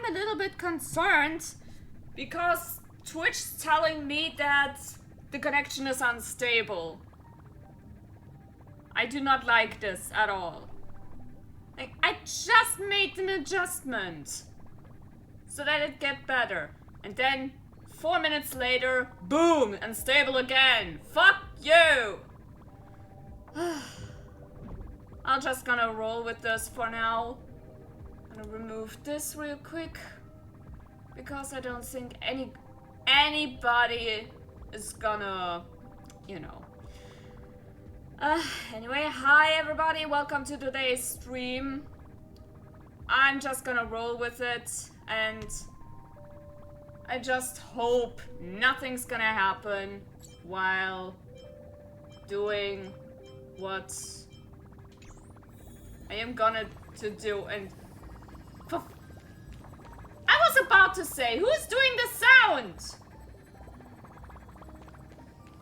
a little bit concerned because Twitch's telling me that the connection is unstable. I do not like this at all. Like, I just made an adjustment so that it get better. And then 4 minutes later, boom, unstable again. Fuck you! I'm just gonna roll with this for now. I'm gonna remove this real quick because I don't think anybody is gonna, you know. Anyway, hi everybody, welcome to today's stream. I'm just gonna roll with it and I just hope nothing's gonna happen while doing what I am gonna to do. And I was about to say, who's doing the sound?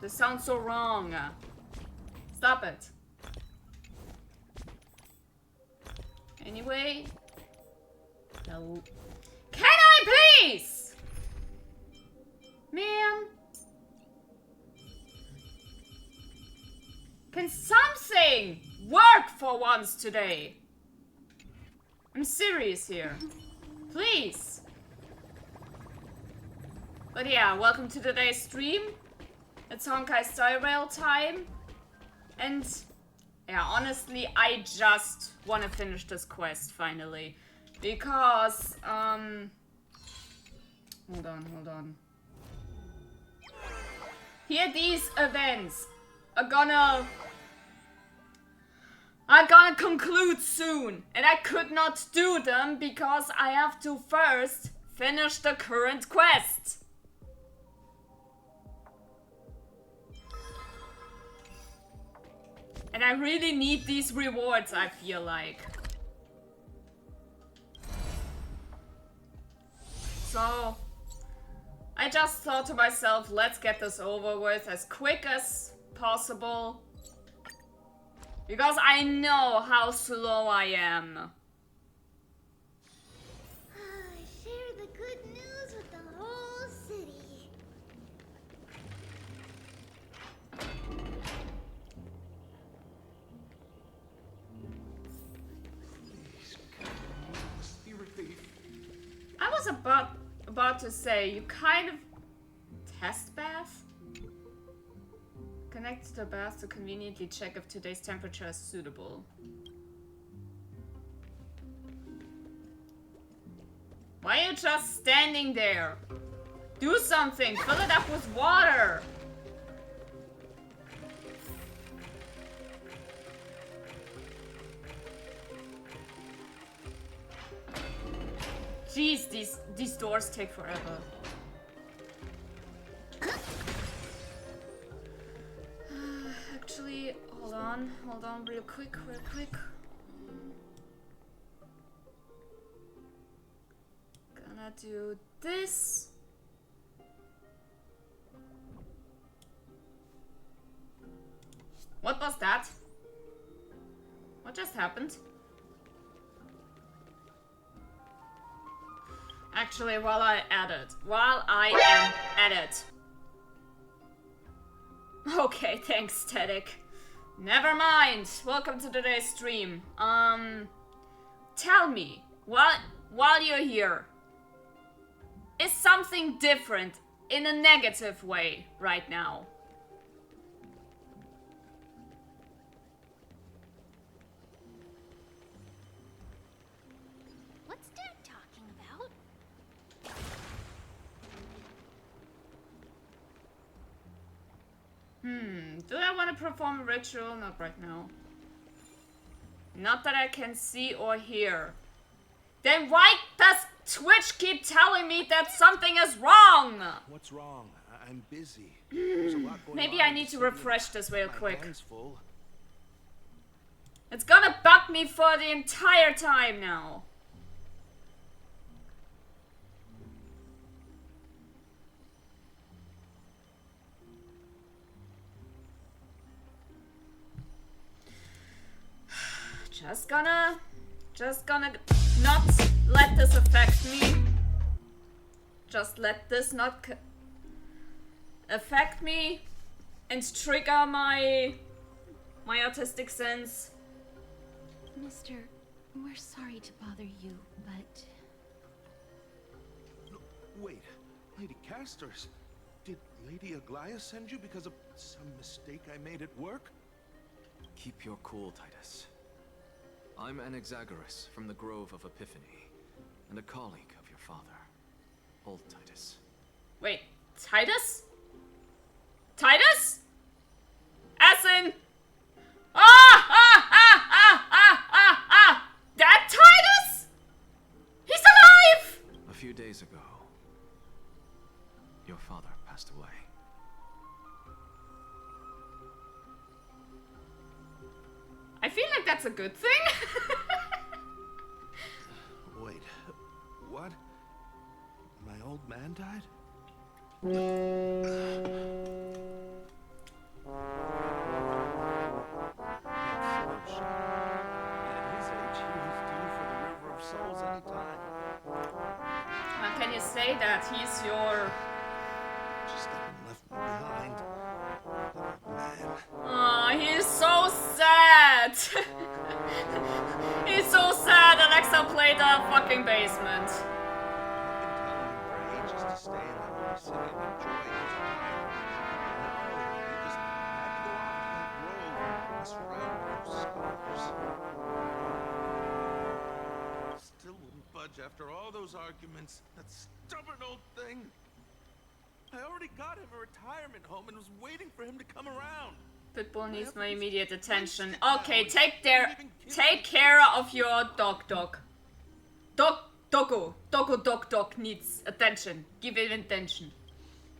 This sounds so wrong. Stop it. Anyway. No. Can I please? Man. Can something work for once today? I'm serious here. Please. But yeah, welcome to today's stream. It's Honkai Style Rail time. And yeah, honestly, I just want to finish this quest finally. Because, hold on. Here, these events are gonna conclude soon. And I could not do them because I have to first finish the current quest. And I really need these rewards, I feel like. So, I just thought to myself, let's get this over with as quick as possible. Because I know how slow I am. Share the good news with the whole city. I was about to say, you kind of test bath? Connect to the bath to conveniently check if today's temperature is suitable. Why are you just standing there? Do something! Fill it up with water! Jeez, these doors take forever. Actually, hold on real quick. Gonna do this. What was that? What just happened? Actually, while I am at it. Okay, thanks, Static. Never mind. Welcome to today's stream. Tell me, while you're here, is something different in a negative way right now? What's Dad talking about? Do I want to perform a ritual? Not right now. Not that I can see or hear. Then why does Twitch keep telling me that something is wrong? What's wrong? I'm busy. There's a lot going Maybe on I need to in the city. refresh this real My quick. hand's full. It's gonna bug me for the entire time now. Just gonna not let this affect me. just let this not affect me and trigger my autistic sense. Mister, we're sorry to bother you, but... No, wait, Lady Casters, did Lady Aglaia send you because of some mistake I made at work? Keep your cool, Titus. I'm Anaxagoras from the Grove of Epiphany, and a colleague of your father, old Titus. Wait, Titus? Titus? As in... That Titus? He's alive! A few days ago, your father passed away. I feel like that's a good thing. Wait, what? My old man died? At his age, he was due for the River of Souls any time. How can you say that? He's your... Just up and left me behind. Oh, man. Aw, he's so sad. He's so sad Alexa played the fucking basement. I've been telling him for ages to stay in the Holy City and enjoy his time. No, he just had to go off to that grove and mess around with those scholars. Still wouldn't budge after all those arguments. That stubborn old thing. I already got him a retirement home and was waiting for him to come around. Pitbull needs my immediate attention. Okay, take care of your dog. Dog needs attention. Give it attention.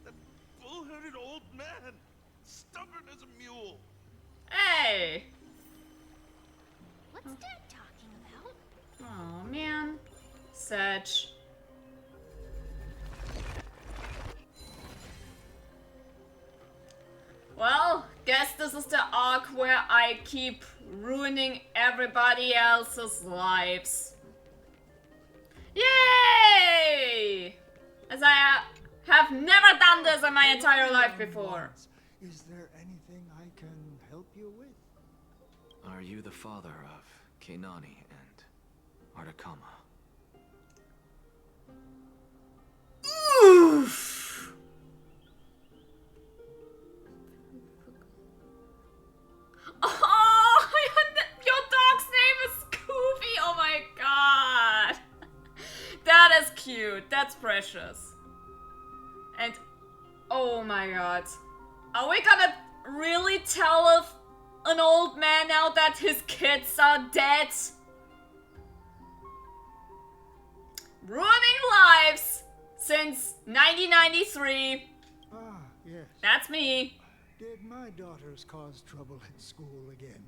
That bull-headed old man. Stubborn as a mule. Hey! What's Dad talking about? Oh man. Sedge. Well, guess this is the arc where I keep ruining everybody else's lives. Yay! As I have never done this in my entire life before. Is there anything I can help you with? Are you the father of Keinani and Artakama? Oof! Oh, your dog's name is Scooby. Oh my god. That is cute. That's precious. And oh my god. Are we gonna really tell an old man now that his kids are dead? Ruining lives since 1993. Ah, yes. That's me. Did my daughters cause trouble at school again?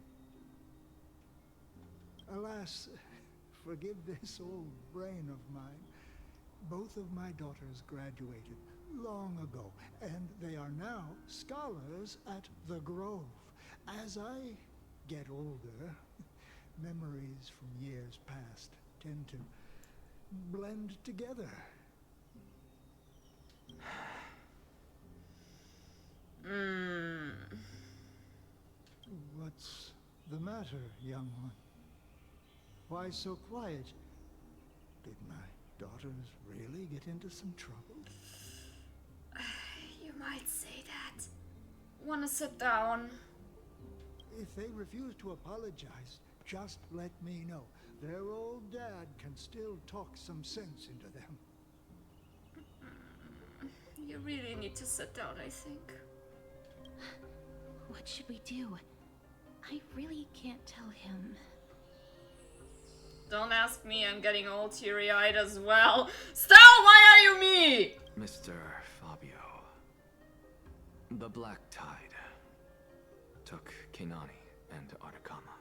Alas, forgive this old brain of mine. Both of my daughters graduated long ago, and they are now scholars at the Grove. As I get older, memories from years past tend to blend together. What's the matter, young one? Why so quiet? Did my daughters really get into some trouble? You might say that. Wanna sit down? If they refuse to apologize, just let me know. Their old dad can still talk some sense into them. You really need to sit down, I think. What should we do? I really can't tell him. Don't ask me, I'm getting all teary-eyed as well. Stella, why are you me? Mr. Fabio, the Black Tide took Keinani and Artakama.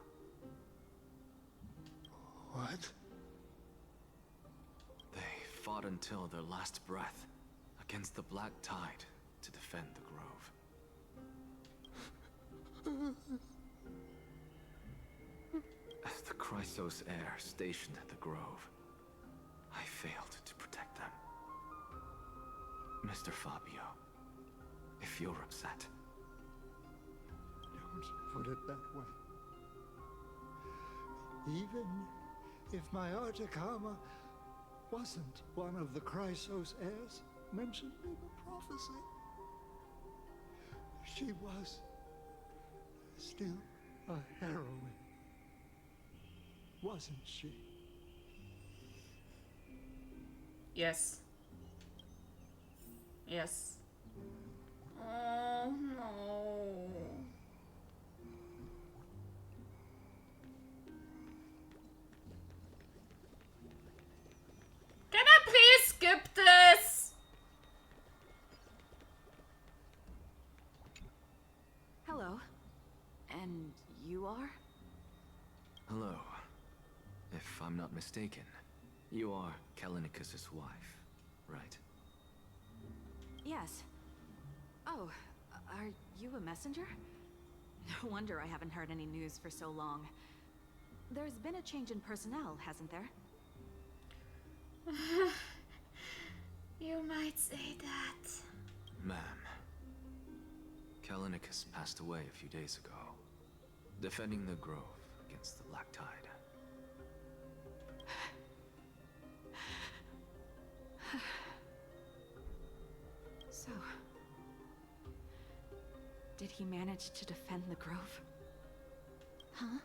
What? They fought until their last breath against the Black Tide to defend the Grove. As the Chrysos heir stationed at the Grove, I failed to protect them. Mr. Fabio, if you're upset. Don't put it that way. Even if my Artakama wasn't one of the Chrysos heirs mentioned in the prophecy, she was still a heroine, wasn't she? Yes. Yes. Oh no. Can I please skip this? Hello. And you are? Hello. If I'm not mistaken, you are Kallinicus's wife, right? Yes. Oh, are you a messenger? No wonder I haven't heard any news for so long. There's been a change in personnel, hasn't there? You might say that. Ma'am, Kallinicus passed away a few days ago, defending the grove against the Black Tide. So, did he manage to defend the grove? Huh?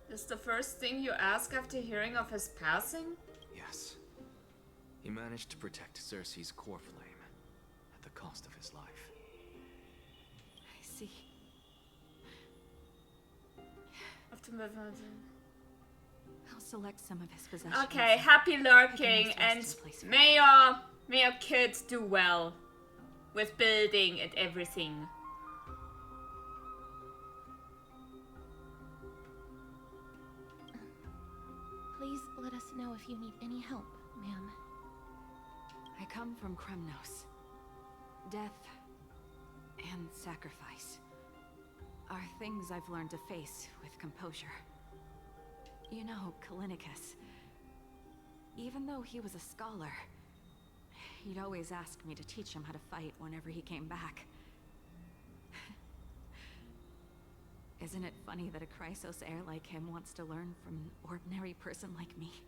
This is the first thing you ask after hearing of his passing? Yes. He managed to protect Cersei's core flame at the cost of his life. I see. After moving. I'll select some of his possessions. Okay, happy lurking, and may your kids do well with building and everything. Please let us know if you need any help, ma'am. I come from Kremnos. Death and sacrifice are things I've learned to face with composure. You know, Kallinicus, even though he was a scholar, he'd always ask me to teach him how to fight whenever he came back. Isn't it funny that a Chrysos heir like him wants to learn from an ordinary person like me?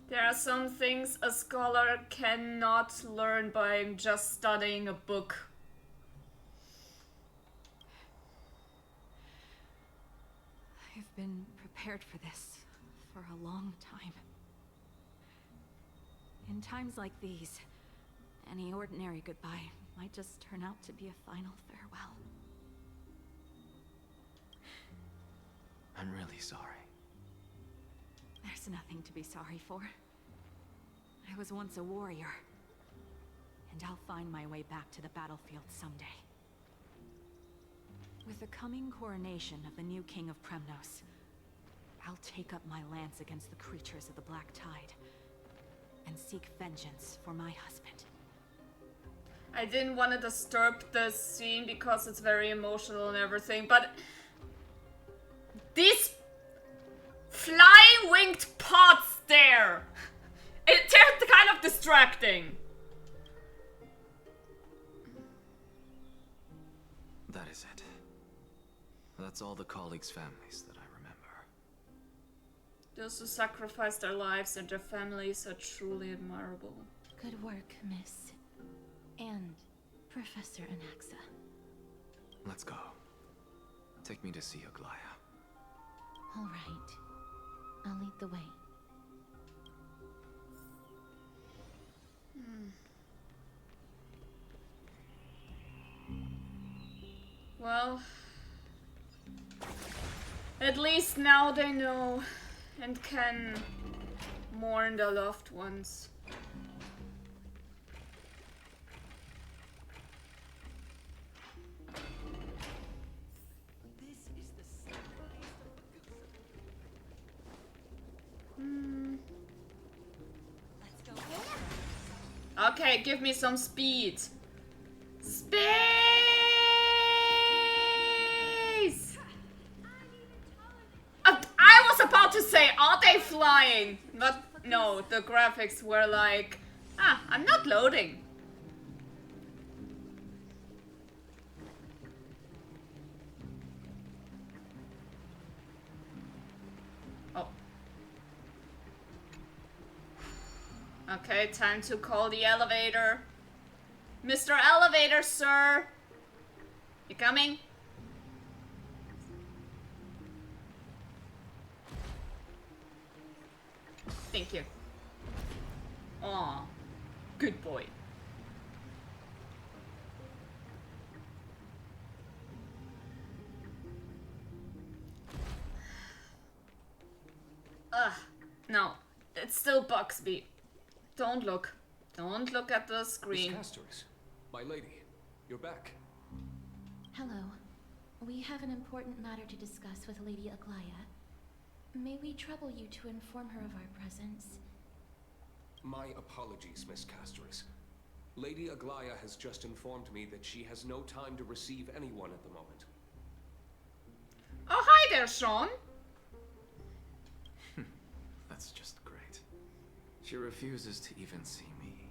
There are some things a scholar cannot learn by just studying a book. I've been prepared for this for a long time. In times like these, any ordinary goodbye might just turn out to be a final farewell. I'm really sorry. There's nothing to be sorry for. I was once a warrior, and I'll find my way back to the battlefield someday. With the coming coronation of the new king of Kremnos, I'll take up my lance against the creatures of the Black Tide, and seek vengeance for my husband. I didn't want to disturb the scene because it's very emotional and everything, but these flying winged pods there, they're kind of distracting. That is it. That's all the colleagues' families that I remember. Those who sacrificed their lives and their families are truly admirable. Good work, Miss. And Professor Anaxa. Let's go. Take me to see Aglaya. All right. I'll lead the way. Well, at least now they know and can mourn their loved ones. Okay, give me some speed. Space! I was about to say, are they flying? But no, the graphics were like Ah, I'm not loading. Oh. Okay, time to call the elevator. Mr. Elevator, sir! You coming? Thank you. Aw, good boy. Ugh, no, it still bugs me. Don't look. Don't look at the screen. Miss Castoris, my lady, you're back. Hello. We have an important matter to discuss with Lady Aglaya. May we trouble you to inform her of our presence? My apologies, Miss Castoris. Lady Aglaya has just informed me that she has no time to receive anyone at the moment. Oh, hi there, Sean. That's just great. She refuses to even see me.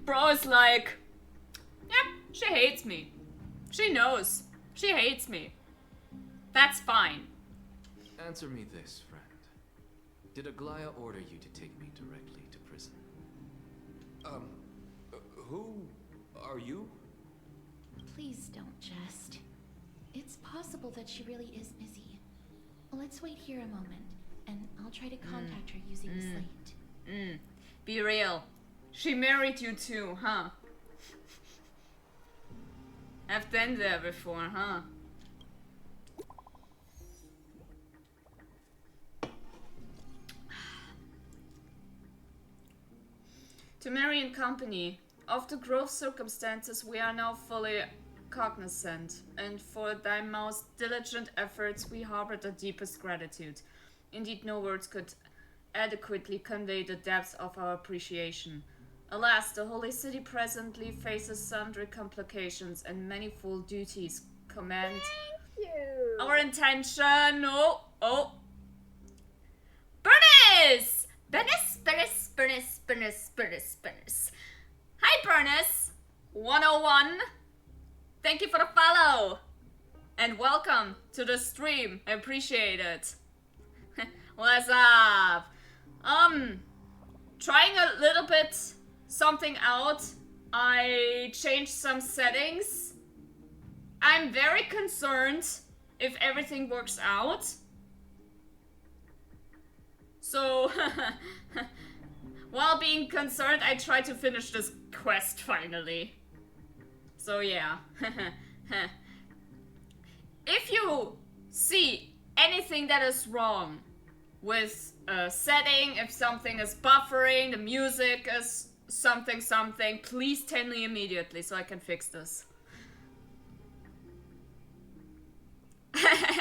Bro is like, yep, she hates me. She knows. She hates me. That's fine. Answer me this, friend. Did Aglaya order you to take me directly to prison? Who are you? Please don't jest. It's possible that she really is busy. Let's wait here a moment, and I'll try to contact her using the slate. Be real. She married you too, huh? I've been there before, huh? To marry in company. Of the grove circumstances we are now fully cognizant, and for thy most diligent efforts we harbor the deepest gratitude. Indeed, no words could adequately convey the depth of our appreciation. Alas, the holy city presently faces sundry complications and manifold duties command our intention. Oh. Bernice! Bernice. Hi, Bernice! 101. Thank you for the follow. And welcome to the stream. I appreciate it. What's up? Trying a little bit something out. I changed some settings. I'm very concerned if everything works out. So, while being concerned, I try to finish this quest finally. So yeah. If you see anything that is wrong with a setting, if something is buffering, the music is something, please tell me immediately so I can fix this.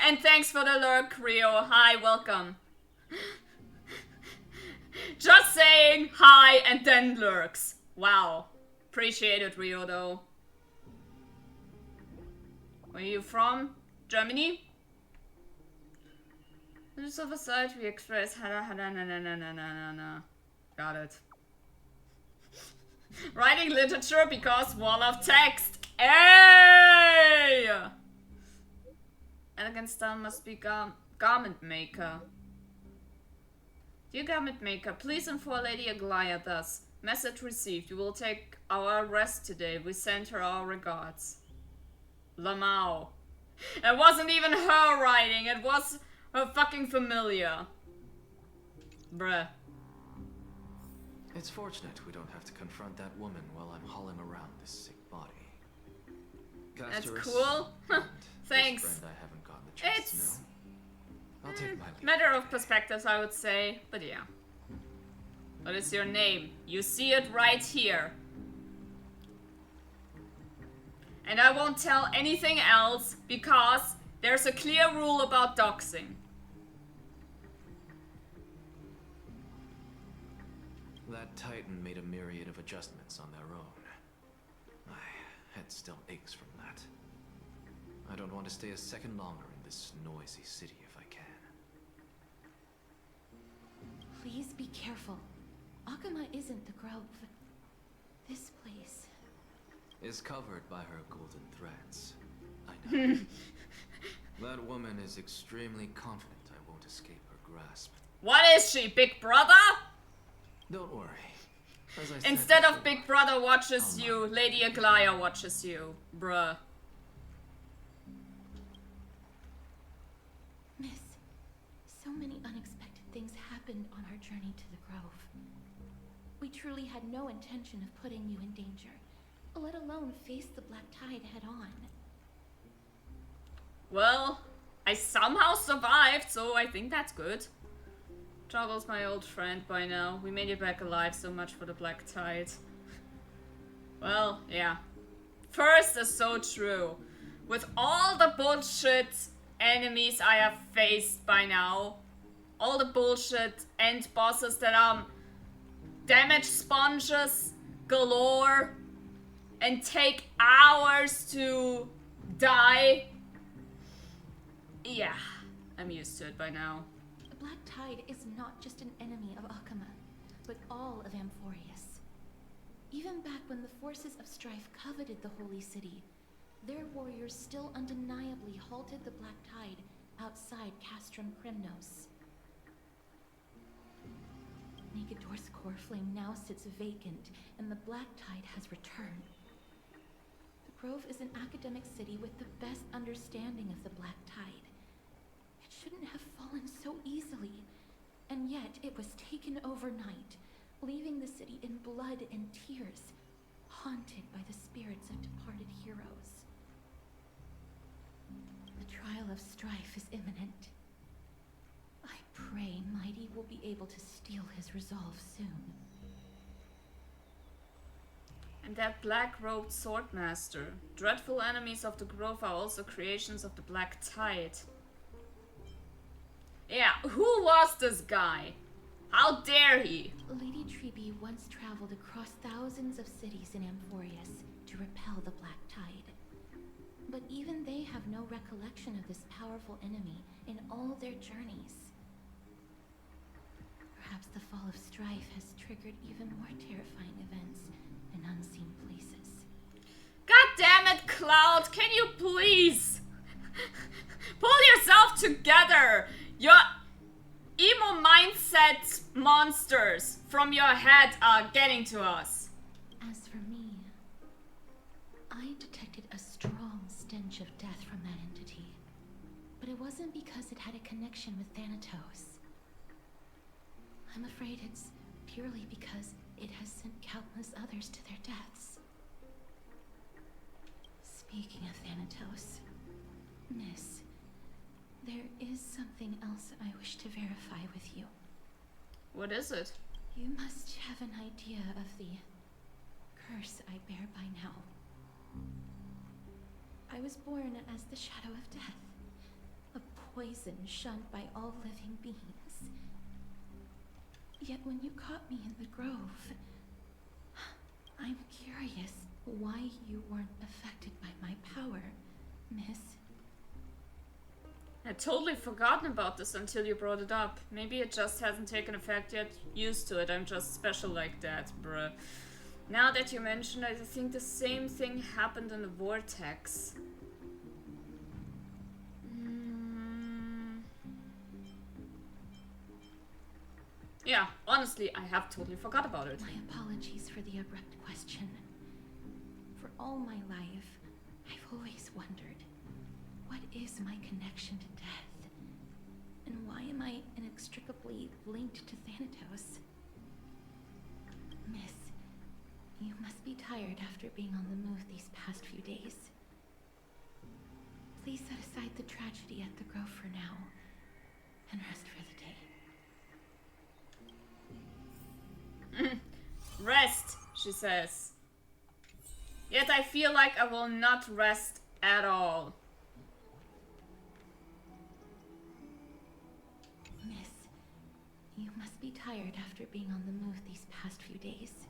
And thanks for the lurk, Rio. Hi, welcome. Just saying hi and then lurks. Wow. Appreciate it, Rio, though. Where are you from? Germany? Just of a side we express na. Got it. Writing literature because wall of text. Hey! Elegant style must be garment maker. Dear garment maker, please inform Lady Aglaya thus. Message received. You will take our rest today. We send her our regards. Lamau. It wasn't even her writing. It was her fucking familiar. Bruh. It's fortunate we don't have to confront that woman while I'm hauling around this sick body. That's Castoris, cool. Thanks. this friend I haven't gotten the chance It's to know. I'll take my leave. matter of perspectives, I would say. But yeah. What is your name? You see it right here. And I won't tell anything else because there's a clear rule about doxing. That Titan made a myriad of adjustments on their own. My head still aches from that. I don't want to stay a second longer in this noisy city if I can. Please must be careful. Akuma isn't the grove. This place is covered by her golden threads. I know. That woman is extremely confident I won't escape her grasp. What is she, Big Brother? Don't worry. As I said Instead of before, Big Brother watches you, Lady Aglaya watches you, bruh. Miss, so many unexpected things happened on our journey to the Grove. We truly had no intention of putting you in danger, let alone face the Black Tide head on. Well, I somehow survived, so I think that's good. Trouble's my old friend by now. We made it back alive, so much for the Black Tide. Well, yeah. First is so true. With all the bullshit enemies I have faced by now, all the bullshit end bosses that are damage sponges galore and take hours to die. Yeah, I'm used to it by now. The Black Tide is not just an enemy of Akuma, but all of Amphorius. Even back when the forces of strife coveted the Holy City, their warriors still undeniably halted the Black Tide outside Castrum Kremnos. Negador's core flame now sits vacant, and the Black Tide has returned. The Grove is an academic city with the best understanding of the Black Tide. It shouldn't have fallen so easily, and yet it was taken overnight, leaving the city in blood and tears, haunted by the spirits of departed heroes. The trial of strife is imminent. I pray Mighty will be able to steal his resolve soon. And that black-robed swordmaster. Dreadful enemies of the Grove are also creations of the Black Tide. Yeah, who was this guy? How dare he? Lady Treby once traveled across thousands of cities in Amphorius to repel the Black Tide. But even they have no recollection of this powerful enemy in all their journeys. Perhaps the fall of strife has triggered even more terrifying events in unseen places. God damn it, Cloud! Can you please pull yourself together? Your emo mindset monsters from your head are getting to us. As for me, I detected a strong stench of death from that entity. But it wasn't because it had a connection with Thanatos. I'm afraid it's purely because it has sent countless others to their deaths. Speaking of Thanatos, Miss, there is something else I wish to verify with you. What is it? You must have an idea of the curse I bear by now. I was born as the shadow of death, a poison shunned by all living beings. Yet when you caught me in the Grove, I'm curious why you weren't affected by my power, Miss. I'd totally forgotten about this until you brought it up. Maybe it just hasn't taken effect yet. Used to it, I'm just special like that, bruh. Now that you mention it, I think the same thing happened in the Vortex. Yeah, honestly, I have totally forgot about it. My apologies for the abrupt question. For all my life, I've always wondered, what is my connection to death? And why am I inextricably linked to Thanatos? Miss, you must be tired after being on the move these past few days. Please set aside the tragedy at the Grove for now, and rest for the day. Rest, she says. Yet I feel like I will not rest at all. Miss, you must be tired after being on the move these past few days.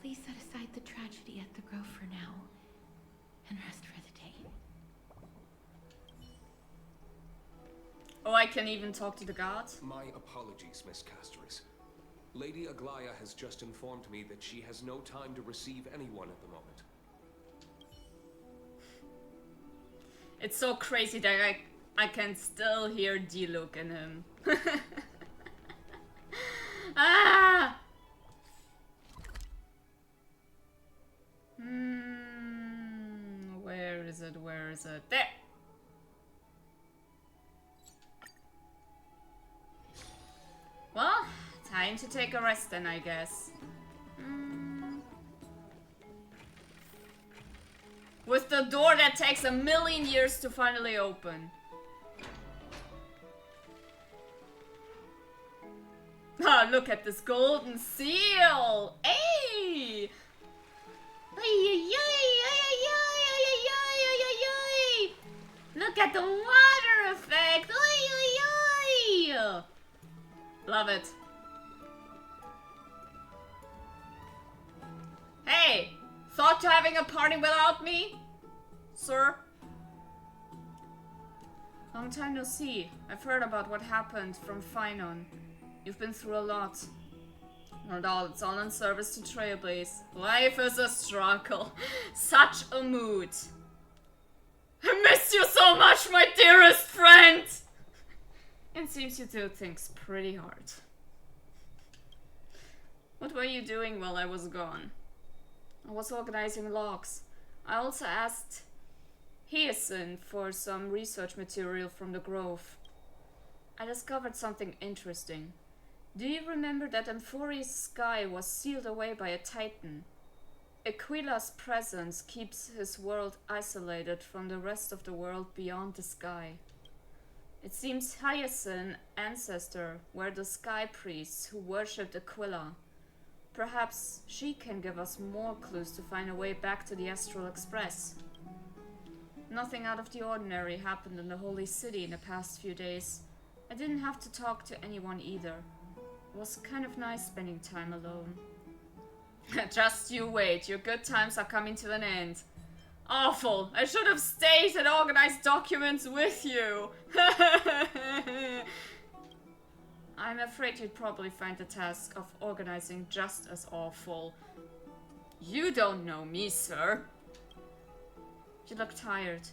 Please set aside the tragedy at the Grove for now, and rest for the day. Oh, I can even talk to the gods? My apologies, Miss Castoris. Lady Aglaya has just informed me that she has no time to receive anyone at the moment. It's so crazy that I can still hear D-Look in him. Ah! Where is it? Where is it? There! Well, time to take a rest then, I guess. With the door that takes 1,000,000 years to finally open. Ah, look at this golden seal! Hey! Look at the water effect! Love it. Hey! Thought to having a party without me? Sir? Long time no see. I've heard about what happened from Finon. You've been through a lot. Not all, it's all in service to Trailblaze. Life is a struggle. Such a mood. I miss you so much, my dearest friend! It seems you do things pretty hard. What were you doing while I was gone? I was organizing logs. I also asked Hyacinth for some research material from the Grove. I discovered something interesting. Do you remember that Amphori's sky was sealed away by a titan? Aquila's presence keeps his world isolated from the rest of the world beyond the sky. It seems Hyacinth's ancestor were the sky priests who worshipped Aquila. Perhaps she can give us more clues to find a way back to the Astral Express. Nothing out of the ordinary happened in the Holy City in the past few days. I didn't have to talk to anyone either. It was kind of nice spending time alone. Just you wait, your good times are coming to an end. Awful! I should have stayed and organized documents with you! I'm afraid you'd probably find the task of organizing just as awful. You don't know me, sir. You look tired.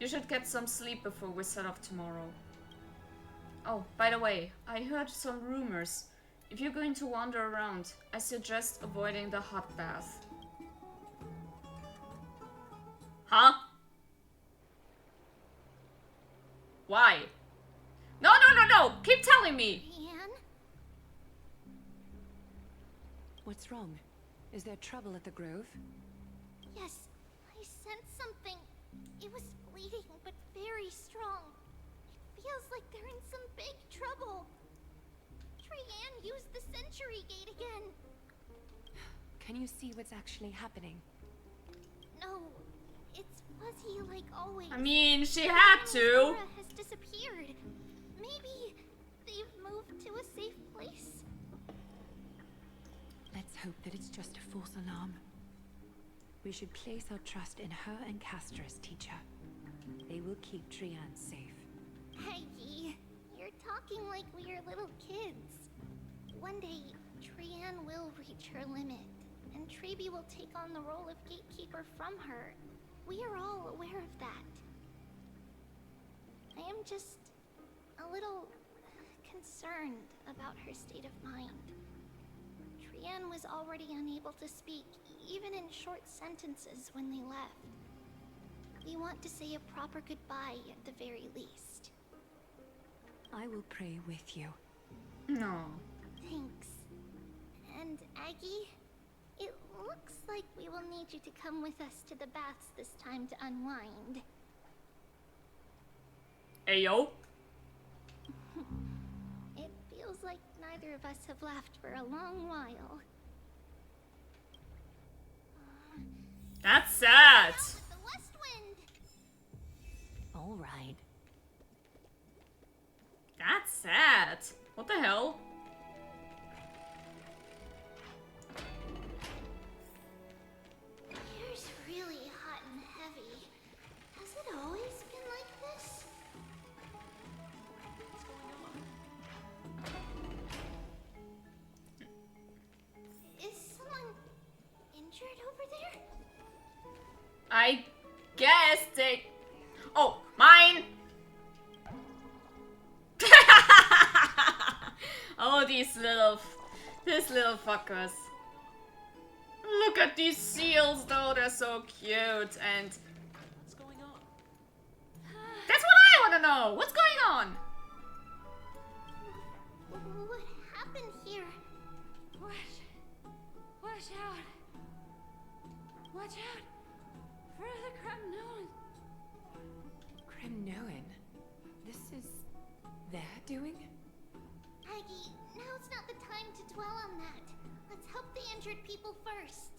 You should get some sleep before we set off tomorrow. Oh, by the way, I heard some rumors. If you're going to wander around, I suggest avoiding the hot bath. Huh? Why? No! Keep telling me! Anne? What's wrong? Is there trouble at the Grove? Yes, I sensed something. It was fleeting, but very strong. It feels like they're in some big trouble. Trianne used the Century Gate again. Can you see what's actually happening? No, it's fuzzy like always. I mean, she had to. Aura has disappeared. Maybe they've moved to a safe place. Let's hope that it's just a false alarm. We should place our trust in her and Castoris, teacher. They will keep Trianne safe. Peggy, you're talking like we are little kids. One day, Trianne will reach her limit, and Trebi will take on the role of gatekeeper from her. We are all aware of that. I am just a little concerned about her state of mind. Trianne was already unable to speak, even in short sentences when they left. We want to say a proper goodbye at the very least. I will pray with you. No. Thanks. And Aggie, it looks like we will need you to come with us to the baths this time to unwind. Ayo. It feels like neither of us have laughed for a long while. That's sad. With the west wind. All right. That's sad. What the hell? Here's really hot and heavy. Has it always been like this? I guess they... Oh, mine! Oh, these little fuckers. Look at these seals though, they're so cute and... What's going on? That's what I wanna know! What's going on? What happened here? Watch out! Watch out! For the Kremnoan! Kremnoan? This is their doing? Aggie, now's not the time to dwell on that. Let's help the injured people first.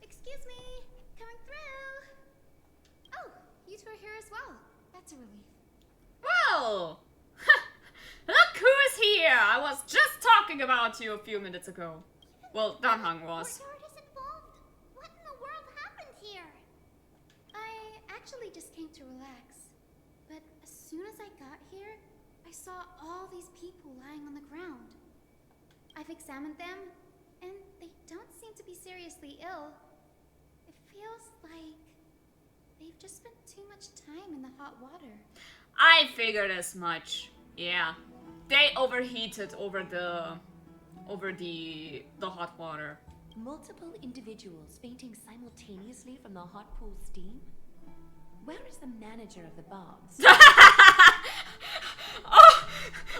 Excuse me, coming through. Oh, you two are here as well. That's a relief. Well! Look who's here! I was just talking about you a few minutes ago. Well, Danhang was. Courtyard is involved. What in the world happened here? I actually just came to relax. But as soon as I got here, I saw all these people lying on the ground. I've examined them, and they don't seem to be seriously ill. It feels like they've just spent too much time in the hot water. I figured as much. Yeah. They overheated over the hot water. Multiple individuals fainting simultaneously from the hot pool steam? Where is the manager of the baths? Oh!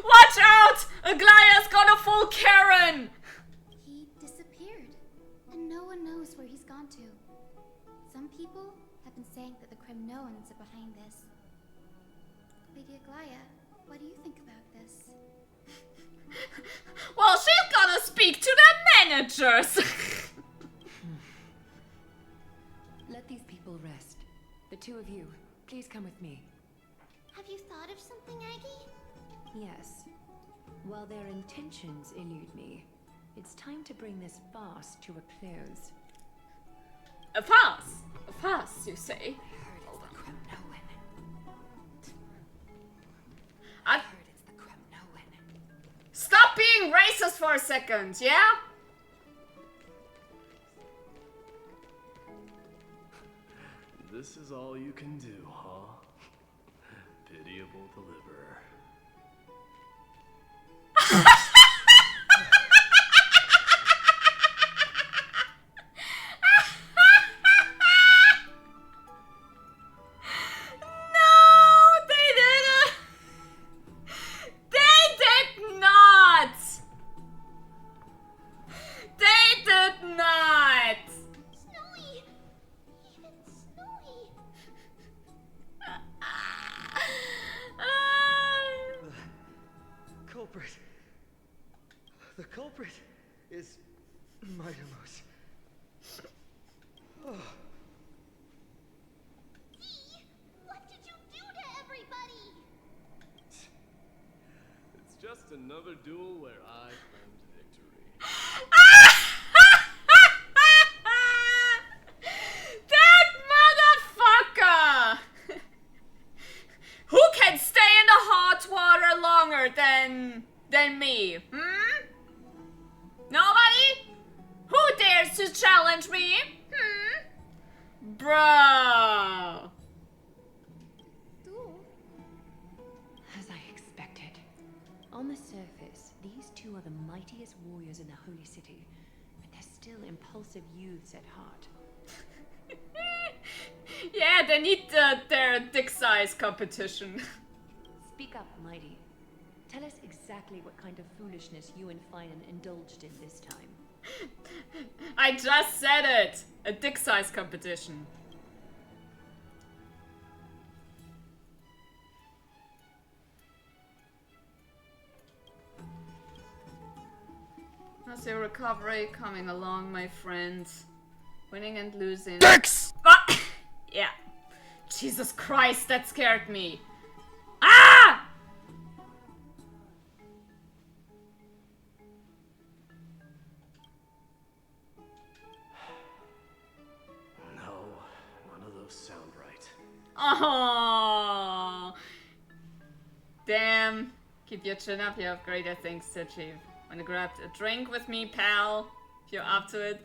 Watch out! Aglaya's got a full Karen! He disappeared, and no one knows where he's gone to. Some people have been saying that the Kremnoans are behind this. Lady Aglaya, what do you think about this? Well, she's gonna speak to the managers! Let these people rest. The two of you, please come with me. Have you thought of something, Aggie? Yes. While their intentions elude me, it's time to bring this farce to a close. A farce? A farce, you say? I heard it's the Kremnoan. Stop being racist for a second, yeah? This is all you can do, huh? Pitiable deliverer. The culprit is Mightymost. Oh. Dee, what did you do to everybody? It's just another duel where I claimed victory. That motherfucker! Who can stay in the hot water longer than me? Hmm? Nobody? Who dares to challenge me? Hmm? Bro. As I expected. On the surface, these two are the mightiest warriors in the Holy City, but they're still impulsive youths at heart. Yeah, they need their dick size competition. Speak up, Mighty. Tell us exactly what kind of foolishness you and Finan indulged in this time. I just said it! A dick size competition. How's your recovery coming along, my friends? Winning and losing. Dicks! Fuck! Yeah. Jesus Christ, that scared me. Ah! No, none of those sound right. Oh, damn. Keep your chin up, you have greater things to achieve. Wanna grab a drink with me, pal? If you're up to it.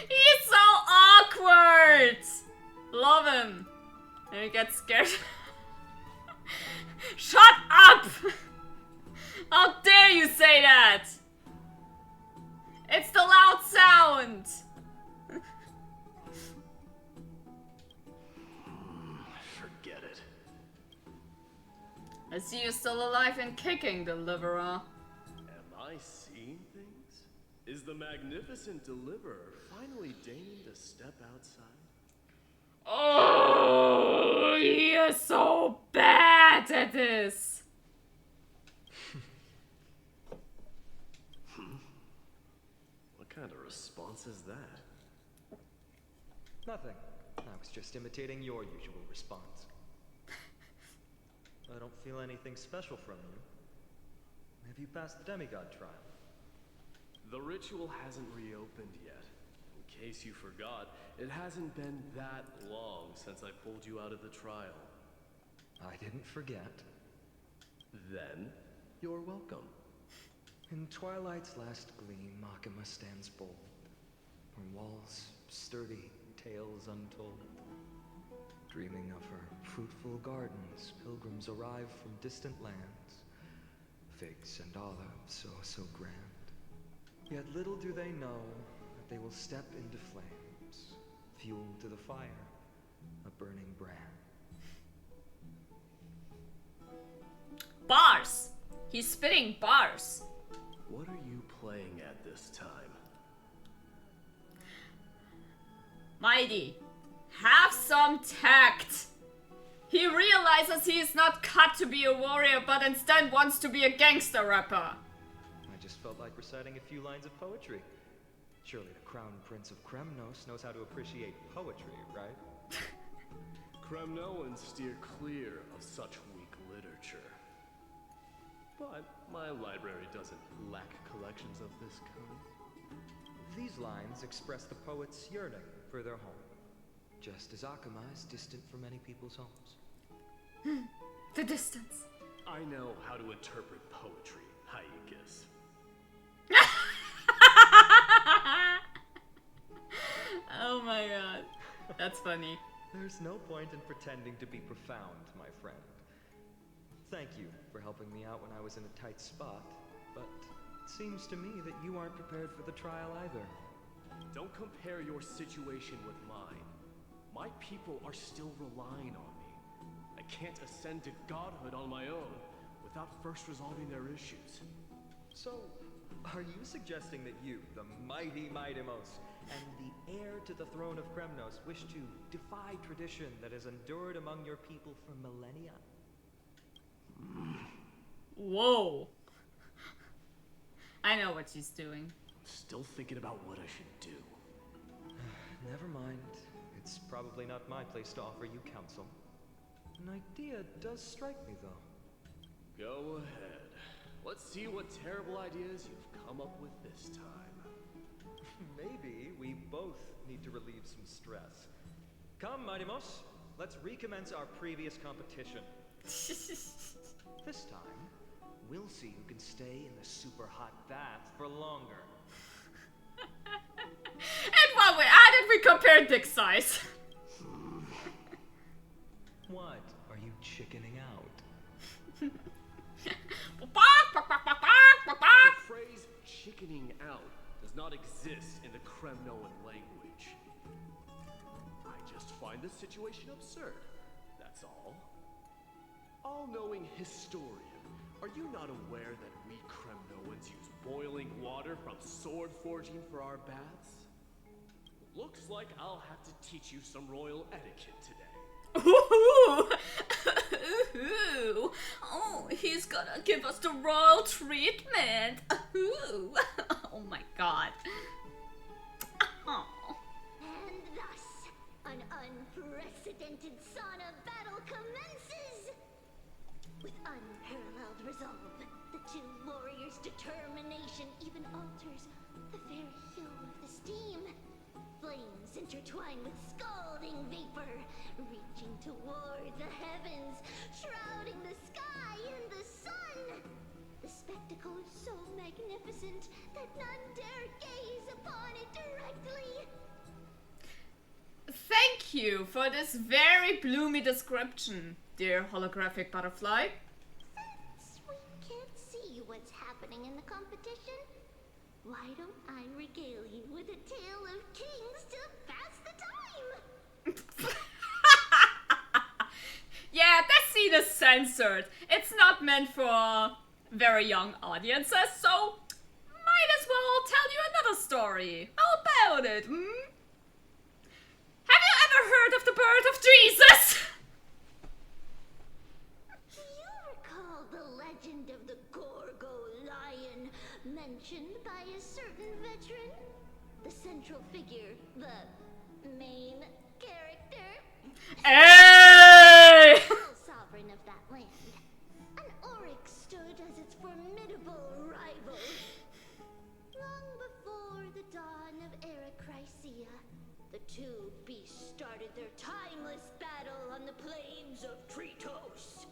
He's so awkward! Love him. And he gets scared. Shut up! How dare you say that? It's the loud sound! Forget it. I see you're still alive and kicking, Deliverer. Am I seeing things? Is the magnificent Deliverer finally deigning to step outside? Oh, he is so bad at this. What kind of response is that? Nothing. I was just imitating your usual response. I don't feel anything special from you. Have you passed the demigod trial? The ritual hasn't reopened yet. In case you forgot, it hasn't been that long since I pulled you out of the trial. I didn't forget. Then, you're welcome. In twilight's last gleam, Makima stands bold. Her walls sturdy, tales untold. Dreaming of her fruitful gardens, pilgrims arrive from distant lands. Figs and olives, so grand. Yet little do they know that they will step into flames, fuel to the fire, a burning brand. Bars! He's spitting bars. What are you playing at this time? Mighty, have some tact. He realizes he is not cut to be a warrior, but instead wants to be a gangster rapper. I just felt like reciting a few lines of poetry. Surely the Crown Prince of Kremnos knows how to appreciate poetry, right? Kremnoans steer clear of such weak literature. But my library doesn't lack collections of this kind. These lines express the poet's yearning for their home, just as Akuma is distant from many people's homes. The distance. I know how to interpret poetry, Hyakis. Oh my god. That's funny. There's no point in pretending to be profound, my friend. Thank you for helping me out when I was in a tight spot, but it seems to me that you aren't prepared for the trial either. Don't compare your situation with mine. My people are still relying on me. I can't ascend to godhood on my own without first resolving their issues. So, are you suggesting that you, the mighty Mightimos, and the heir to the throne of Kremnos, wish to defy tradition that has endured among your people for millennia? Whoa. I know what she's doing. Still thinking about what I should do. Never mind. It's probably not my place to offer you counsel. An idea does strike me, though. Go ahead. Let's see what terrible ideas you've come up with this time. Maybe we both need to relieve some stress. Come, Mightimos. Let's recommence our previous competition. This time, we'll see who can stay in the super hot bath for longer. And while we're at it, we compare dick size. What? Are you chickening out? The phrase chickening out does not exist in the Kremnoan language. I just find the situation absurd. That's all. All-knowing historian, are you not aware that we Kremnoans use boiling water from sword forging for our baths? Looks like I'll have to teach you some royal etiquette today. Ooh. Ooh. Oh, he's gonna give us the royal treatment. Ooh. Oh my god. Oh. And thus, an unprecedented sauna battle commences! With unparalleled resolve, the two warriors' determination even alters the very hue of the steam. Flames intertwine with scalding vapor, reaching toward the heavens, shrouding the sky and the sun. The spectacle is so magnificent that none dare gaze upon it directly. thank you for this very bloomy description, dear holographic butterfly. Since we can't see what's happening in the competition, why don't I regale you with a tale of kings to pass the time? Yeah, that scene is censored. It's not meant for very young audiences, so might as well tell you another story. How about it, hmm? Have you ever heard of the birth of Jesus? Do you recall the legend of the Gorgo lion mentioned by a certain veteran? The central figure, the main character? Hey! Sovereign of that land. An Oryx stood as its formidable rival. Long before the dawn of Erechrysia, the two beasts started their timeless battle on the plains of Tritos.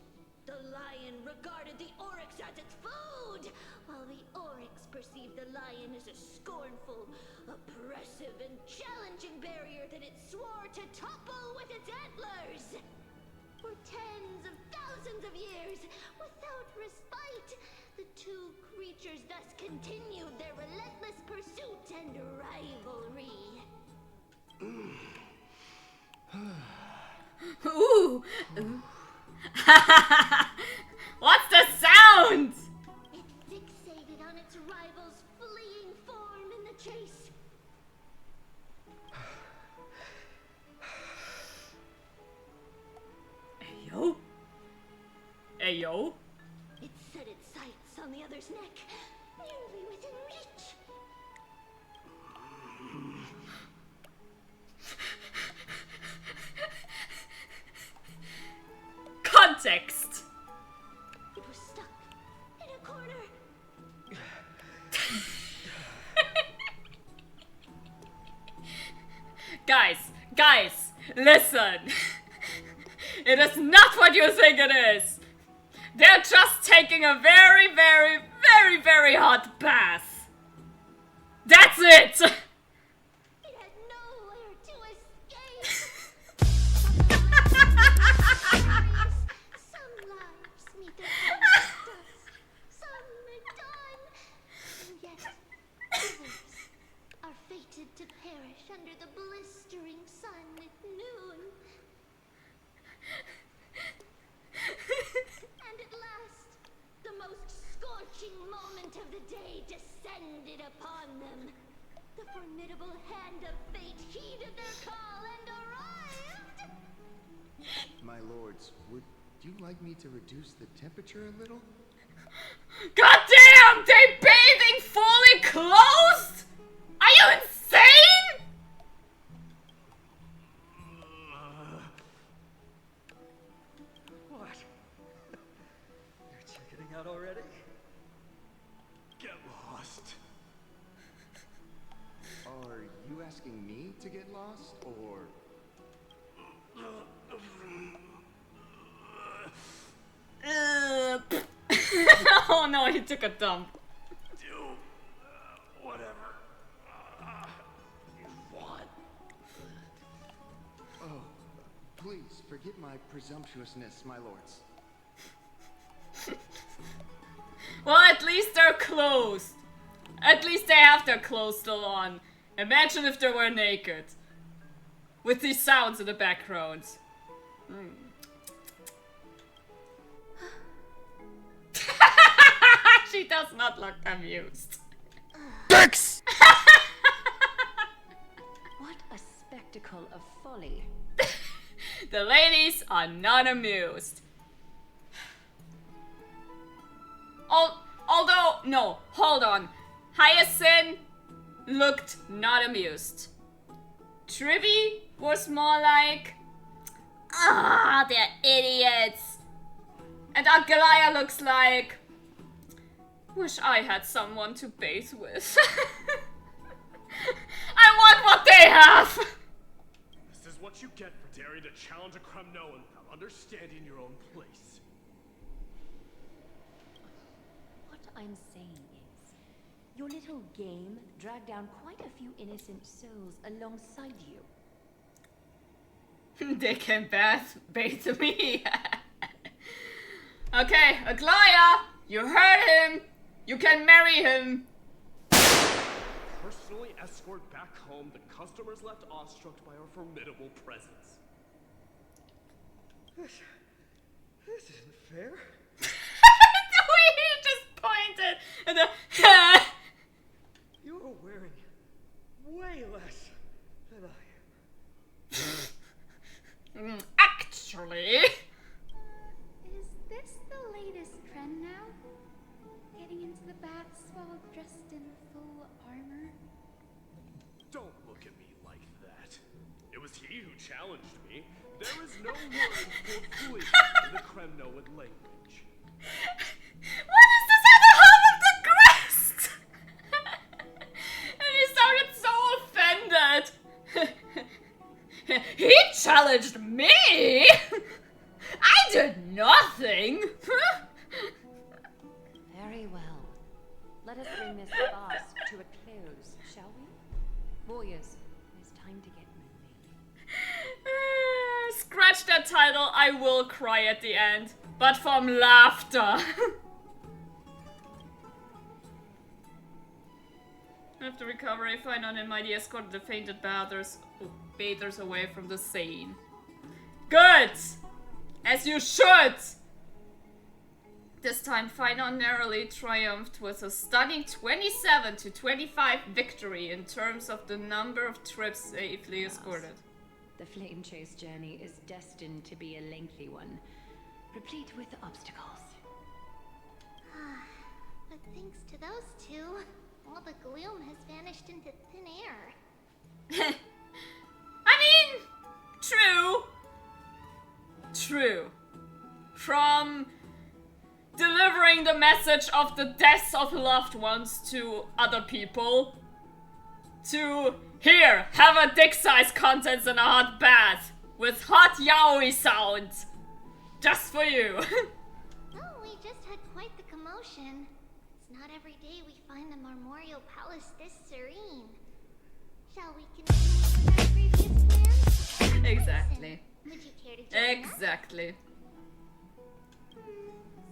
The lion regarded the Oryx as its food, while the Oryx perceived the lion as a scornful, oppressive, and challenging barrier that it swore to topple with its antlers. For tens of thousands of years, without respite, the two creatures thus continued their relentless pursuit and rivalry. Ooh. What's the sound? It fixated on its rival's fleeing form in the chase. Ayo? Ayo? It set its sights on the other's neck, nearly within reach. Context. It was stuck in a corner. Guys, listen. It is not what you think it is. They're just taking a very, very, very, very hot bath. That's it. It had nowhere to escape. Some lives meet their dust, some are done, and yet others are fated to perish under the blistering sun at noon. And at last, the most scorching moment of the day descended upon them. The formidable hand of fate heeded their call and arrived! My lords, would you like me to reduce the temperature a little? God damn! They bathing fully clothed? Are you insane? What? You're checking out already? Get lost. Are you asking me to get lost, or... Oh no, he took a dump. Do whatever you want. Oh, please forgive my presumptuousness, my lords. Well, at least they're clothed. At least they have their clothes still on. Imagine if they were naked. With these sounds in the background. She does not look amused. What a spectacle of folly. The ladies are not amused. Although, no, hold on. Hyacinth looked not amused. Trivy was more like, they're idiots. And Agalaya looks like, wish I had someone to bathe with. I want what they have. This is what you get for daring to challenge a Kremnoan without understanding your own place. What I'm saying is, your little game dragged down quite a few innocent souls alongside you. They can bathe me. Okay, Aglaya, you heard him. You can marry him. Personally escort back home the customers left awestruck by our formidable presence. This isn't fair. The way he just pointed and the You're wearing way less than I am. Actually. Is this the latest trend now? Getting into the baths while dressed in full armor? Don't look at me like that. It was he who challenged me. There is no word for foolish in the Kremnoan language. What is this other half of the crest? And he sounded so offended. He challenged me? I did nothing. Very well. Let us bring this fast to a close, shall we? Warriors, it's time to get moving. Scratch that title, I will cry at the end. But from laughter. After recovery, find out and mighty escort the fainted bathers away from the scene. Good! As you should! This time, Final narrowly triumphed with a stunning 27-25 victory in terms of the number of trips safely escorted. The flame chase journey is destined to be a lengthy one, replete with obstacles. But thanks to those two, all the gloom has vanished into thin air. I mean, true. True. From delivering the message of the deaths of loved ones to other people, to here, have a dick-sized contents in a hot bath with hot yaoi sounds, just for you. Well, we just had quite the commotion. It's not every day we find a memorial palace this serene. Shall we continue with our previous plans? Exactly. Would you care to join us? Exactly.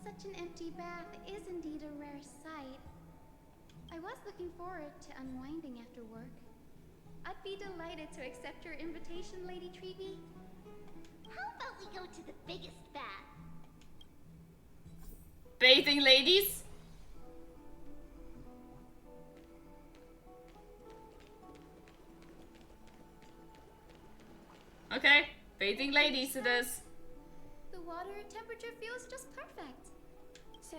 Such an empty bath is indeed a rare sight. I was looking forward to unwinding after work. I'd be delighted to accept your invitation, Lady Treeby. How about we go to the biggest bath? Bathing ladies? Okay, bathing ladies it is. The water temperature feels just perfect. So,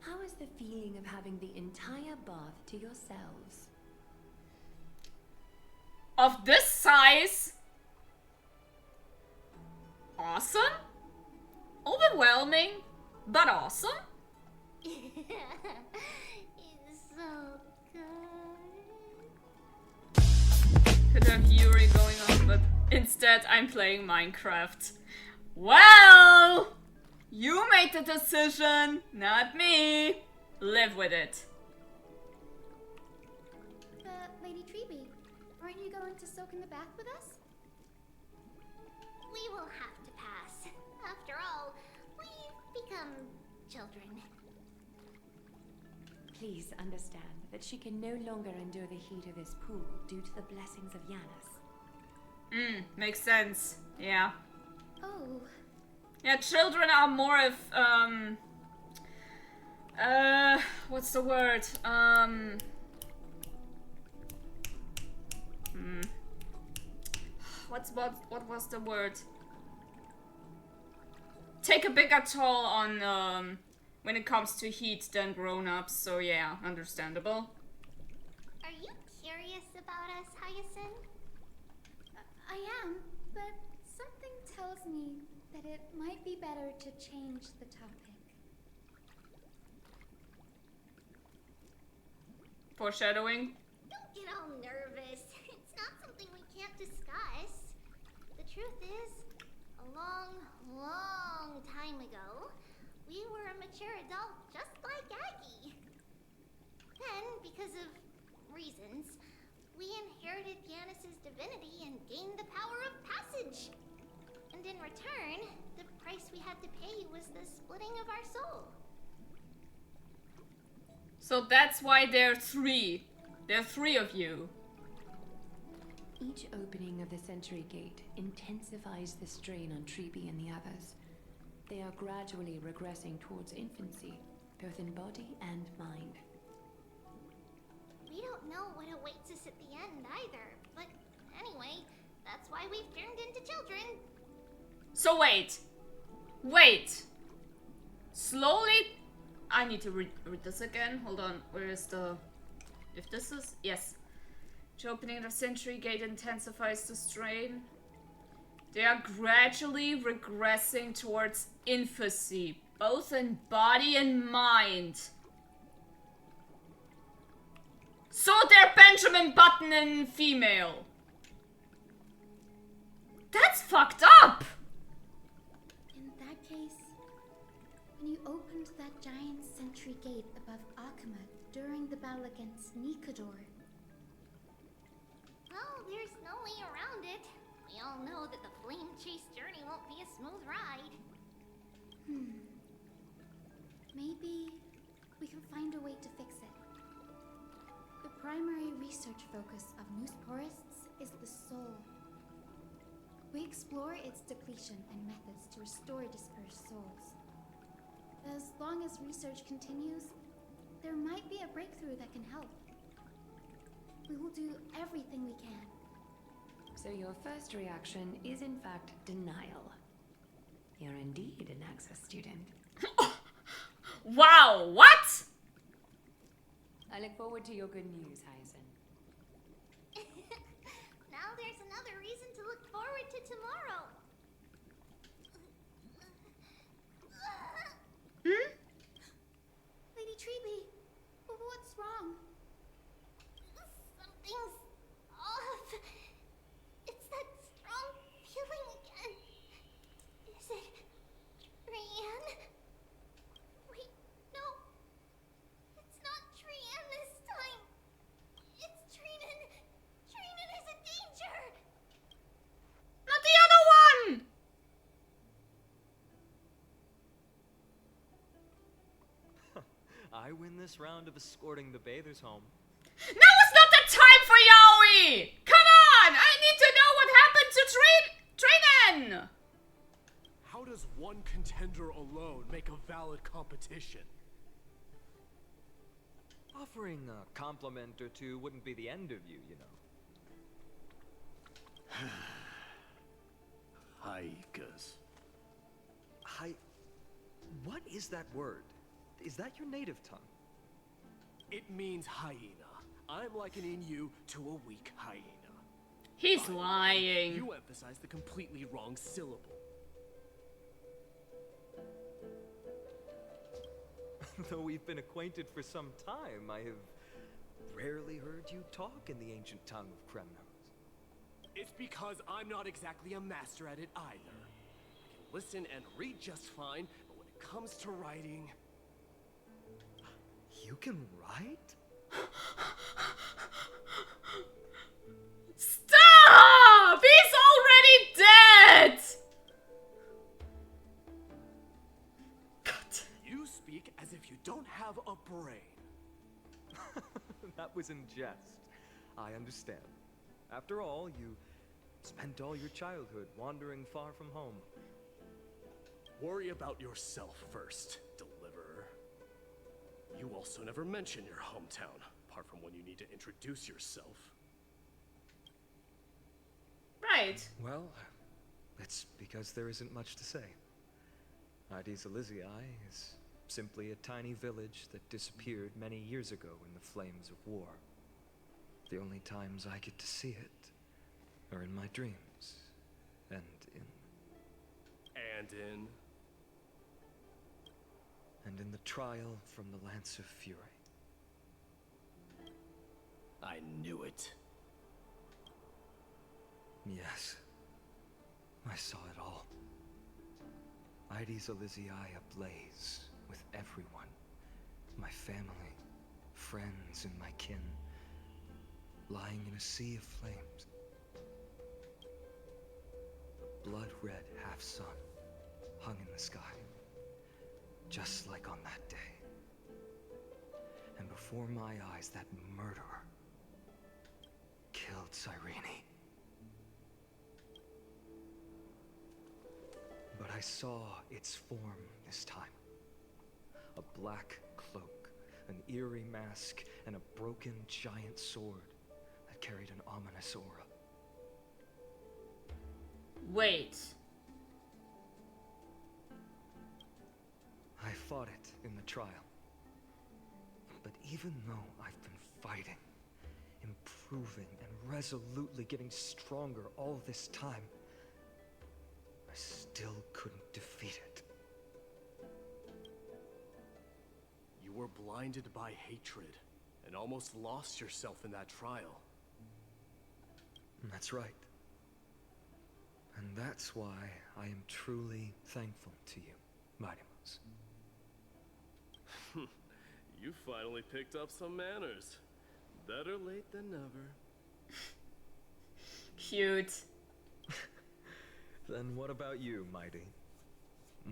how is the feeling of having the entire bath to yourselves? Of this size? Awesome? Overwhelming, but awesome? It's so good. Could have Yuri going on, but instead I'm playing Minecraft. Well, you made the decision, not me. Live with it. Lady Treeby, aren't you going to soak in the bath with us? We will have to pass. After all, we've become children. Please understand that she can no longer endure the heat of this pool due to the blessings of Yanis. Makes sense. Yeah. Oh. Yeah, children are more of, what's the word? What was the word? Take a bigger toll on, when it comes to heat than grown-ups, so yeah, understandable. Are you curious about us, Hyacinth? I am, but something tells me that it might be better to change the topic. Foreshadowing? Don't get all nervous. It's not something we can't discuss. The truth is, a long, long time ago, we were a mature adult just like Aggie. Then, because of reasons, we inherited Yanis's divinity and gained the power of passage. And in return, the price we had to pay was the splitting of our soul. So that's why there are three. There are three of you. Each opening of the Century Gate intensifies the strain on Treeby and the others. They are gradually regressing towards infancy, both in body and mind. We don't know what awaits us at the end either, but anyway, that's why we've turned into children. So wait. Slowly, I need to read this again. Hold on, where is the... If this is... Yes. Each opening of the Century Gate intensifies the strain. They are gradually regressing towards infancy, both in body and mind. So they're Benjamin Button and female. That's fucked up! In that case, when you opened that giant sentry gate above Akuma during the battle against Nikador... Well, there's no way around it. We all know that the flame chase journey won't be a smooth ride. Maybe we can find a way to fix it. The primary research focus of Noose Forests is the soul. We explore its depletion and methods to restore dispersed souls. As long as research continues, there might be a breakthrough that can help. We will do everything we can. So your first reaction is in fact denial. You're indeed an Access student. Wow, what? I look forward to your good news, Hyacinth. Now there's another reason to look forward to tomorrow. Lady Treeby, what's wrong? Something's off. It's that strong feeling again. Is it Trian? Wait, no. It's not Trian this time. It's Trinan. Trinan is a danger. Not the other one! I win this round of escorting the bathers home. Now is not the time for yaoi! Come on! I need to know what happened to Trinan! How does one contender alone make a valid competition? Offering a compliment or two wouldn't be the end of you, you know. Haikas. What is that word? Is that your native tongue? It means hyena. I'm likening you to a weak hyena. He's lying. You emphasize the completely wrong syllable. Though we've been acquainted for some time, I have rarely heard you talk in the ancient tongue of Kremnos. It's because I'm not exactly a master at it either. I can listen and read just fine, but when it comes to writing... You can write? Stop! He's already dead! God. You speak as if you don't have a brain. That was in jest. I understand. After all, you spent all your childhood wandering far from home. Worry about yourself first, deliverer. You also never mention your hometown, apart from when you need to introduce yourself. Right. Well, it's because there isn't much to say. Ides Elysiae is simply a tiny village that disappeared many years ago in the flames of war. The only times I get to see it are in my dreams, and in the trial from the Lance of Fury. I knew it. Yes, I saw it all. Ides Elysiae ablaze with everyone. My family, friends, and my kin. lying in a sea of flames. A blood-red half-sun hung in the sky, just like on that day. And before my eyes, that murderer killed Cyrene. But I saw its form this time. A black cloak, an eerie mask, and a broken giant sword that carried an ominous aura. Wait. I fought it in the trial. But even though I've been fighting, improving, and resolutely getting stronger all this time, I still couldn't defeat it. You were blinded by hatred and almost lost yourself in that trial. That's right. And that's why I am truly thankful to you, Mighty Mouse. You finally picked up some manners. Better late than never. Cute. Then what about you, Mighty?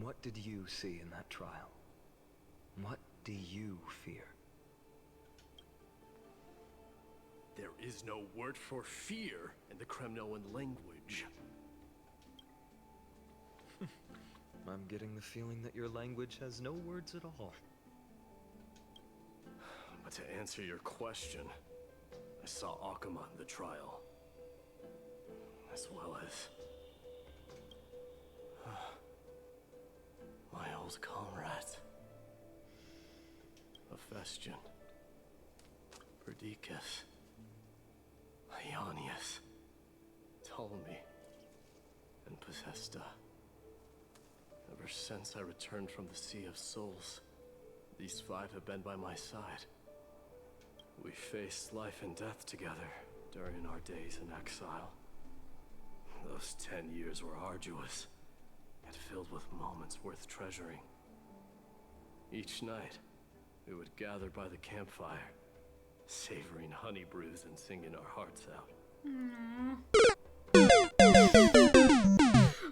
What did you see in that trial? What do you fear? There is no word for fear in the Kremnoan language. I'm getting the feeling that your language has no words at all. But to answer your question, I saw Akuma in the trial. As well as my old comrades. Hephaestion, Perdiccas, Ionius, Ptolemy, and Possesta. Ever since I returned from the Sea of Souls, these 5 have been by my side. We faced life and death together during our days in exile. Those 10 years were arduous, yet filled with moments worth treasuring. Each night, we would gather by the campfire, savoring honey brews and singing our hearts out.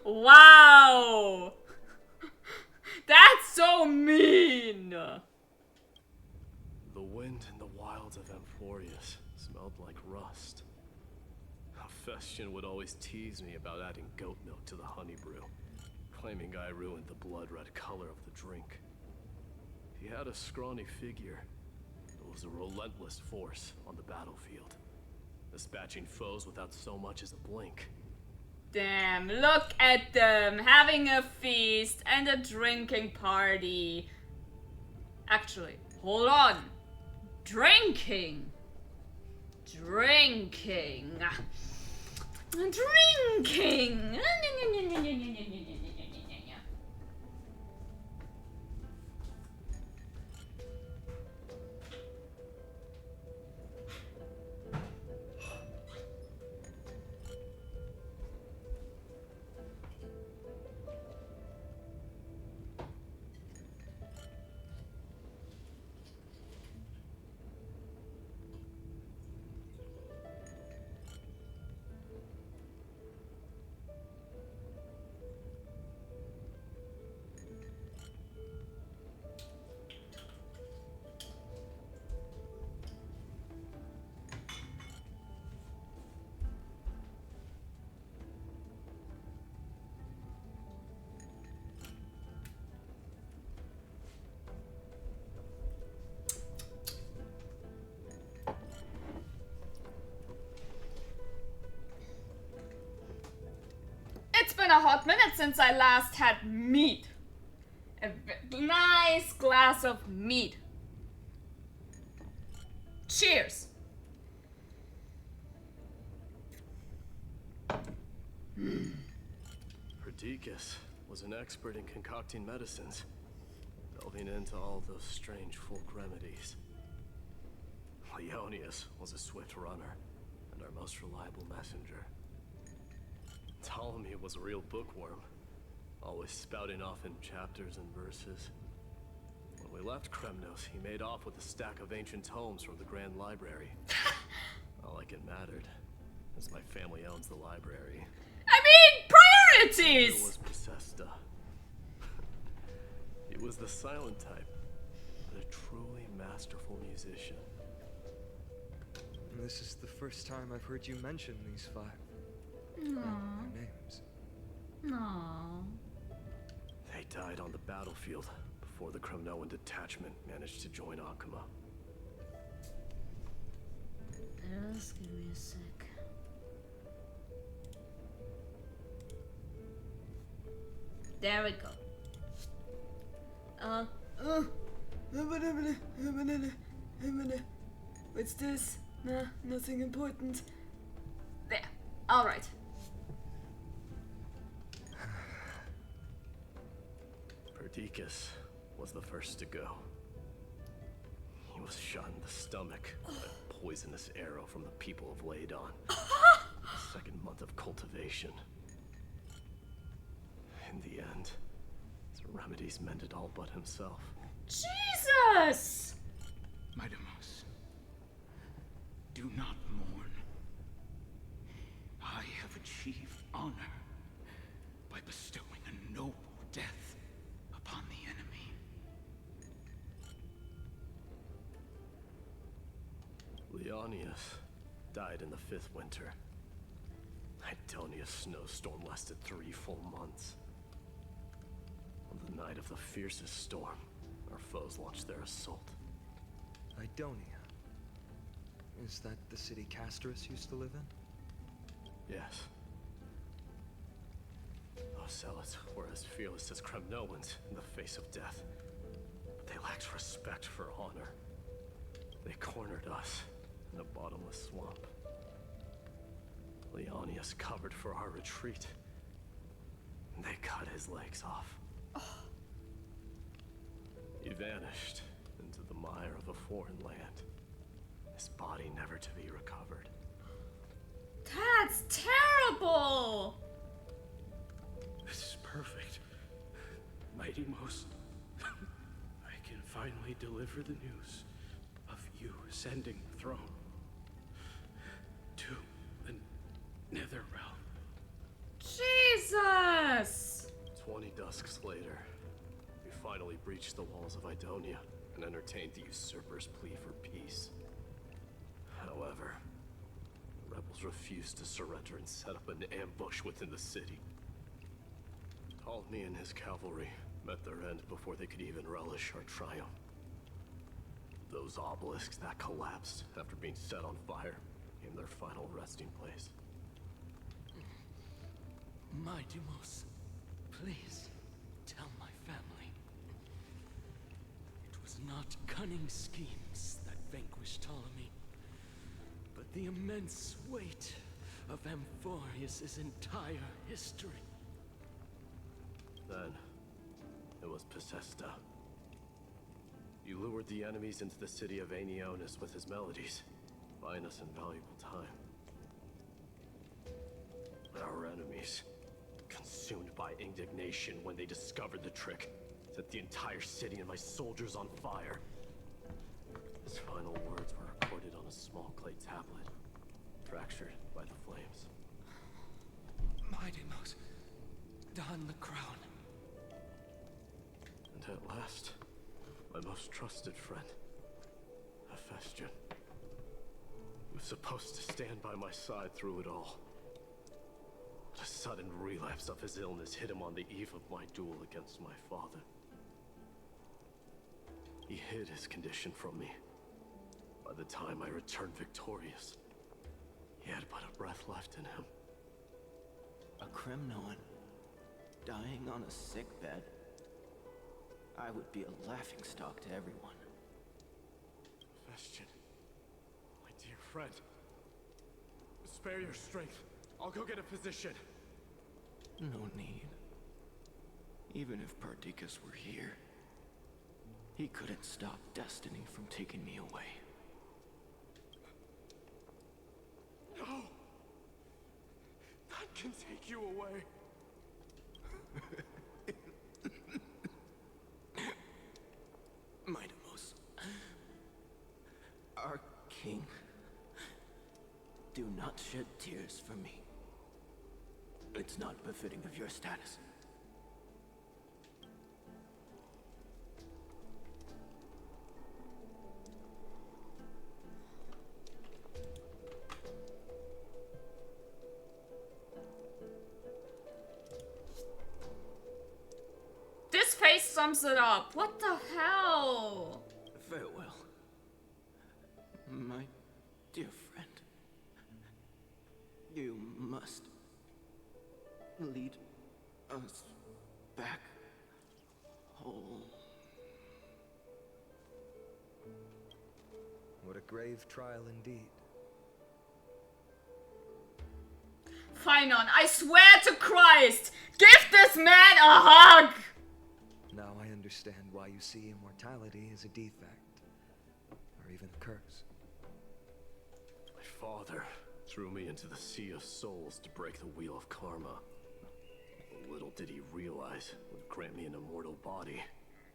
Wow! That's so mean! The wind in the wilds of Amphorius smelled like rust. Hephaestion would always tease me about adding goat milk to the honey brew, claiming I ruined the blood-red color of the drink. He had a scrawny figure, but was a relentless force on the battlefield, dispatching foes without so much as a blink. Damn, look at them having a feast and a drinking party. Actually, hold on. Drinking. It's been a hot minute since I last had meat. A nice glass of meat. Cheers. Perdiccas was an expert in concocting medicines, delving into all those strange folk remedies. Ionius was a swift runner and our most reliable messenger. Ptolemy was a real bookworm, always spouting off in chapters and verses. When we left Kremnos, he made off with a stack of ancient tomes from the Grand Library. like it mattered, as my family owns the library. I mean, priorities! It was Precesta. He was the silent type, but a truly masterful musician. And this is the first time I've heard you mention these five. Aww. Their names. Aww. They died on the battlefield before the Kremnoan detachment managed to join Akuma. Just give me a sec. There we go. What's this? Nah, nothing important. There. Alright. Perdiccas was the first to go. He was shot in the stomach by a poisonous arrow from the people of Laydon. The second month of cultivation. In the end, his remedies mended all but himself. Jesus! Mightimus, do not mourn. I have achieved honor by bestowing a noble death upon the enemy. Leonius died in the 5th winter. Idonia's snowstorm lasted 3 full months. On the night of the fiercest storm, our foes launched their assault. Idonia. Is that the city Castorus used to live in? Yes. Those zealots were as fearless as Kremnoans in the face of death. But they lacked respect for honor. They cornered us in a bottomless swamp. Leonius covered for our retreat. And they cut his legs off. He vanished into the mire of a foreign land. His body never to be recovered. That's terrible! This is perfect. Mightymost, I can finally deliver the news of you ascending the throne to the Netherrealm. Jesus! 20 dusks later, we finally breached the walls of Idonia and entertained the usurper's plea for peace. However, the rebels refused to surrender and set up an ambush within the city. Ptolemy and his cavalry met their end before they could even relish our triumph. Those obelisks that collapsed after being set on fire became their final resting place. Mightymost, please tell my family. It was not cunning schemes that vanquished Ptolemy, but the immense weight of Amphorius' entire history. Then, it was Precesta. He lured the enemies into the city of Aenionis with his melodies, buying us invaluable time. Our enemies, consumed by indignation when they discovered the trick, set the entire city and my soldiers on fire. His final words were recorded on a small clay tablet, fractured by the flames. Mightymost, don the crown. And at last, my most trusted friend, Hephaestion, was supposed to stand by my side through it all. But a sudden relapse of his illness hit him on the eve of my duel against my father. He hid his condition from me. By the time I returned victorious, he had but a breath left in him. A Kremnoan, dying on a sickbed. I would be a laughingstock to everyone. Hephaestion, my dear friend, spare your strength. I'll go get a physician. No need. Even if Perdiccas were here, he couldn't stop destiny from taking me away. No! None can take you away. Mightymost, our king Do not shed tears for me. It's not befitting of your status. This face sums it up. What the hell? Farewell, my dear friend. You must lead us back home. What a grave trial indeed. Finon, I swear to Christ, give this man a hug! Now I understand why you see immortality as a defect, or even a curse. My father threw me into the sea of souls to break the wheel of karma. Little did he realize it would grant me an immortal body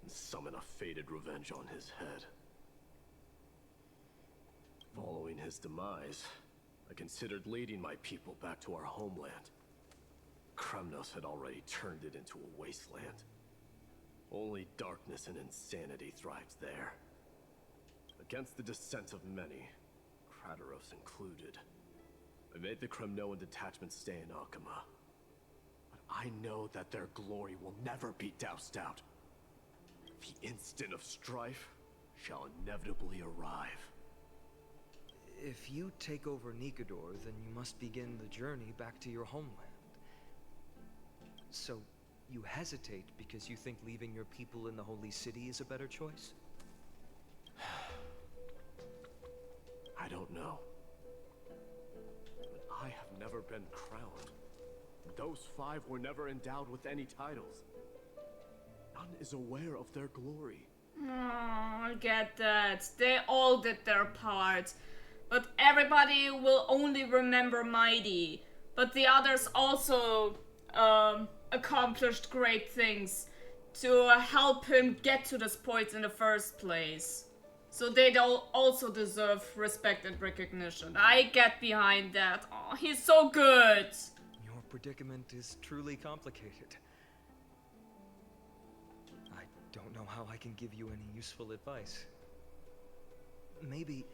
and summon a fated revenge on his head. Following his demise, I considered leading my people back to our homeland. Kremnos had already turned it into a wasteland. Only darkness and insanity thrives there. Against the dissent of many, Kratos included, I made the Kremnoan detachment stay in Akama. But I know that their glory will never be doused out. The instant of strife shall inevitably arrive. If you take over Nikodor, then you must begin the journey back to your homeland. So, you hesitate because you think leaving your people in the Holy City is a better choice? I don't know. But I have never been crowned. Those 5 were never endowed with any titles. None is aware of their glory. Oh, I get that. They all did their part. But everybody will only remember Mighty. But the others also accomplished great things to help him get to this point in the first place. So they also deserve respect and recognition. I get behind that. Oh, he's so good. Your predicament is truly complicated. I don't know how I can give you any useful advice. Maybe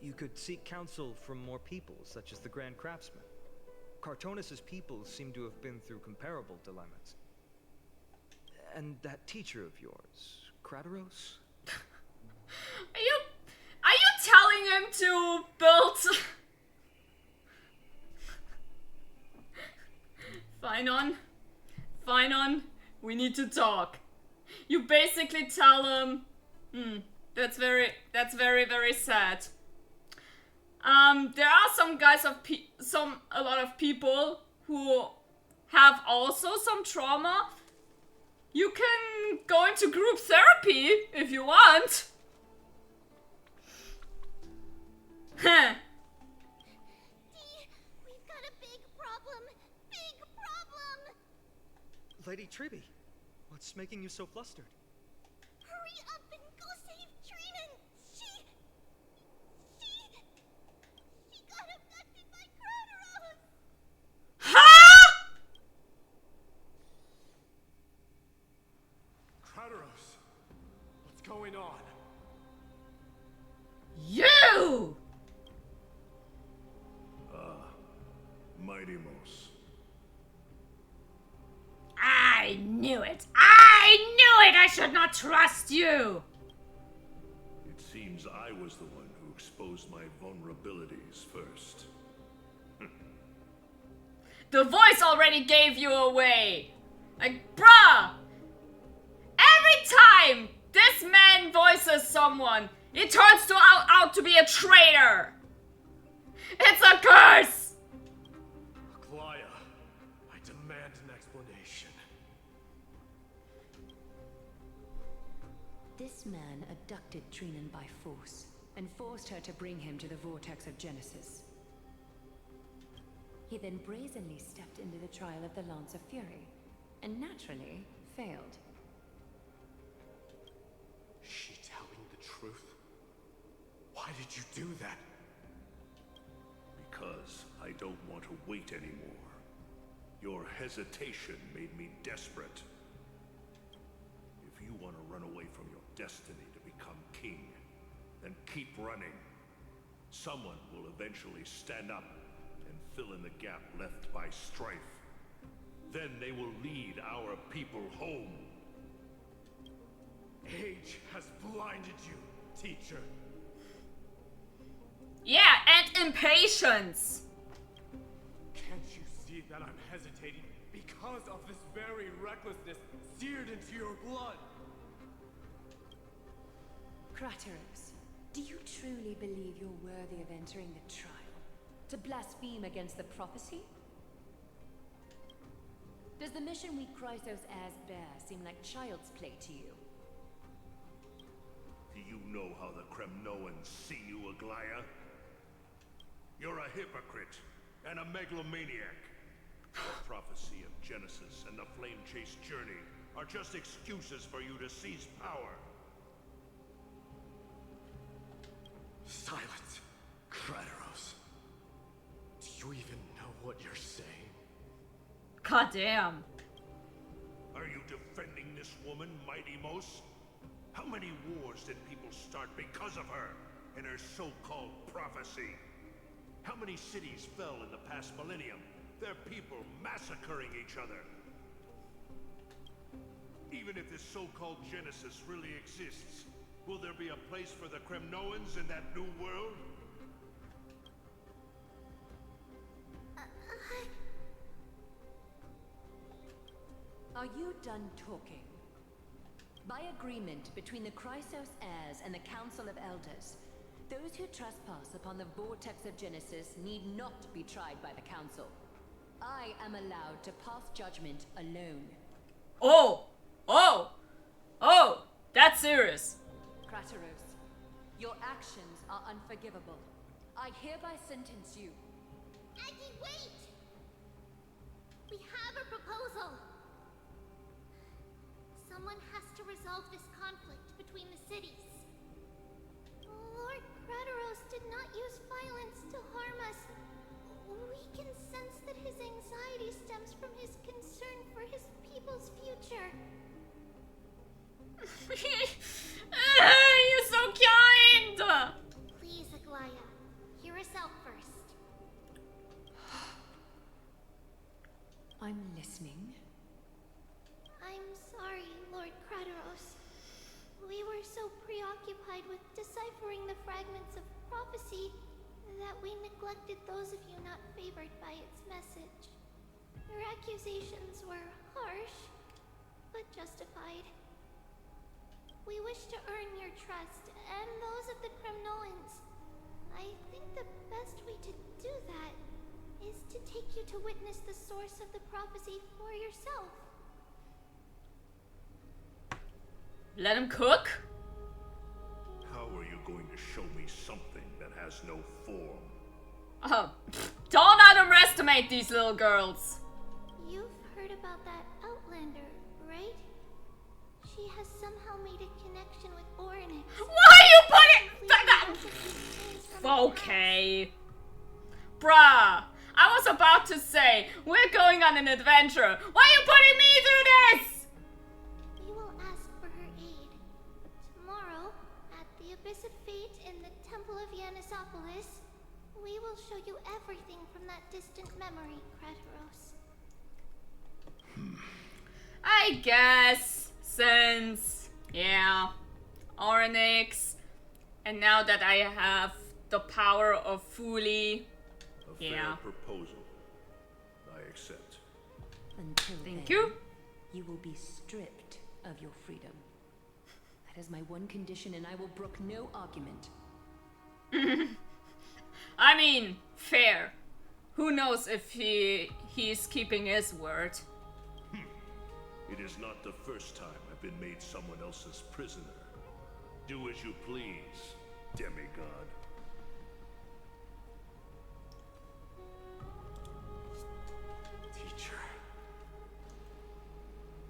you could seek counsel from more peoples, such as the Grand Craftsman. Cartonis' people seem to have been through comparable dilemmas. And that teacher of yours, Kratos? Are you telling him to build... Finon, we need to talk. You basically tell him... that's very, very sad. There are some guys of a lot of people who have also some trauma. You can go into group therapy if you want. Huh. We've got a big problem. Big problem. Lady Tribby, what's making you so flustered? Hurry up and go save Trinan. She got abducted by Kratos. Huh? Kratos, what's going on? You! Mighty Mos. I knew it! I knew it! I should not trust you! It seems I was the one who exposed my vulnerabilities first. The voice already gave you away! Like, bruh! Every time this man voices someone, it turns out to be a traitor! It's a curse! Aglaya, I demand an explanation. This man abducted Trinan by force and forced her to bring him to the vortex of Genesis. He then brazenly stepped into the trial of the Lance of Fury, and naturally failed. Is she telling the truth? Why did you do that? Because I don't want to wait anymore. Your hesitation made me desperate. If you want to run away from your destiny to become king, then keep running. Someone will eventually stand up and fill in the gap left by strife. Then they will lead our people home. Age has blinded you, teacher. Yeah, and impatience. Can't you see that I'm hesitating because of this very recklessness seared into your blood? Craterus, do you truly believe you're worthy of entering the trial? To blaspheme against the prophecy? Does the mission we Chrysos heirs bear seem like child's play to you? Do you know how the Kremnoans see you, Aglaya? You're a hypocrite and a megalomaniac. The prophecy of Genesis and the flame chase journey are just excuses for you to seize power. Silence, Craterus. Do you even know what you're saying? God damn. Are you defending this woman, Mighty Mos? How many wars did people start because of her and her so-called prophecy? How many cities fell in the past millennium? Their people massacring each other. Even if this so-called Genesis really exists, will there be a place for the Kremnoans in that new world? Are you done talking? By agreement between the Chrysos heirs and the Council of Elders, those who trespass upon the vortex of Genesis need not be tried by the Council. I am allowed to pass judgment alone. Oh! Oh! Oh! That's serious. Craterus, your actions are unforgivable. I hereby sentence you. Aggie, wait! We have a proposal. Someone has to resolve this conflict between the cities. Lord Craterus did not use violence to harm us. We can sense that his anxiety stems from his concern for his people's future. You're so kind! Please, Aglaya, hear us out first. I'm listening. I'm sorry, Lord Craterus. We were so preoccupied with deciphering the fragments of prophecy that we neglected those of you not favored by its message. Your accusations were harsh, but justified. We wish to earn your trust, and those of the Kremnoans. I think the best way to do that is to take you to witness the source of the prophecy for yourself. Let him cook? How are you going to show me something that has no form? Oh, don't underestimate these little girls. You've heard about that Outlander, right? She has somehow made a connection with Orynyx. Why are you putting... Okay. Bruh, I was about to say, we're going on an adventure. Why are you putting me through this? We will ask for her aid. Tomorrow, at the Abyss of Fate in the Temple of Yanisopolis, we will show you everything from that distant memory, Craterus. I guess, since, yeah, Orynyx, and now that I have the power of Fuli, Fair proposal. I accept. Until Thank then, you. You will be stripped of your freedom. That is my one condition, and I will brook no argument. I mean, fair. Who knows if he's keeping his word. It is not the first time I've been made someone else's prisoner. Do as you please, demigod. Teacher,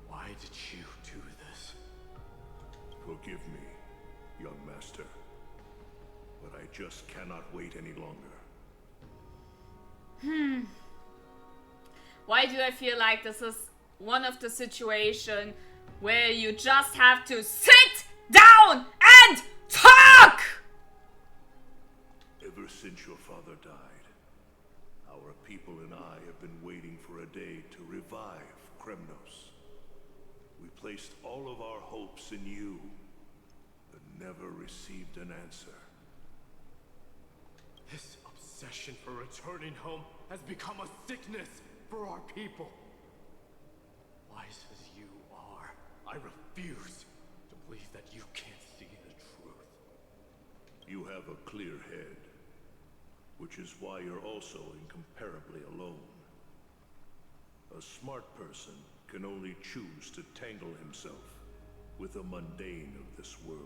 why did you do this? Forgive me, young master. But I just cannot wait any longer. Why do I feel like this is one of the situations where you just have to sit down and talk? Ever since your father died, our people and I have been waiting for a day to revive Kremnos. We placed all of our hopes in you, but never received an answer. This obsession for returning home has become a sickness for our people. Wise as you are, I refuse to believe that you can't see the truth. You have a clear head, which is why you're also incomparably alone. A smart person can only choose to tangle himself with the mundane of this world.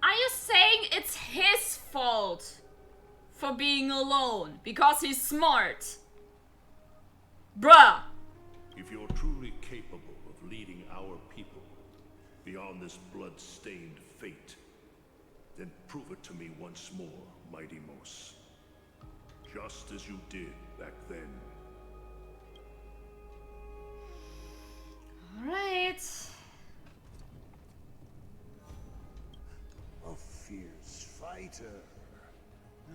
Are you saying it's his fault for being alone because he's smart? Bruh! If you're truly capable of leading our people beyond this blood-stained fate, then prove it to me once more, Mighty Mos. Just as you did back then. Alright. A fierce fighter.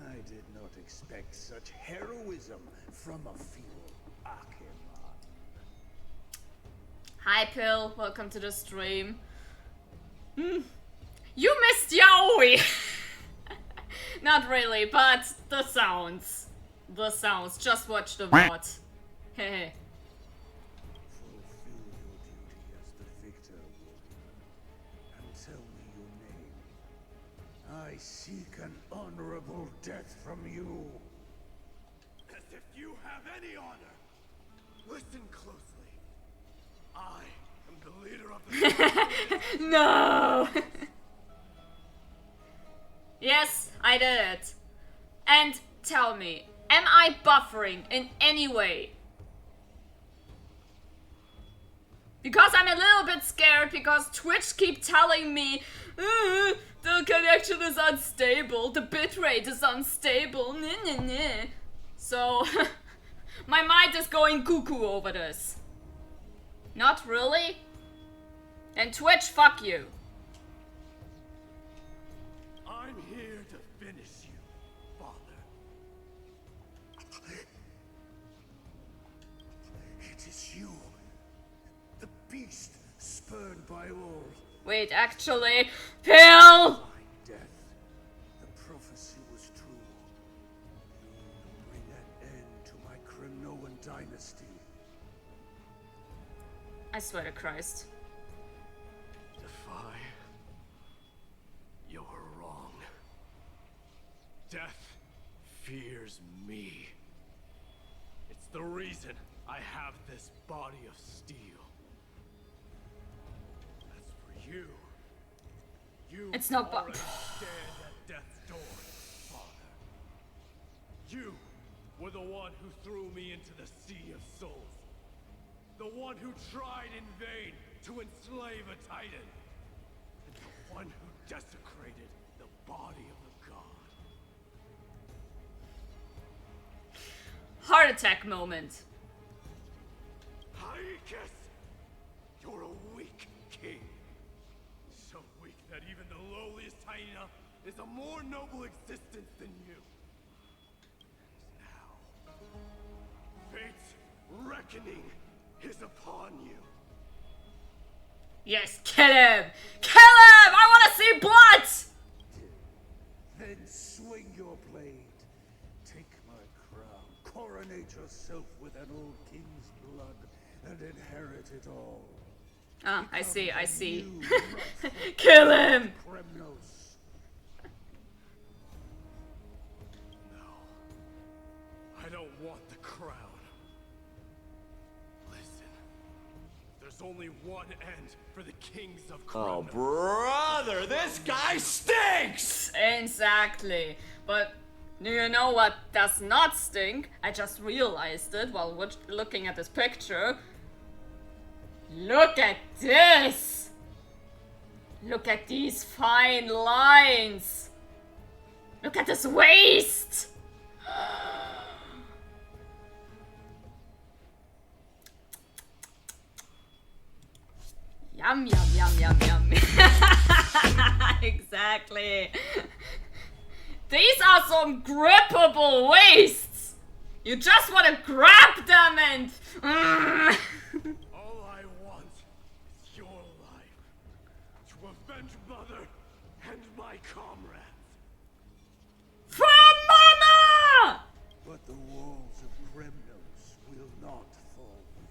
I did not expect such heroism from a feeble Acheron. Hi Pill, welcome to the stream. You missed yaoi! Not really, but the sounds. The sounds. Just watch the VOD. Hehe. Fulfill your duty as the victor, warrior, and tell me your name. I seek an honorable death from you. As if you have any honor. Listen closely. I am the leader of the No! Yes, I did it. And tell me, am I buffering in any way? Because I'm a little bit scared because Twitch keep telling me the connection is unstable, the bitrate is unstable, So, my mind is going cuckoo over this. Not really? Then Twitch, fuck you. I'm here to finish you, Father. It is you, the beast spurned by all. Wait, actually, Pill! My death, the prophecy was true. You will bring an end to my Kremnoan dynasty. I swear to Christ. Defy. You're wrong. Death fears me. It's the reason I have this body of steel. As for you, It's not already stand at death's door, Father. You were the one who threw me into the Sea of Souls. The one who tried in vain to enslave a Titan. And the one who desecrated the body of the god. Heart attack moment. Haikus! You're a weak king. So weak that even the lowliest hyena is a more noble existence than you. And now, fate's reckoning is upon you. Yes, kill him! Kill him! I wanna see blood! Then swing your blade. Take my crown. Coronate yourself with an old king's blood and inherit it all. Ah, I see, I see. Kill him! Kremnos. No. I don't want the crown. Listen. There's only one end for the kings of Kremnos. Oh, brother, this guy stinks! Exactly. But do you know what does not stink? I just realized it while looking at this picture. Look at this! Look at these fine lines! Look at this waist! Yum, yum, yum, yum, yum. Exactly. These are some grippable waists. You just want to grab them and... All I want is your life. To avenge Mother and my comrades. For Mama! But the walls of Kremnos will not fall with me.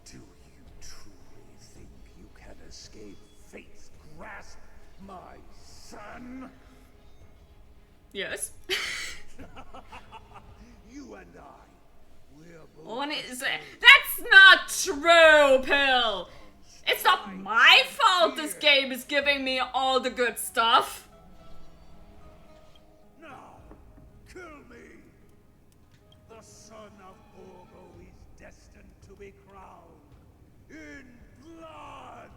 Do you truly think you can escape fate's grasp, my son? Yes. You and I, we're both... One is... That's not true, Pill! It's not my fault this game is giving me all the good stuff. Now, kill me! The son of Borgo is destined to be crowned in blood!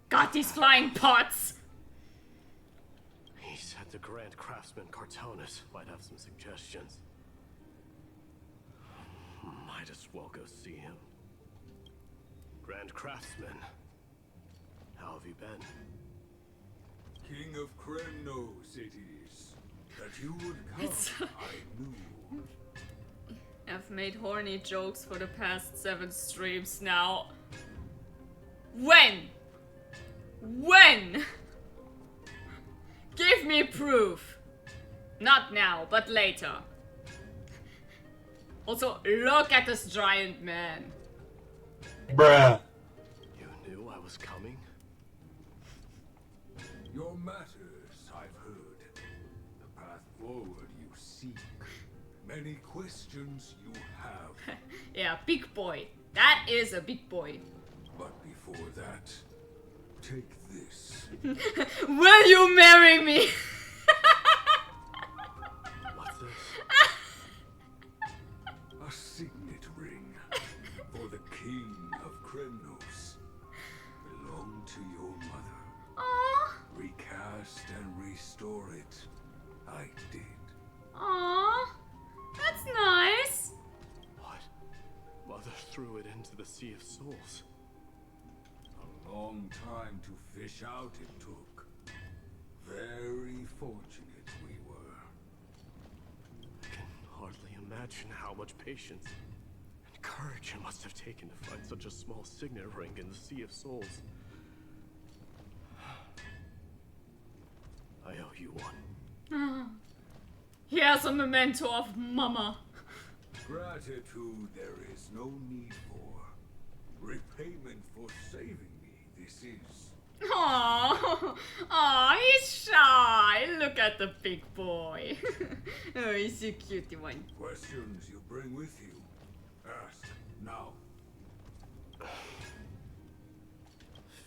Got these flying pots! He said the Grand Craftsman Cartonus might have some suggestions. Might as well go see him. Grand Craftsman, how have you been? King of Kremnos it is. That you would come, I knew. I've made horny jokes for the past 7 streams now. When? When? Give me proof. Not now, but later. Also, look at this giant man. Bruh. You knew I was coming? Your matters, I've heard. The path forward you seek. Many questions you have. Yeah, big boy. That is a big boy. But before that, take this. Will you marry me? What's this? A signet ring for the King of Kremnos. Belonged to your mother. Aww. Recast and restore it. I did. Aww. That's nice. What? Mother threw it into the Sea of Souls. A long time to fish out it took. Very fortunate we were. I can hardly imagine how much patience and courage it must have taken to find such a small signet ring in the Sea of Souls. I owe you one. He has a memento of Mama. Gratitude there is no need for. Repayment for saving me, this is. Aww. Aww, he's shy. Look at the big boy. Oh, he's a cutie one. Questions you bring with you. Ask now.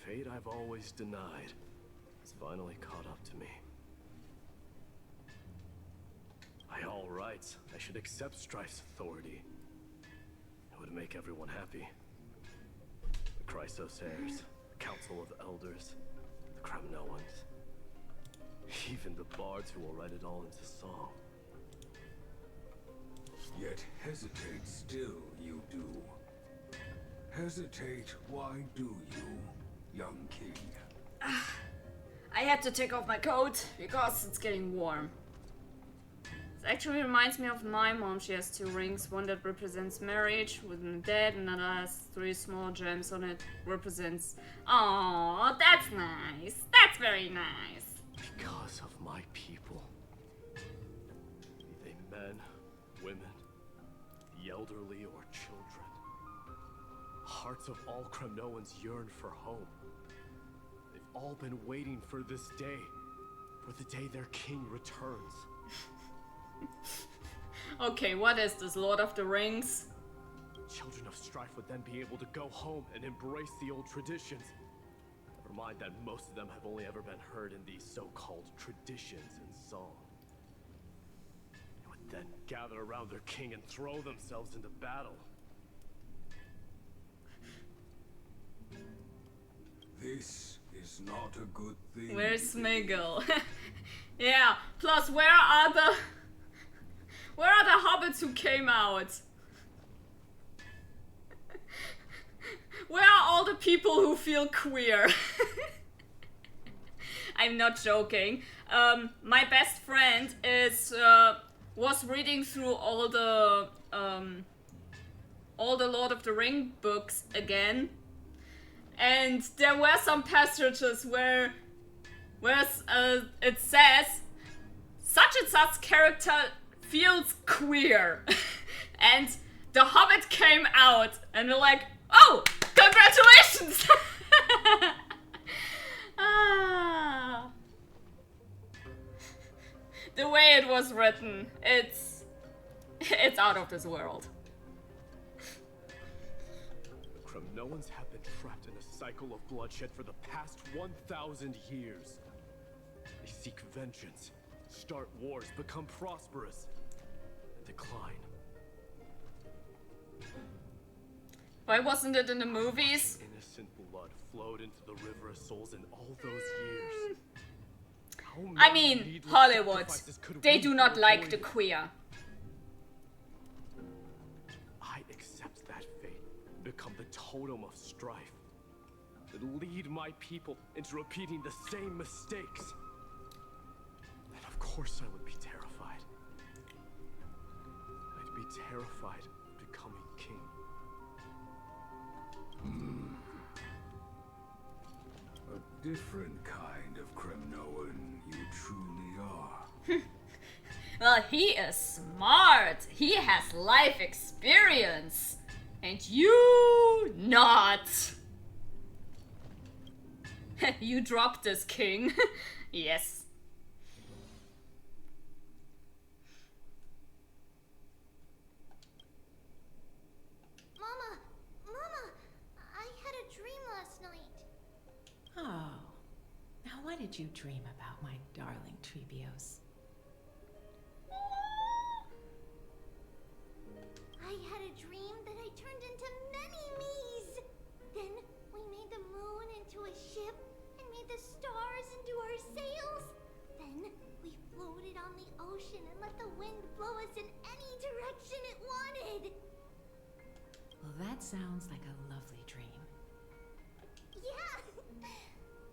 Fate I've always denied has finally caught up to me. By all rights, I should accept Strife's authority. It would make everyone happy. The Chrysos heirs, the Council of Elders, the Kremnoans, even the bards who will write it all into song. Yet hesitate still you do. Hesitate, why do you, young king? I had to take off my coat because it's getting warm. It actually reminds me of my mom. She has 2 rings, one that represents marriage with the dead, and another has 3 small gems on it, represents... Oh, that's nice. That's very nice. Because of my people. Be they men, women, the elderly or children. Hearts of all Kremnoans yearn for home. They've all been waiting for this day. For the day their king returns. Okay, what is this, Lord of the Rings? Children of Strife would then be able to go home and embrace the old traditions. Never mind that most of them have only ever been heard in these so-called traditions in song. then gather around their king and throw themselves into battle. This is not a good thing. Where's Smeagol? Yeah, plus where are the hobbits who came out? Where are all the people who feel queer? I'm not joking. My best friend was reading through all the Lord of the Ring books again, and there were some passages where it says such and such character feels queer, and the Hobbit came out, and they're like, oh, congratulations! The way it was written, it's out of this world. The Kremnoans have been trapped in a cycle of bloodshed for the past 1,000 years. They seek vengeance, start wars, become prosperous, and decline. Why wasn't it in the movies? Innocent blood flowed into the river of souls in all those years. I mean, Hollywood. They do not like the queer. I accept that fate, become the totem of strife, that lead my people into repeating the same mistakes. And of course I would be terrified. I'd be terrified of becoming king. A different kind of Kremnoan you truly are. Well, he is smart. He has life experience. And you not. You dropped this, king. Yes. Mama! I had a dream last night. Oh. Now what did you dream about, my darling Treebios? I had a dream that I turned into many me's. Then we made the moon into a ship and made the stars into our sails. Then we floated on the ocean and let the wind blow us in any direction it wanted. Well, that sounds like a lovely dream. Yeah!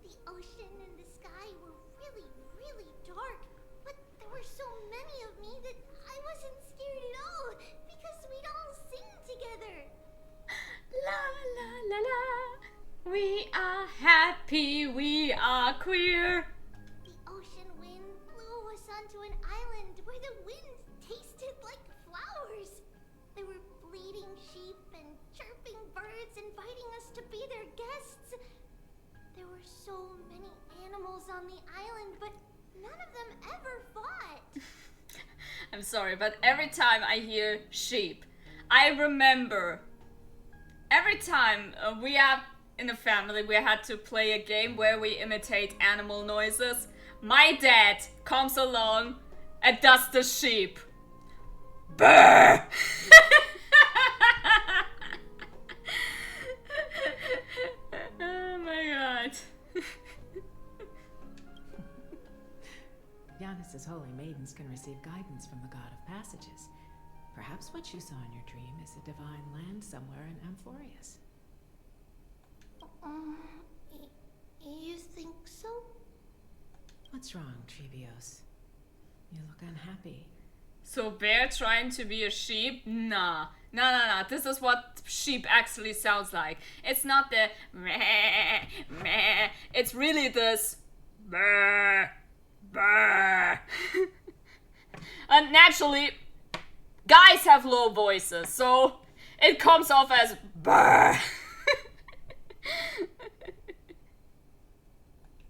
The ocean and the sky were really, really dark, but there were so many of me that I wasn't scared at all because we'd all sing together. La la la la. We are happy, we are queer. The ocean wind blew us onto an island where the wind tasted like flowers. There were bleating sheep and chirping birds inviting us to be their guests. There were so many animals on the island, but none of them ever fought. I'm sorry, but every time I hear sheep, I remember every time we are in a family, we had to play a game where we imitate animal noises. My dad comes along and does the sheep. Brr! Oh my god. Giannis's holy maidens can receive guidance from the god of passages. Perhaps what you saw in your dream is a divine land somewhere in Amphorius. You think so? What's wrong, Treebios? You look unhappy. So Bear trying to be a sheep? Nah. Nah. This is what sheep actually sounds like. It's not the meh, meh. It's really this brr, brr. And naturally, guys have low voices, so it comes off as brr.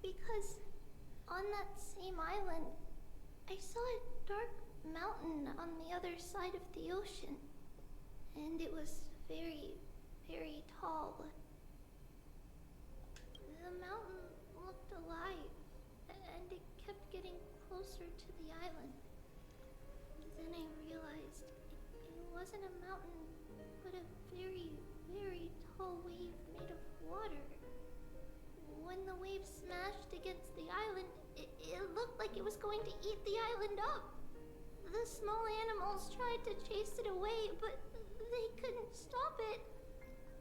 Because on that same island, I saw a dark mountain on the other side of the ocean. And it was very, very tall. The mountain looked alive, and it kept getting closer to the island. Then I realized it wasn't a mountain, but a very, very tall wave made of water. When the wave smashed against the island, it looked like it was going to eat the island up. The small animals tried to chase it away, but they couldn't stop it.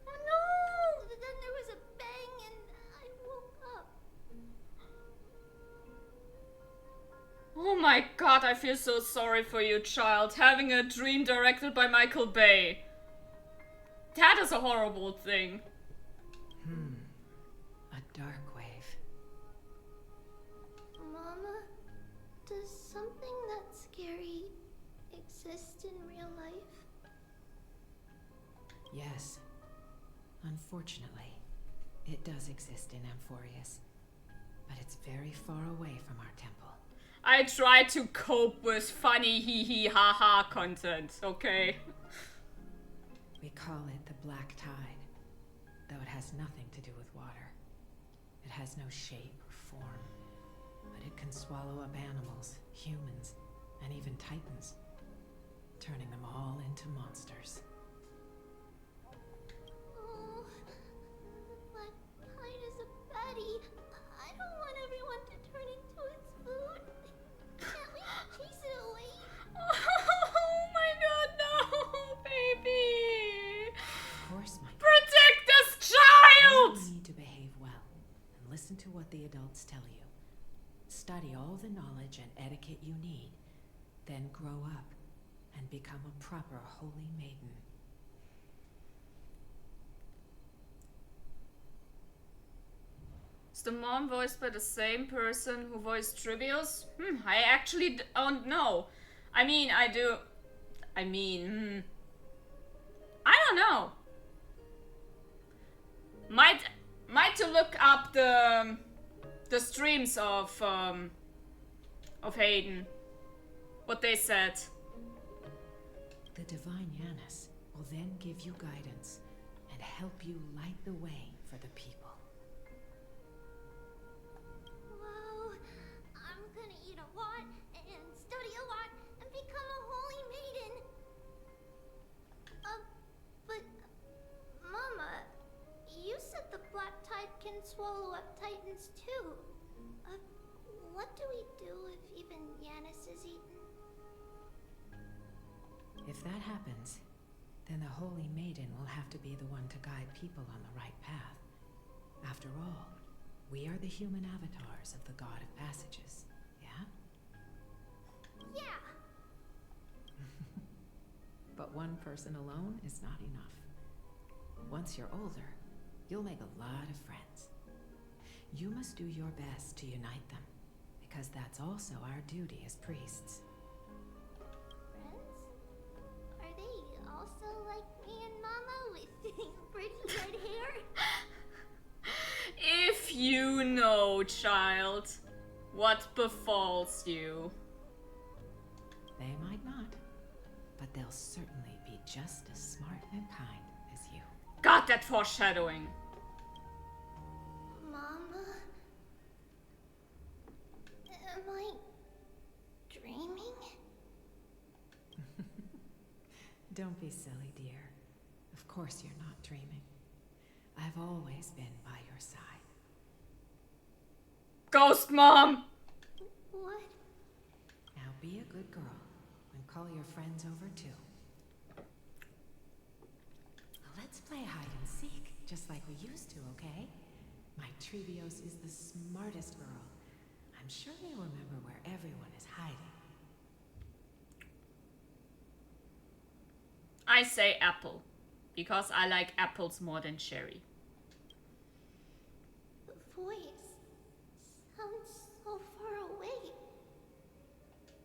Oh no! Then there was a bang and I woke up. Oh my god, I feel so sorry for you, child. Having a dream directed by Michael Bay. That is a horrible thing. A dark wave. Mama, does something that scary exist in real life? Yes. Unfortunately, it does exist in Amphorius. But it's very far away from our temple. I try to cope with funny hee hee ha ha content, okay? We call it the Black Tide, though it has nothing to do with water. It has no shape or form, but it can swallow up animals, humans, and even titans, turning them all into monsters. Oh, the Black Tide is a baddie. I don't want everyone to turn into its food. Can't we chase it away? Oh my god, no, baby! Of course, my Protect this child! You need to behave well and listen to what the adults tell you. Study all the knowledge and etiquette you need, then grow up and become a proper holy maiden. Is the mom voiced by the same person who voiced Trivius? I actually don't know. I mean, I do. I don't know. Might to look up the streams of Hayden. What they said. The divine Yanis will then give you guidance and help you light the way for the people. Wow, I'm gonna eat a lot and study a lot and become a holy maiden. But Mama, you said the Black Tide can swallow up titans too. What do we do if even Yanis is eaten? If that happens, then the Holy Maiden will have to be the one to guide people on the right path. After all, we are the human avatars of the God of Passages, yeah? Yeah! But one person alone is not enough. Once you're older, you'll make a lot of friends. You must do your best to unite them, because that's also our duty as priests. Are they also like me and Mama with pretty red hair? If you know, child, what befalls you. They might not, but they'll certainly be just as smart and kind as you. God, that foreshadowing. Mama? Am I dreaming? Don't be silly, dear. Of course you're not dreaming. I've always been by your side. Ghost Mom! What? Now be a good girl and call your friends over too. Let's play hide and seek, just like we used to, okay? My Trevios is the smartest girl. I'm sure they remember where everyone is hiding. I say apple, because I like apples more than cherry. The voice sounds so far away.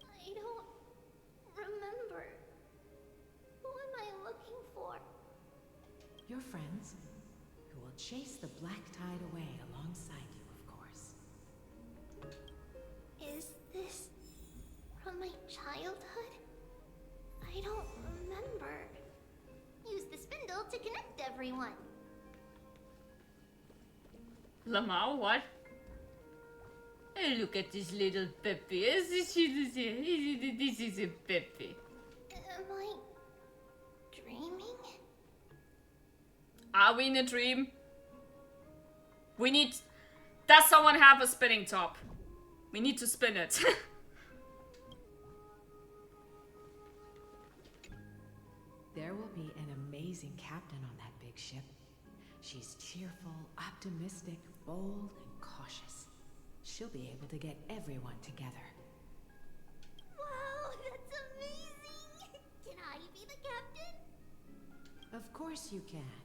I don't remember. Who am I looking for? Your friends, who will chase the Black Tide away alongside you, of course. Is this from my childhood? I don't remember. Use the spindle to connect everyone. Lamau, what? Hey, look at this little Peppy. This is a Peppy. Am I dreaming? Are we in a dream? We need... Does someone have a spinning top? We need to spin it. There will be an amazing captain on that big ship. She's cheerful, optimistic, bold, and cautious. She'll be able to get everyone together. Wow, that's amazing! Can I be the captain? Of course you can.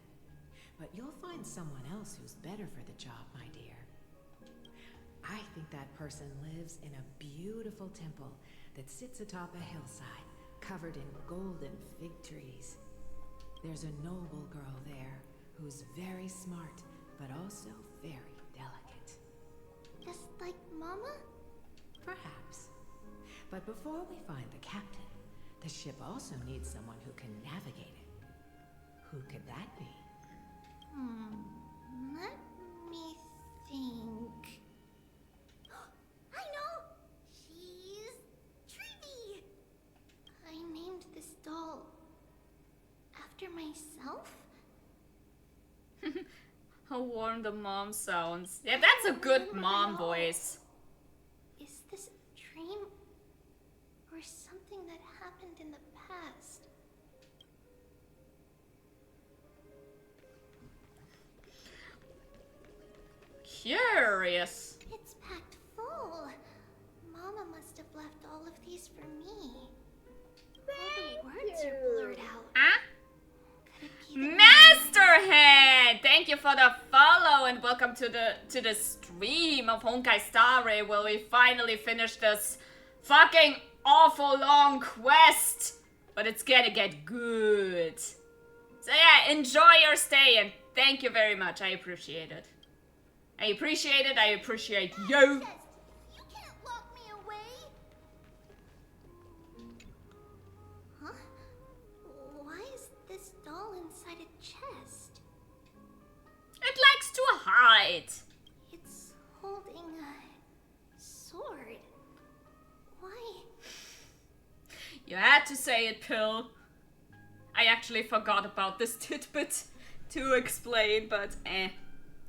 But you'll find someone else who's better for the job, my dear. I think that person lives in a beautiful temple that sits atop a hillside, covered in golden fig trees. There's a noble girl there who's very smart, but also very delicate. Just like Mama? Perhaps. But before we find the captain, the ship also needs someone who can navigate it. Who could that be? Let me think. I know! She's Treeby! I named this doll after myself? How warm the mom sounds. Yeah, that's a good mom voice. Is this a dream? Or something that happened in the past? Curious. It's packed full. Mama must have left all of these for me. All the words are blurred out. Huh? Masterhead! Thank you for the follow and welcome to the stream of Honkai Star Rail, where we finally finished this fucking awful long quest. But it's gonna get good. So yeah, enjoy your stay and thank you very much. I appreciate it. I appreciate it. I appreciate you. You can't lock me away. Huh? Why is this doll inside a chest? It likes to hide. It's holding a sword. Why? You had to say it, Pill. I actually forgot about this tidbit to explain, but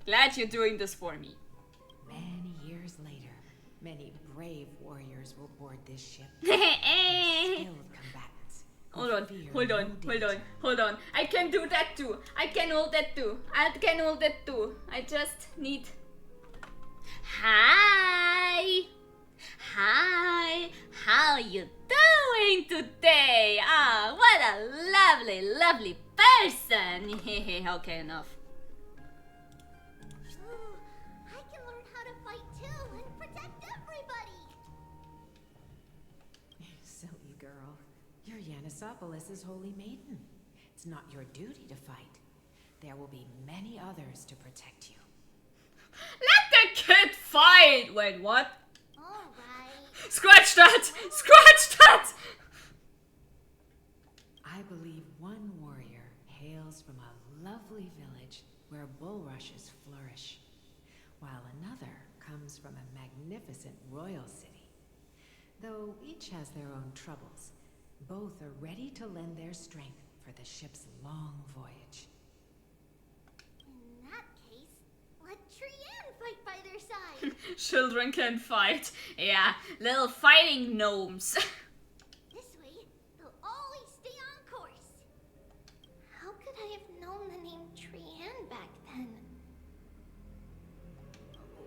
glad you're doing this for me. Many years later, many brave warriors will board this ship. Hold on. I can do that too. I can hold that too. I just need... Hi, how you doing today? Ah, what a lovely person. Okay, enough. I can learn how to fight too and protect everybody. Silly girl. You're Yanisopoulos' holy maiden. It's not your duty to fight. There will be many others to protect you. Let the kid fight! Wait, what? Alright. Scratch that! Scratch that! I believe one warrior hails from a lovely village where bulrushes flourish, while another comes from a magnificent royal city. Though each has their own troubles, both are ready to lend their strength for the ship's long voyage. In that case, let Trian fight by their side. Children can fight. Yeah, little fighting gnomes. This way, they'll always stay on course. How could I have known the name Trian back then?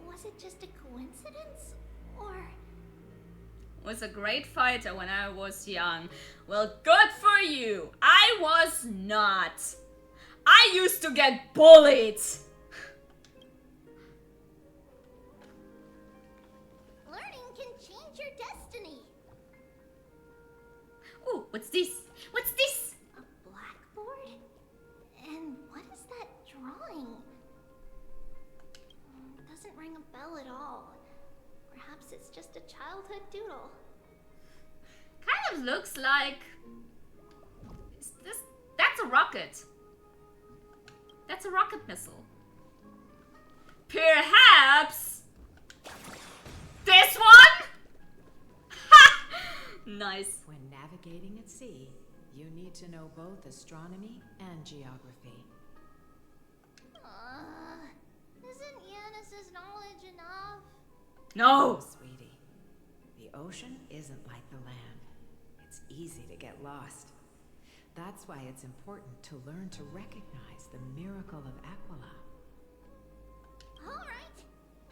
Was it just a coincidence? Or... Was a great fighter when I was young. Well, good for you. I was not. I used to get bullied. Learning can change your destiny. Ooh, what's this? What's this? A blackboard? And what is that drawing? Doesn't ring a bell at all. Perhaps it's just a childhood doodle. Kind of looks like... That's a rocket. That's a rocket missile. Perhaps... This one? Ha! Nice. When navigating at sea, you need to know both astronomy and geography. Isn't Yanis's knowledge enough? No! Oh, sweetie. The ocean isn't like the land. It's easy to get lost. That's why it's important to learn to recognize the miracle of Aquila. Alright.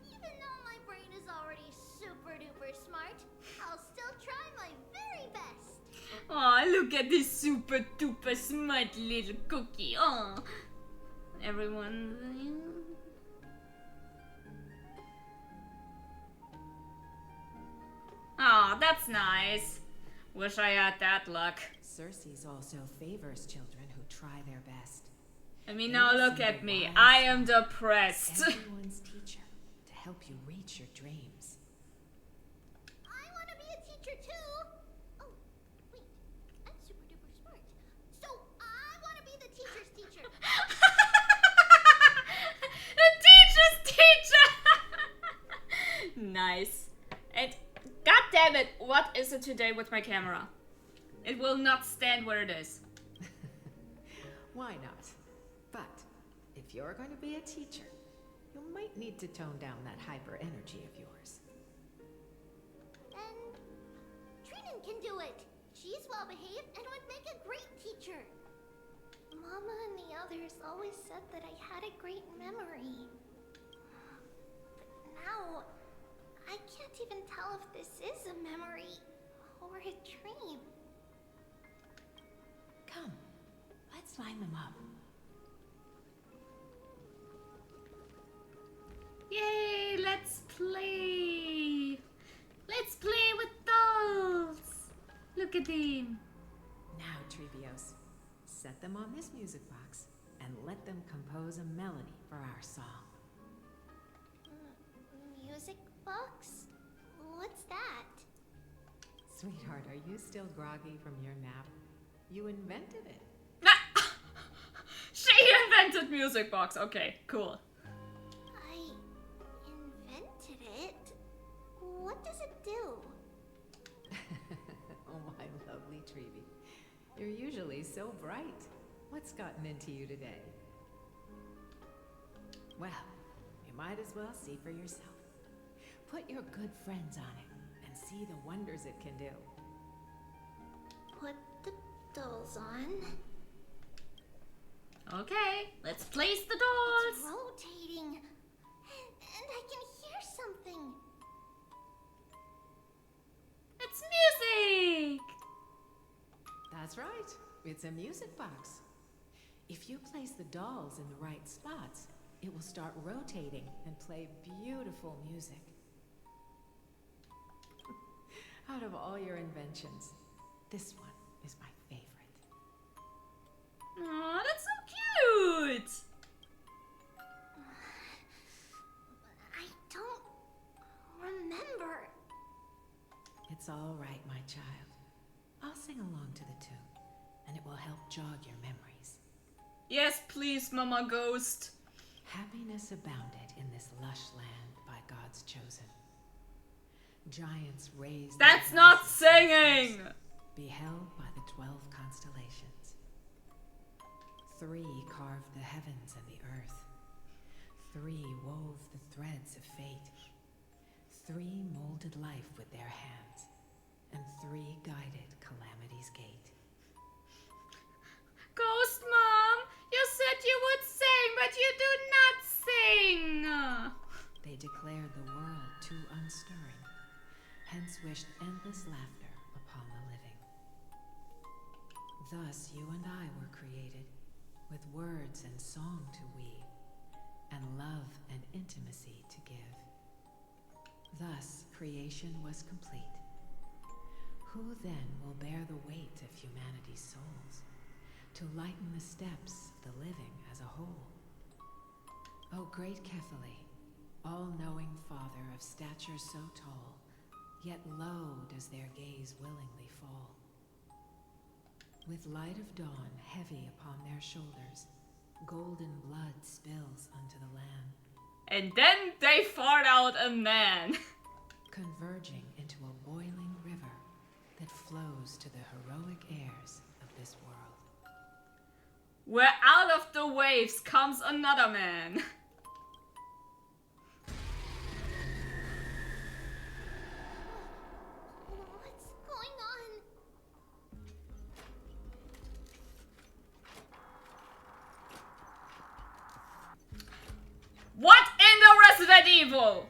Even though my brain is already super duper smart, I'll still try my very best. Aw, look at this super duper smart little cookie. Aw. Everyone. Aw, that's nice. Wish I had that luck. Circe also favors children who try their best. I mean, now look at me. I am depressed. Everyone's teacher to help you reach your dreams. I want to be a teacher too. Oh, wait. I'm super duper smart. So I want to be the teacher's teacher. The teacher's teacher! Nice. And god damn it, what is it today with my camera? It will not stand where it is. Why not? But if you're going to be a teacher, you might need to tone down that hyper energy of yours. And Trinan can do it. She's well behaved and would make a great teacher. Mama and the others always said that I had a great memory. But now, I can't even tell if this is a memory or a dream. Come, let's line them up. Yay, let's play. Let's play with dolls. Look at them. Now, Treebios, set them on this music box and let them compose a melody for our song. Music box? What's that? Sweetheart, are you still groggy from your nap? You invented it. She invented music box. Okay, cool. I invented it? What does it do? Oh, my lovely Treeby. You're usually so bright. What's gotten into you today? Well, you might as well see for yourself. Put your good friends on it and see the wonders it can do. Put the dolls on. Okay, let's place the dolls. It's rotating. And I can hear something. It's music. That's right. It's a music box. If you place the dolls in the right spots, it will start rotating and play beautiful music. Out of all your inventions, this one is my favorite. Aw, that's so cute. I don't remember. It's all right, my child. I'll sing along to the tune, and it will help jog your memories. Yes, please, Mama Ghost. Happiness abounded in this lush land by God's chosen. Giants raised. That's not singing! Beheld by the 12 constellations. 3 carved the heavens and the earth. 3 wove the threads of fate. 3 molded life with their hands. And 3 guided calamity's gate. Ghost Mom, you said you would sing, but you do not sing. They declared the world too unstirring, hence wished endless laughter upon the living. Thus you and I were created, with words and song to weave, and love and intimacy to give. Thus creation was complete. Who then will bear the weight of humanity's souls, to lighten the steps of the living as a whole? O great Kephale, all-knowing Father of stature so tall, yet low does their gaze willingly fall. With light of dawn heavy upon their shoulders, golden blood spills unto the land. And then they fart out a man. Converging into a boiling river that flows to the heroic heirs of this where out of the waves comes another man. What's going on? What in the Resident Evil?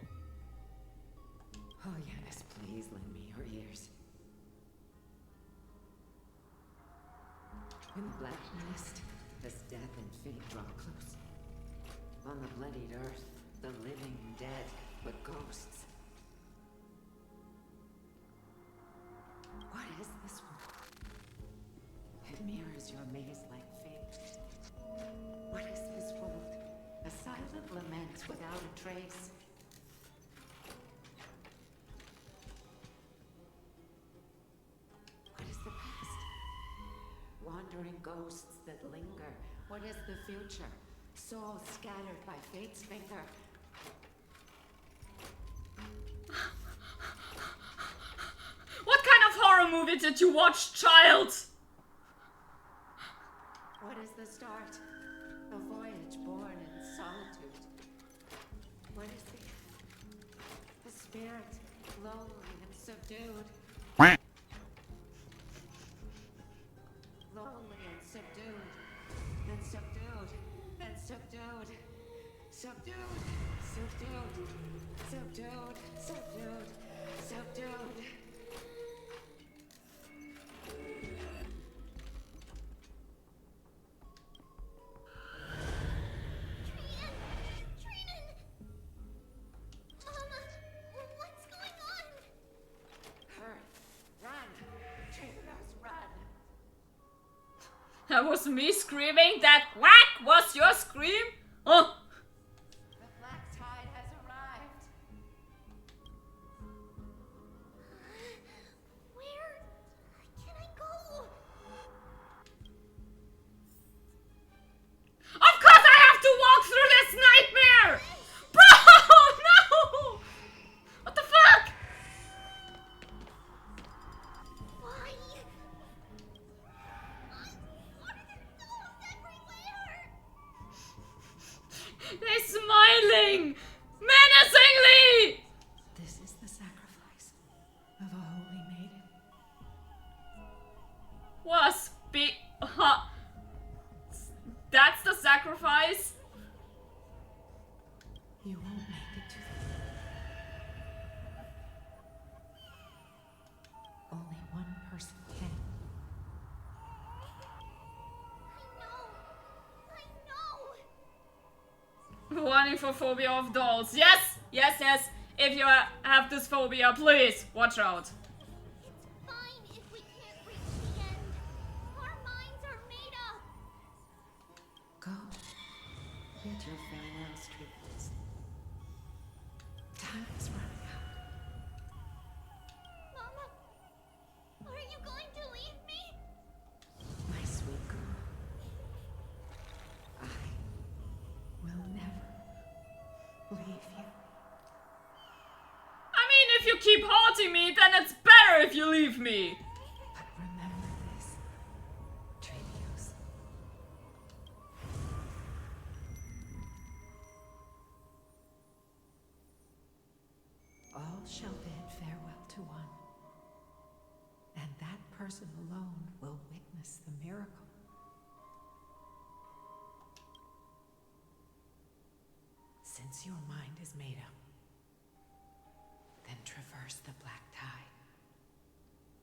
Oh yes, please lend me your ears. In the black mist, as death and fate draw close, on the bloodied earth, the living dead, but ghosts. What is this world? It mirrors your maze-like fate. What is this world? A silent lament without a trace. What is the past? Wandering ghosts that linger. What is the future? Souls scattered by fate's finger. What kind of horror movie did you watch, child? What is the start? A voyage born in solitude. What is the end? A spirit, lonely and subdued. Lonely and subdued. And subdued. And subdued. Subdued. Subdued. Subdued. Subdued. Subdued. That was me screaming. That whack was your scream? Oh. The black tide has arrived. Where can I go? Of course I have to walk through this nightmare! Bro, no! What the fuck? Why? They're smiling! Menacingly! This is the sacrifice of a holy maiden. Was be That's the sacrifice? You won't make it to the... Only one person can. Warning for phobia of dolls. Yes! Yes, yes. If you have this phobia, please watch out. Fine if we can't reach the end. Our minds are made up. Go. Bid your farewells, treatments. Time is running out. Mama, are you going to leave me? My sweet girl. I will never leave you. I mean, if you keep haunting me, then it's better if you leave me. But remember this, Trevios. All shall bid farewell to one, and that person alone will witness the miracle. Since your mind is made up, then traverse the black tide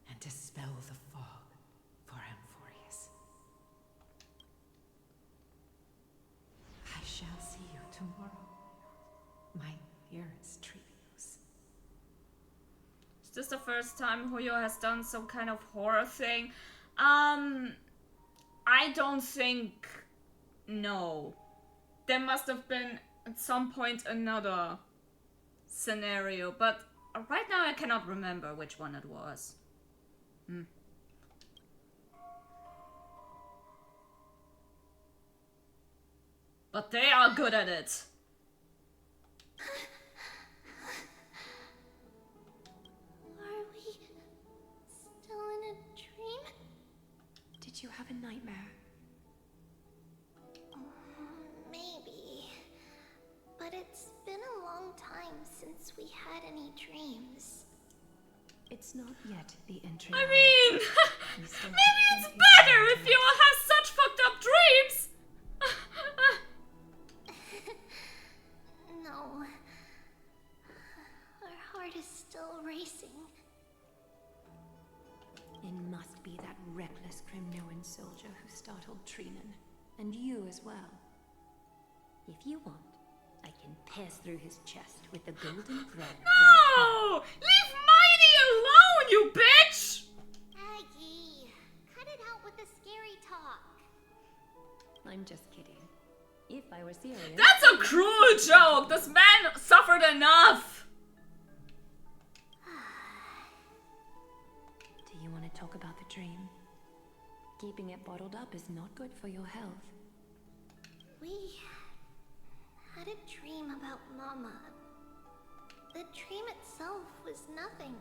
and dispel the fog for Amphorius. I shall see you tomorrow, my dearest Trevios. Is this the first time Hoyo has done some kind of horror thing? I don't think... No. There must have been at some point another scenario, but right now I cannot remember which one it was. But they are good at it. Are we still in a dream? Did you have a nightmare? had any dreams. It's not yet the entry. I mean, maybe it's better if you all have such fucked up dreams. No. Our heart is still racing. It must be that reckless Kremnoan soldier who startled Trinan. And you as well. If you want, I can pass through his chest with the golden thread. No! Leave Mighty alone, you bitch! Aggie, cut it out with the scary talk. I'm just kidding. If I were serious... That's a cruel joke! This man suffered enough! Do you want to talk about the dream? Keeping it bottled up is not good for your health. We had a dream about Mama. The dream itself was nothing.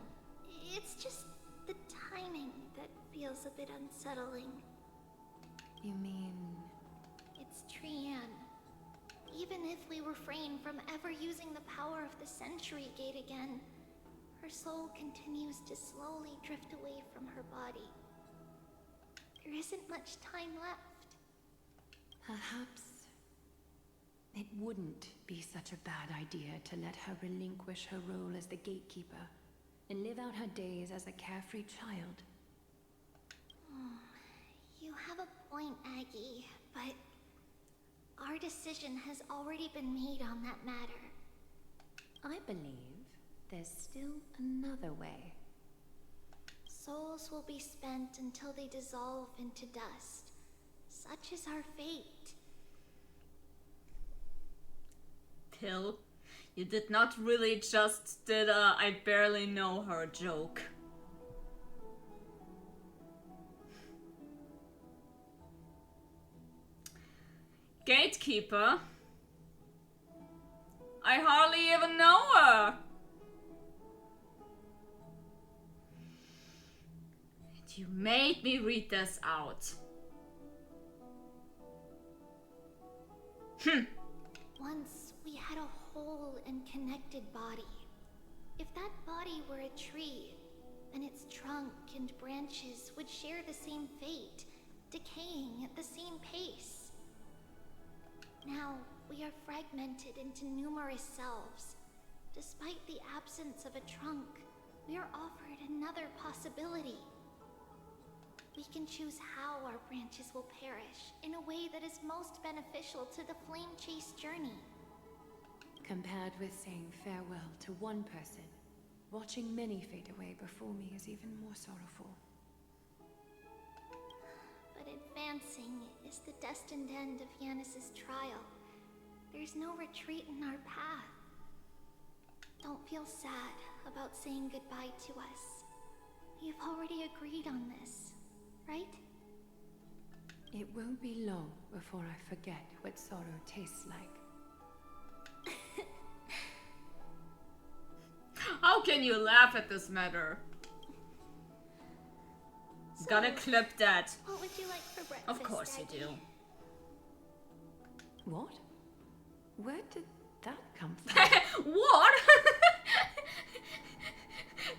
It's just the timing that feels a bit unsettling. You mean... It's Trian. Even if we refrain from ever using the power of the Century Gate again, her soul continues to slowly drift away from her body. There isn't much time left. Perhaps it wouldn't be such a bad idea to let her relinquish her role as the gatekeeper and live out her days as a carefree child. You have a point, Aggie, but our decision has already been made on that matter. I believe there's still another way. Souls will be spent until they dissolve into dust. Such is our fate. Pill, you did not really just did a I barely know her joke. Gatekeeper? I hardly even know her. And you made me read this out. Once we had a whole and connected body. If that body were a tree, then its trunk and branches would share the same fate, decaying at the same pace. Now, we are fragmented into numerous selves. Despite the absence of a trunk, we are offered another possibility. We can choose how our branches will perish in a way that is most beneficial to the Flame Chase journey. Compared with saying farewell to one person, watching many fade away before me is even more sorrowful. But advancing is the destined end of Yanis's trial. There's no retreat in our path. Don't feel sad about saying goodbye to us. You've already agreed on this, right? It won't be long before I forget what sorrow tastes like. How can you laugh at this matter? So, Gotta clip that. What would you like for breakfast? Of course you do. What? Where did that come from? What?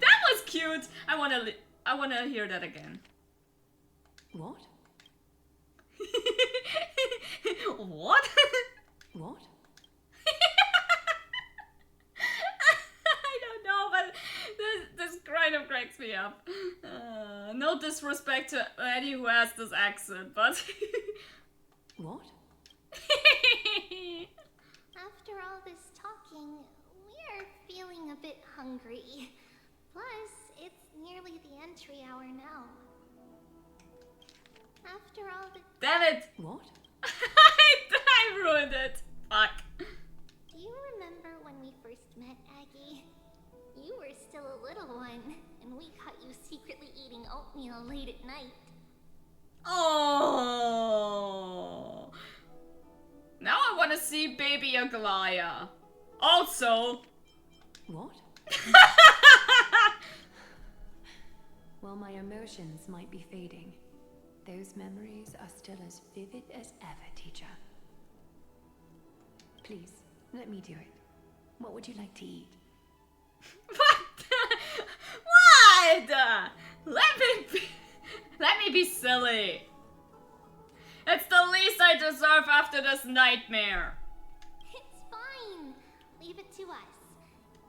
That was cute. I wanna hear that again. What? What? What? I don't know, but this kind of cracks me up. No disrespect to any who has this accent, but... What? After all this talking, we're feeling a bit hungry. Plus, it's nearly the entry hour now. After all the... Damn it! What? I ruined it. Fuck. Do you remember when we first met, Aggie? You were still a little one, and we caught you secretly eating oatmeal late at night. Oh. Now I want to see baby Aglaya. Also. What? While my emotions might be fading, those memories are still as vivid as ever, teacher. Please, let me do it. What would you like to eat? be silly. It's the least I deserve after this nightmare. It's fine. Leave it to us.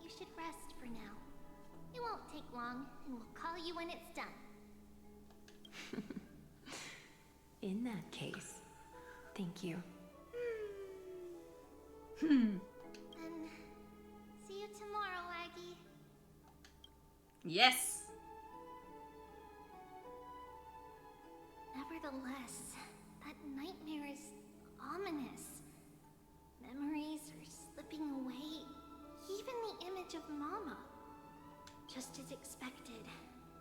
You should rest for now. It won't take long, and we'll call you when it's done. In that case, thank you. And see you tomorrow, Aggie. Yes. Nevertheless, that nightmare is ominous. Memories are slipping away. Even the image of Mama. Just as expected,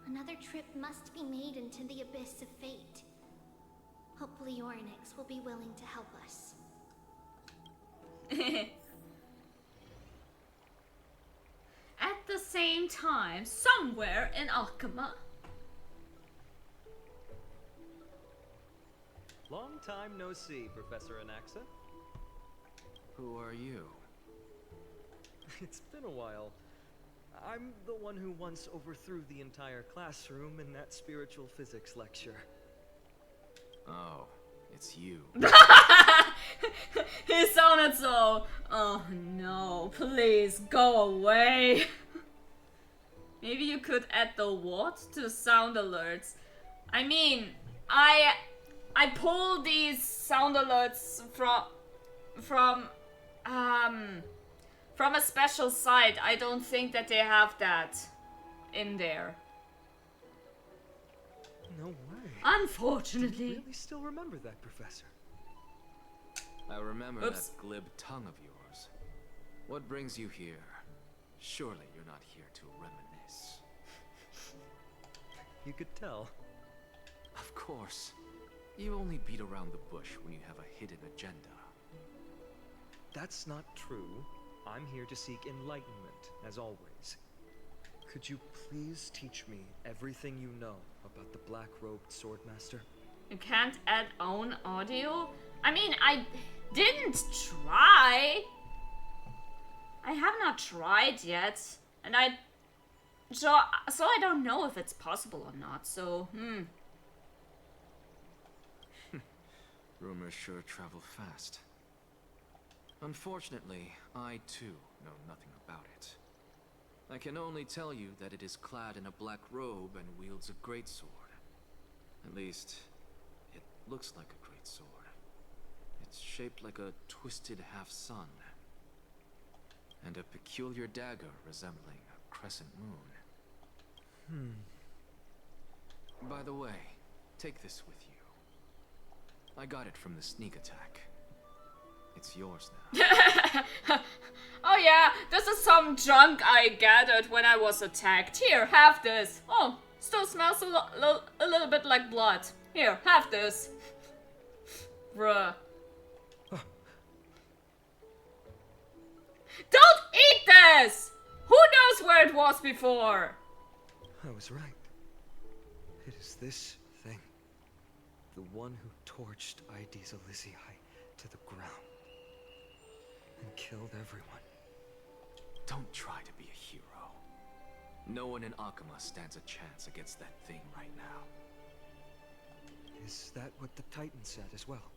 another trip must be made into the abyss of fate. Hopefully Orynyx will be willing to help us. At the same time, somewhere in Alchema. Long time no see, Professor Anaxa. Who are you? It's been a while. I'm the one who once overthrew the entire classroom in that spiritual physics lecture. Oh, it's you. He sounded so... Oh no, please go away. Maybe you could add the what to sound alerts. I mean, I pull these sound alerts from a special site. I don't think that they have that in there. No way. Unfortunately. Do you really still remember that, Professor? I remember Oops. that glib tongue of yours. What brings you here? Surely you're not here to reminisce. You could tell. Of course. You only beat around the bush when you have a hidden agenda. That's not true. I'm here to seek enlightenment, as always. Could you please teach me everything you know about the black-robed swordmaster? You can't add own audio? I mean, I didn't try. I have not tried yet. And so I don't know if it's possible or not, so, Rumors sure travel fast. Unfortunately, I too know nothing about it. I can only tell you that it is clad in a black robe and wields a greatsword. At least, it looks like a greatsword. It's shaped like a twisted half-sun, and a peculiar dagger resembling a crescent moon. By the way, take this with you. I got it from the sneak attack. It's yours now. Oh yeah, this is some junk I gathered when I was attacked. Here, have this. Oh, still smells a little bit like blood. Here, have this. Bruh. Don't eat this! Who knows where it was before? I was right. It is this thing. The one who torched Ides Elysiae to the ground. And killed everyone. Don't try to be a hero. No one in Akama stands a chance against that thing right now. Is that what the Titan said as well?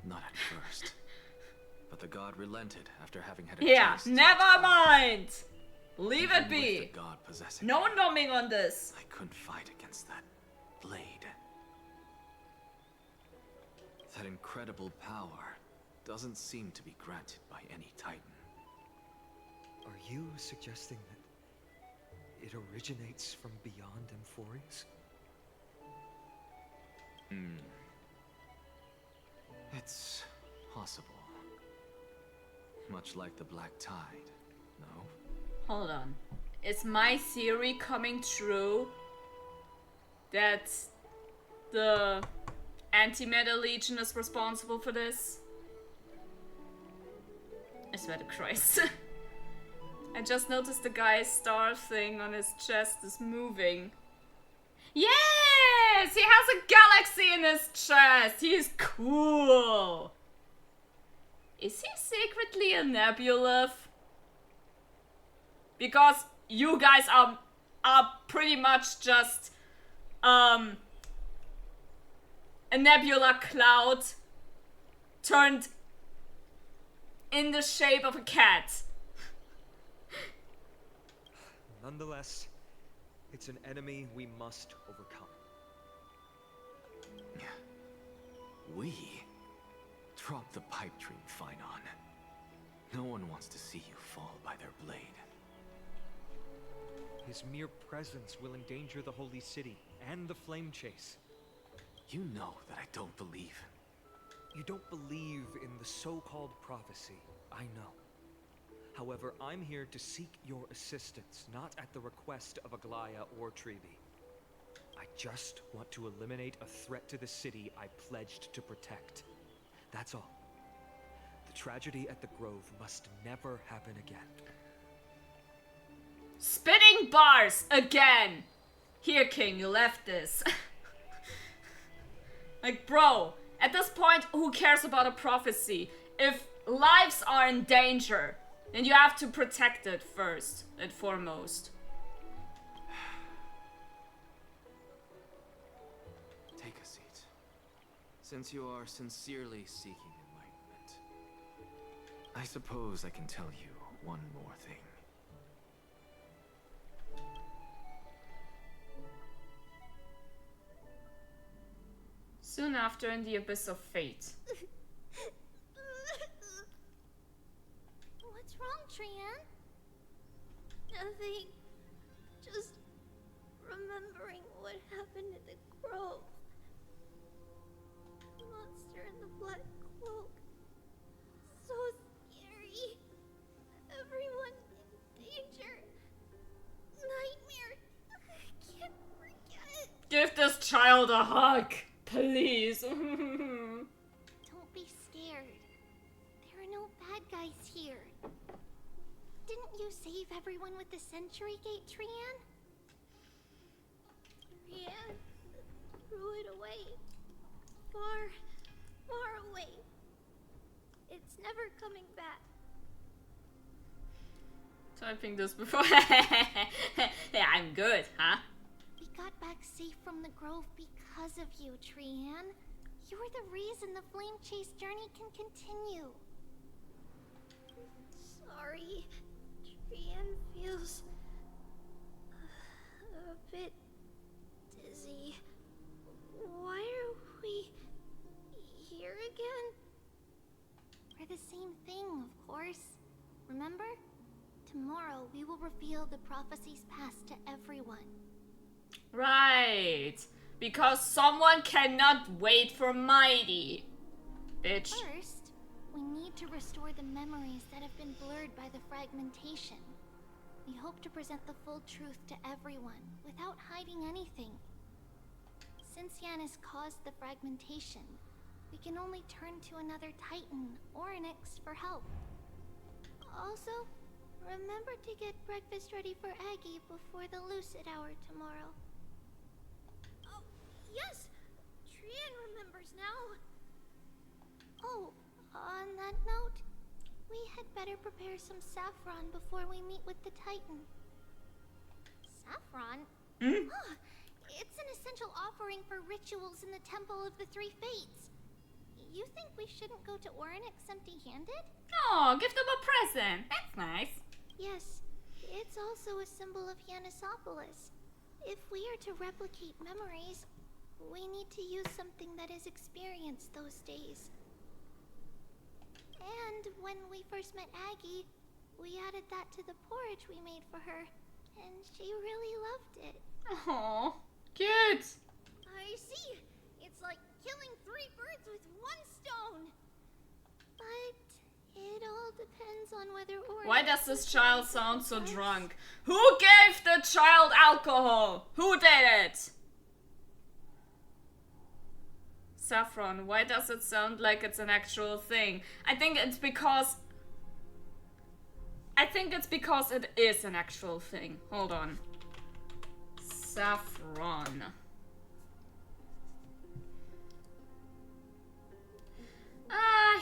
Not at first. But the god relented after having had a Yeah, taste. never mind. Leave Even it be. with the god possessing No me, numbing on this. I couldn't fight against that blade. That incredible power doesn't seem to be granted by any Titan. Are you suggesting that it originates from beyond Amphorius? It's possible. Much like the Black Tide, no? Hold on. Is my theory coming true? That the Antimatter Legion is responsible for this? I swear to Christ. I just noticed the guy's star thing on his chest is moving. Yes! He has a galaxy in his chest! He's cool! Is he secretly a Nebulith? Because you guys are are pretty much just a nebula cloud turned in the shape of a cat. Nonetheless, it's an enemy we must overcome. We? Drop the pipe dream, Phynon. No one wants to see you fall by their blade. His mere presence will endanger the holy city and the flame chase. You know that I don't believe. You don't believe in the so-called prophecy, I know. However, I'm here to seek your assistance, not at the request of Aglaya or Treeby. I just want to eliminate a threat to the city I pledged to protect. That's all. The tragedy at the Grove must never happen again. Spitting bars again! Here, King, you left this. Like, bro, at this point, who cares about a prophecy? If lives are in danger, then you have to protect it first and foremost. Take a seat. Since you are sincerely seeking enlightenment, I suppose I can tell you one more thing. Soon after, in the abyss of fate. What's wrong, Trian? Nothing. Just remembering what happened at the Grove. The monster in the black cloak. So scary. Everyone in danger. Nightmare. I can't forget. Give this child a hug, please. Don't be scared. There are no bad guys here. Didn't you save everyone with the Century Gate, Trian? Trian threw it away. Far, far away. It's never coming back. Typing this before. Yeah, I'm good, huh? We got back safe from the Grove because of you, Trian. You're the reason the Flame Chase journey can continue. Sorry. Trian feels a bit dizzy. Why are we here again? For the same thing, of course. Remember? Tomorrow we will reveal the prophecies past to everyone. Right. Because someone cannot wait for Mighty. Bitch. First, we need to restore the memories that have been blurred by the fragmentation. We hope to present the full truth to everyone, without hiding anything. Since Yanis caused the fragmentation, we can only turn to another Titan or Onyx for help. Also, remember to get breakfast ready for Aggie before the Lucid Hour tomorrow. Oh, yes! Trian remembers now! Oh, on that note, we had better prepare some saffron before we meet with the Titan. Saffron? It's an essential offering for rituals in the Temple of the Three Fates. You think we shouldn't go to Orynyx empty-handed? Oh, give them a present. That's nice. Yes, it's also a symbol of Yanisopolis. If we are to replicate memories, we need to use something that is experienced those days. And when we first met Aggie, we added that to the porridge we made for her, and she really loved it. Oh, cute. I see. It's like killing 3 birds with 1 stone. But it all depends on whether Orynyx... Why does this child sound so drunk? Who gave the child alcohol? Who did it? Saffron, why does it sound like it's an actual thing? I think it's because it is an actual thing. Hold on. Saffron.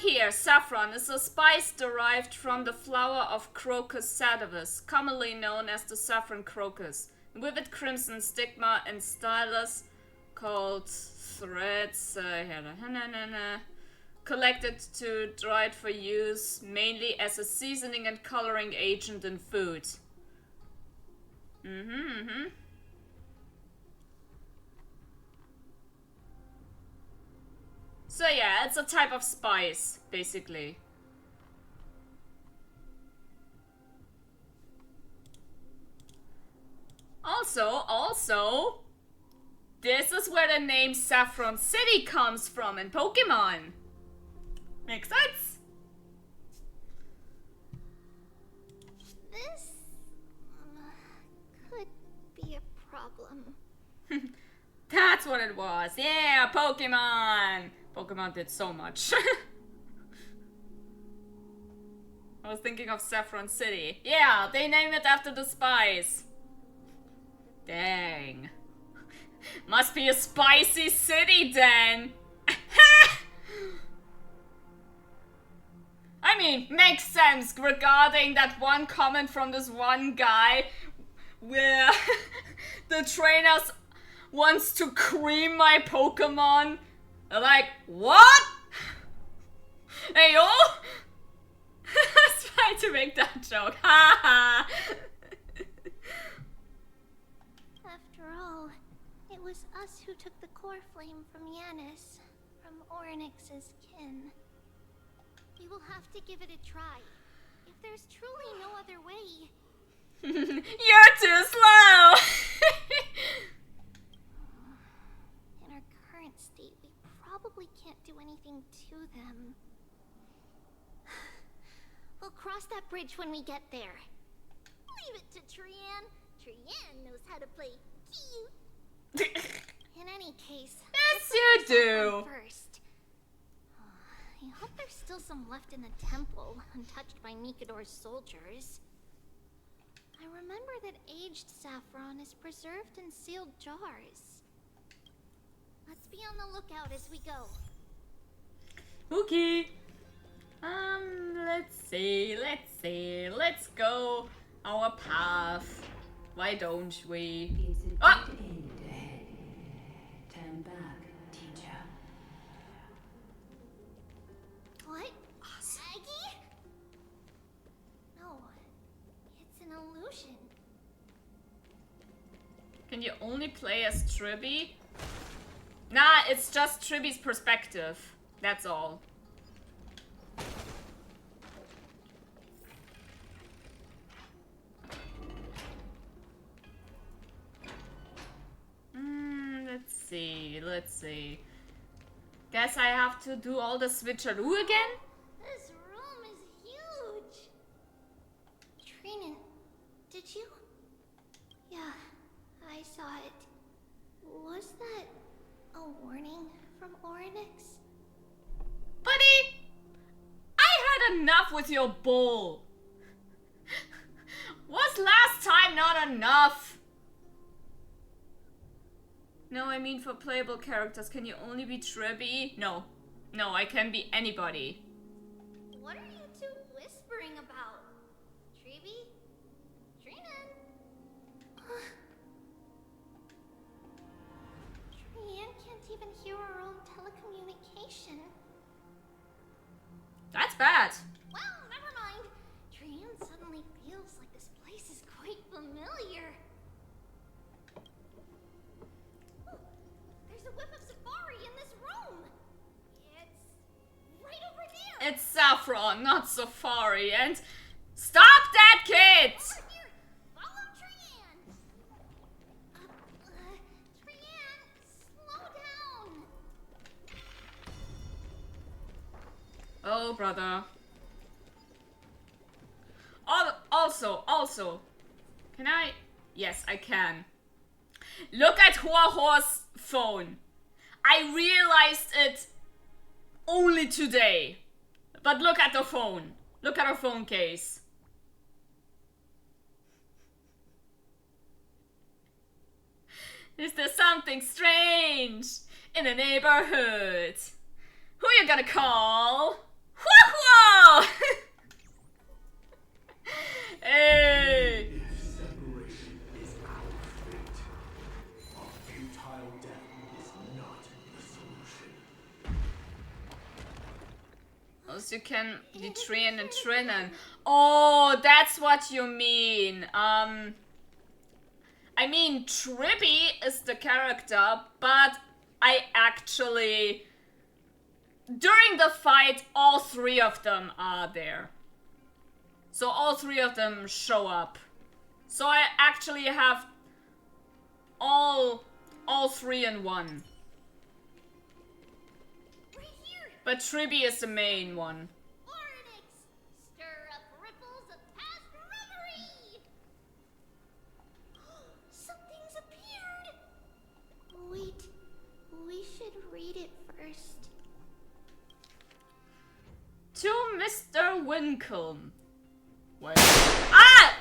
Here, saffron is a spice derived from the flower of Crocus sativus, commonly known as the saffron crocus. Vivid crimson stigma and stylus called threads collected to dried for use mainly as a seasoning and coloring agent in food. So yeah, it's a type of spice, basically. Also, this is where the name Saffron City comes from in Pokemon. Makes sense? This could be a problem. That's what it was. Yeah, Pokemon! Pokemon did so much. I was thinking of Saffron City. Yeah, they named it after the spice. Dang. Must be a spicy city then. I mean, makes sense regarding that one comment from this one guy where the trainers wants to cream my Pokemon. Like, what? Hey, yo! I was trying to make that joke. Haha. After all, it was us who took the core flame from Yanis, from Orynyx's kin. We will have to give it a try. If there's truly no other way. You're too slow! In our current state, we probably can't do anything to them. We'll cross that bridge when we get there. Leave it to Trian. Trian knows how to play cute. In any case, yes, you do. First, I hope there's still some left in the temple, untouched by Mikador's soldiers. I remember that aged saffron is preserved in sealed jars. Let's be on the lookout as we go. Okay. Let's go our path. Why don't we? Ah! Turn back, teacher. What? Aggie? No, it's an illusion. Can you only play as Tribby? Nah, it's just Tribby's perspective. That's all. Let's see. Guess I have to do all the switcheroo again? This room is huge. Trinan, did you? Yeah, I saw it. Was that a warning from Orynyx? Buddy! I had enough with your bull. Was last time not enough? No, I mean for playable characters, can you only be Tribby? No. No, I can be anybody. What are you two whispering about? Tribby? Trinan? Trian can't even hear her own telecommunication. That's bad. Well, never mind. Trian suddenly feels like this place is quite familiar. There's a whip of safari in this room. It's right over there. It's Saffron, not Safari, and stop that kid! Over here. Follow Trian. Trian, slow down. Oh, brother. Also, can I? Yes, I can. Look at Huahua's phone. I realized it only today. But look at the phone. Look at her phone case. Is there something strange in the neighborhood? Who you gonna call? Huahua! Hey! If separation is our you can be Trian and Trinan. Oh, that's what you mean. I mean, Tribby is the character, but I actually... During the fight, all three of them are there. So all three of them show up. So I actually have all three in one. But Tribby is the main one. Stir up ripples of past reverie! Something's appeared! Wait, we should read it first. To Mr. Wincombe. Wait. Ah!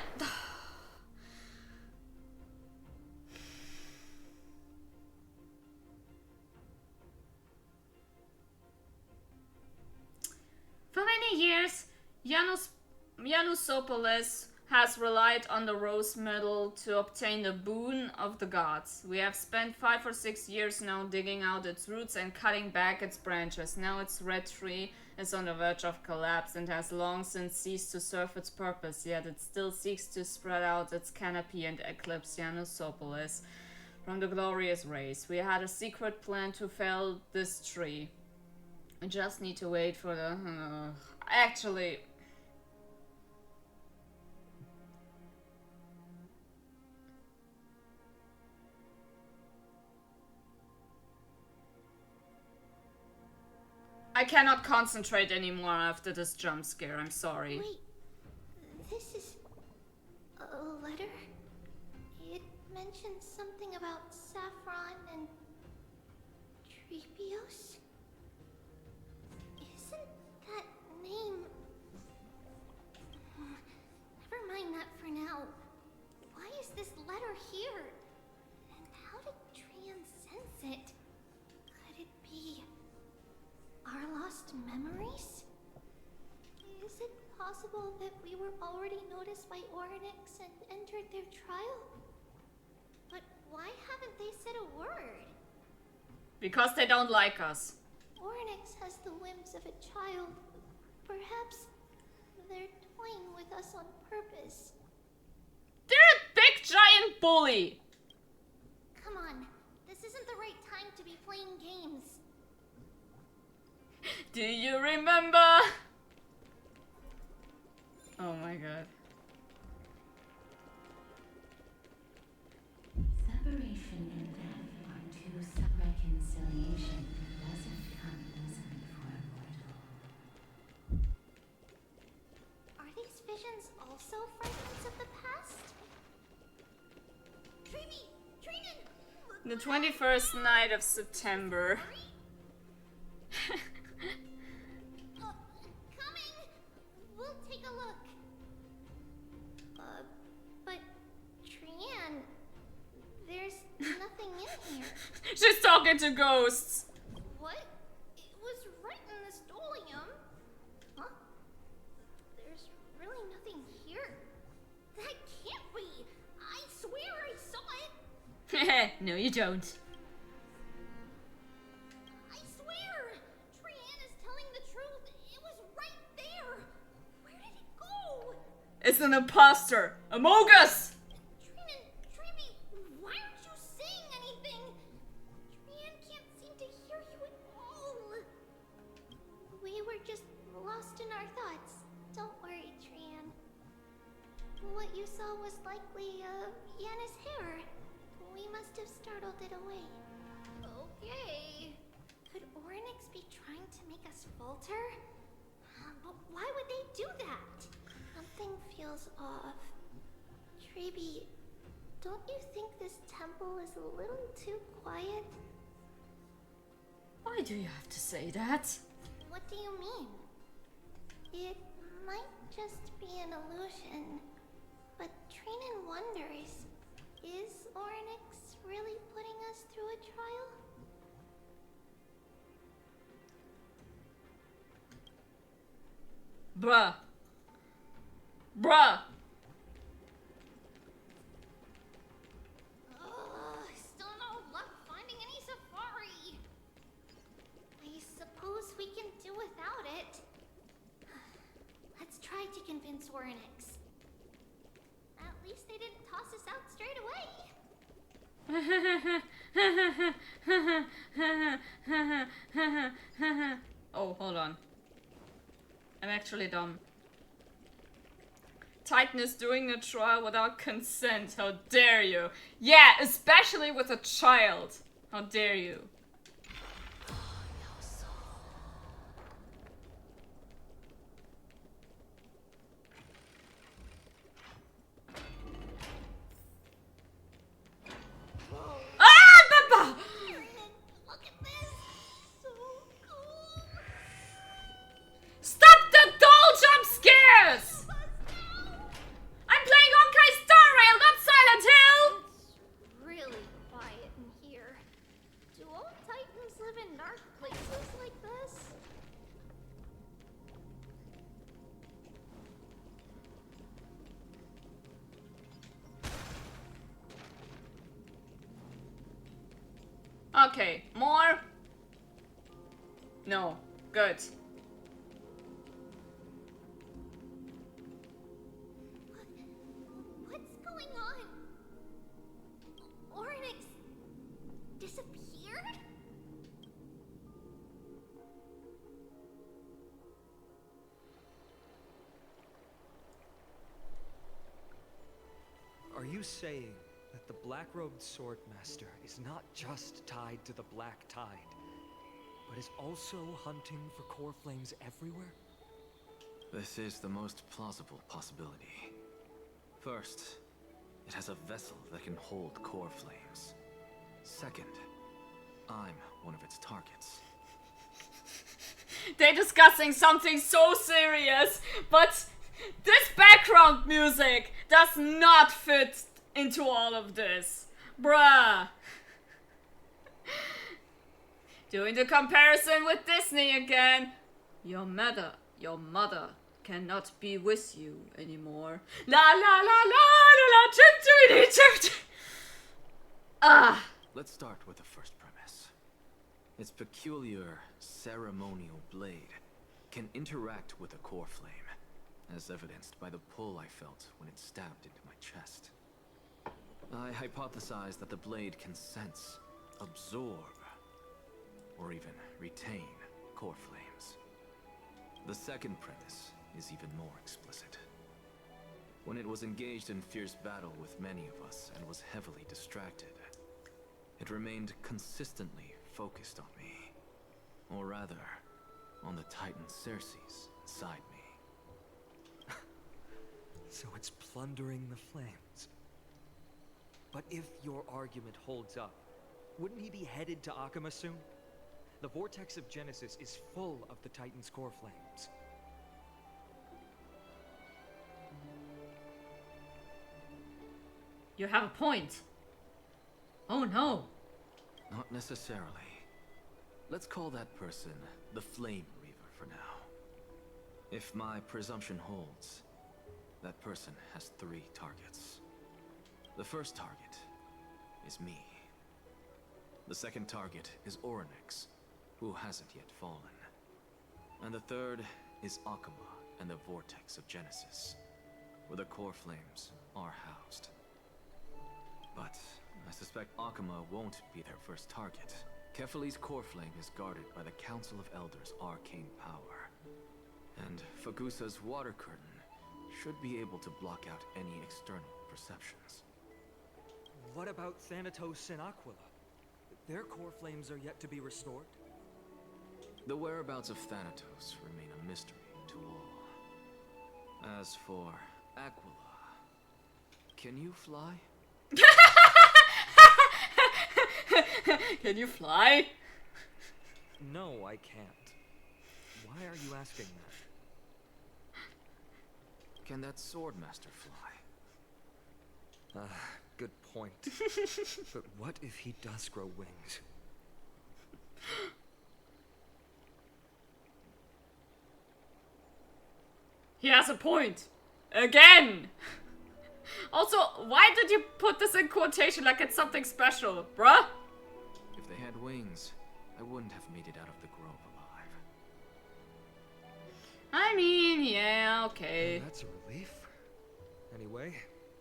For many years, Janusopolis has relied on the rose medal to obtain the boon of the gods. We have spent 5 or 6 years now digging out its roots and cutting back its branches. Now its red tree is on the verge of collapse and has long since ceased to serve its purpose, yet it still seeks to spread out its canopy and eclipse Janusopolis from the glorious rays. We had a secret plan to fell this tree. We just need to wait for the... actually... I cannot concentrate anymore after this jump scare, I'm sorry. Wait, this is a letter? It mentions something about Saffron and Trepios? Isn't that name... Never mind that for now. Why is this letter here? And how did Trian sense it? Could it be... our lost memories? Is it possible that we were already noticed by Oryx and entered their trial? But why haven't they said a word? Because they don't like us. Oryx has the whims of a child. Perhaps they're toying with us on purpose. They're a big giant bully! Come on, this isn't the right time to be playing games. Do you remember? Oh my god. Separation and death are two reconciliation doesn't come easily for a mortal. Are these visions also fragments of the past? Trevi! Trinan! The 21st night of September. Coming! We'll take a look. But Trian, there's nothing in here. She's talking to ghosts. What? It was right in the stolium. Huh? There's really nothing here. That can't be. I swear I saw it. No, you don't. I swear! Trian is telling the truth. It was right there. Where did it go? It's an imposter. Among Us! Trinan, Trevi, why aren't you saying anything? Trian can't seem to hear you at all. We were just lost in our thoughts. Don't worry, Trian. What you saw was likely, Yanna's hair. We must have startled it away. Okay. Could Oryx be trying to make us falter? But why would they do that? Something feels off. Trebi, don't you think this temple is a little too quiet? Why do you have to say that? What do you mean? It might just be an illusion, but Trinan wonders, is Oryx really putting us through a trial? Bruh. Bruh. Still no luck finding any safari. I suppose we can do without it. Oh, hold on. I'm actually dumb. Titan is doing a trial without consent. How dare you? Yeah, especially with a child. How dare you? Ah, Papa! Look at this! So cool! Stop the doll jump scares! I'm playing Honkai Star Rail, not Silent Hill! It's really quiet in here. Do all Titans live in dark places like this? Okay, more? No. Good. What's going on? Oryx disappeared? Are you saying that the black-robed swordmaster is not just tied to the black tide, but is also hunting for core flames everywhere? This is the most plausible possibility. First, it has a vessel that can hold core flames. Second, I'm one of its targets. They're discussing something so serious, but this background music does not fit into all of this. Bruh. Doing the comparison with Disney again. Your mother cannot be with you anymore. La la la la la la, chip chip chip. Ah. Let's start with the first premise. Its peculiar ceremonial blade can interact with a core flame, as evidenced by the pull I felt when it stabbed into my chest. I hypothesized that the blade can sense, absorb, or even retain core flames. The second premise is even more explicit. When it was engaged in fierce battle with many of us and was heavily distracted, it remained consistently focused on me. Or rather, on the Titan Circes inside me. So it's plundering the flames. But if your argument holds up, wouldn't he be headed to Akama soon? The vortex of Genesis is full of the Titan's core flames. You have a point. Oh no. Not necessarily. Let's call that person the Flame Reaver for now. If my presumption holds, that person has 3 targets. The first target is me. The second target is Oryx, who hasn't yet fallen. And the third is Akama and the Vortex of Genesis, where the core flames are housed. But I suspect Akama won't be their first target. Kefali's core flame is guarded by the Council of Elders' arcane power. And Fagusa's water curtain should be able to block out any external perceptions. What about Thanatos and Aquila? Their core flames are yet to be restored. The whereabouts of Thanatos remain a mystery to all. As for Aquila, can you fly? Can you fly? No, I can't. Why are you asking that? Can that swordmaster fly? Good point. But what if he does grow wings? He has a point. Again! Also, why did you put this in quotation like it's something special, bruh? If they had wings, I wouldn't have made it out of the grove alive. I mean, yeah, okay. Well, that's a relief. Anyway,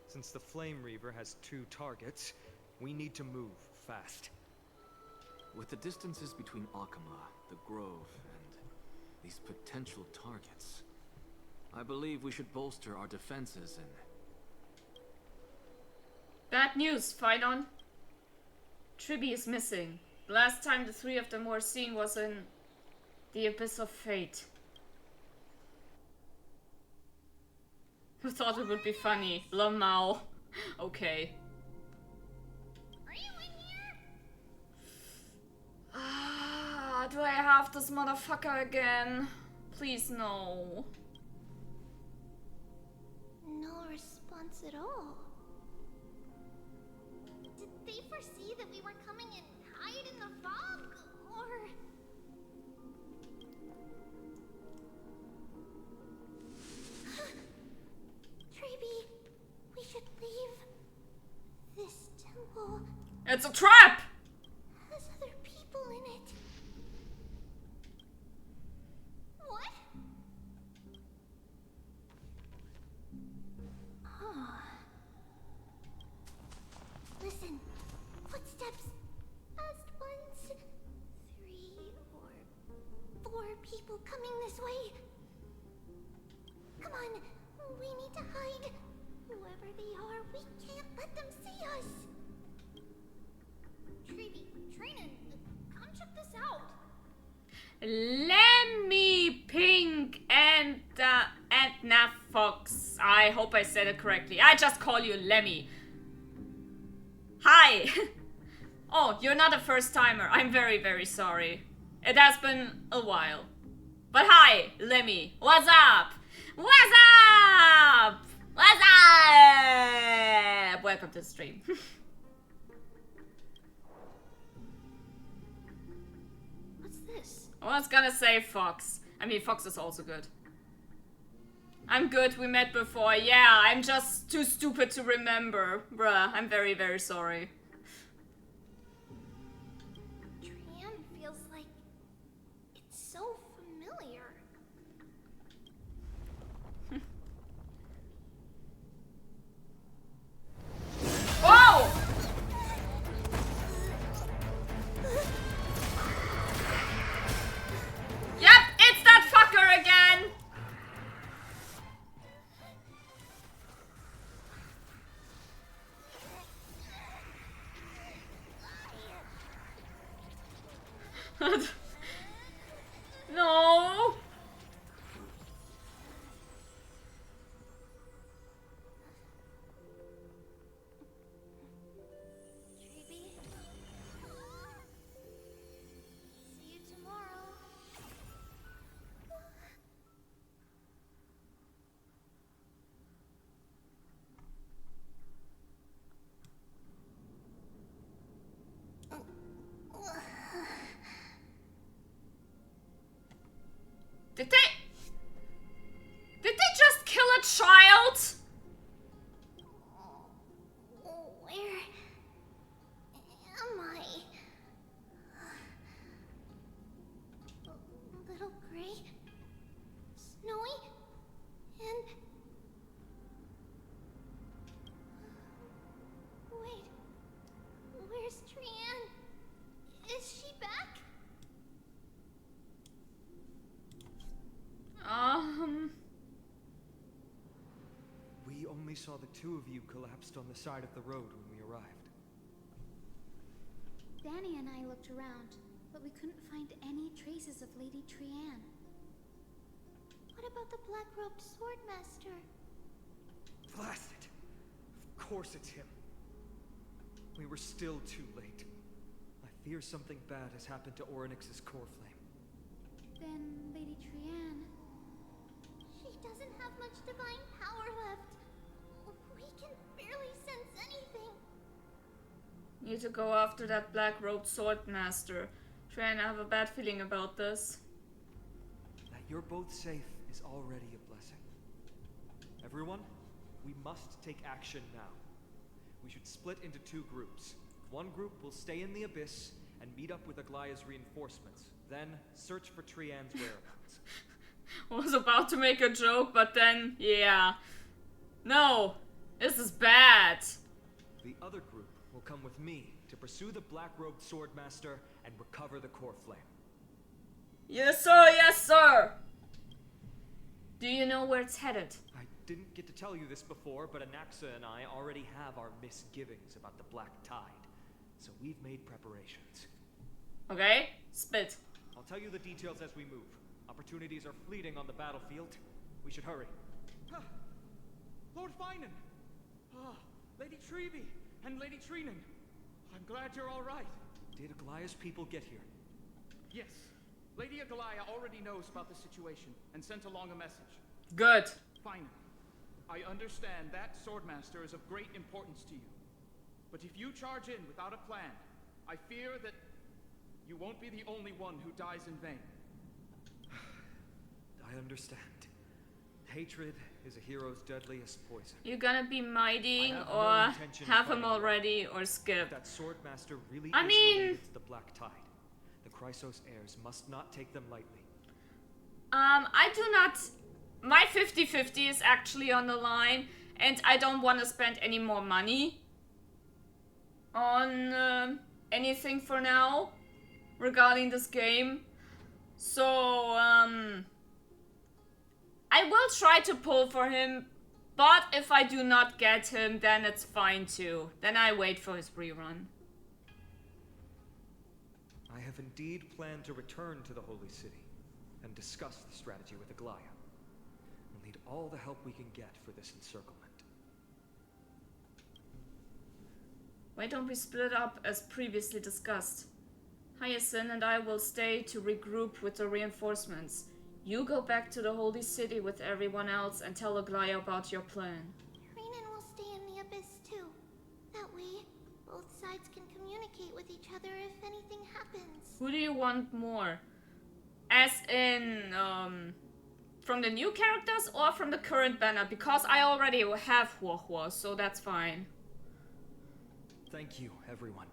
since the Flame Reaver has 2 targets, We need to move fast. With the distances between Akama, the Grove, and these potential targets, I believe we should bolster our defenses and... Bad news, Phynon. Tribby is missing. The last time the three of them were seen was in the Abyss of Fate. I thought it would be funny. Lamau. Okay. Are you in here? Ah, do I have this motherfucker again? Please no. No response at all. Did they foresee that we were coming and hide in the fog? Or... Treeby, we should leave. This temple It's a trap! has other people in it. What? Listen, footsteps. Fast ones. 3 or 4 people coming this way. Come on, we need to hide. Whoever they are, we can't let them see us. Treeby, Trinan, come check this out. Lemmy Pink and Nafox. I hope I said it correctly. I just call you Lemmy. Hi! Oh, you're not a first timer. I'm very, very sorry. It has been a while. But hi, Lemmy. What's up? What's up? What's up? Welcome to the stream. What's this? I was gonna say Fox. I mean, Fox is also good. I'm good, we met before. Yeah, I'm just too stupid to remember. Bruh, I'm very, very sorry. Trian feels like it's so familiar. Whoa! Yep, it's that fucker again! No! Treeby. See you tomorrow. Did they just kill a child? Where am I? Little Gray, Snowy, and... Wait, where's Trian? Is she back? We only saw the two of you collapsed on the side of the road when we arrived. Danny and I looked around, but we couldn't find any traces of Lady Trian. What about the black-robed swordmaster? Blast it! Of course it's him. We were still too late. I fear something bad has happened to Orynyx's core flame. Then Lady Trian... She doesn't have much divine power left. We can barely sense anything. Need to go after that black-robed swordmaster. Trying to have a bad feeling about this. That you're both safe is already a blessing. Everyone, we must take action now. We should split into 2 groups. One group will stay in the Abyss and meet up with Aglaya's reinforcements. Then search for Trian's whereabouts. I was about to make a joke, but then, yeah. No, this is bad. The other group will come with me to pursue the black-robed swordmaster and recover the core flame. Yes, sir, yes, sir! Do you know where it's headed? I didn't get to tell you this before, but Anaxa and I already have our misgivings about the Black Tide, so we've made preparations. Okay, spit. I'll tell you the details as we move. Opportunities are fleeting on the battlefield. We should hurry. Lord Finan! Lady Treby and Lady Treenan. I'm glad you're all right. Did Aglaya's people get here? Yes. Lady Aglaya already knows about the situation and sent along a message. Good. Finan, I understand that Swordmaster is of great importance to you. But if you charge in without a plan, I fear that you won't be the only one who dies in vain. I understand. Hatred is a hero's deadliest poison. You're gonna be mightying or have him already or skip. That Swordmaster really I is mean, related to the Black Tide. The Chrysos heirs must not take them lightly. I do not. My 50-50 is actually on the line, and I don't want to spend any more money on anything for now regarding this game. So, I will try to pull for him, but if I do not get him, then it's fine too. Then I wait for his rerun. I have indeed planned to return to the Holy City and discuss the strategy with Aglaya. We'll need all the help we can get for this encirclement. Why don't we split up as previously discussed? Hyacinth and I will stay to regroup with the reinforcements. You go back to the Holy City with everyone else and tell Aglaya about your plan. Renan will stay in the Abyss too. That way, both sides can communicate with each other if anything happens. Who do you want more? As in, from the new characters or from the current banner? Because I already have Huohuo, so that's fine. Thank you, everyone.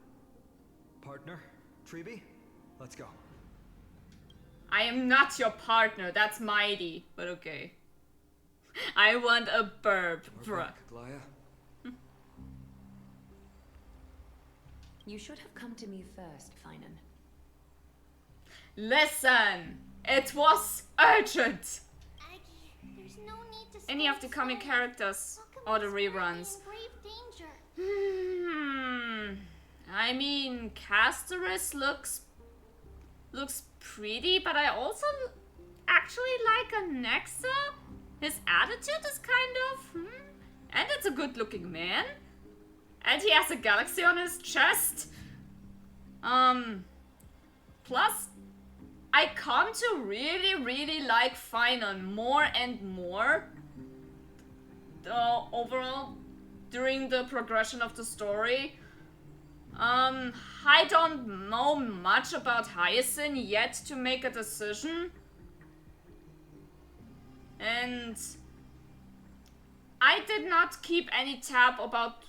Partner, Treby, let's go. I am not your partner, that's mighty, but okay. I want a burp, bruh. Aglaya. You should have come to me first, Finan. Listen, it was urgent. Aggie, there's no need to Any of the coming characters or the reruns. I mean, Castoris looks pretty, but I also actually like Anaxa. His attitude is kind of, and it's a good-looking man. And he has a galaxy on his chest. Plus, I come to really like Finan more and more. Overall, during the progression of the story. I don't know much about Hyacinth yet to make a decision. And I did not keep any tab about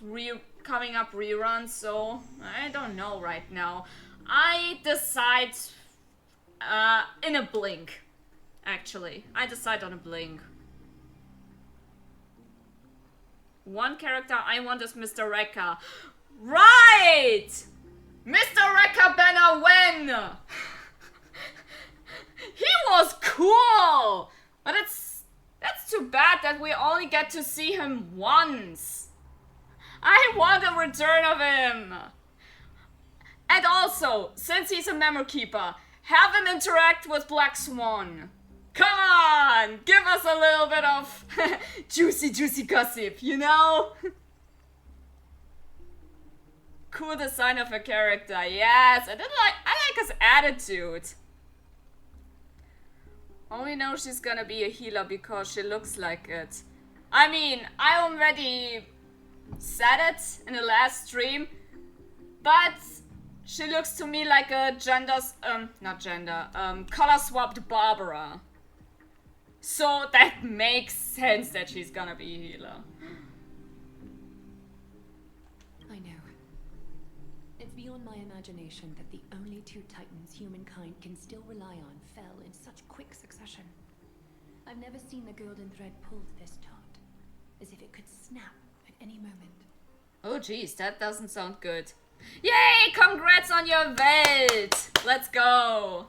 coming up reruns, so I don't know right now. I decide in a blink, actually. I decide on a blink. One character I want is Mr. Rekka. Right! Mr. Rekka Banner when? He was cool! But that's too bad that we only get to see him once. I want a return of him. And also, since he's a memory keeper, have him interact with Black Swan. Come on! Give us a little bit of juicy gossip, you know? Cool design of a character, yes. I like his attitude. Only know she's gonna be a healer because she looks like it. I mean, I already said it in the last stream, but she looks to me like a color swapped Barbara. So that makes sense that she's gonna be a healer. I know. It's beyond my imagination that the only two titans humankind can still rely on fell in such quick succession. I've never seen the golden thread pulled this taut, as if it could snap at any moment. Oh geez, that doesn't sound good. Yay! Congrats on your Welt! Let's go!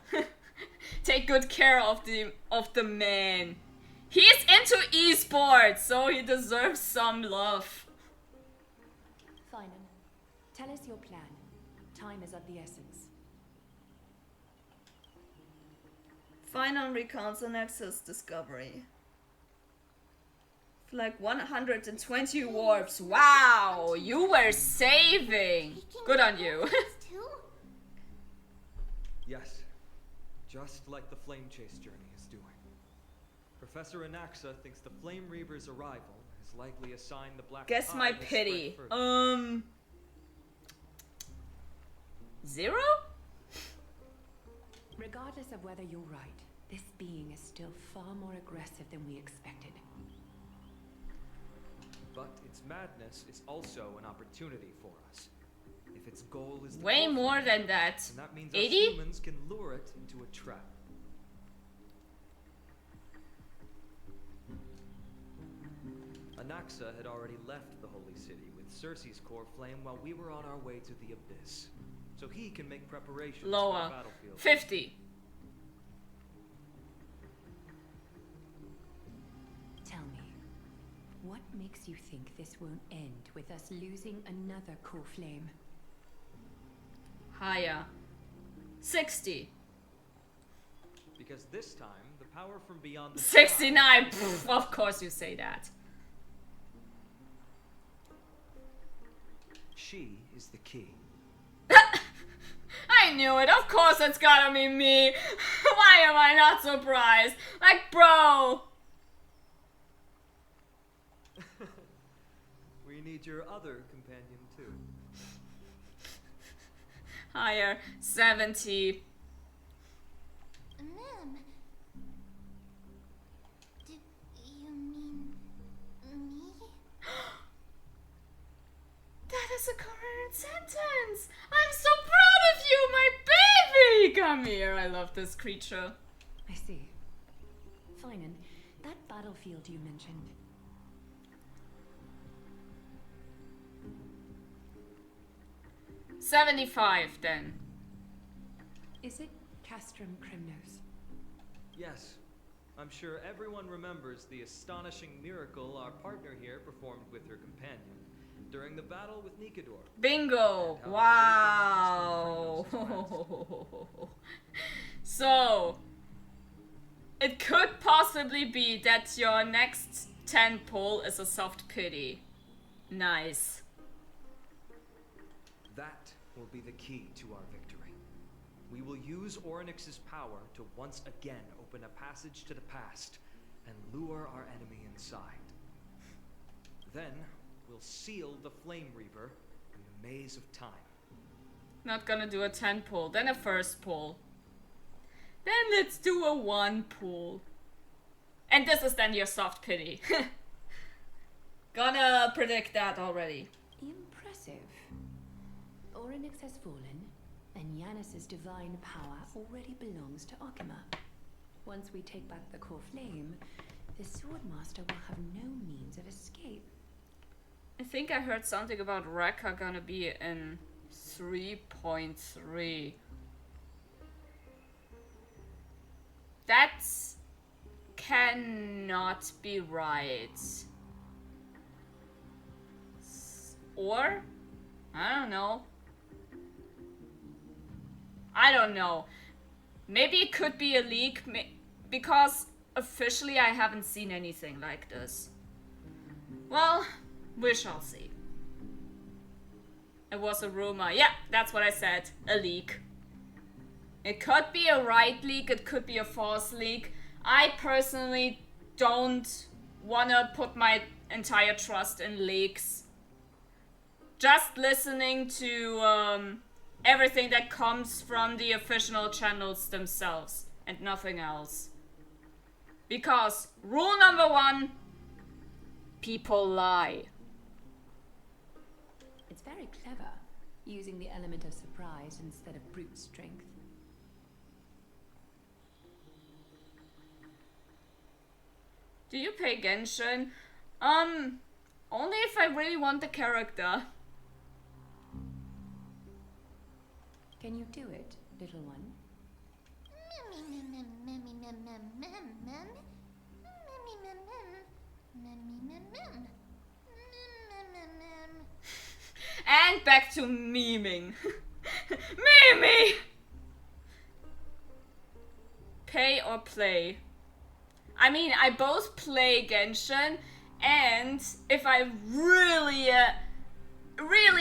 Take good care of the man. He's into esports, so he deserves some love. Finan, tell us your plan. Time is of the essence. Finan recounts an Nexus discovery. Like 120 warps. Wow, you were saving. Good on you. Yes, just like the Flame Chase journey is doing. Professor Anaxa thinks the Flame Reaver's arrival is likely a sign the Black Guess Tide my has pity. spread further. 0? Regardless of whether you're right, this being is still far more aggressive than we expected. But its madness is also an opportunity for us. If its goal is Way more than that. and that means 80? us humans can lure it into a trap. Anaxa had already left the Holy City with Cersei's core flame while we were on our way to the Abyss. So he can make preparations for the Lower. battlefield. 50. Tell me, what makes you think this won't end with us losing another core flame? Higher. 60. Because this time, the power from beyond the 69. Pff, of course you say that. She is the key. I knew it. Of course it's gotta be me. Why am I not surprised? Like, bro. We need your other companion too. Higher. 70. Ma'am. Do you mean me? That is a coherent sentence. I'm so proud of you, my baby. Come here. I love this creature. I see. Finan, that battlefield you mentioned. 75 then. Is it Castrum Crimnos? Yes. I'm sure everyone remembers the astonishing miracle our partner here performed with her companion during the battle with Nikador. Bingo! Wow! So, it could possibly be that your next 10 pull is a soft pity. Nice. That will be the key to our victory. We will use Orynyx's power to once again open a passage to the past and lure our enemy inside. Then, we'll seal the Flame Reaver in the maze of time. Not gonna do a 10 pull, then a first pull. Then let's do a 1 pull. And this is then your soft pity. Gonna predict that already. Impressive. Orynyx has fallen, and Yanis's divine power already belongs to Okima. Once we take back the core flame, the Swordmaster will have no means of escape. I think I heard something about Rekka gonna be in 3.3. That cannot be right. Or? I don't know. I don't know. Maybe it could be a leak, because officially I haven't seen anything like this. Well, we shall see. It was a rumor. Yeah, that's what I said. A leak. It could be a right leak, it could be a false leak. I personally don't wanna put my entire trust in leaks. Just listening to everything that comes from the official channels themselves and nothing else. Because rule number 1, people lie. It's very clever, using the element of surprise instead of brute strength. Do you pay Genshin? Only if I really want the character. Can you do it, little one? And back to memeing. Meme! Pay or play? I mean, I both play Genshin, and if I really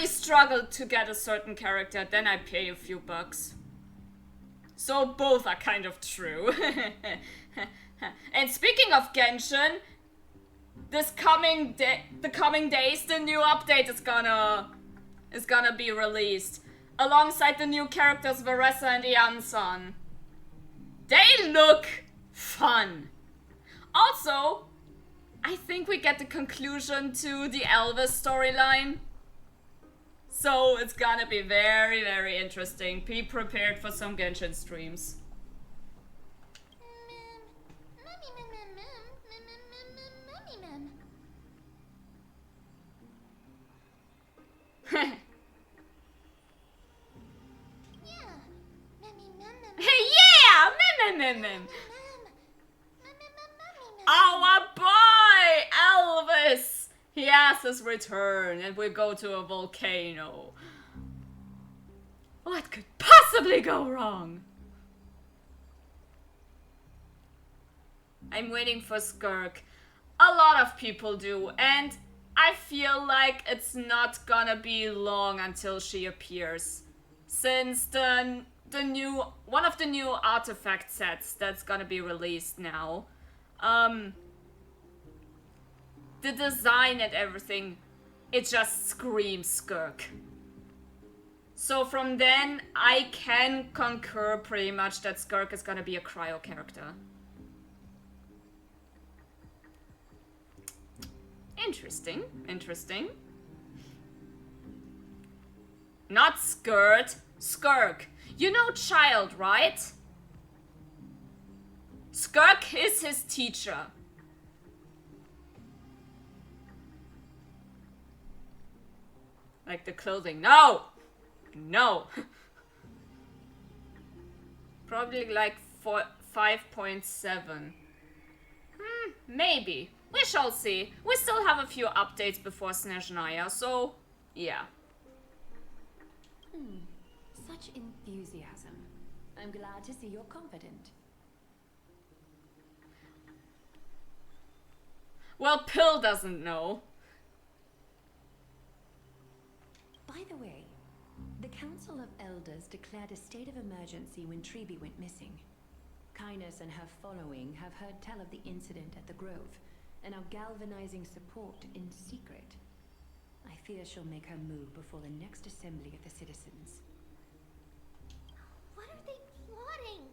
struggle to get a certain character, then I pay a few bucks. So both are kind of true. And speaking of Genshin, the coming days, the new update is gonna be released alongside the new characters Veressa and Iansan. They look fun. Also, I think we get the conclusion to the Elvis storyline. So it's gonna be very, very interesting. Be prepared for some Genshin streams. Yeah! Mem. Our boy Elvis! He has his return and we go to a volcano. What could possibly go wrong? I'm waiting for Skirk. A lot of people do, and I feel like it's not gonna be long until she appears. Since one of the new artifact sets that's gonna be released now. The design and everything, it just screams Skirk. So from then, I can concur pretty much that Skirk is gonna be a cryo character. Interesting. Not skirt, Skirk. You know Child, right? Skirk is his teacher. Like the clothing. No! Probably like 5.7. Maybe. We shall see. We still have a few updates before Snezhnaya, so yeah. Such enthusiasm. I'm glad to see you're confident. Well, Pill doesn't know. By the way, the Council of Elders declared a state of emergency when Treeby went missing. Kynus and her following have heard tell of the incident at the Grove and are galvanizing support in secret. I fear she'll make her move before the next assembly of the citizens. What are they plotting?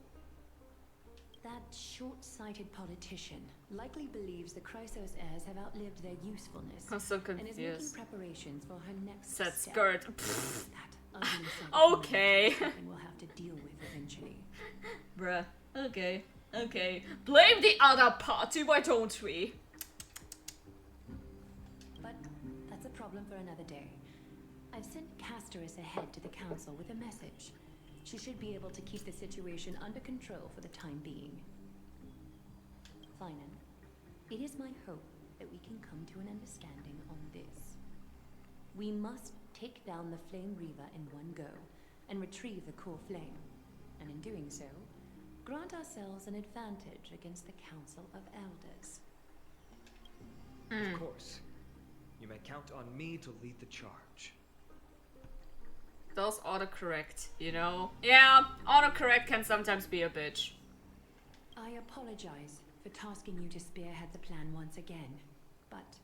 That short-sighted politician likely believes the Chrysos heirs have outlived their usefulness. I'm so and is making confused. preparations for her next Set step. skirt. That ugly son of Okay. something we'll have to deal with eventually. Bruh. Okay. Blame the other party, why don't we? But that's a problem for another day. I've sent Castorus ahead to the council with a message. She should be able to keep the situation under control for the time being. Finan, it is my hope that we can come to an understanding on this. We must take down the Flame Reaver in one go and retrieve the core flame. And in doing so, grant ourselves an advantage against the Council of Elders. Of course. You may count on me to lead the charge. Those autocorrect, you know? Yeah, autocorrect can sometimes be a bitch. I apologize for tasking you to spearhead the plan once again, but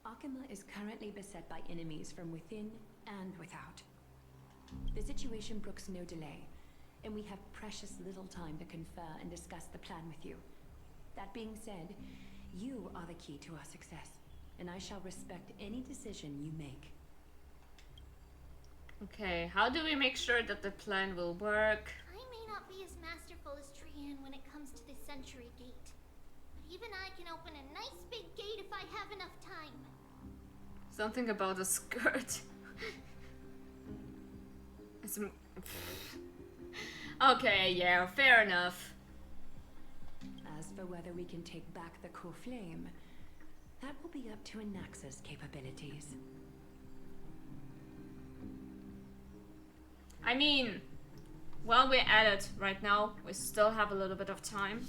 Akima is currently beset by enemies from within and without. The situation brooks no delay, and we have precious little time to confer and discuss the plan with you. That being said, you are the key to our success, and I shall respect any decision you make. Okay, how do we make sure that the plan will work? I may not be as masterful as Trian when it comes to the Century Gate, but even I can open a nice big gate if I have enough time. Something about a skirt. Okay, yeah, fair enough. As for whether we can take back the core flame, that will be up to Anaxa's capabilities. I mean, while we're at it right now, we still have a little bit of time.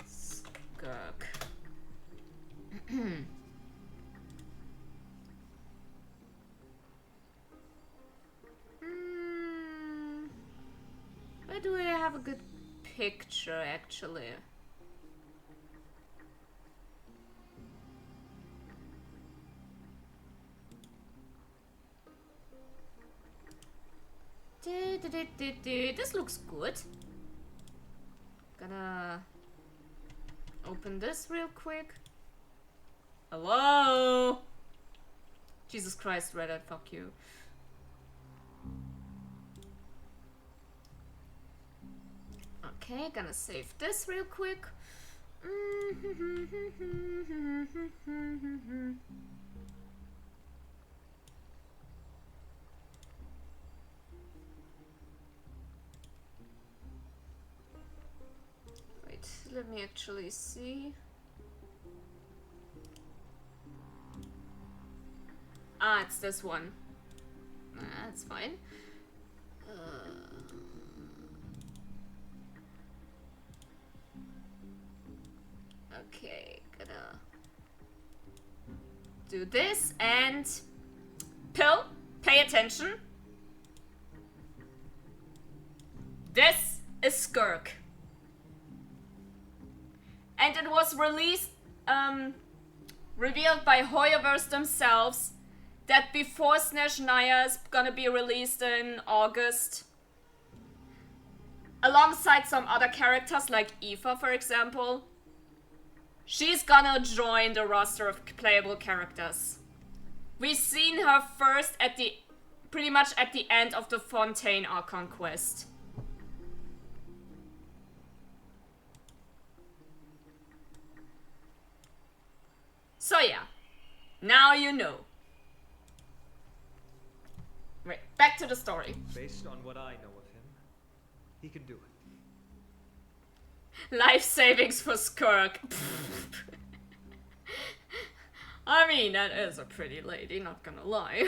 Skirk. Where do I have a good picture, actually? This looks good. Gonna open this real quick. Hello? Jesus Christ, Reddit, fuck you. Okay, gonna save this real quick. Wait, let me actually see. Ah, it's this one. That's fine. Okay, gonna do this and Pill, pay attention. This is Skirk. And it was released, revealed by Hoyoverse themselves that before Snezhnaya is gonna be released in August, alongside some other characters like Aoife, for example, she's gonna join the roster of playable characters. We've seen her first at the, pretty much at the end of the Fontaine Archon quest. So yeah, now you know. Right, back to the story. Based on what I know of him, he can do it. Life savings for Skirk. I mean, that is a pretty lady, not gonna lie.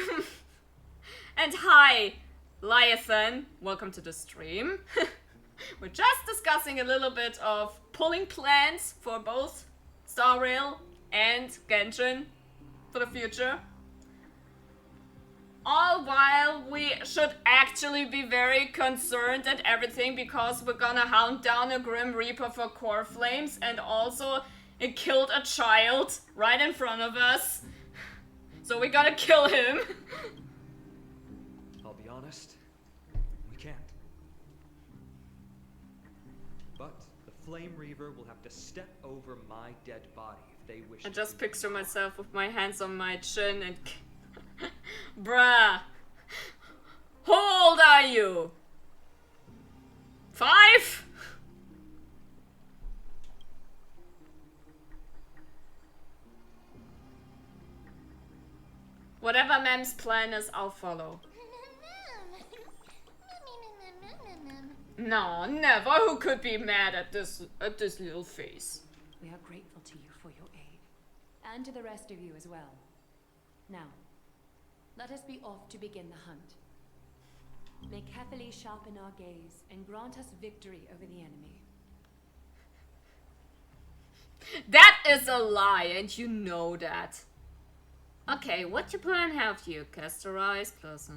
And hi, Liathan. Welcome to the stream. We're just discussing a little bit of pulling plans for both Star Rail and Genshin for the future. All while we should actually be very concerned at everything because we're gonna hound down a Grim Reaper for core flames, and also it killed a child right in front of us. So we gotta kill him. I'll be honest, we can't. But the Flame Reaver will have to step over my dead body if they wish I to just do picture myself with my hands on my chin and... Bruh. How old are you? 5? Whatever Mem's plan is, I'll follow. No, never. Who could be mad at this little face? We are grateful to you for your aid, and to the rest of you as well. Now, let us be off to begin the hunt. May Kethely sharpen our gaze and grant us victory over the enemy. That is a lie, and you know that. Okay, what you plan have you? Casterize plus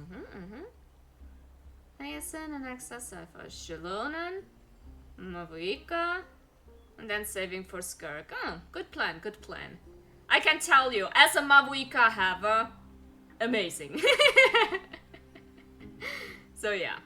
Hyacinth and access Cypher. Shilonen, Mavuika, and then saving for Skirk. Oh, good plan, good plan. I can tell you, as a Mavuika haver, amazing. So yeah.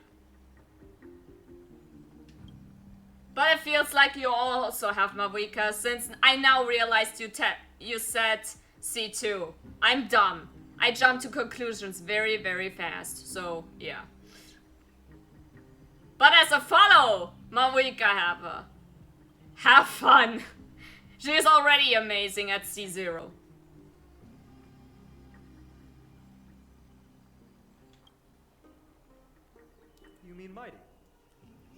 But it feels like you also have Mavuika, since I now realized you said C2. I'm dumb. I jump to conclusions very, very fast. So yeah. But as a follow, Mavuika haver, have fun. She is already amazing at C0. You mean mighty?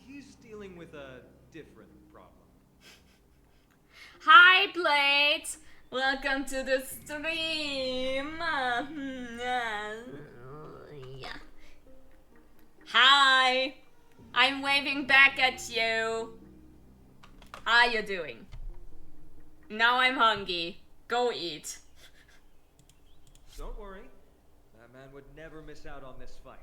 He's dealing with a different problem. Hi, Blade! Welcome to the stream! Yeah. Hi! I'm waving back at you! How you doing? Now I'm hungry. Go eat. Don't worry. That man would never miss out on this fight.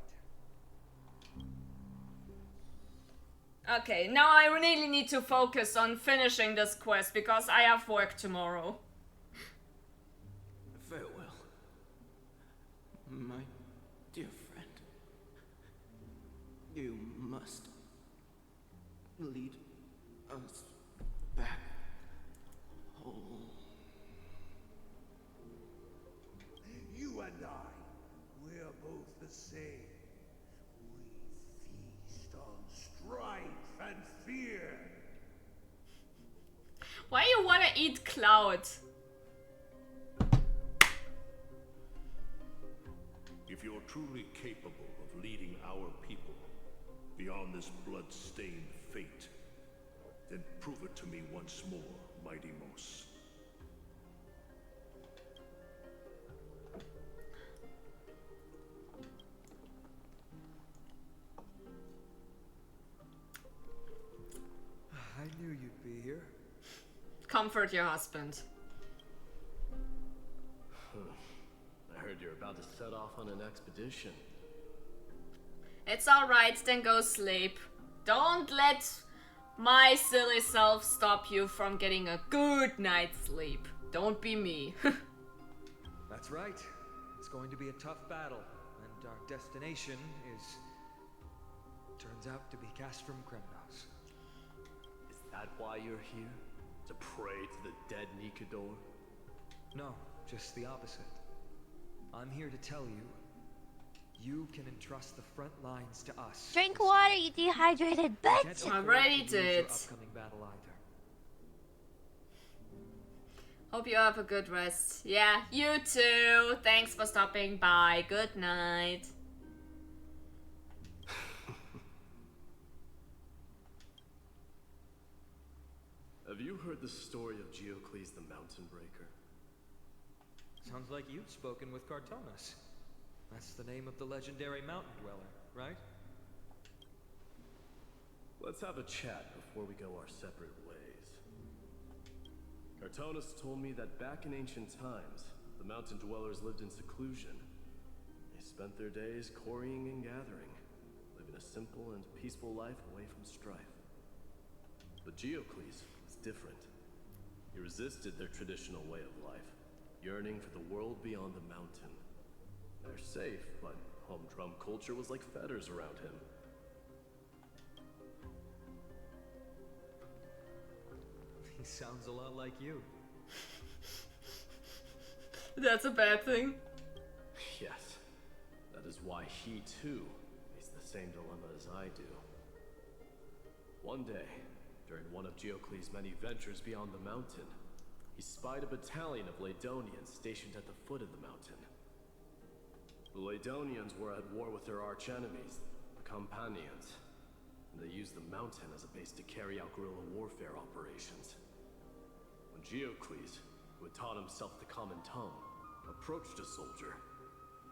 Okay, now I really need to focus on finishing this quest because I have work tomorrow. Farewell, my dear friend. You must lead us back home. You and I, we're both the same. We feast on strife and fear. Why you wanna eat Cloud? If you're truly capable of leading our people beyond this blood-stained fate, then prove it to me once more, Mighty Mos. I knew you'd be here. Comfort your husband. I heard you're about to set off on an expedition. It's alright, then go sleep. Don't let my silly self stop you from getting a good night's sleep. Don't be me. That's right. It's going to be a tough battle, and our destination turns out to be cast from Kremnos. Is that why you're here? To pray to the dead Nikador? No, just the opposite. I'm here to tell you, you can entrust the front lines to us. Drink water, you dehydrated bitch! I already did. Upcoming battle either. Hope you have a good rest. Yeah, you too. Thanks for stopping by. Good night. Have you heard the story of Geocles the Mountain Breaker? Sounds like you've spoken with Cartonas. That's the name of the legendary mountain dweller, right? Let's have a chat before we go our separate ways. Cartonas told me that back in ancient times, the mountain dwellers lived in seclusion. They spent their days quarrying and gathering, living a simple and peaceful life away from strife. But Geocles was different. He resisted their traditional way of life, yearning for the world beyond the mountain. They're safe, but humdrum culture was like fetters around him. He sounds a lot like you. That's a bad thing. Yes, that is why he too faced the same dilemma as I do. One day, during one of Geocles' many ventures beyond the mountain, he spied a battalion of Laedonians stationed at the foot of the mountain. The Laedonians were at war with their arch-enemies, the Companions, and they used the mountain as a base to carry out guerrilla warfare operations. When Geocles, who had taught himself the common tongue, approached a soldier,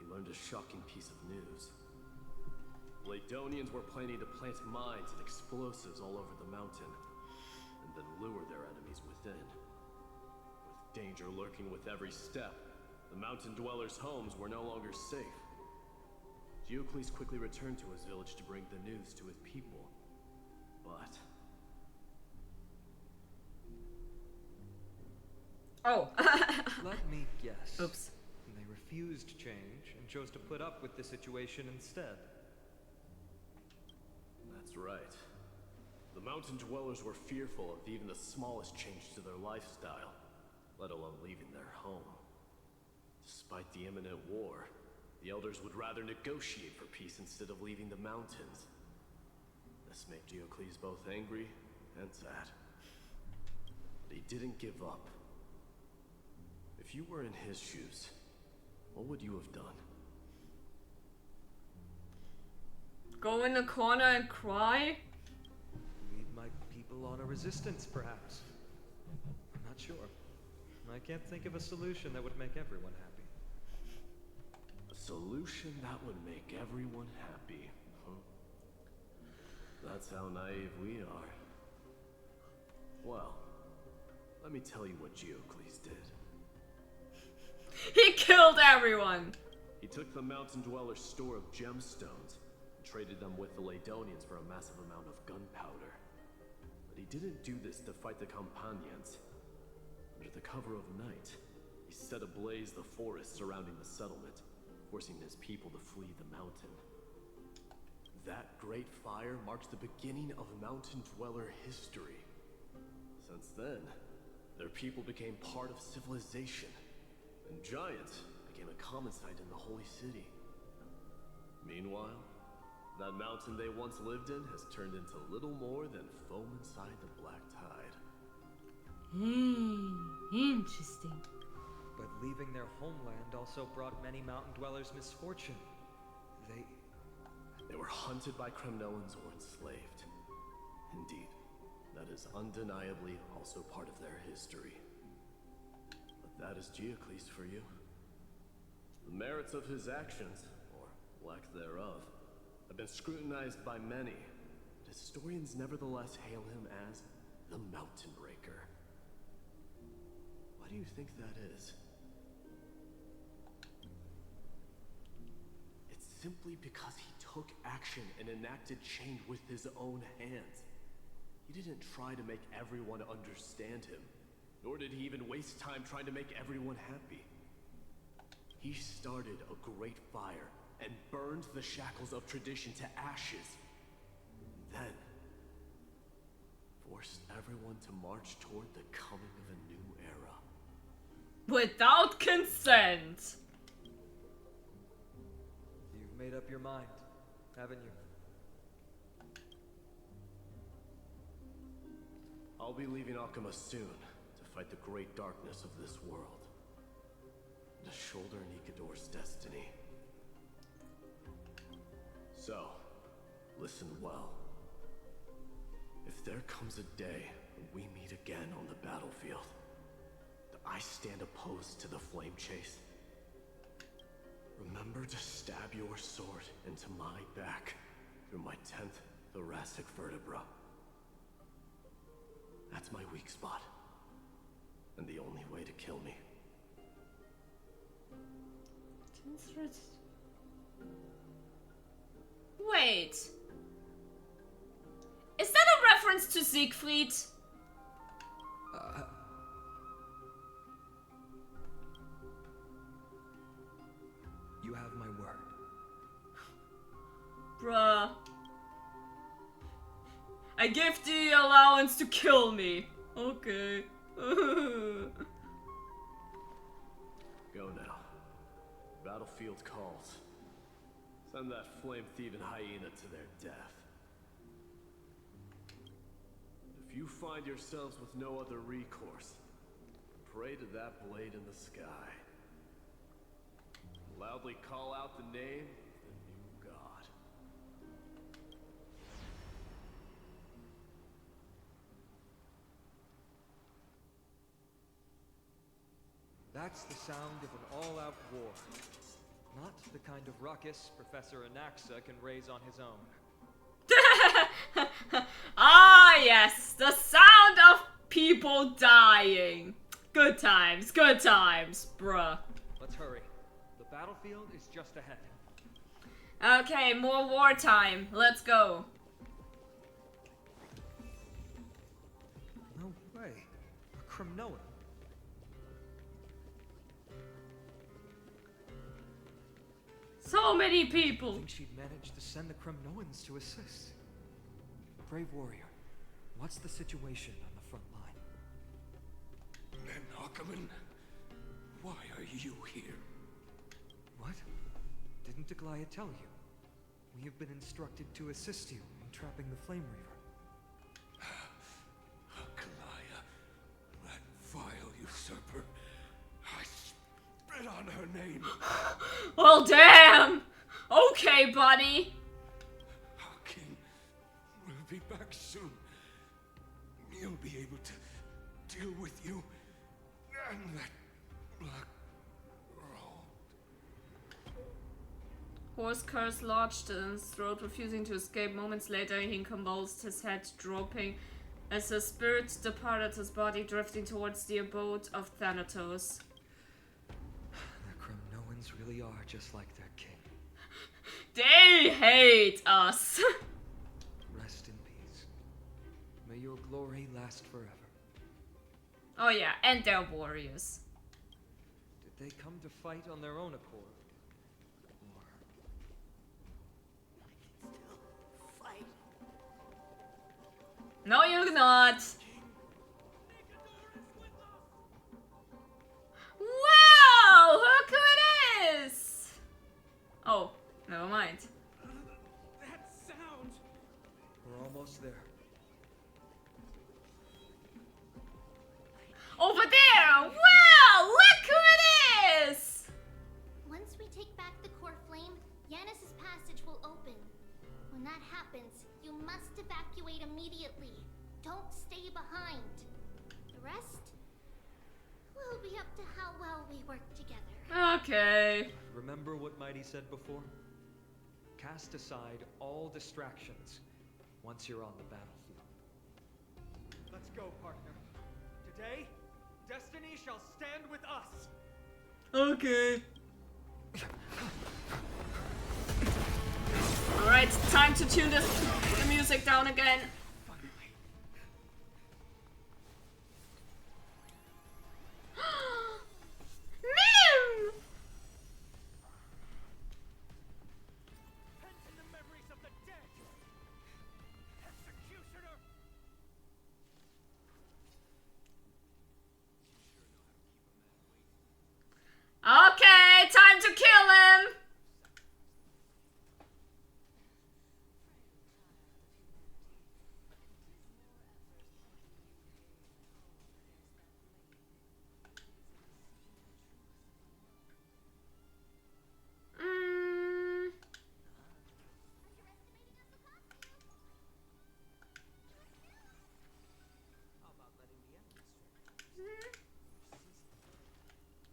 he learned a shocking piece of news. The Laedonians were planning to plant mines and explosives all over the mountain, and then lure their enemies within. With danger lurking with every step, the mountain dwellers' homes were no longer safe. Geocles quickly returned to his village to bring the news to his people. But... Oh. Let me guess. Oops. They refused change and chose to put up with the situation instead. That's right. The mountain dwellers were fearful of even the smallest change to their lifestyle, let alone leaving their home. Despite the imminent war, the elders would rather negotiate for peace instead of leaving the mountains. This made Geocles both angry and sad. But he didn't give up. If you were in his shoes, what would you have done? Go in the corner and cry? lot of resistance, perhaps. I'm not sure. I can't think of a solution that would make everyone happy. A solution that would make everyone happy, huh? That's how naive we are. Well, let me tell you what Geocles did. He killed everyone! He took the Mountain Dweller's store of gemstones and traded them with the Ladonians for a massive amount of gunpowder. But he didn't do this to fight the Companions. Under the cover of night, he set ablaze the forest surrounding the settlement, forcing his people to flee the mountain. That great fire marks the beginning of Mountain Dweller history. Since then, their people became part of civilization, and giants became a common sight in the Holy City. Meanwhile, that mountain they once lived in has turned into little more than foam inside the black tide. Interesting. But leaving their homeland also brought many mountain dwellers misfortune. They were hunted by Kremnoans or enslaved. Indeed, that is undeniably also part of their history. But that is Geocles for you. The merits of his actions, or lack thereof, have been scrutinized by many. But historians nevertheless hail him as the Mountain Breaker. Why do you think that is? It's simply because he took action and enacted change with his own hands. He didn't try to make everyone understand him, nor did he even waste time trying to make everyone happy. He started a great fire and burned the shackles of tradition to ashes. Then, forced everyone to march toward the coming of a new era. Without consent! You've made up your mind, haven't you? I'll be leaving Akuma soon to fight the great darkness of this world. To shoulder Nikador's destiny. So, listen well. If there comes a day when we meet again on the battlefield, that I stand opposed to the flame chase, remember to stab your sword into my back through my 10th thoracic vertebra. That's my weak spot, and the only way to kill me. Wait. Is that a reference to Siegfried? You have my word. Bruh. I give the allowance to kill me. Okay. Go now. Battlefield calls. Send that flame-thieving hyena to their death. If you find yourselves with no other recourse, pray to that blade in the sky. Loudly call out the name of the new god. That's the sound of an all-out war. Not the kind of ruckus Professor Anaxa can raise on his own. Ah, yes, the sound of people dying. Good times, bruh. Let's hurry. The battlefield is just ahead. Okay, more wartime. Let's go. No way. A Kremnoan. So many people. I think she'd managed to send the Kremnoans to assist. Brave warrior, what's the situation on the front line? Ben Ackerman, why are you here? What? Didn't Aglaya tell you? We have been instructed to assist you in trapping the Flame Reaver. Aglaya, that vile usurper. I spit on her name. Well, damn. Okay, buddy. Our king will be back soon. deal with you and that black robe. Horse curse lodged in his throat, refusing to escape. Moments later, he convulsed, his head dropping as the spirit departed his body, drifting towards the abode of Thanatos. The Kremnoans really are just like their king. They hate us. Rest in peace. May your glory last forever. Oh yeah, and they're warriors. Did they come to fight on their own accord? No, you're not. Wow, look who it is. Oh, never mind. That sound. We're almost there. Over there! Wow, look who it is! Once we take back the core flame, Yanis's passage will open. When that happens, you must evacuate immediately. Don't stay behind. The rest will be up to how well we work together. Okay. Remember what Mighty said before? Cast aside all distractions once you're on the battlefield. Let's go, partner. Today, destiny shall stand with us. Okay. Alright, time to tune the music down again. Mim! Okay, time to kill him!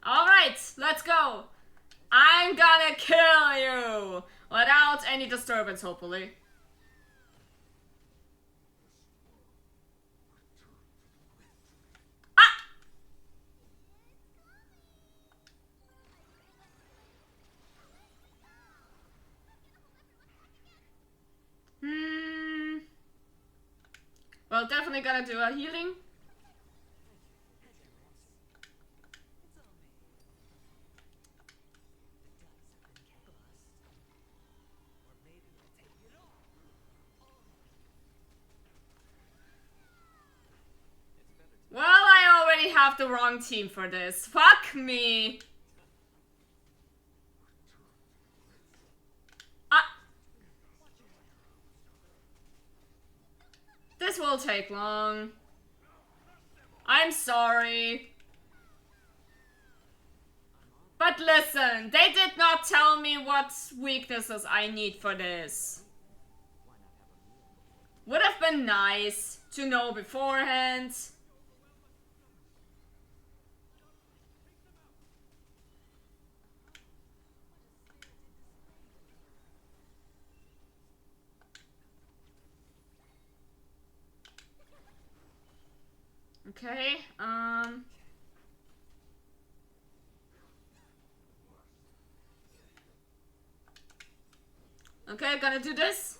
Alright, let's go. I'm gonna kill you without any disturbance, hopefully. Ah! Well, definitely gonna do a healing. Well, I already have the wrong team for this. Fuck me. Ah. This will take long. I'm sorry. But listen, they did not tell me what weaknesses I need for this. Would have been nice to know beforehand. Okay, okay, gonna do this.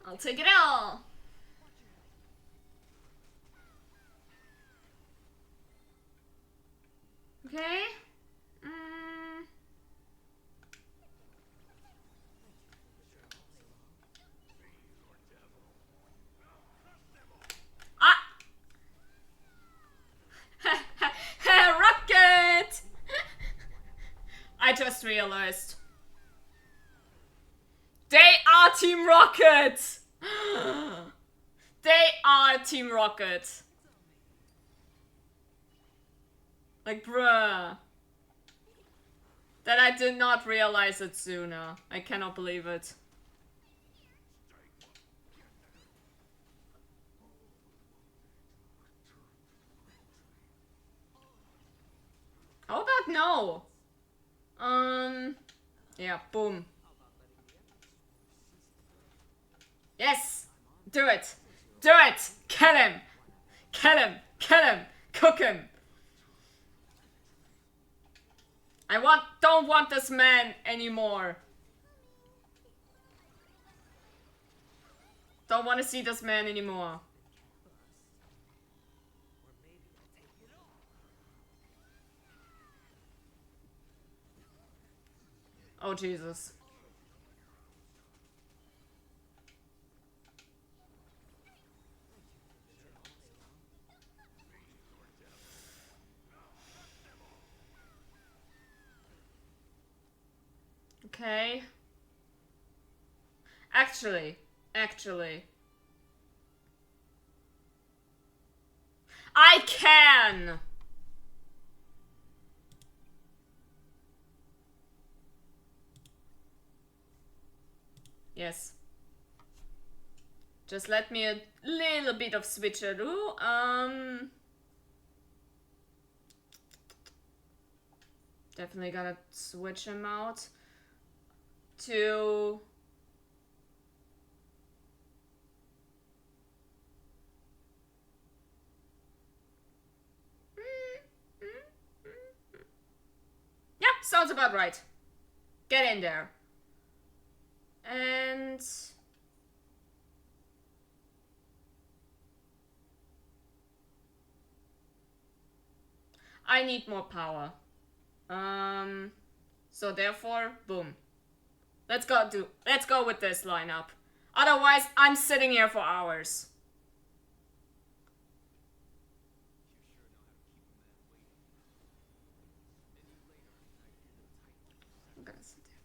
I'll take it all. Okay. Rocket! I just realized. They are Team Rocket! They are Team Rocket. Like, bruh. That I did not realize it sooner. I cannot believe it. How about no? Yeah, boom. Yes! Do it! Do it! Kill him! Kill him! Kill him! Cook him! Don't want this man anymore. Don't want to see this man anymore. Oh, Jesus. Okay. Actually. I can! Yes. Just let me a little bit of switcheroo. Definitely gotta switch him out to... Yeah, sounds about right. Get in there. And... I need more power. So therefore, boom. Let's go with this lineup. Otherwise, I'm sitting here for hours. I'm gonna sit there.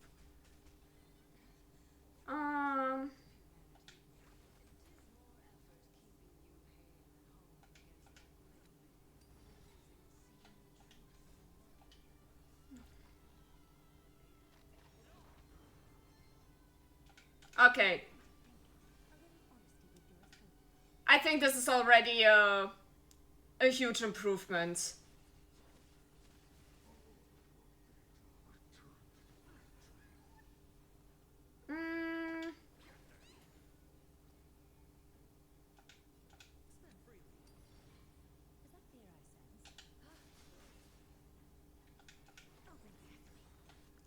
Okay. I think this is already a huge improvement.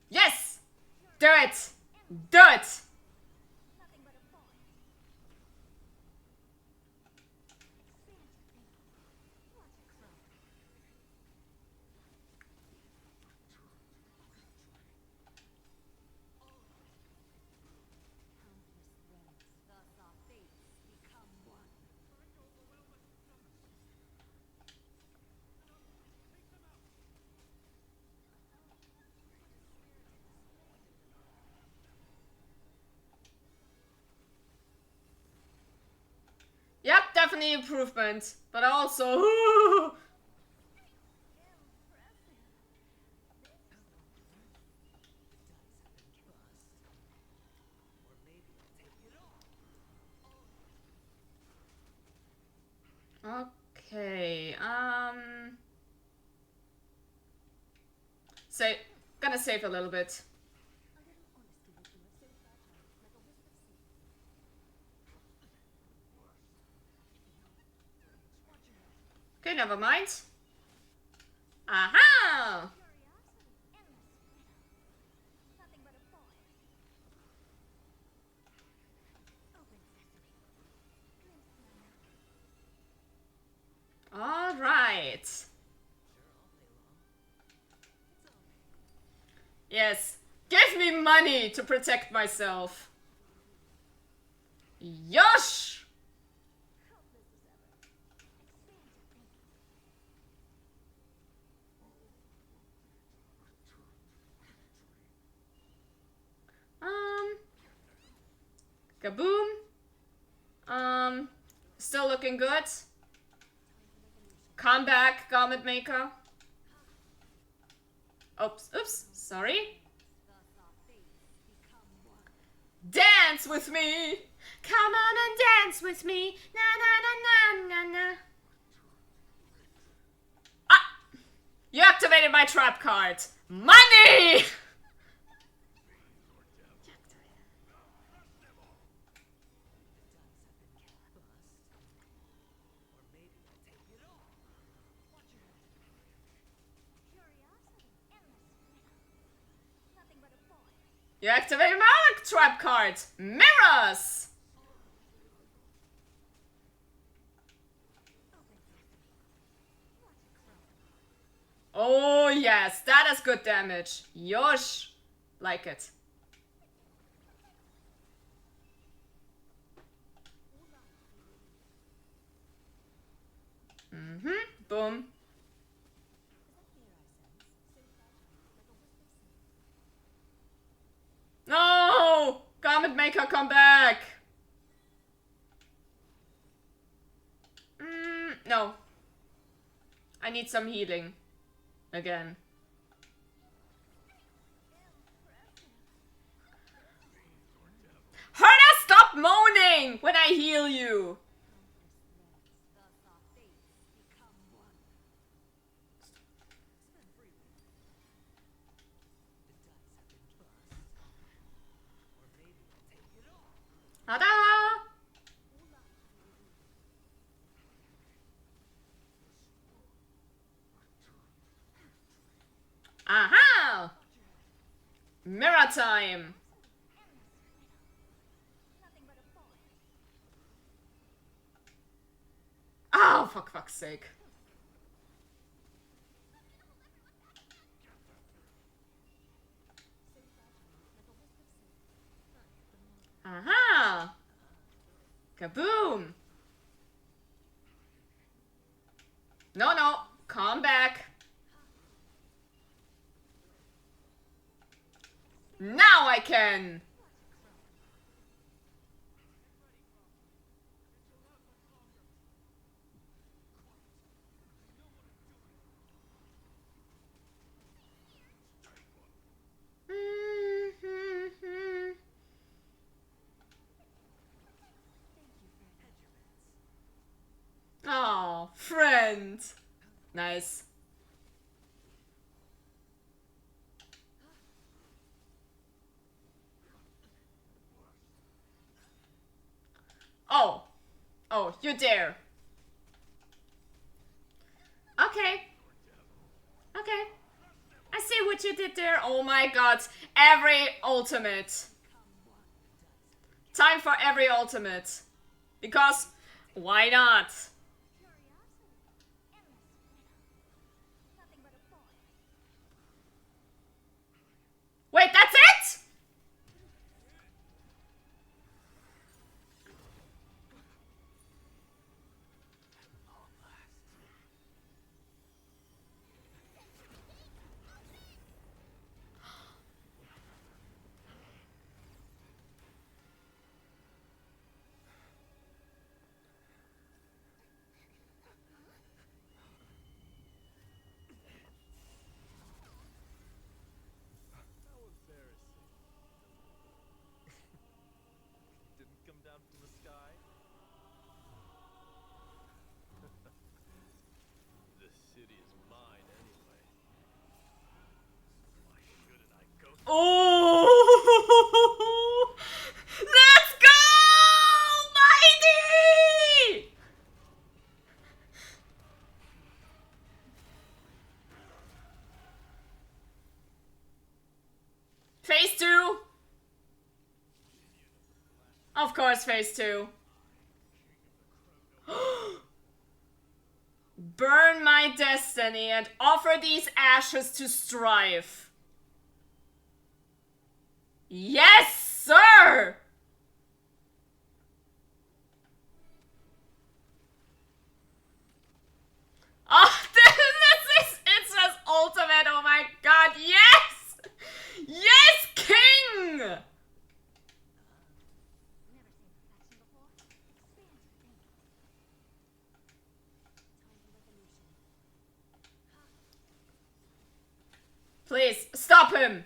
Yes! Do it! Do it! Yep, definitely improvement. But also... Okay, gonna save a little bit. Okay, never mind. Aha! All right. Yes. Give me money to protect myself. Yosh! Kaboom. Still looking good. Come back, Garment Maker. Oops, sorry. Dance with me! Come on and dance with me! Na na na na na na. Ah! You activated my trap card! Money! You activated my other trap card! Mirrors! Oh yes, that is good damage. Yosh! Like it. Boom. No! Comet Maker, come back! No. I need some healing. Again. Herda, stop moaning when I heal you! Ta-da! Aha! Mirror time! Oh, for fuck's sake. Aha! Kaboom! No, come back. Now I can! Oh, friend. Nice. Oh, you dare. Okay. I see what you did there. Oh my god. Every ultimate. Time for every ultimate. Because, why not? Wait, that's it?! Oh! Let's go! Mighty! Phase 2. Of course, phase 2. Burn my destiny and offer these ashes to strife. Yes, sir! Oh, it says ultimate, oh my god, yes! Yes, king! Please, stop him!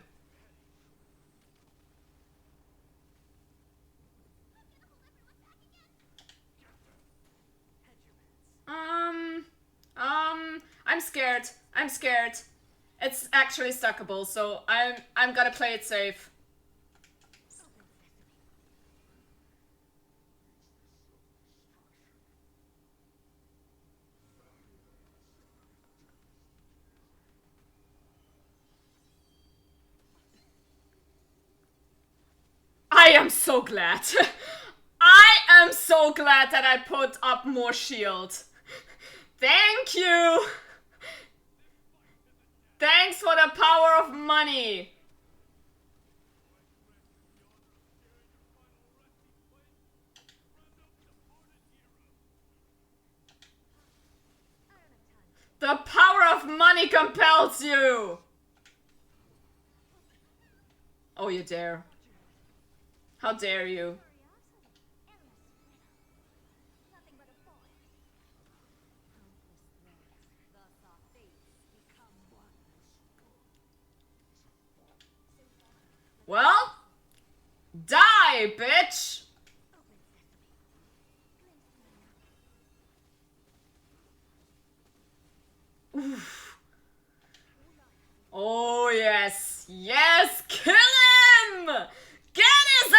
I'm scared. I'm scared. It's actually stuckable, so I'm gonna play it safe. I am so glad. I am so glad that I put up more shield. Thank you. Thanks for the power of money. The power of money compels you. Oh, you dare. How dare you? Well, die, bitch! Oof. Oh, yes. Yes, kill him! Get his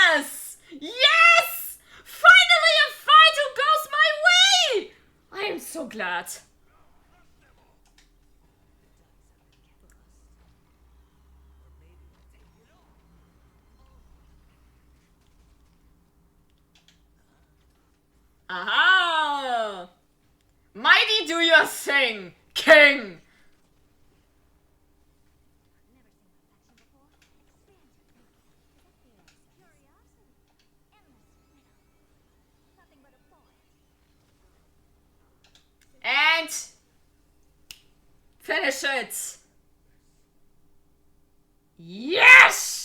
ass! Yes! Finally a fight who goes my way! I am so glad. Aha! Mighty do your thing, king! And finish it. Yes!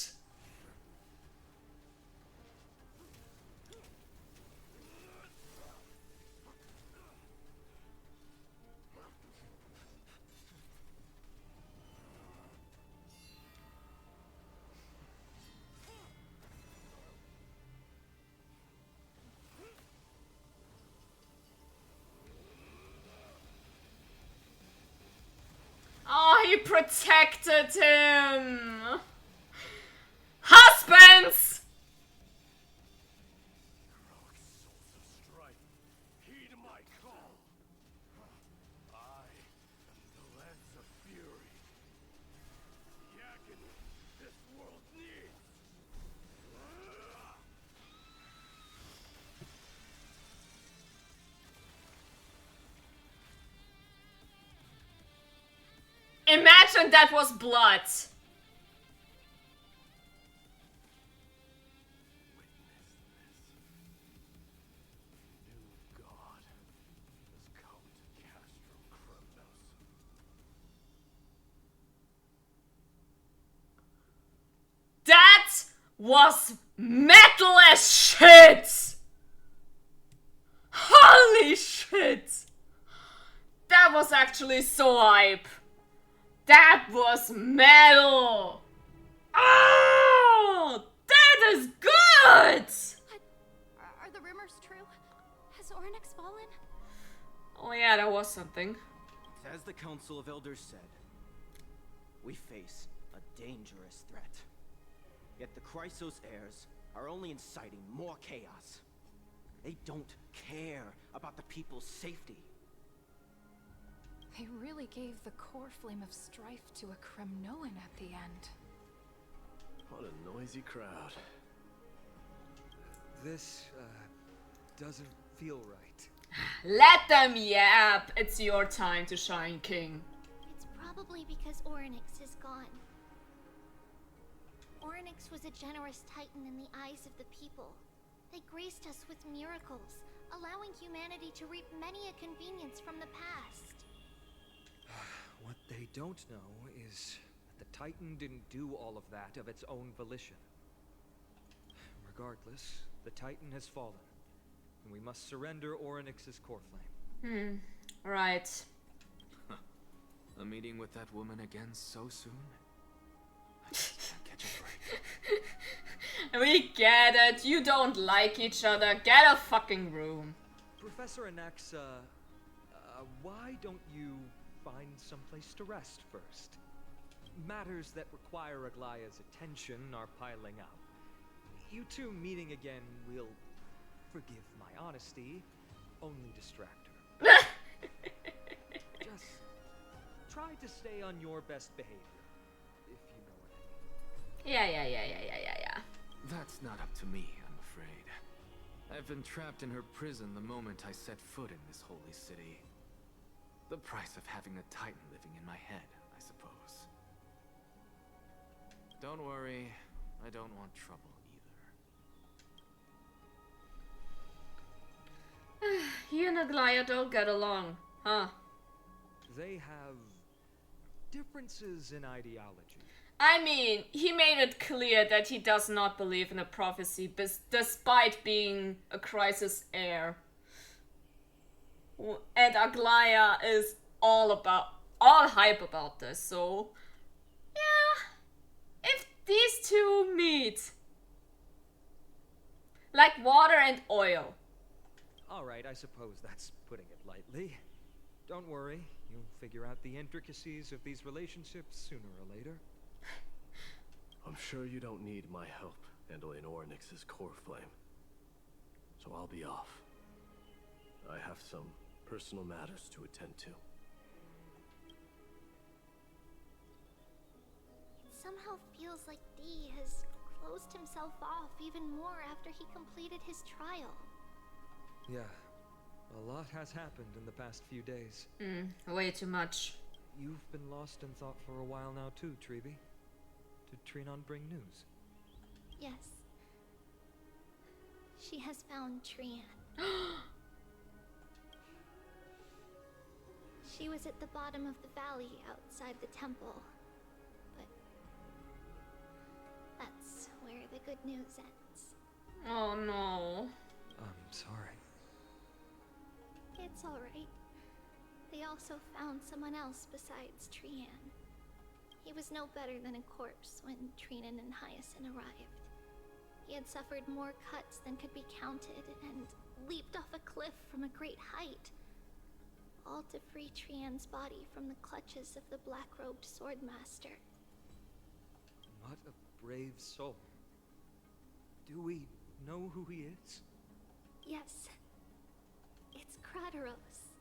Oh, he protected him. Husbands! Heed my call. I am the lance of fury. The agony this world needs. Imagine that was blood. That was metal as shit! Holy shit! That was actually so hype. That was metal! Oh! That is good! Are the rumors true? Has Ornyx fallen? Oh yeah, that was something. As the Council of Elders said, we face a dangerous threat. Yet the Chrysos heirs are only inciting more chaos. They don't care about the people's safety. They really gave the core flame of strife to a Kremnoan at the end. What a noisy crowd. This, doesn't feel right. Let them yap! It's your time to shine, King. It's probably because Ornyx is gone. Ornyx was a generous titan in the eyes of the people. They graced us with miracles, allowing humanity to reap many a convenience from the past. What they don't know is that the Titan didn't do all of that of its own volition. Regardless, the Titan has fallen, and we must surrender Ornyx's core flame. Right. A A meeting with that woman again so soon? I just can't catch a break. We get it. You don't like each other. Get a fucking room. Professor Anaxa, why don't you find someplace to rest first? Matters that require Aglaya's attention are piling up. You two meeting again will, forgive my honesty, only distract her. Just try to stay on your best behavior, if you know what I mean. Yeah. That's not up to me, I'm afraid. I've been trapped in her prison the moment I set foot in this holy city. The price of having a Titan living in my head, I suppose. Don't worry, I don't want trouble either. He and Aglaya don't get along, huh? They have differences in ideology. I mean, he made it clear that he does not believe in a prophecy, despite being a crisis heir. And Aglaya is all hype about this, so yeah. If these two meet, like water and oil. Alright, I suppose that's putting it lightly. Don't worry, you'll figure out the intricacies of these relationships sooner or later. I'm sure you don't need my help handling Ornyx's core flame. So I'll be off. I have some personal matters to attend to. It somehow feels like D has closed himself off even more after he completed his trial. Yeah, a lot has happened in the past few days. Way too much. You've been lost in thought for a while now too, Treeby. Did Trinon bring news? Yes. She has found Trian. She was at the bottom of the valley outside the temple. But that's where the good news ends. Oh no. I'm sorry. It's alright. They also found someone else besides Trian. He was no better than a corpse when Trinan and Hyacinth arrived. He had suffered more cuts than could be counted and leaped off a cliff from a great height. All to free Trian's body from the clutches of the black-robed swordmaster. What a brave soul. Do we know who he is? Yes. It's Crateros.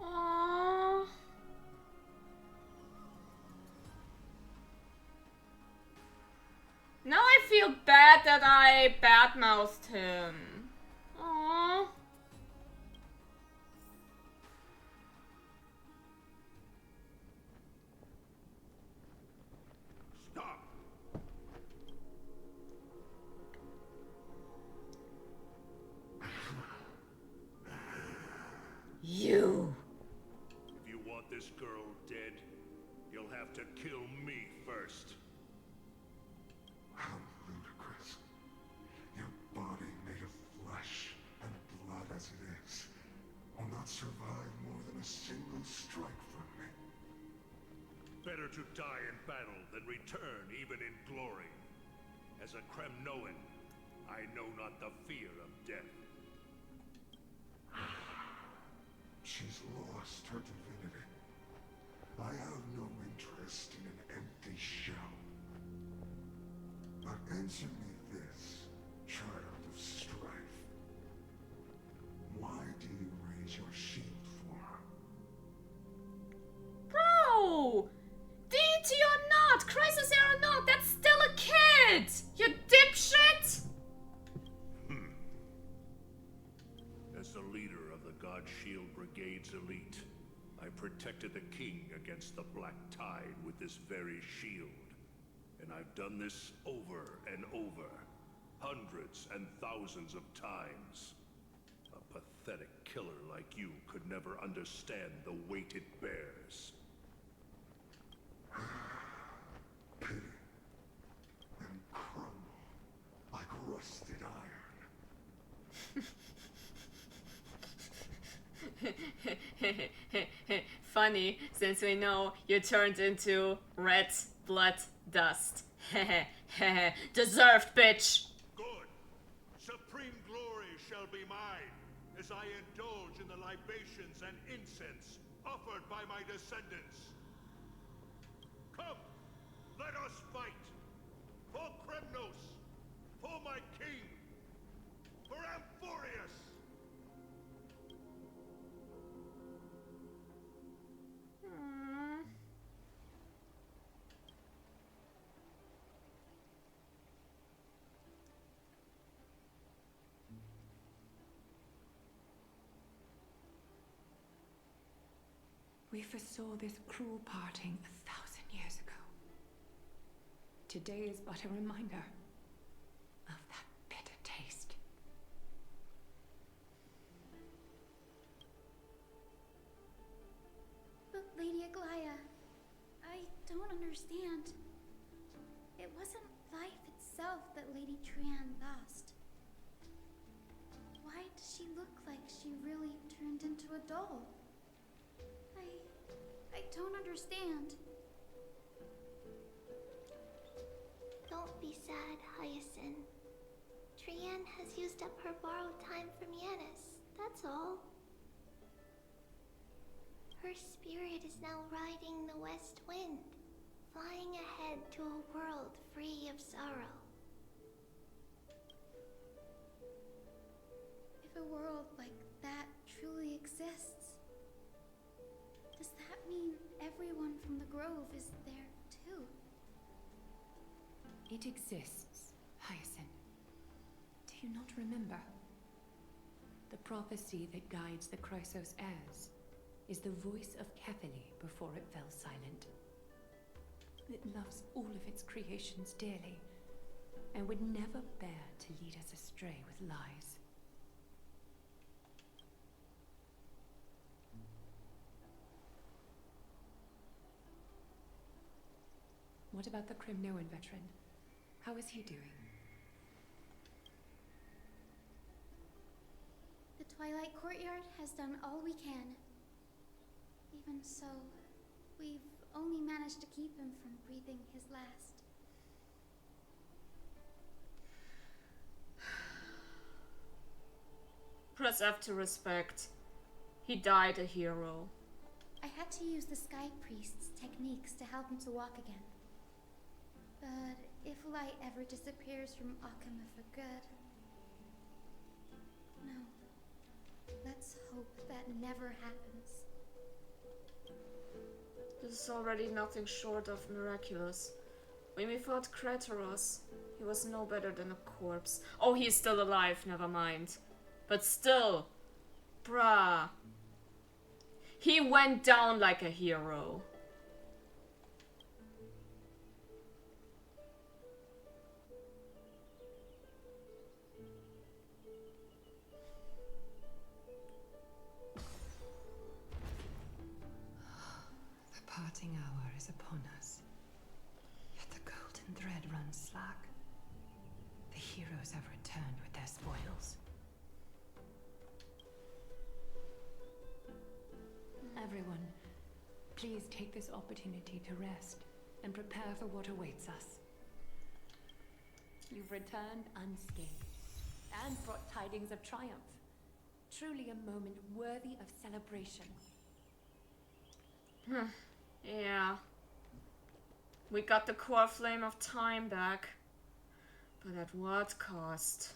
Aww. Now I feel bad that I badmouthed him. Aww. Stop! You. If you want this girl dead, you'll have to kill me first. How ludicrous. Your body made of flesh and blood as it is will not survive more than a single strike from me. Better to die in battle than return even in glory. As a Kremnoan, I know not the fear of death. She's lost her divinity. I have no interest in an empty shell. But answer me this, child of strife. Why do you raise your shield for her? Bro! Deity or not, crisis heir or not, that's still a kid! You dipshit! As the leader of the God Shield Brigade's elite, I protected the king against the Black Tide with this very shield. And I've done this over and over, hundreds and thousands of times. A pathetic killer like you could never understand the weight it bears. Pity and crumble like rusted iron. Funny, since we know you turned into red blood dust. Deserved, bitch! Good. Supreme glory shall be mine, as I indulge in the libations and incense offered by my descendants. Come, let us fight! For Kremnos! For my king! For Amphorius! We foresaw this cruel parting 1,000 years ago. Today is but a reminder of that bitter taste. But Lady Aglaya, I don't understand. It wasn't life itself that Lady Trian lost. Why does she look like she really turned into a doll? I don't understand. Don't be sad, Hyacinth. Trian has used up her borrowed time from Yanis, that's all. Her spirit is now riding the west wind, flying ahead to a world free of sorrow. If a world like that truly exists, does that mean everyone from the Grove is there too? It exists, Hyacinth. Do you not remember? The prophecy that guides the Chrysos heirs is the voice of Kethely before it fell silent. It loves all of its creations dearly, and would never bear to lead us astray with lies. What about the Kremnoan veteran? How is he doing? The Twilight Courtyard has done all we can. Even so, we've only managed to keep him from breathing his last. Press F to respect. He died a hero. I had to use the Sky Priest's techniques to help him to walk again. But if light ever disappears from Akama for good... No. Let's hope that never happens. This is already nothing short of miraculous. When we fought Kratoros, he was no better than a corpse. Oh, he's still alive, never mind. But still, bruh. He went down like a hero. The parting hour is upon us. Yet the golden thread runs slack. The heroes have returned with their spoils. Everyone, please take this opportunity to rest and prepare for what awaits us. You've returned unscathed and brought tidings of triumph. Truly a moment worthy of celebration. Yeah. We got the core flame of time back. But at what cost?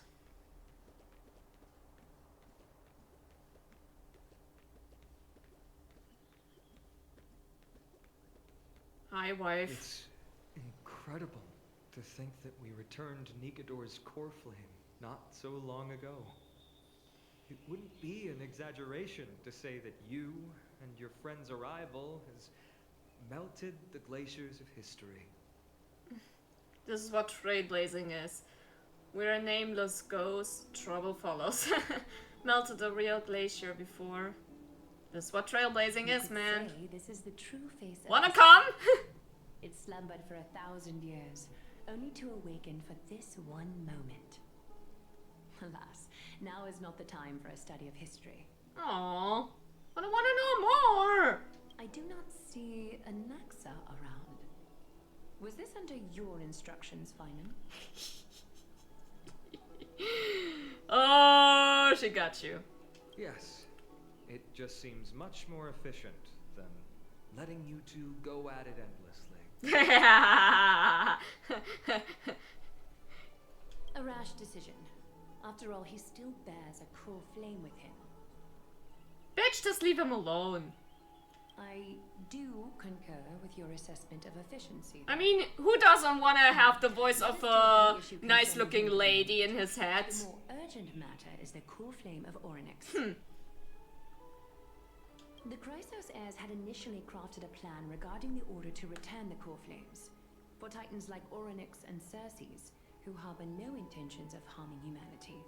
Hi, wife. It's incredible to think that we returned Nikador's core flame not so long ago. It wouldn't be an exaggeration to say that you and your friend's arrival has melted the glaciers of history. This is what trailblazing is. We're a nameless ghost, trouble follows. Melted a real glacier before. This is what trailblazing is, man. Say this is the true face of Wanna the come? It slumbered for 1,000 years, only to awaken for this one moment. Alas, now is not the time for a study of history. Aww. under your instructions, Finan. Oh, she got you. Yes. It just seems much more efficient than letting you two go at it endlessly. A rash decision. After all, he still bears a core flame with him. Bitch, just leave him alone. I do concur with your assessment of efficiency. I mean, who doesn't want to have the voice of a nice-looking lady in his head? The more urgent matter is the core flame of Orynyx. The Chrysos heirs had initially crafted a plan regarding the order to return the core flames. For titans like Orynyx and Circes, who harbor no intentions of harming humanity,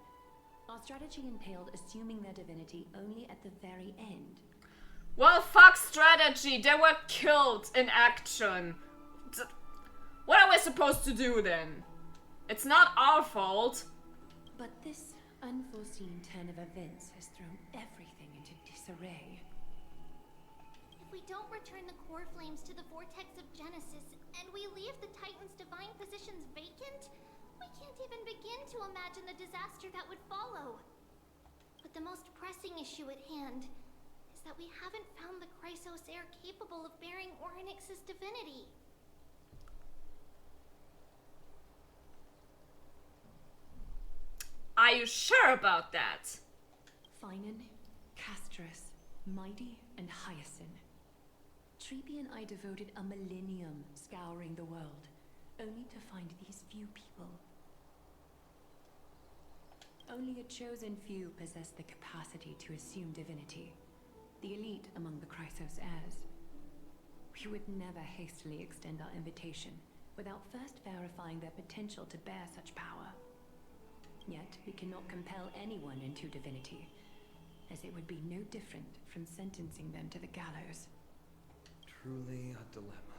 our strategy entailed assuming their divinity only at the very end. Well, fuck strategy. They were killed in action. What are we supposed to do then? It's not our fault. But this unforeseen turn of events has thrown everything into disarray. If we don't return the core flames to the vortex of Genesis, and we leave the Titan's divine positions vacant, we can't even begin to imagine the disaster that would follow. But the most pressing issue at hand is that we haven't found the Chrysos heir capable of bearing Orynyx's divinity. Are you sure about that? Finan, Castrus, Mighty, and Hyacinth. Treeby and I devoted a millennium scouring the world, only to find these few people. Only a chosen few possess the capacity to assume divinity, the elite among the Chrysos heirs. We would never hastily extend our invitation without first verifying their potential to bear such power. Yet we cannot compel anyone into divinity, as it would be no different from sentencing them to the gallows. Truly a dilemma.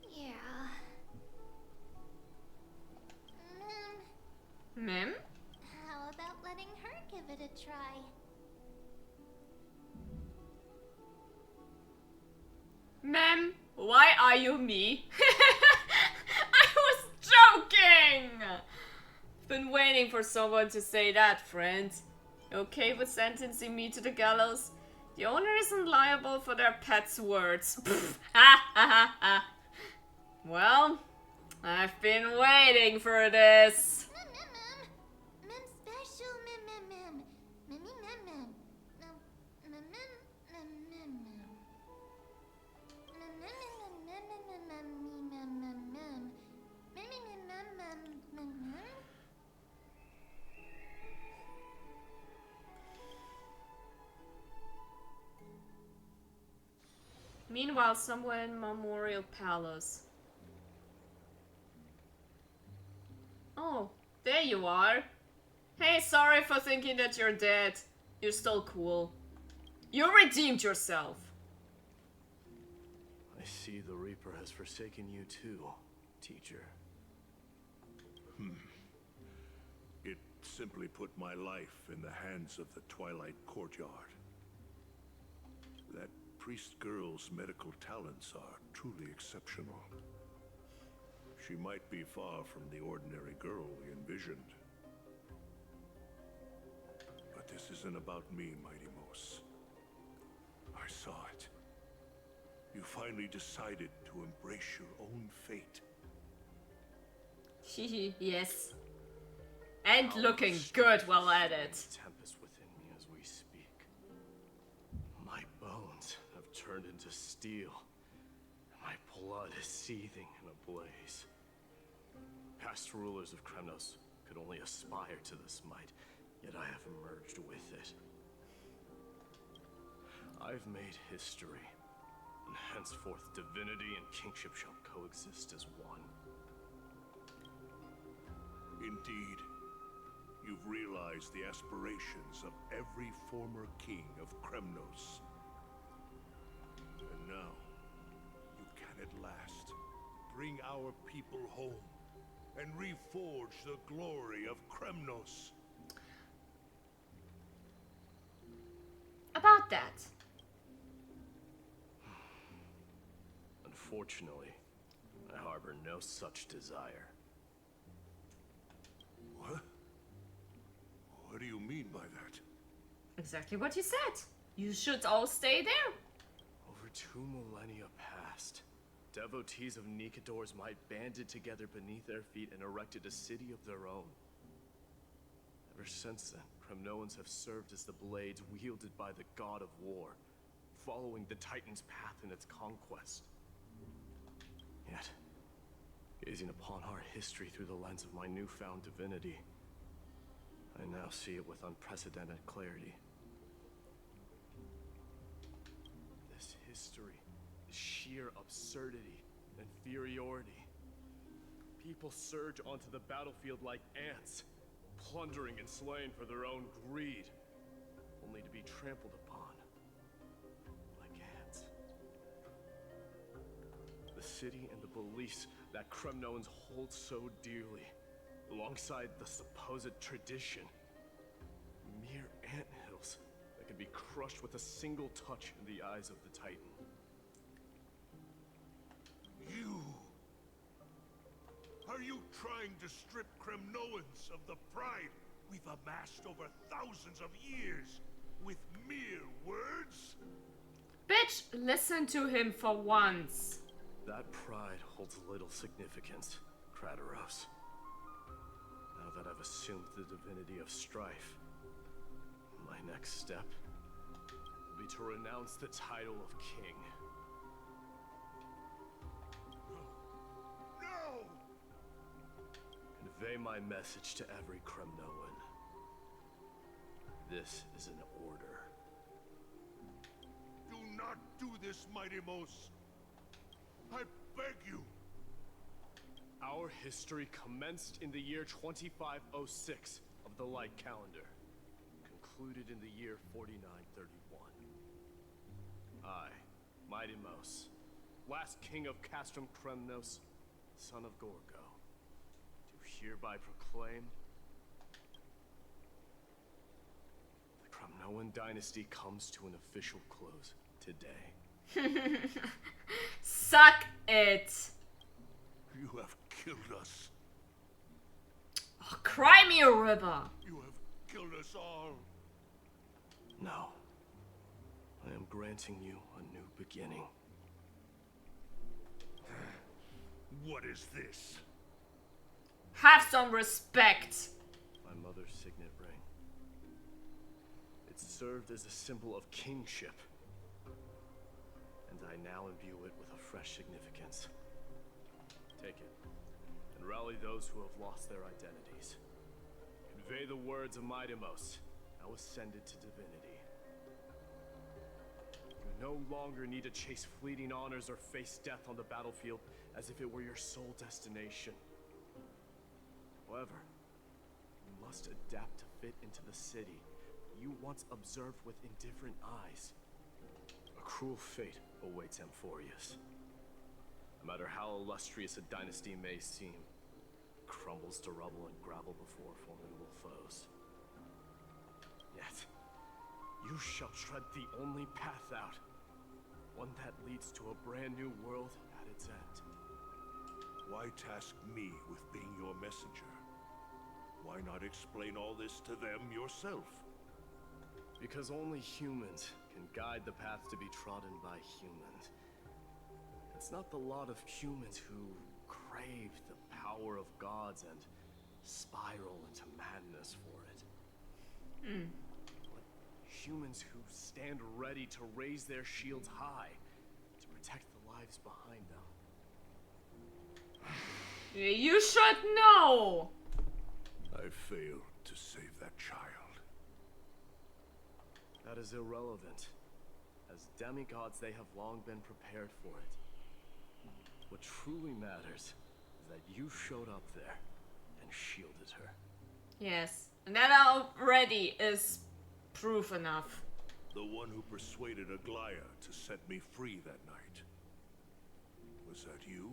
Yeah. Mem? How about letting her give it a try? Mem, why are you me? I was joking! Been waiting for someone to say that, friend. Okay with sentencing me to the gallows? The owner isn't liable for their pet's words. Ha ha ha ha. Well, I've been waiting for this. Mem special, mem. Mem. Meanwhile, somewhere in Memorial Palace. Oh, there you are. Hey, sorry for thinking that you're dead. You're still cool. You redeemed yourself. I see the Reaper has forsaken you too, teacher. It simply put my life in the hands of the Twilight Courtyard. That priest girl's medical talents are truly exceptional. She might be far from the ordinary girl we envisioned. But this isn't about me, Mighty Mos. I saw it. You finally decided to embrace your own fate. Yes. And looking good while at it. Tempest within me as we speak. My bones have turned into steel. My blood is seething in a blaze. Past rulers of Kremnos could only aspire to this might, yet I have emerged with it. I've made history, and henceforth divinity and kingship shall coexist as one. Indeed, you've realized the aspirations of every former king of Kremnos. And now, you can at last bring our people home and reforge the glory of Kremnos. About that. Unfortunately, I harbor no such desire. What? What do you mean by that? Exactly what you said. You should all stay there. Over 2 millennia past, devotees of Nikador's might banded together beneath their feet and erected a city of their own. Ever since then, Kremnoans have served as the blades wielded by the god of war, following the Titan's path in its conquest. Yet, gazing upon our history through the lens of my newfound divinity, I now see it with unprecedented clarity. This history is sheer absurdity and inferiority. People surge onto the battlefield like ants, plundering and slaying for their own greed, only to be trampled upon like ants. The city and the beliefs that Kremnoans hold so dearly, alongside the supposed tradition, mere anthills that can be crushed with a single touch in the eyes of the Titan. You... Are you trying to strip Kremnoans of the pride we've amassed over thousands of years with mere words? Bitch, listen to him for once. That pride holds little significance, Krateros. Now that I've assumed the divinity of strife, my next step will be to renounce the title of king. No! Convey my message to every Kremnoan. This is an order. Do not do this, Mighty Mos. I beg you. Our history commenced in the year 2506 of the Light Calendar, concluded in the year 4931. I, Mighty Mos, last king of Castrum Kremnos, son of Gorgo, do hereby proclaim the Kremnoan dynasty comes to an official close today. Suck it. You have killed us. Oh, cry me a river. You have killed us all. No. I am granting you a new beginning. What is this? Have some respect. My mother's signet ring. It served as a symbol of kingship. And I now imbue it with a fresh significance. Take it, and rally those who have lost their identities. Convey the words of Mighty Mos, now ascended to divinity. You no longer need to chase fleeting honors or face death on the battlefield as if it were your sole destination. However, you must adapt to fit into the city you once observed with indifferent eyes. A cruel fate awaits Amphorius. No matter how illustrious a dynasty may seem, it crumbles to rubble and gravel before formidable foes. Yet, you shall tread the only path out, one that leads to a brand new world at its end. Why task me with being your messenger? Why not explain all this to them yourself? Because only humans can guide the path to be trodden by humans. It's not the lot of humans who crave the power of gods and spiral into madness for it. But humans who stand ready to raise their shields high to protect the lives behind them. You should know. I failed to save that child. That is irrelevant. As demigods, they have long been prepared for it. What truly matters is that you showed up there and shielded her. Yes, and that already is proof enough. The one who persuaded Aglaya to set me free that night. Was that you,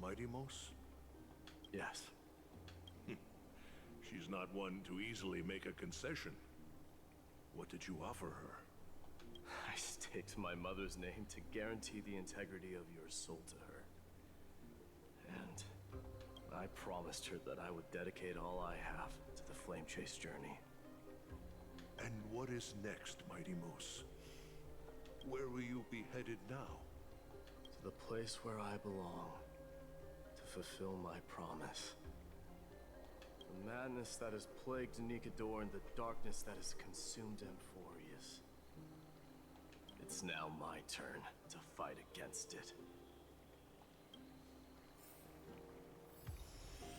Mighty Mos? Yes. She's not one to easily make a concession. What did you offer her? I staked my mother's name to guarantee the integrity of your soul to her. I promised her that I would dedicate all I have to the Flame Chase journey. And what is next, Mighty Moose? Where will you be headed now? To the place where I belong, to fulfill my promise. The madness that has plagued Nikador and the darkness that has consumed Amphorius. It's now my turn to fight against it.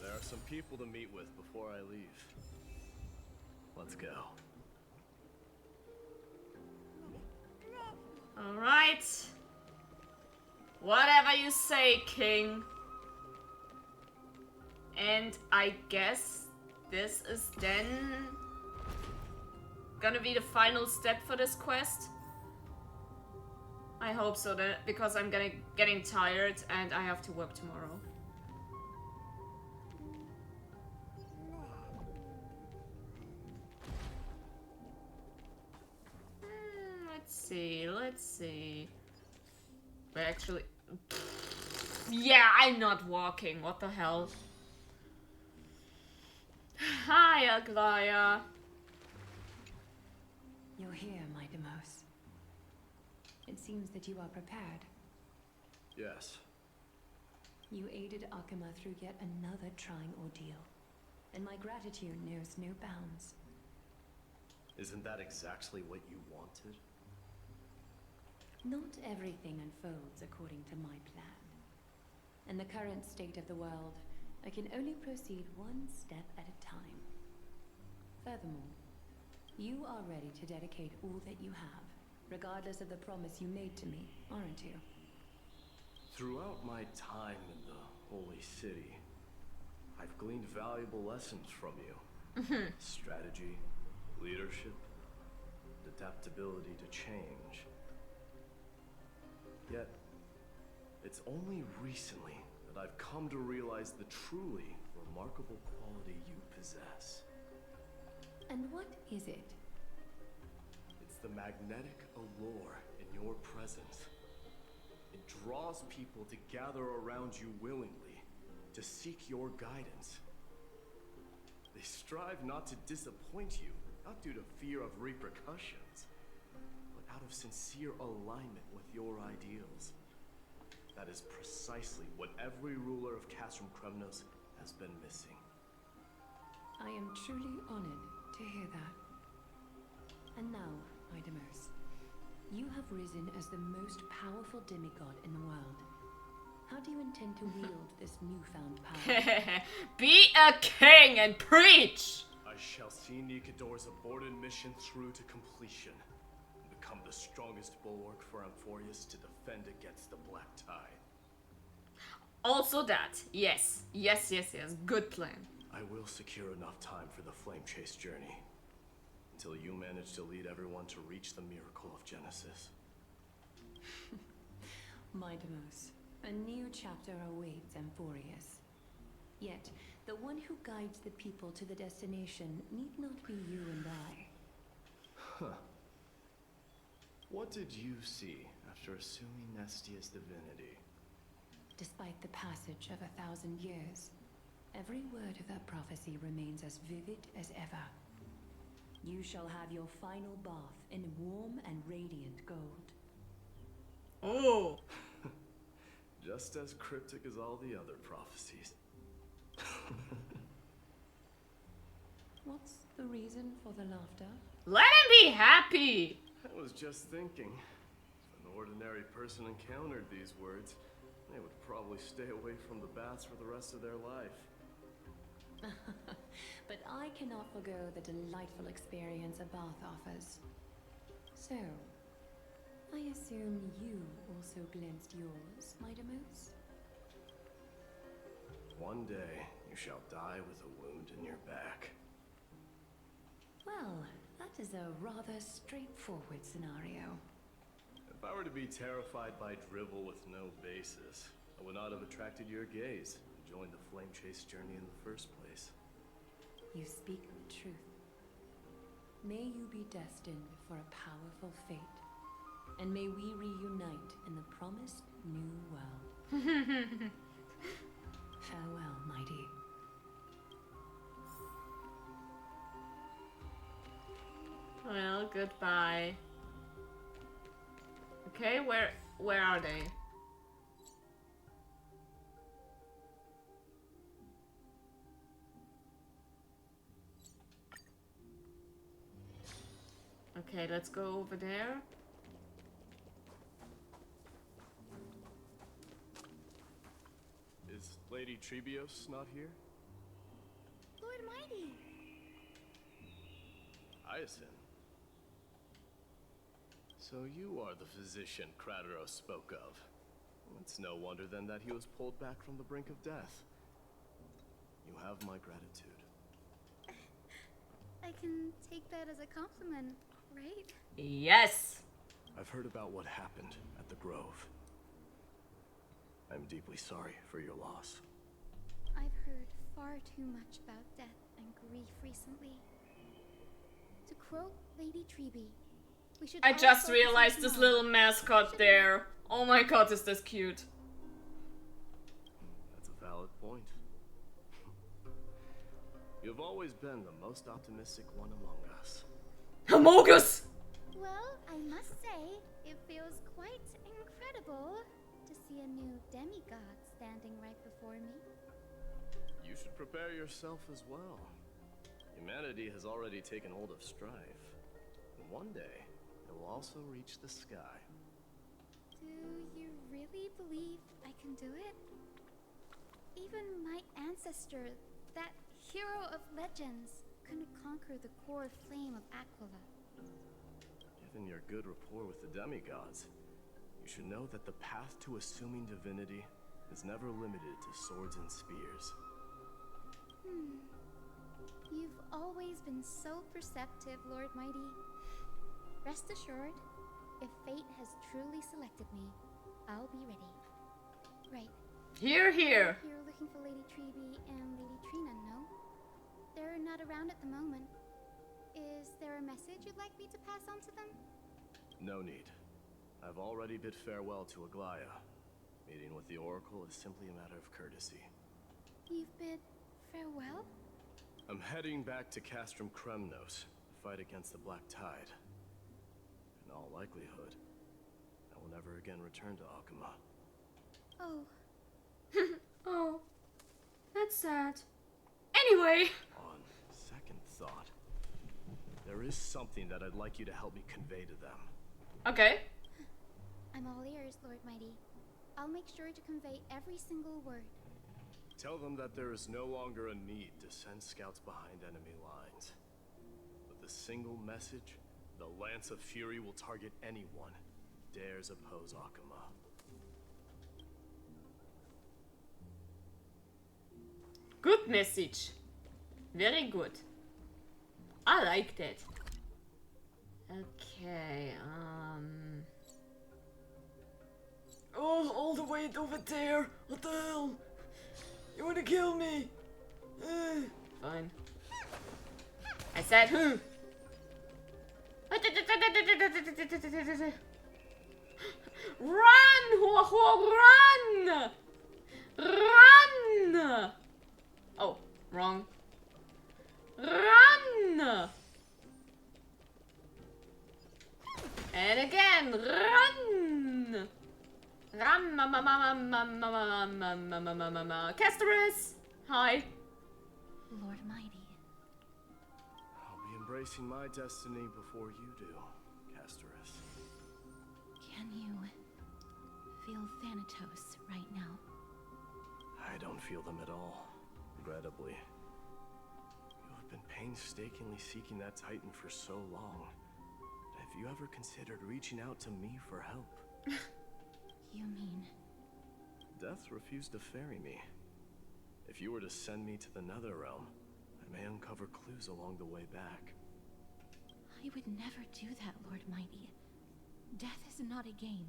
There are some people to meet with before I leave. Let's go. Alright. Whatever you say, King. And I guess this is then gonna be the final step for this quest. I hope so, because I'm getting tired and I have to work tomorrow. Let's see. But actually... Yeah, I'm not walking. What the hell? Hi, Aglaya. You're here, my Demos. It seems that you are prepared. Yes. You aided Akuma through yet another trying ordeal, and my gratitude knows no bounds. Isn't that exactly what you wanted? Not everything unfolds according to my plan. In the current state of the world, I can only proceed one step at a time. Furthermore, you are ready to dedicate all that you have, regardless of the promise you made to me, aren't you? Throughout my time in the Holy City, I've gleaned valuable lessons from you. Strategy, leadership, adaptability to change. Yet, it's only recently that I've come to realize the truly remarkable quality you possess. And what is it? It's the magnetic allure in your presence. It draws people to gather around you willingly, to seek your guidance. They strive not to disappoint you, not due to fear of repercussions, but out of sincere alignment with your ideals. That is precisely what every ruler of Castrum Kremnos has been missing. I am truly honored to hear that. And now, Idamos, you have risen as the most powerful demigod in the world. How do you intend to wield this newfound power? Be a king and preach! I shall see Nikador's aborted mission through to completion, and become the strongest bulwark for Amphorius to defend against the Black Tide. Also that. Yes. Yes. Good plan. I will secure enough time for the Flame Chase journey, until you manage to lead everyone to reach the miracle of Genesis. Midamos, a new chapter awaits Amphorius. Yet, the one who guides the people to the destination need not be you and I. Huh. What did you see after assuming Nestia's divinity? Despite the passage of 1,000 years, every word of that prophecy remains as vivid as ever. You shall have your final bath in warm and radiant gold. Oh! Just as cryptic as all the other prophecies. What's the reason for the laughter? Let him be happy! I was just thinking, if an ordinary person encountered these words, they would probably stay away from the baths for the rest of their life. But I cannot forgo the delightful experience a bath offers. So, I assume you also glimpsed yours, Midamos? One day, you shall die with a wound in your back. Well, that is a rather straightforward scenario. If I were to be terrified by drivel with no basis, I would not have attracted your gaze and joined the Flame Chase journey in the first place. You speak the truth. May you be destined for a powerful fate, and may we reunite in the promised new world. Farewell, mighty. Well, goodbye. Okay, where are they? Okay, let's go over there. Is Lady Trebios not here? Lord Mighty! Hyacinth. So you are the physician Krateros spoke of. It's no wonder then that he was pulled back from the brink of death. You have my gratitude. I can take that as a compliment, right? Yes! I've heard about what happened at the Grove. I'm deeply sorry for your loss. I've heard far too much about death and grief recently. To quote Lady Trebi, we should I all just focus realized on this tomorrow. little mascot there. Oh my god, is this cute. That's a valid point. You've always been the most optimistic one among us. Among us! Well, I must say, it feels quite incredible to see a new demigod standing right before me. You should prepare yourself as well. Humanity has already taken hold of strife. And one day, it will also reach the sky. Do you really believe I can do it? Even my ancestor, that hero of legends, couldn't conquer the core flame of Aquila. Given your good rapport with the demigods, you should know that the path to assuming divinity is never limited to swords and spears. You've always been so perceptive, Lord Mighty. Rest assured, if fate has truly selected me, I'll be ready. Right. Here, here. You're looking for Lady Trebi and Lady Trina, no? They're not around at the moment. Is there a message you'd like me to pass on to them? No need. I've already bid farewell to Aglaya. Meeting with the Oracle is simply a matter of courtesy. You've bid farewell? I'm heading back to Castrum Kremnos to fight against the Black Tide. In all likelihood, I will never again return to Akuma. Oh. Oh. That's sad. Anyway. On second thought, there is something that I'd like you to help me convey to them. Okay. I'm all ears, Lord Mighty. I'll make sure to convey every single word. Tell them that there is no longer a need to send scouts behind enemy lines. With a single message, the Lance of Fury will target anyone who dares oppose Akuma. Good message. Very good. I liked it. Okay, Oh, all the way over there. What the hell? You wanna kill me? Fine. I said who? Run! Run! Run! Oh, wrong. Run! And again, run! Casterus! Hi. Lord Mighty. I'll be embracing my destiny before you do, Casterus. Can you feel Thanatos right now? I don't feel them at all, regrettably. You have been painstakingly seeking that Titan for so long. Have you ever considered reaching out to me for help? You mean... Death refused to ferry me. If you were to send me to the Netherrealm, I may uncover clues along the way back. I would never do that, Lord Mighty. Death is not a game.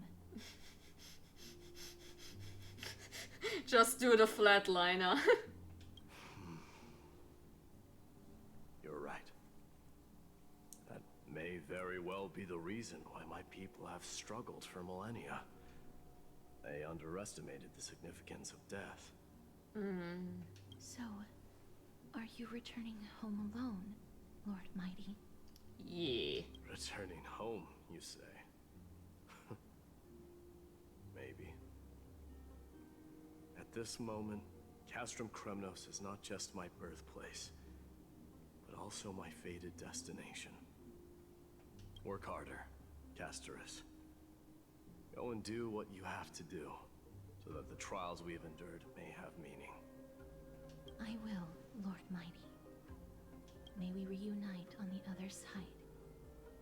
Just do the flatliner. You're right. That may very well be the reason why my people have struggled for millennia. They underestimated the significance of death. So, are you returning home alone, Lord Mighty? Yeah. Returning home, you say? Maybe. At this moment, Castrum Kremnos is not just my birthplace, but also my fated destination. Work harder, Casterus. Go and do what you have to do, so that the trials we have endured may have meaning. I will, Lord Mighty. May we reunite on the other side,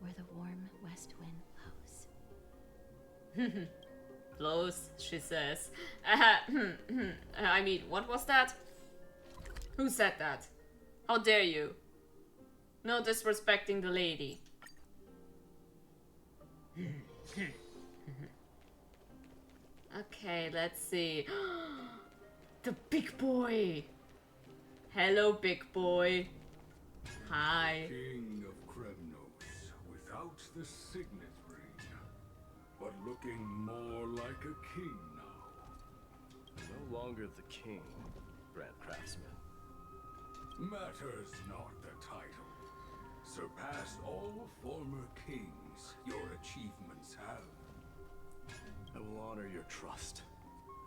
where the warm west wind blows. Blows, she says. I mean, what was that? Who said that? How dare you? No disrespecting the lady. Okay, let's see. The big boy. Hello, big boy. Hi. King of Kremnos, without the signet ring, but looking more like a king now. No longer the king, Grand Craftsman. Matters not the title. Surpass all former kings your achievements have. I will honor your trust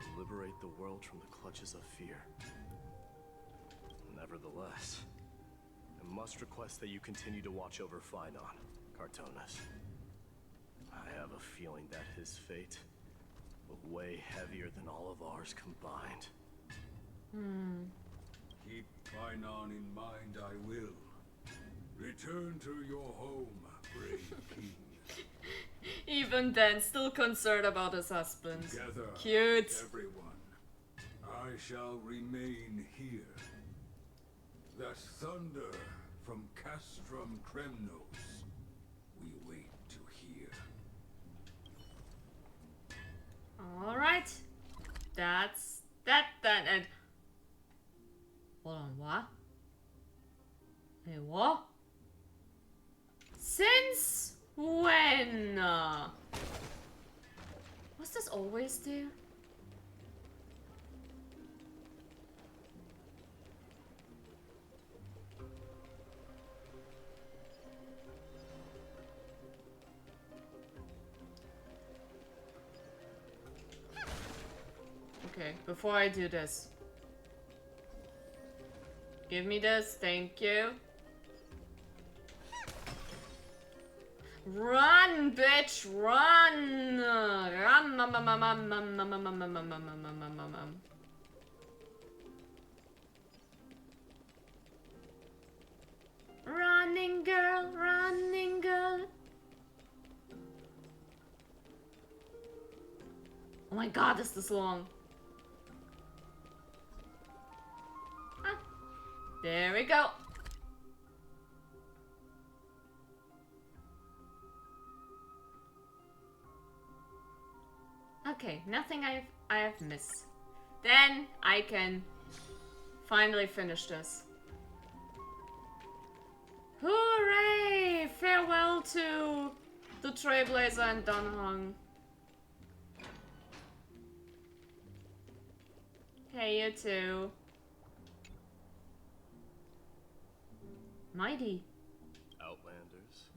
and liberate the world from the clutches of fear. Nevertheless, I must request that you continue to watch over Phynon, Cartonis. I have a feeling that his fate will weigh heavier than all of ours combined. Keep Phynon in mind, I will. Return to your home, brave king. Even then, still concerned about his husband. Together, Cute. everyone, I shall remain here. That thunder from Castrum Kremnos, we wait to hear. Alright. That's that then. And hold on, what? Hey, what? Since when? Was this always there? Okay, before I do this. Give me this, thank you. Run, bitch, run! Run, running girl, running girl. Oh my god, is this long? Ah, there we go. Okay, nothing I have missed. Then I can finally finish this. Hooray! Farewell to the Trailblazer and Dunhung. Hey, you too. Mighty. Outlanders?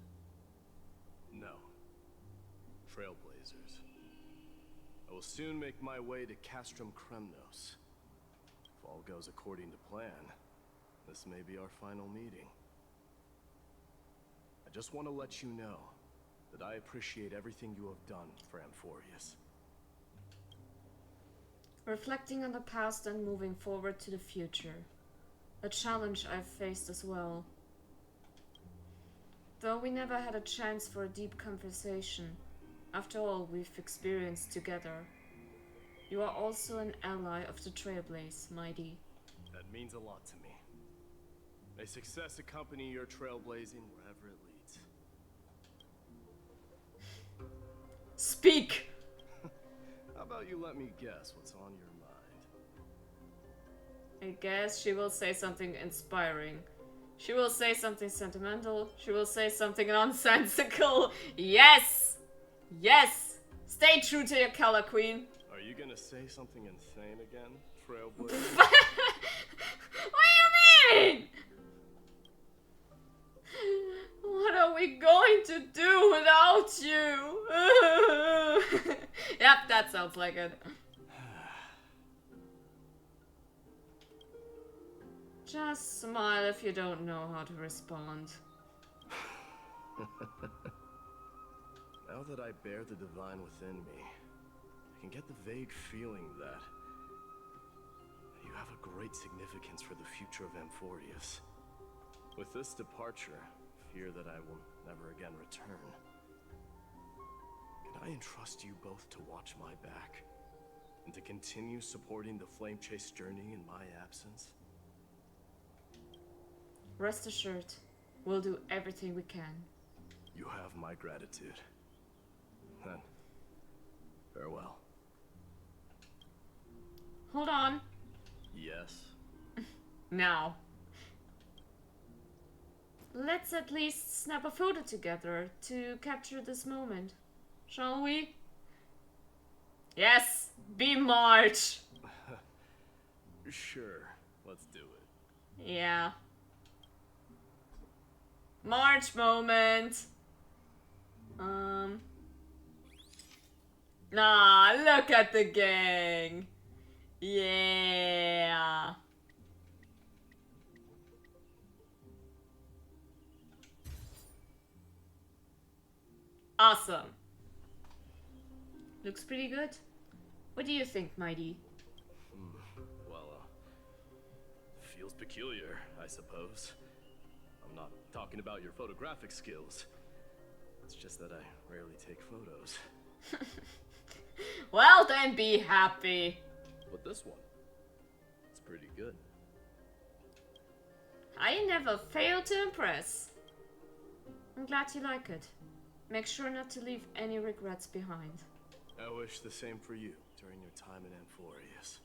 No. Trailblazers. I will soon make my way to Castrum Kremnos. If all goes according to plan, this may be our final meeting. I just want to let you know that I appreciate everything you have done for Amphorius. Reflecting on the past and moving forward to the future. A challenge I've faced as well. Though we never had a chance for a deep conversation, after all we've experienced together. You are also an ally of the Trailblaze, Mighty. That means a lot to me. May success accompany your trailblazing wherever it leads. Speak! How about you let me guess what's on your mind? I guess she will say something inspiring. She will say something sentimental. She will say something nonsensical. Yes! Yes! Stay true to your color, Queen. Are you gonna say something insane again? Trailblazer. What do you mean? What are we going to do without you? Yep, that sounds like it. Just smile if you don't know how to respond. Now that I bear the divine within me, I can get the vague feeling that you have a great significance for the future of Amphorius. With this departure, fear that I will never again return. Can I entrust you both to watch my back and to continue supporting the Flame Chase journey in my absence? Rest assured, we'll do everything we can. You have my gratitude. Then, farewell. Hold on. Yes. Now. Let's at least snap a photo together to capture this moment. Shall we? Yes! Be March! Sure, let's do it. Yeah. March moment! Nah, look at the gang! Yeah! Awesome. Looks pretty good. What do you think, Mighty? Well, feels peculiar, I suppose. I'm not talking about your photographic skills. It's just that I rarely take photos. Well, then be happy. But this one, it's pretty good. I never fail to impress. I'm glad you like it. Make sure not to leave any regrets behind. I wish the same for you during your time in Amphorius.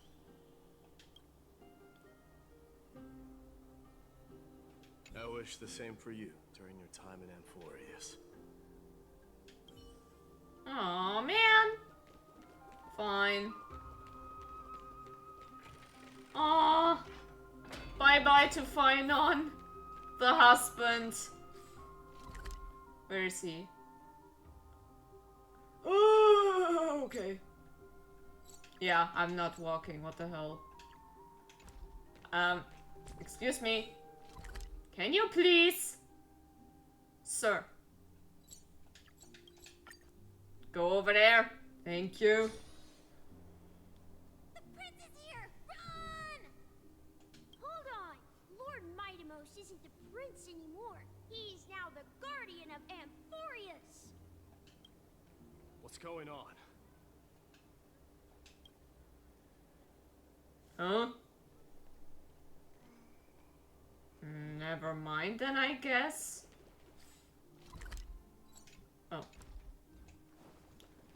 I wish the same for you during your time in Amphorius. Aw, man. Fine. Aw. Bye-bye to Finon, the husband. Where is he? Oh, okay. Yeah, I'm not walking. What the hell? Excuse me. Can you please? Sir. Go over there. Thank you. The prince is here! Run! Hold on. Lord Mightimos isn't the prince anymore. He's now the guardian of Amphorius. What's going on? Huh? Never mind then, I guess. Oh.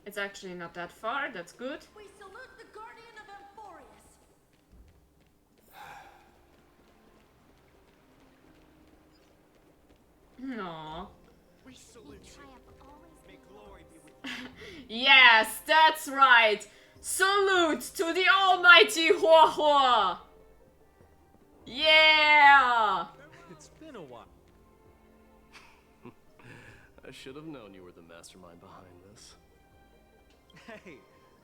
It's actually not that far, that's good. We salute the guardian of Amphorius. No. We salute you. May glory be with Yes, that's right. Salute to the almighty Huahua. Yeah. It's been a while. I should have known you were the mastermind behind this. Hey,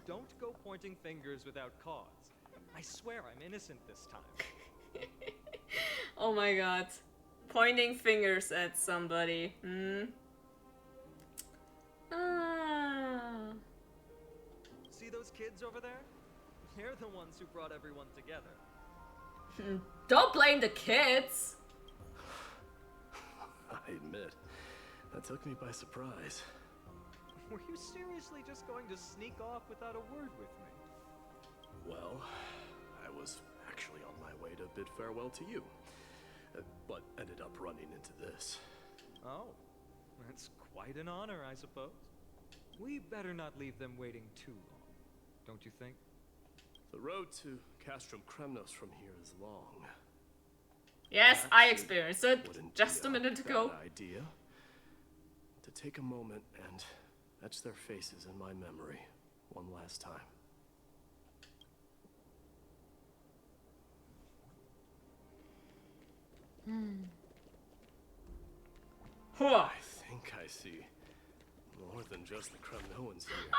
don't go pointing fingers without cause. I swear I'm innocent this time. Oh my god. Pointing fingers at somebody. See those kids over there? They're the ones who brought everyone together. Don't blame the kids. I admit, that took me by surprise. Were you seriously just going to sneak off without a word with me? Well, I was actually on my way to bid farewell to you, but ended up running into this. Oh, that's quite an honor, I suppose. We better not leave them waiting too long, don't you think? The road to Castrum Kremnos from here is long. Yes, Perhaps I experienced it wouldn't just be a minute ago. bad idea to take a moment and etch their faces in my memory one last time. Huh. I think I see more than just the Kremnoans here.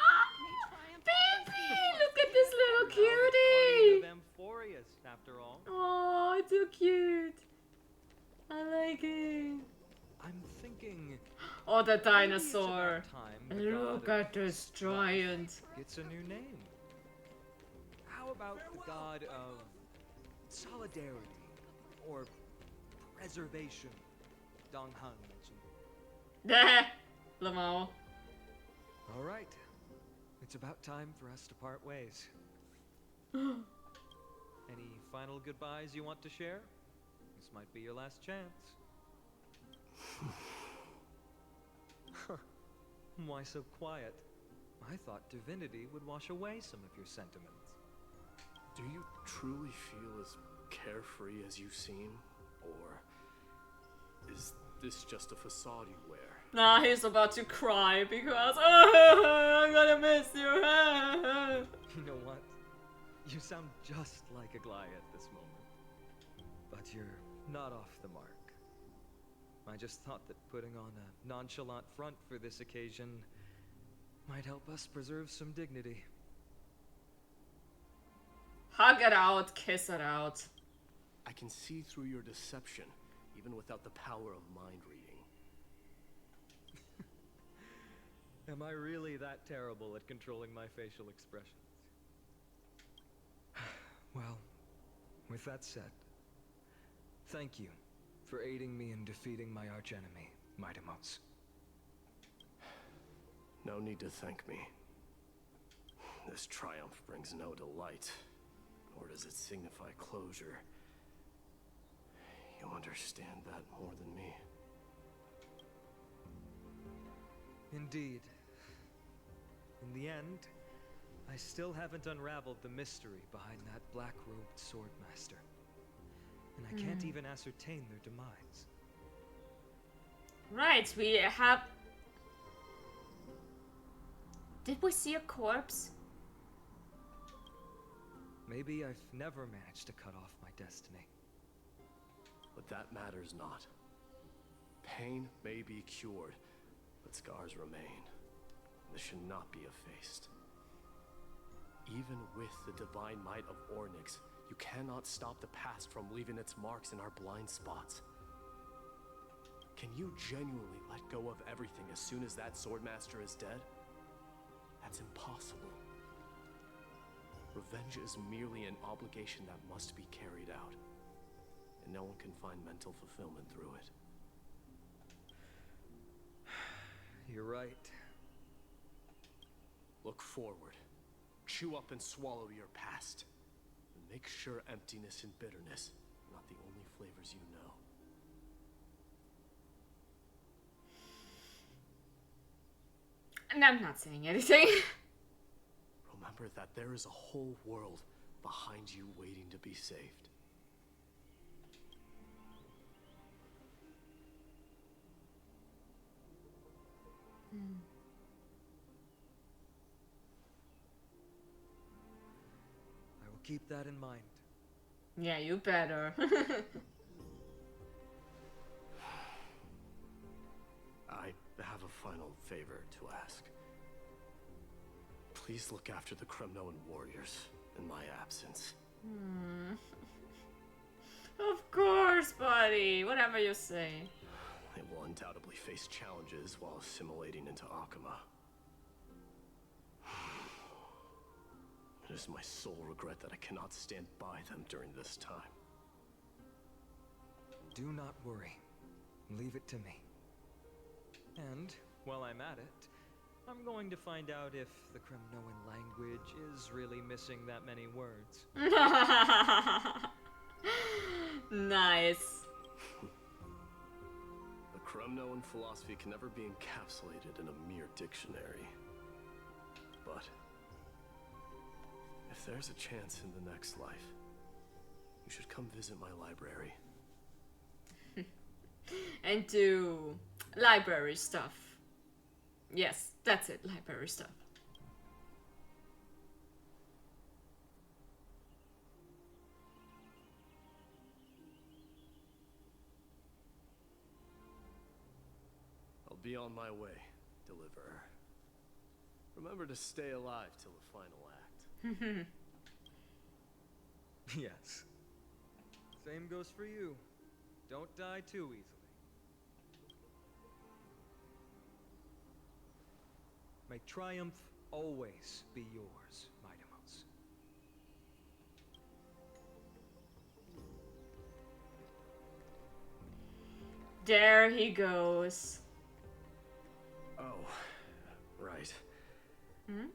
Baby! Look at this little Guardian cutie! of Amphorius, after all. Oh, it's so cute. I like it. I'm thinking. Oh, the maybe it's dinosaur. about time the Look god at this giant. gets a new name. How about the god of solidarity or preservation? Dong Han mentioned. Lamau. All right. It's about time for us to part ways. Any final goodbyes you want to share? This might be your last chance. Why so quiet? I thought divinity would wash away some of your sentiments. Do you truly feel as carefree as you seem? Or is this just a facade you wear? Nah, he's about to cry because I'm gonna miss you. You know what? You sound just like a Gly at this moment. But you're not off the mark. I just thought that putting on a nonchalant front for this occasion might help us preserve some dignity. Hug it out, kiss it out. I can see through your deception, even without the power of mind reading. Am I really that terrible at controlling my facial expressions? Well, with that said, thank you for aiding me in defeating my archenemy, Mightimos. No need to thank me. This triumph brings no delight, nor does it signify closure. You understand that more than me. Indeed. In the end, I still haven't unraveled the mystery behind that black-robed swordmaster. And I can't even ascertain their demise. Right, we have... Did we see a corpse? Maybe I've never managed to cut off my destiny. But that matters not. Pain may be cured, but scars remain. This should not be effaced. Even with the divine might of Ornyx, you cannot stop the past from leaving its marks in our blind spots. Can you genuinely let go of everything as soon as that swordmaster is dead? That's impossible. Revenge is merely an obligation that must be carried out, and no one can find mental fulfillment through it. You're right. Look forward. Chew up and swallow your past. And make sure emptiness and bitterness are not the only flavors you know. And I'm not saying anything. Remember that there is a whole world behind you waiting to be saved. I will keep that in mind. Yeah, you better. I have a final favor to ask. Please look after the Kremnoan warriors in my absence. Of course, buddy. Whatever you say. They will undoubtedly face challenges while assimilating into Akama. It is my sole regret that I cannot stand by them during this time. Do not worry. Leave it to me. And, while I'm at it, I'm going to find out if the Kremnoan language is really missing that many words. Nice. The Kremnoan philosophy can never be encapsulated in a mere dictionary. But if there's a chance in the next life, you should come visit my library. And do library stuff. Yes, that's it, library stuff. be on my way, Deliverer. Remember to stay alive till the final act. Yes. Same goes for you. Don't die too easily. May triumph always be yours, Mightimos. There he goes. Oh, right. Hmm?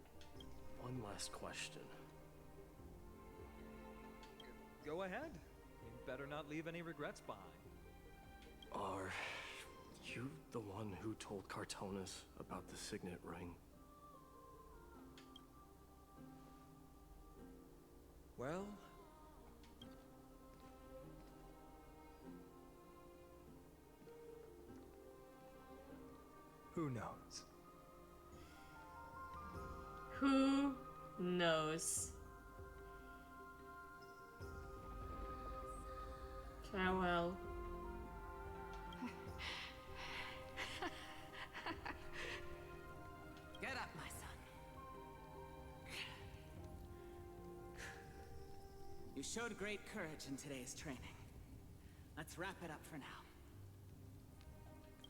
One last question. Go ahead. You better not leave any regrets behind. Are you the one who told Cartonis about the signet ring? Well... who knows? Who knows? Farewell. Get up, my son. You showed great courage in today's training. Let's wrap it up for now.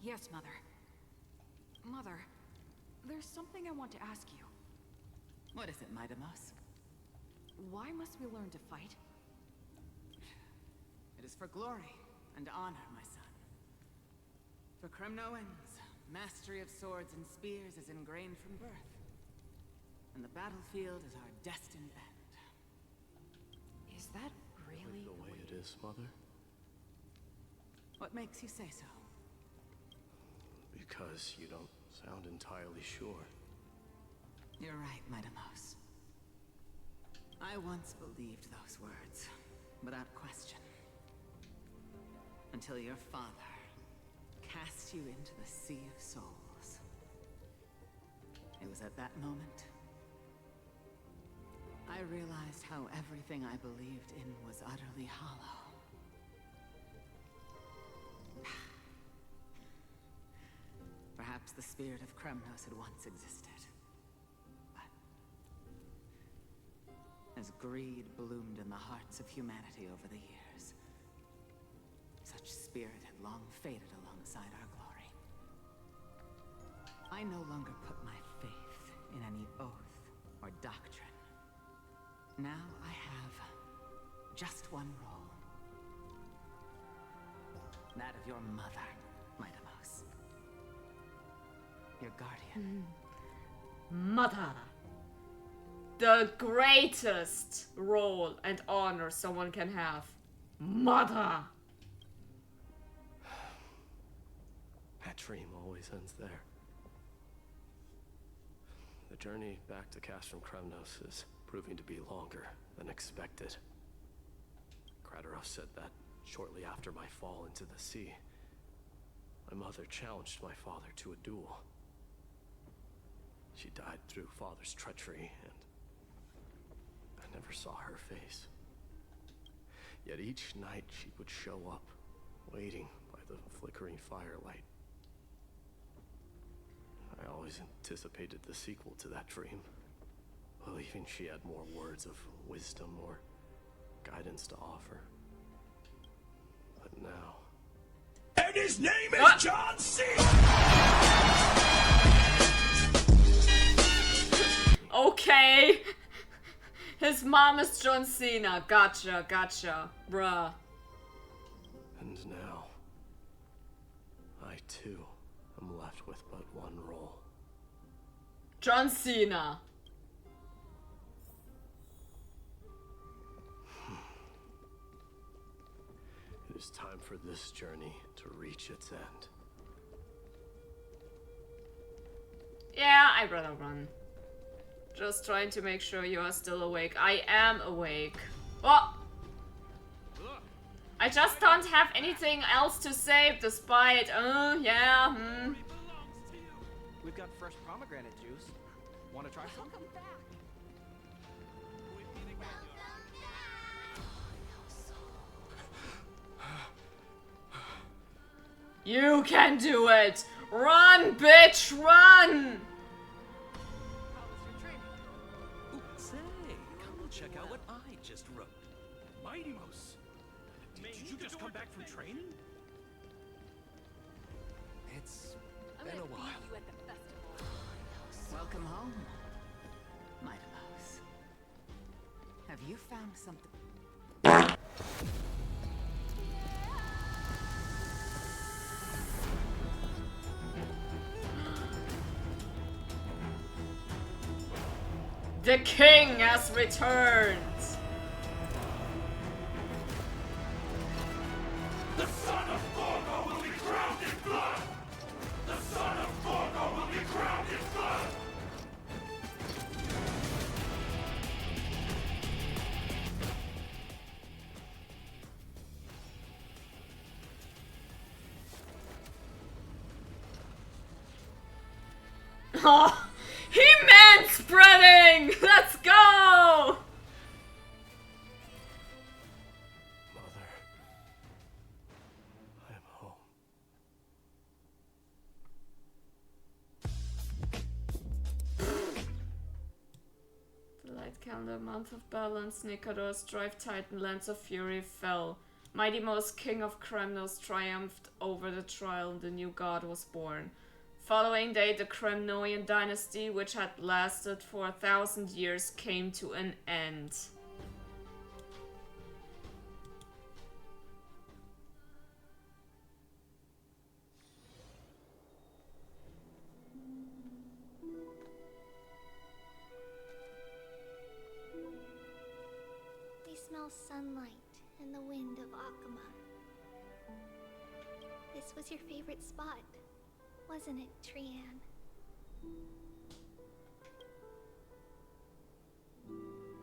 Yes, Mother. Mother, there's something I want to ask you. What is it, Mightimos? Why must we learn to fight? It is for glory and honor, my son. For Kremnoans, mastery of swords and spears is ingrained from birth. And the battlefield is our destined end. Is that really the way it is, Mother? What makes you say so? Because you don't sound entirely sure. You're right, Mightimos. I once believed those words, without question. Until your father cast you into the Sea of Souls. It was at that moment I realized how everything I believed in was utterly hollow. Perhaps the spirit of Kremnos had once existed. But as greed bloomed in the hearts of humanity over the years, such spirit had long faded alongside our glory. I no longer put my faith in any oath or doctrine. Now I have just one role. That of your mother, Mightimos. Your guardian. Mother. The greatest role and honor someone can have. Mother. That dream always ends there. The journey back to Castrum Kremnos is proving to be longer than expected. Krateros said that shortly after my fall into the sea, my mother challenged my father to a duel. She died through father's treachery, and I never saw her face. Yet each night she would show up, waiting by the flickering firelight. I always anticipated the sequel to that dream, believing she had more words of wisdom or guidance to offer. But now... And his name is John C. Okay. His mom is John Cena. Gotcha, gotcha. Bruh. And now, I too am left with but one role. John Cena. It is time for this journey to reach its end. Yeah, I'd rather run. Just trying to make sure you are still awake. I am awake. Oh! I just don't have anything else to say despite, yeah, We've got fresh pomegranate juice. Want to try some? You can do it! Run, bitch, run! Ooh, say, come check out what I just wrote. Mighty Mouse, did you just come back from training? It's been a while. Welcome home, Mighty Mouse. Have you found something? The king has returned! The son of Gorgo will be crowned in blood! The son of Gorgo will be crowned in blood! Oh, he man-spreading! Let's go! Mother, I am home. The light calendar, month of balance, Nikados, Drive Titan, Lance of Fury fell. Mighty Mouse, king of Kremnos, triumphed over the trial and the new god was born. Following day, the Kremnoian dynasty, which had lasted for 1,000 years, came to an end. We smell sunlight and the wind of Akuma. This was your favorite spot, wasn't it, Trian?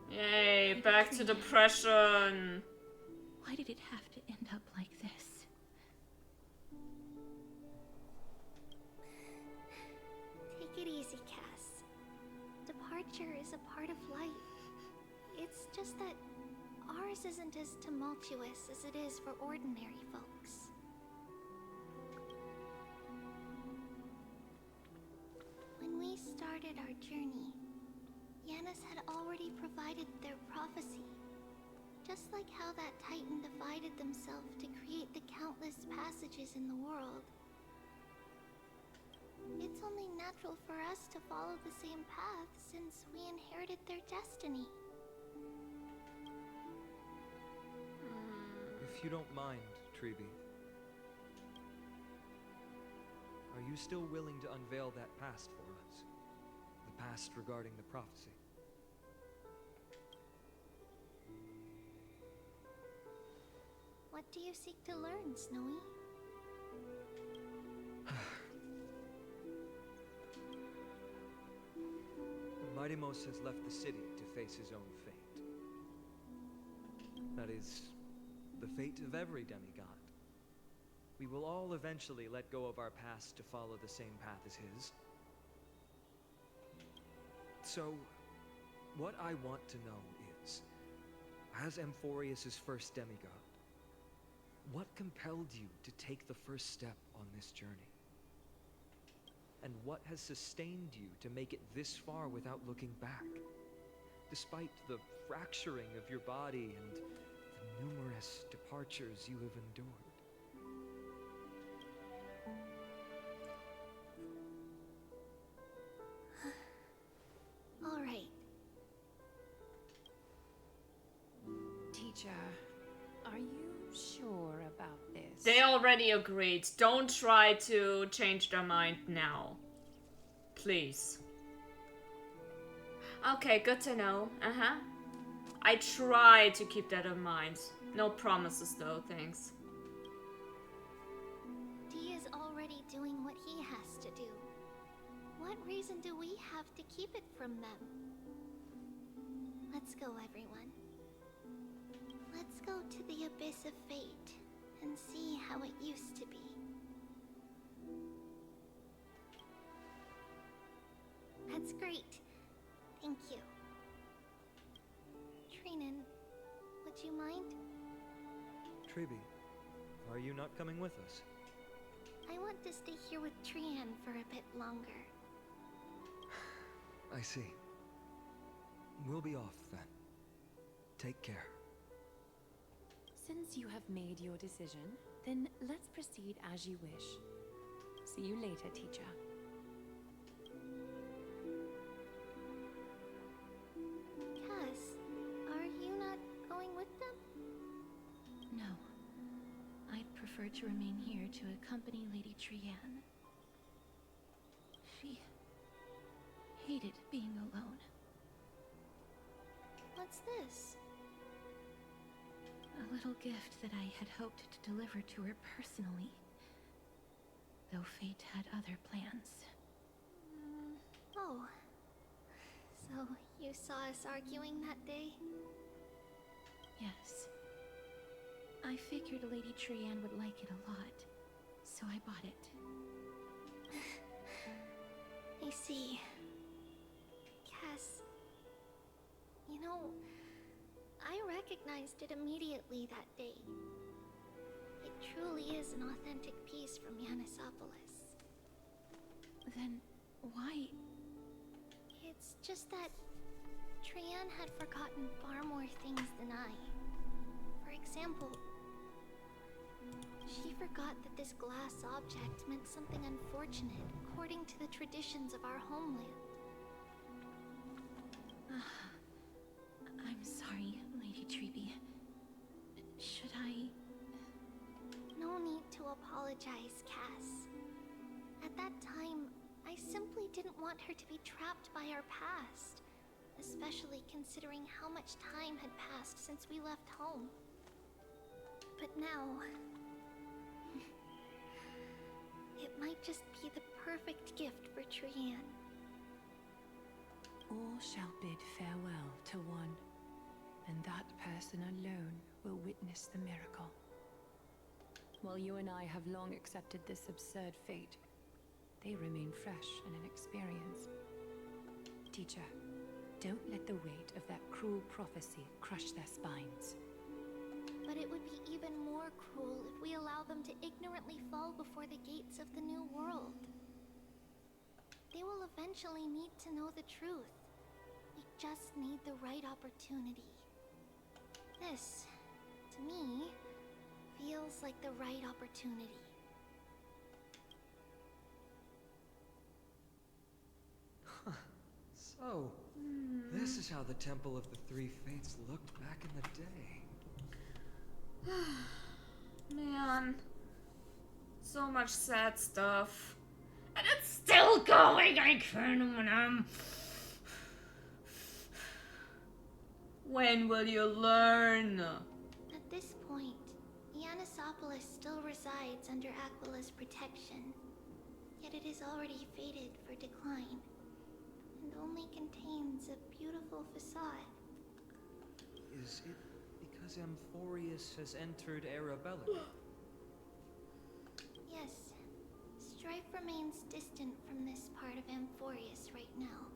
Yay, back to depression. Why did it have to end up like this? Take it easy, Cass. Departure is a part of life. It's just that ours isn't as tumultuous as it is for ordinary folks. When we started our journey, Yanis had already provided their prophecy. Just like how that Titan divided themselves to create the countless passages in the world. It's only natural for us to follow the same path since we inherited their destiny. If you don't mind, Treeby, are you still willing to unveil that past for us? The past regarding the prophecy? What do you seek to learn, Snowy? Mighty Mouse has left the city to face his own fate. That is, the fate of every demigod. We will all eventually let go of our past to follow the same path as his. So, what I want to know is, as Amphorius's first demigod, what compelled you to take the first step on this journey? And what has sustained you to make it this far without looking back? Despite the fracturing of your body and the numerous departures you have endured. All right. Teacher, are you sure about this? They already agreed. Don't try to change their mind now. Please. Okay, good to know. Uh-huh. I try to keep that in mind. No promises though, thanks. T is already doing what he has to do. What reason do we have to keep it from them? Let's go, everyone. Let's go to the abyss of fate and see how it used to be. That's great. Thank you. Trinan, would you mind? Treeby, are you not coming with us? I want to stay here with Trian for a bit longer. I see. We'll be off then. Take care. Since you have made your decision, then let's proceed as you wish. See you later, teacher. Cass, are you not going with them? No. I'd prefer to remain here to accompany Lady Trian. She hated being alone. What's this? A little gift that I had hoped to deliver to her personally. Though fate had other plans. Oh. So, you saw us arguing that day? Yes. I figured Lady Trian would like it a lot, so I bought it. I see. Cass, you know, I recognized it immediately that day. It truly is an authentic piece from Yanisopolis. Then why? It's just that Trian had forgotten far more things than I. For example, she forgot that this glass object meant something unfortunate according to the traditions of our homeland. I'm sorry, Lady Treeby. Should I? No need to apologize, Cass. At that time, I simply didn't want her to be trapped by our past, especially considering how much time had passed since we left home. But now, it might just be the perfect gift for Trian. All shall bid farewell to one, and that person alone will witness the miracle. While you and I have long accepted this absurd fate, they remain fresh and inexperienced. Teacher, don't let the weight of that cruel prophecy crush their spines. But it would be even more cruel if we allow them to ignorantly fall before the gates of the new world. They will eventually need to know the truth. We just need the right opportunity. This, to me, feels like the right opportunity. So, this is how the Temple of the Three Fates looked back in the day. Man. So much sad stuff. And it's still going! I can't... When will you learn? At this point, Yanisopolis still resides under Aquila's protection. Yet it is already fated for decline, and only contains a beautiful facade. Is it because Amphorius has entered Arabella? Yes. Strife remains distant from this part of Amphorius right now.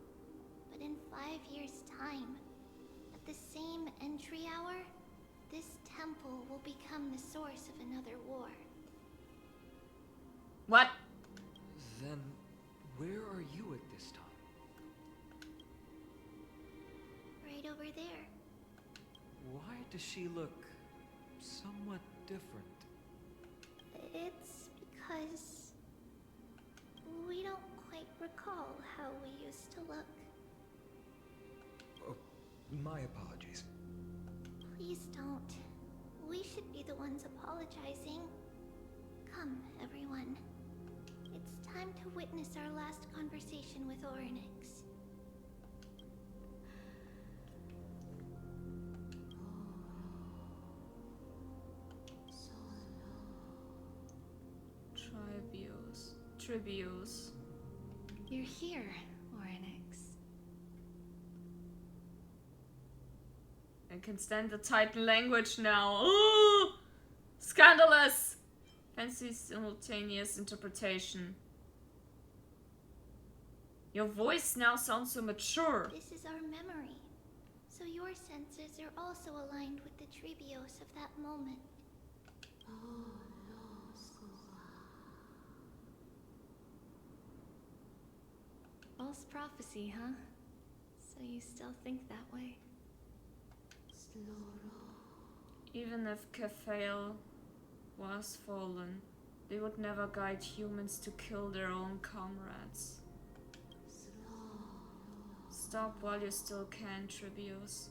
But in 5 years' time, at the same entry hour, this temple will become the source of another war. What? Then, where are you at this time? Right over there. Why does she look somewhat different? It's because we don't quite recall how we used to look. Oh, my apologies. Please don't. We should be the ones apologizing. Come, everyone. It's time to witness our last conversation with Orynyx. Tributes. You're here, Orynyx. I can stand the Titan language now. Ooh! Scandalous! Fancy simultaneous interpretation. Your voice now sounds so mature. This is our memory. So your senses are also aligned with the Tribios of that moment. False prophecy, huh? So you still think that way? Even if Kefale was fallen, they would never guide humans to kill their own comrades. Stop while you still can, Tribios.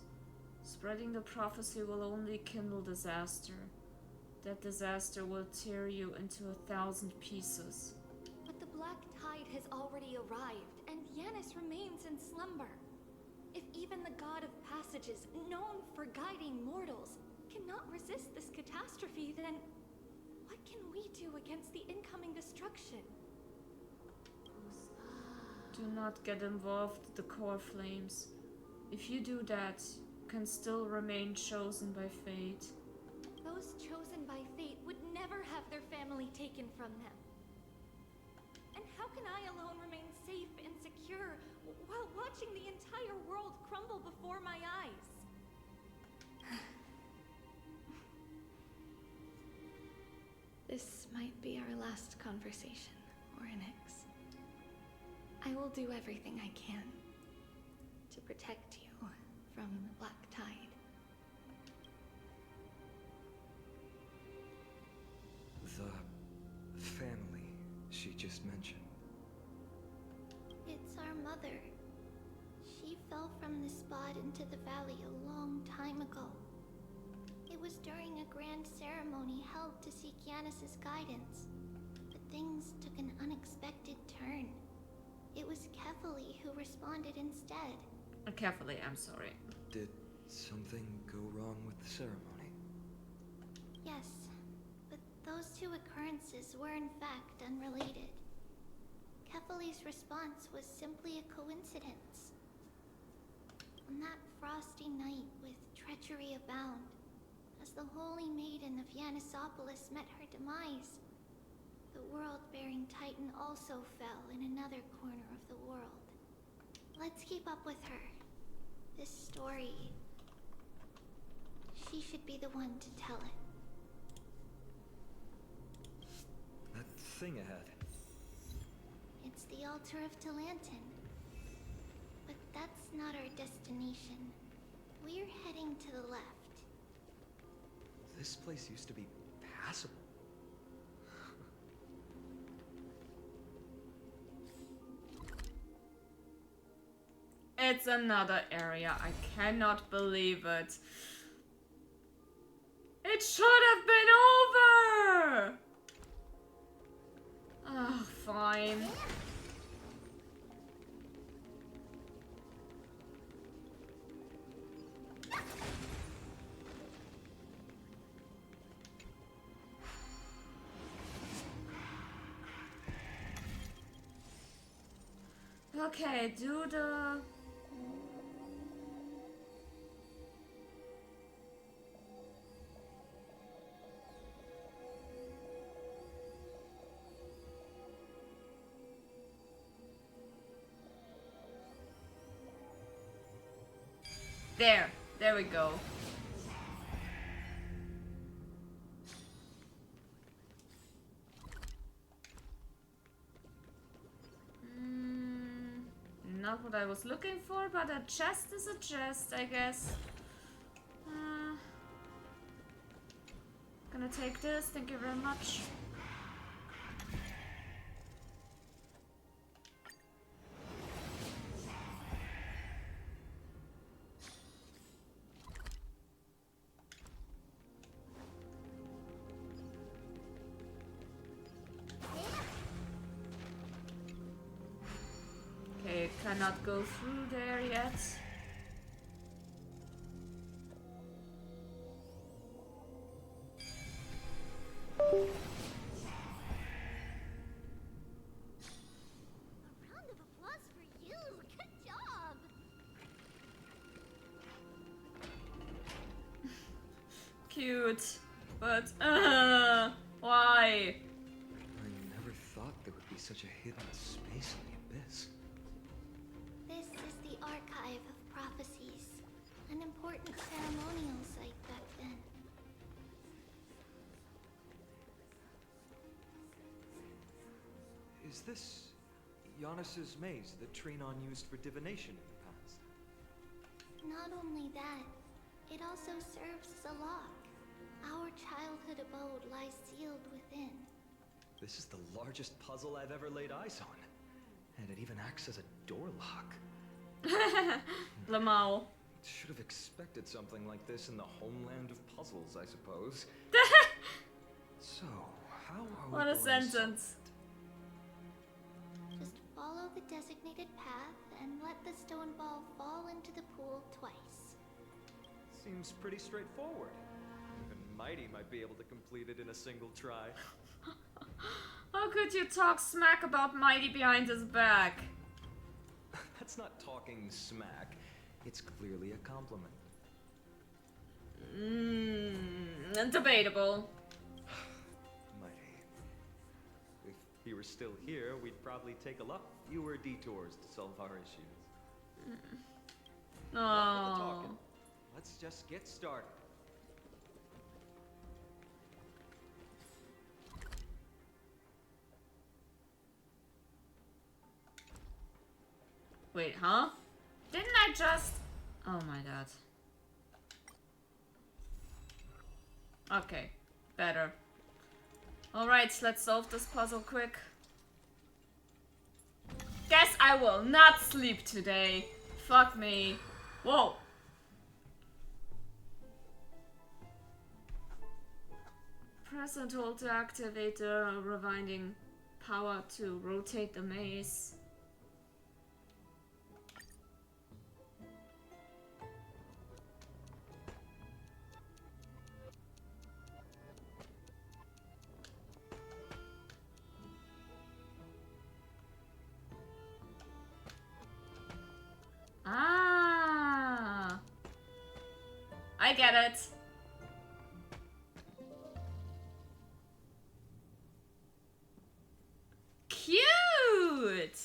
Spreading the prophecy will only kindle disaster. That disaster will tear you into 1,000 pieces. But the Black Tide has already arrived, and Yanis remains in slumber. If even the God of Passages, known for guiding mortals, cannot resist this catastrophe, then what can we do against the incoming destruction? Do not get involved with the core flames. If you do that, you can still remain chosen by fate. Those chosen by fate would never have their family taken from them. And how can I alone remain safe and secure while watching the entire world crumble before my eyes? This might be our last conversation, Orynyx. I will do everything I can to protect you from the Black Tide. The family she just mentioned. It's our mother. She fell from the spot into the valley a long time ago. It was during a grand ceremony held to seek Yanis' guidance, but things took an unexpected turn. It was Kefali who responded instead. Kefali, I'm sorry. Did something go wrong with the ceremony? Yes, but those two occurrences were in fact unrelated. Kefali's response was simply a coincidence. On that frosty night with treachery abound, as the Holy Maiden of Yanisopolis met her demise, the world-bearing Titan also fell in another corner of the world. Let's keep up with her. This story, she should be the one to tell it. That thing ahead. It's the altar of Talantin. But that's not our destination. We're heading to the left. This place used to be passable. It's another area. I cannot believe it. It should have been over! Oh, fine. Okay, do the... There we go. Not what I was looking for, but a chest is a chest, I guess. Gonna take this, thank you very much. Okay, cannot go through there yet. A round of applause for you. Good job. Cute, but why? I never thought there would be such a hidden space in the abyss. This is the Archive of Prophecies, an important ceremonial site back then. Is this Giannis's maze that Trinon used for divination in the past. Not only that, it also serves as a lock. Our childhood abode lies sealed within. This is the largest puzzle I've ever laid eyes on. And it even acts as a door lock. Lamau. Should have expected something like this in the homeland of puzzles, I suppose. So, how are we What a going to solve sentence. Just follow the designated path and let the stone ball fall into the pool twice. Seems pretty straightforward. Even Mighty might be able to complete it in a single try. How could you talk smack about Mighty behind his back? That's not talking smack. It's clearly a compliment. Debatable. Mighty. If he were still here, we'd probably take a lot fewer detours to solve our issues. Enough with the talking. Let's just get started. Wait, huh? Didn't I just... Oh my god. Okay, better. Alright, let's solve this puzzle quick. Guess I will not sleep today. Fuck me. Whoa. Press and hold to activate the rewinding power to rotate the maze. Ah, I get it. Cute!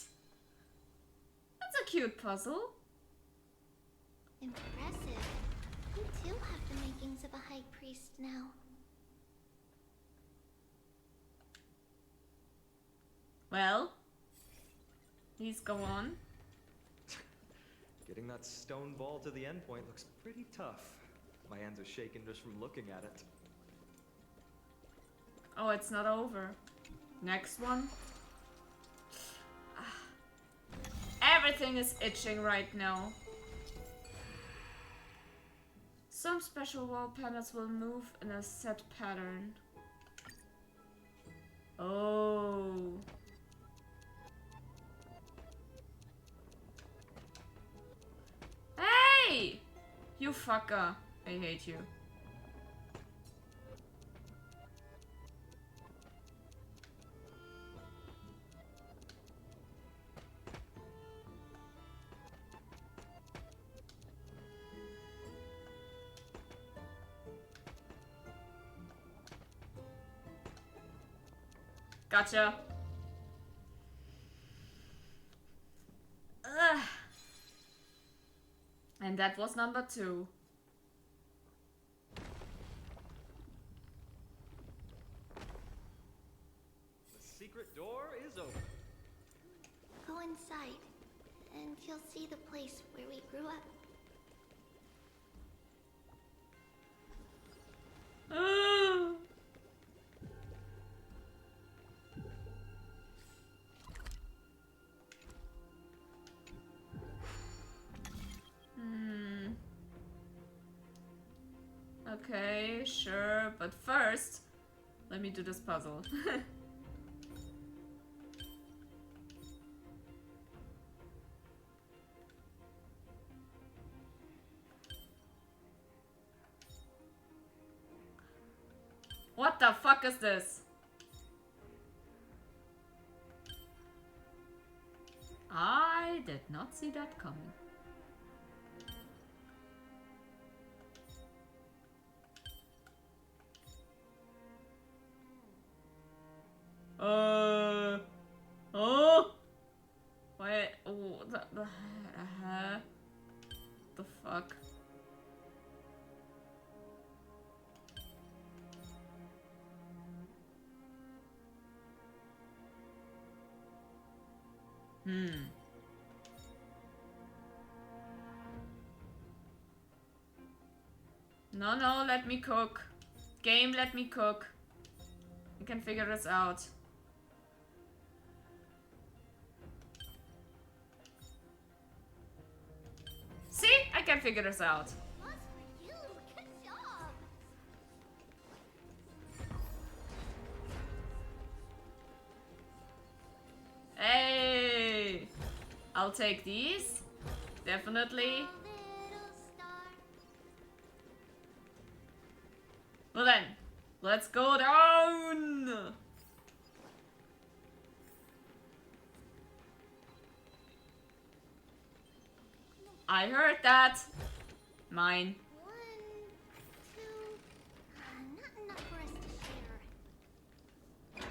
That's a cute puzzle. Impressive. You too have the makings of a high priest now. Well, please go on. Getting that stone ball to the endpoint looks pretty tough. My hands are shaking just from looking at it. Oh, it's not over. Next one. Everything is itching right now. Some special wall panels will move in a set pattern. Oh. Hey! You fucker. I hate you. Gotcha. Ugh. And that was number 2. The secret door is open. Go inside, and you'll see the place where we grew up. Okay, sure, but first, let me do this puzzle. What the fuck is this? I did not see that coming. Oh! Wait, oh, the fuck? No, no, let me cook. Game, let me cook. We can figure this out. See? I can figure this out. Hey! I'll take these. Definitely. Well then, let's go down! I heard that. Mine. 1, 2, not enough for us to share.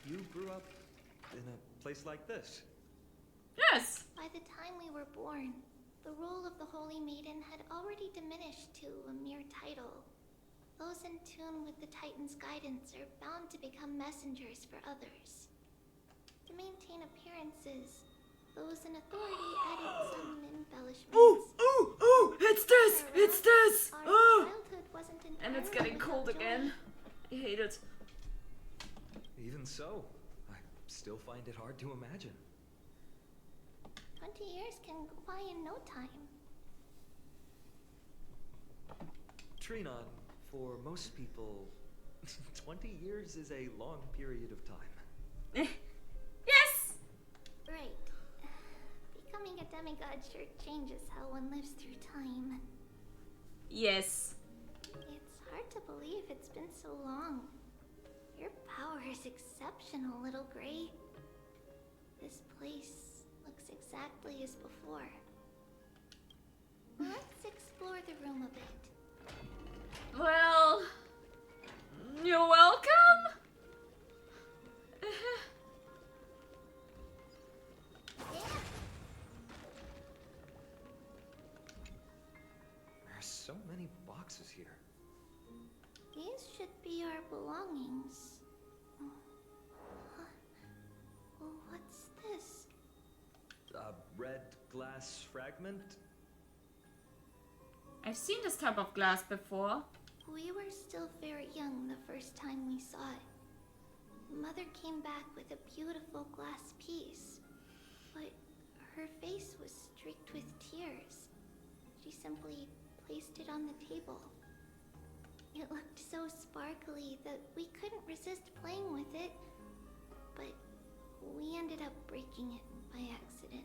You grew up in a place like this? Yes! By the time we were born, the role of the Holy Maiden had already diminished to a mere title. Those in tune with the Titan's guidance are bound to become messengers for others. To maintain appearances, those in authority added some embellishments. Ooh, ooh, ooh! It's this! It's this! Our Oh! childhood wasn't And it's entirely getting cold without joy. again. I hate it. Even so, I still find it hard to imagine. 20 years can go by in no time. Trinon, for most people, 20 years is a long period of time. Yes! Right. Becoming a demigod sure changes how one lives through time. Yes. It's hard to believe it's been so long. Your power is exceptional, Little Gray. This place looks exactly as before. Let's explore the room a bit. Well, you're welcome. There's so many boxes here. These should be our belongings. What's this? A red glass fragment? I've seen this type of glass before. We were still very young the first time we saw it. Mother came back with a beautiful glass piece, but her face was streaked with tears. She simply placed it on the table. It looked so sparkly that we couldn't resist playing with it, but we ended up breaking it by accident.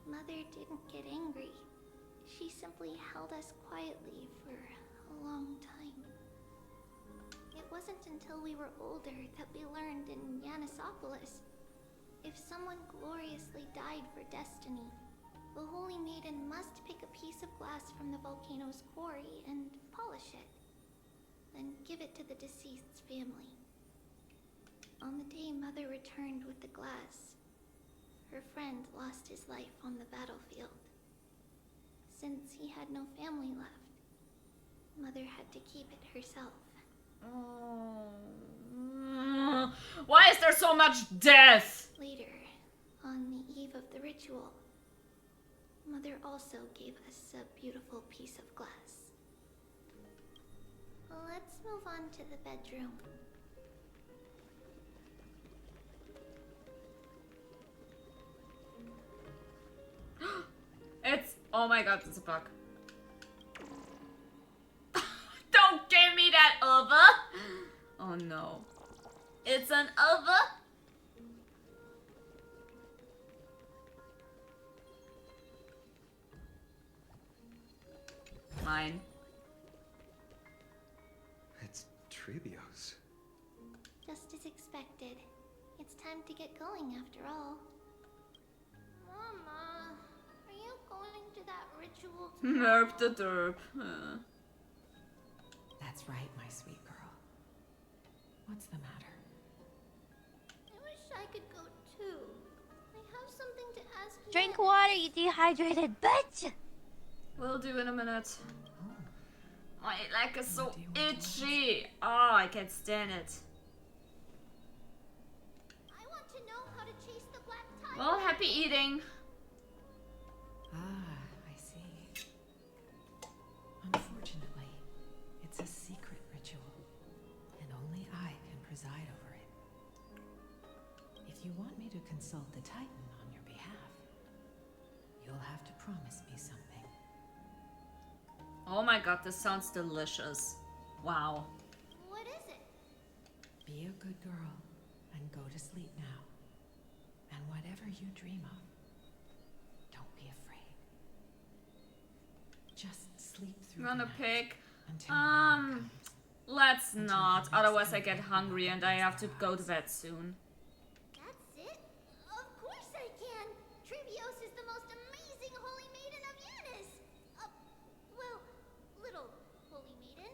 Mother didn't get angry. She simply held us quietly for a long time. It wasn't until we were older that we learned in Yanisopolis, if someone gloriously died for destiny, the Holy Maiden must pick a piece of glass from the volcano's quarry and polish it, then give it to the deceased's family. On the day Mother returned with the glass, her friend lost his life on the battlefield. Since he had no family left, Mother had to keep it herself. Oh. Why is there so much death? Later, on the eve of the ritual, Mother also gave us a beautiful piece of glass. Let's move on to the bedroom. It's... Oh my god, it's a bug. Don't give me that over! Oh no. It's an over? Mine. It's Tribio's. Just as expected. It's time to get going after all. Mama, are you going to that ritual tomorrow? Merp the derp. That's right, my sweet girl. What's the matter? I wish I could go too. I have something to ask you. Drink water, you dehydrated bitch! Will do in a minute. My leg is so itchy. Oh, I can't stand it. I want to know how to chase the Well, happy eating. Ah, I see. Unfortunately, it's a secret ritual, and only I can preside over it. If you want me to consult the Titan on your behalf, you'll have to promise me something. Oh my god, this sounds delicious. Wow. What is it? Be a good girl and go to sleep now. And whatever you dream of, don't be afraid. Just sleep through You wanna the night pick? until morning comes. Let's not. Otherwise I get hungry and I have to go to bed soon. That's it? Of course I can! Trevios is the most amazing holy maiden of Yanis! Well, little holy maiden.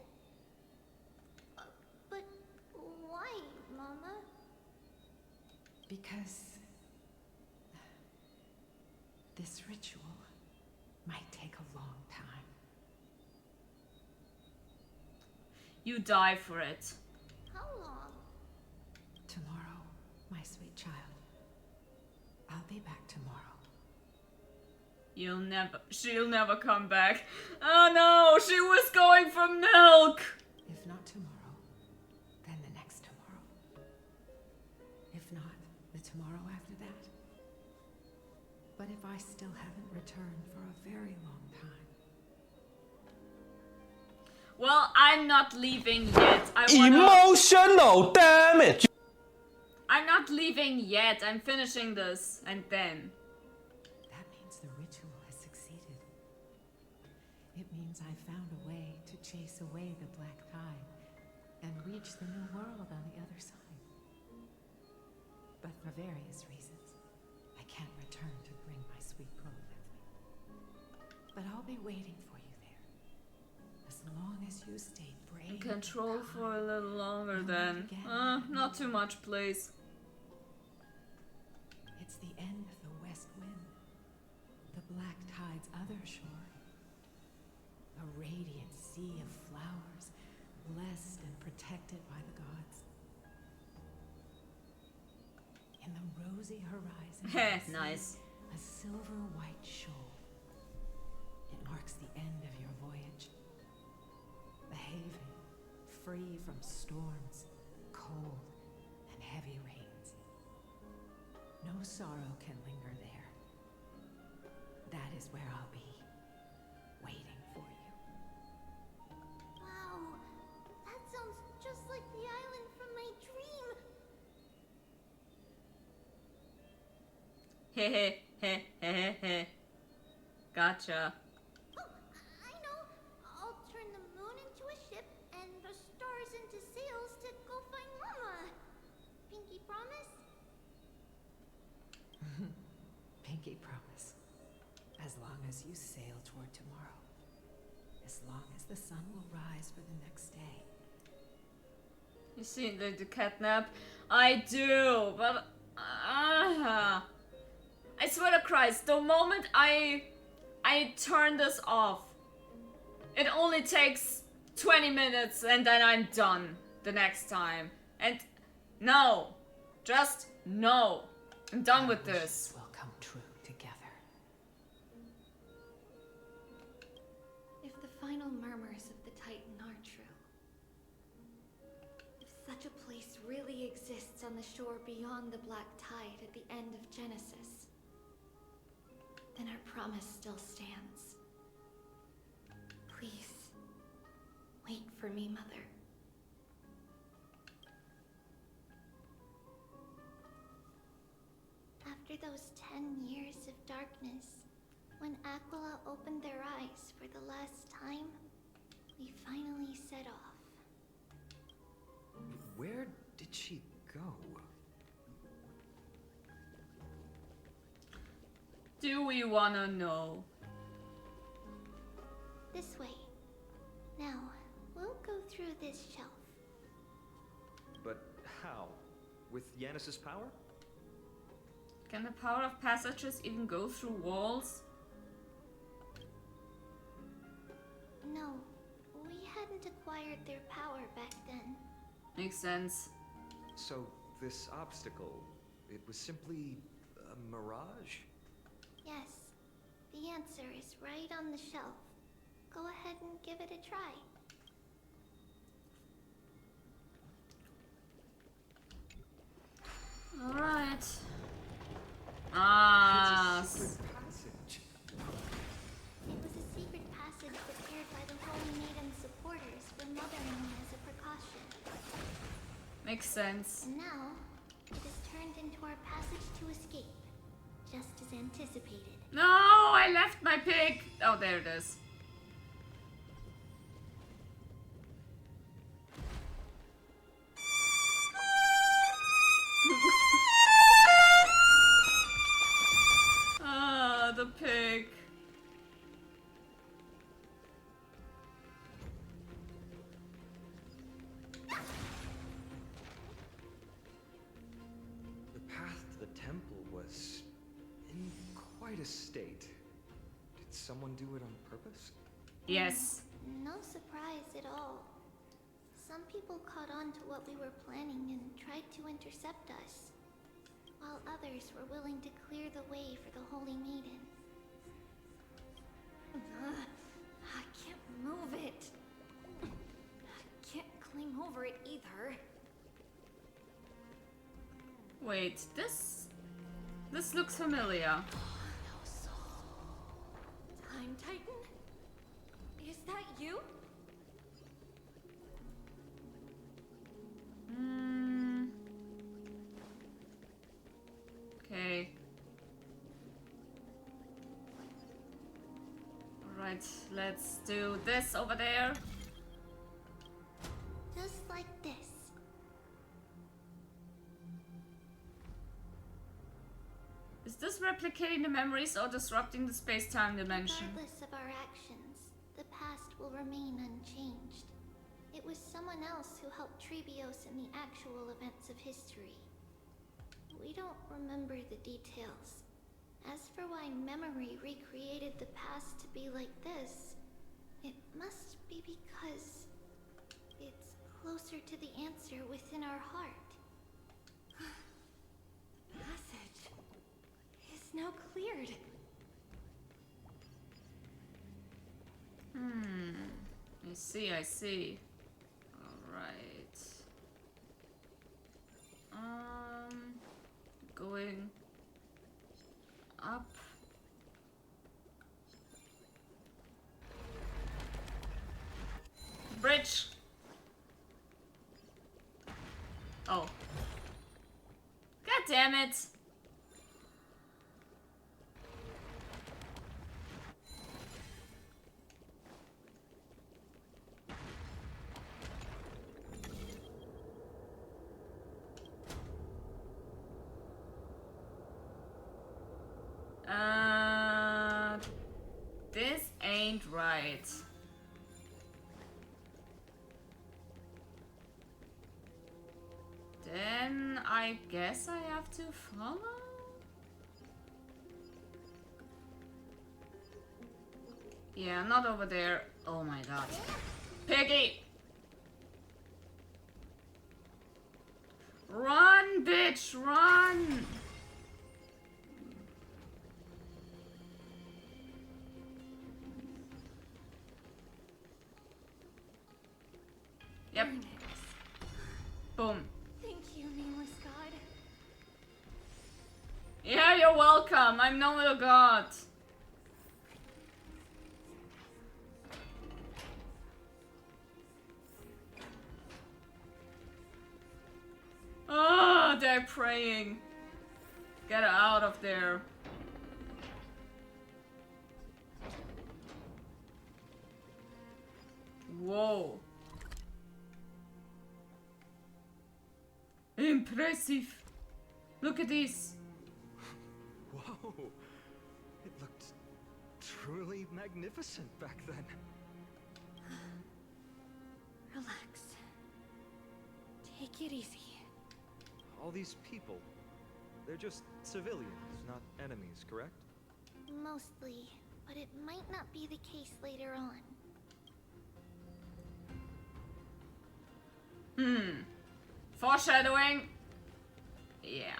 But why, Mama? Because this ritual might take a long time. You die for it. How long? Tomorrow, my sweet child. I'll be back tomorrow. She'll never come back. Oh no, she was going for milk. If not tomorrow, then the next tomorrow. If not, the tomorrow after that. But if I still haven't returned for a very long time. Well, I'm not leaving yet. Emotional damage! I'm not leaving yet. I'm finishing this and then. That means the ritual has succeeded. It means I found a way to chase away the black tide and reach the new world on the other side. But for various reasons, I can't return to bring my sweet girl with me. But I'll be waiting for you there. As long as you stay brave. Control for a little longer then. Not too much, please. It's the end of the west wind. The black tide's other shore. A radiant sea of flowers, blessed and protected by the gods. In the rosy horizon, I see nice. a silver white shoal. It marks the end of your voyage. A haven, free from storms, cold, and heavy rains. No sorrow can linger there. That is where I'll be, waiting for you. Wow, that sounds just like the island from my dream. Hehe, he, he, he. Gotcha. Oh, I know. I'll turn the moon into a ship and the stars into sails to go find Mama. Pinky promise? Pinky promise. As long as you sail toward tomorrow. As long as the sun will rise for the next day. You see the catnap? I do, but I swear to Christ, the moment I turn this off, it only takes 20 minutes and then I'm done the next time. And no, just no. I'm done with this. Will come true together. If the final murmurs of the Titan are true, if such a place really exists on the shore beyond the black tide at the end of Genesis, then our promise still stands. Please, wait for me, Mother. After those 10 years of darkness, when Aquila opened their eyes for the last time, we finally set off. Where did she go? Do we wanna know? This way. Now, we'll go through this shelf. But how? With Yanis's power? Can the power of passages even go through walls? No, we hadn't acquired their power back then. Makes sense. So, this obstacle, it was simply A mirage? Yes. The answer is right on the shelf. Go ahead and give it a try. Alright. Ah. It was a secret passage prepared by the Holy Maiden's supporters for mothering me as a precaution. Makes sense. And now, it is turned into our passage to escape, just as anticipated. No, I left my pig. Oh, there it is. Ah, the pig. The path to the temple was in quite a state. Did someone do it on purpose? Yes. No surprise at all. Some people caught on to what we were planning and tried to intercept us, while others were willing to clear the way for the Holy Maiden. I can't move it. I can't climb over it either. Wait, this looks familiar. Time Titan? Is that you? Okay. Alright, let's do this over there. Just like this. Is this replicating the memories or disrupting the space-time dimension? Regardless of our actions, the past will remain unchanged. It was someone else who helped Trebios in the actual events of history. We don't remember the details. As for why memory recreated the past to be like this, it must be because it's closer to the answer within our heart. Passage is now cleared. I see. Alright. Going up. Bridge. Oh. God damn it. This ain't right. Then I guess I have to follow? Yeah, not over there. Oh my god. Piggy! Run, bitch, run! Yep. Boom. Thank you, nameless god. Yeah, you're welcome. I'm no little god. Oh, they're praying. Get out of there. Whoa. Impressive. Look at this. Whoa. It looked truly magnificent back then. Relax. Take it easy. All these people, they're just civilians, not enemies, correct? Mostly, but it might not be the case later on. Foreshadowing? Yeah.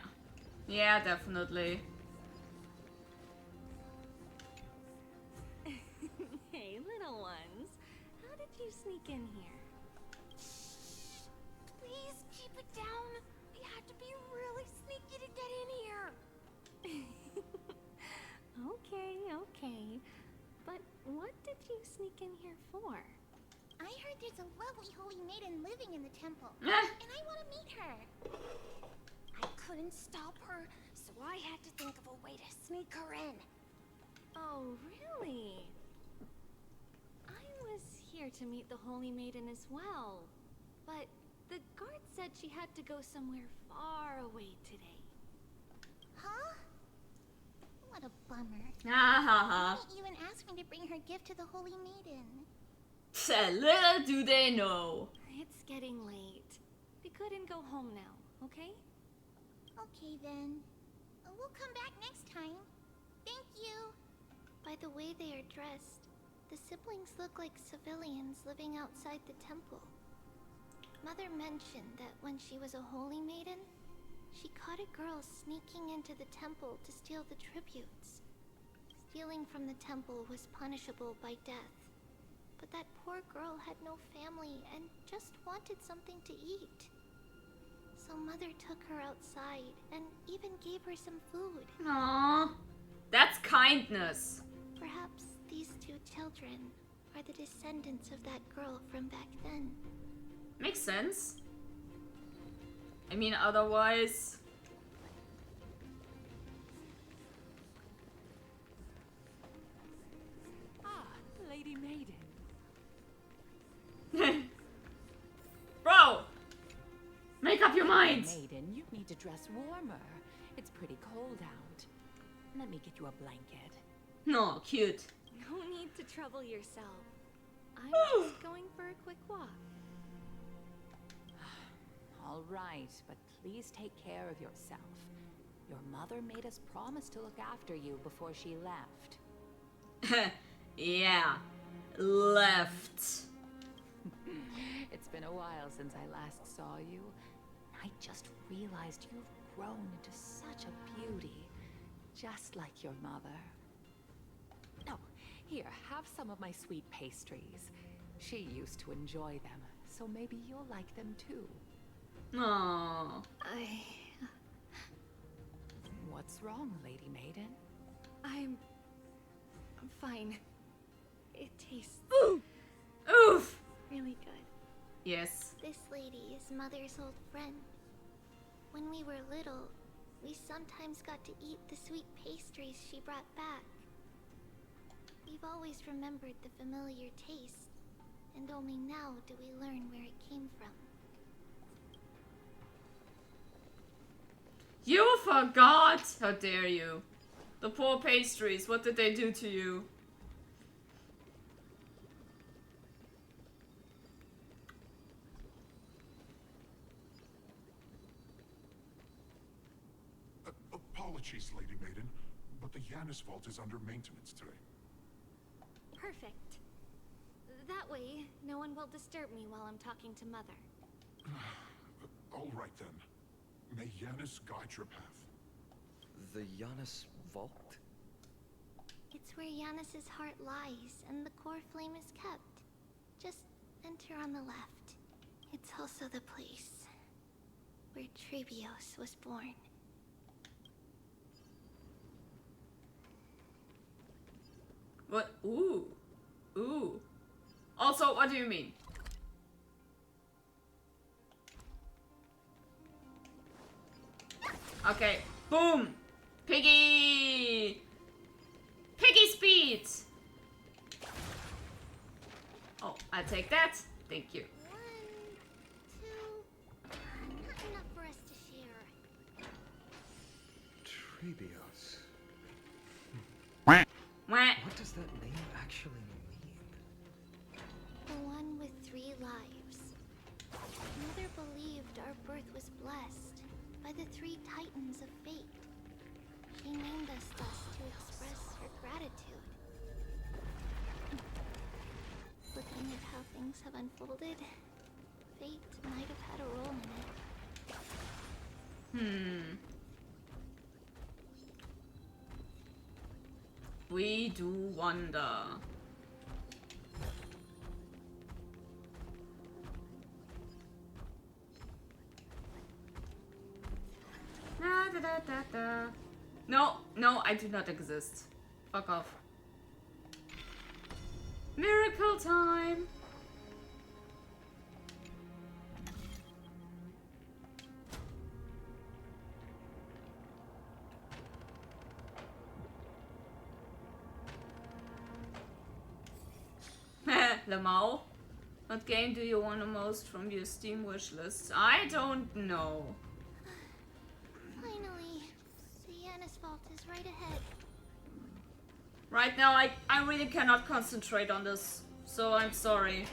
Yeah, definitely. you sneak in here? Please keep it down. You have to be really sneaky to get in here. Okay. But what did you sneak in here for? I heard there's a lovely holy maiden living in the temple, Eh. and I want to meet her. I couldn't stop her, so I had to think of a way to sneak her in. Oh, really? I was here to meet the Holy Maiden as well, but the guard said she had to go somewhere far away today. Huh? What a bummer. Ha Why didn't you even ask me to bring her gift to the holy maiden? Little do they know. It's getting late. We couldn't go home now, okay? Okay then. We'll come back next time. Thank you. By the way they are dressed, the siblings look like civilians living outside the temple. Mother mentioned that when she was a holy maiden, she caught a girl sneaking into the temple to steal the tributes. Stealing from the temple was punishable by death. But that poor girl had no family and just wanted something to eat. So Mother took her outside and even gave her some food. Aww. That's kindness. Perhaps these two children are the descendants of that girl from back then. Makes sense. I mean, otherwise... Lady Maiden. Bro! Make up your mind! Maiden, you need to dress warmer. It's pretty cold out. Let me get you a blanket. No, cute. No need to trouble yourself. I'm just going for a quick walk. All right, but please take care of yourself. Your mother made us promise to look after you before she left. Yeah. Left. It's been a while since I last saw you. I just realized you've grown into such a beauty. Just like your mother. Oh, here, have some of my sweet pastries. She used to enjoy them, so maybe you'll like them too. Aww. What's wrong, Lady Maiden? I'm fine. It tastes... Oof! really good. Yes. This lady is Mother's old friend. When we were little, we sometimes got to eat the sweet pastries she brought back. We've always remembered the familiar taste, and only now do we learn where it came from. You forgot! How dare you? The poor pastries, what did they do to you? Apologies, Lady Maiden, but the Yanis vault is under maintenance today. Perfect. That way, no one will disturb me while I'm talking to Mother. All right then. May Yanis guide your path. The Yanis vault? It's where Yanis's heart lies and the core flame is kept. Just enter on the left. It's also the place where Trebios was born. What? Ooh. Ooh. Also, what do you mean? Okay. Boom! Piggy! Piggy speed! Oh, I'll take that. Thank you. 1, 2... Not enough for us to share. Trebios. What does that name actually mean? The one with 3 lives. Mother believed our birth was blessed by the 3 titans of fate. She named us thus to express her gratitude. Looking at how things have unfolded, fate might have had a role in it. We do wonder. Da, da, da, da, da. No, no, I do not exist. Fuck off. Miracle time! Lamau, what game do you want the most from your Steam wishlist? I don't know. Finally, Sienna's vault is right ahead. Right now, I really cannot concentrate on this, so I'm sorry.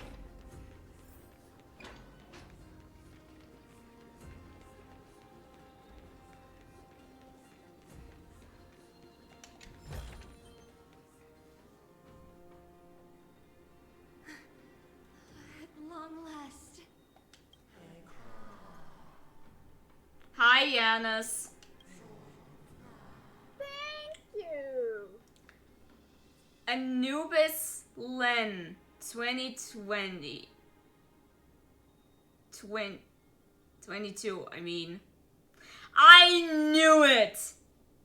At long last. Hi, Yanis. Thank you. Anubis Len 2020. 22, I mean. I knew it!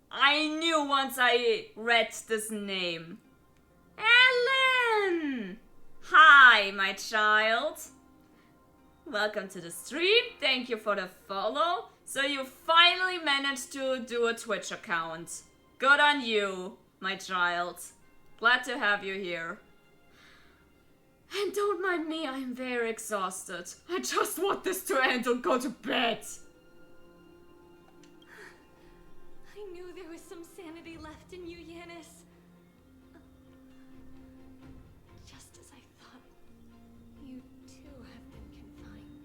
I knew once I read this name. Ellen! Hi, my child. Welcome to the stream. Thank you for the follow. So you finally managed to do a Twitch account. Good on you, my child. Glad to have you here. And don't mind me, I'm very exhausted. I just want this to end and go to bed. I knew there was some sanity left in you, Yanis. Just as I thought, you too have been confined.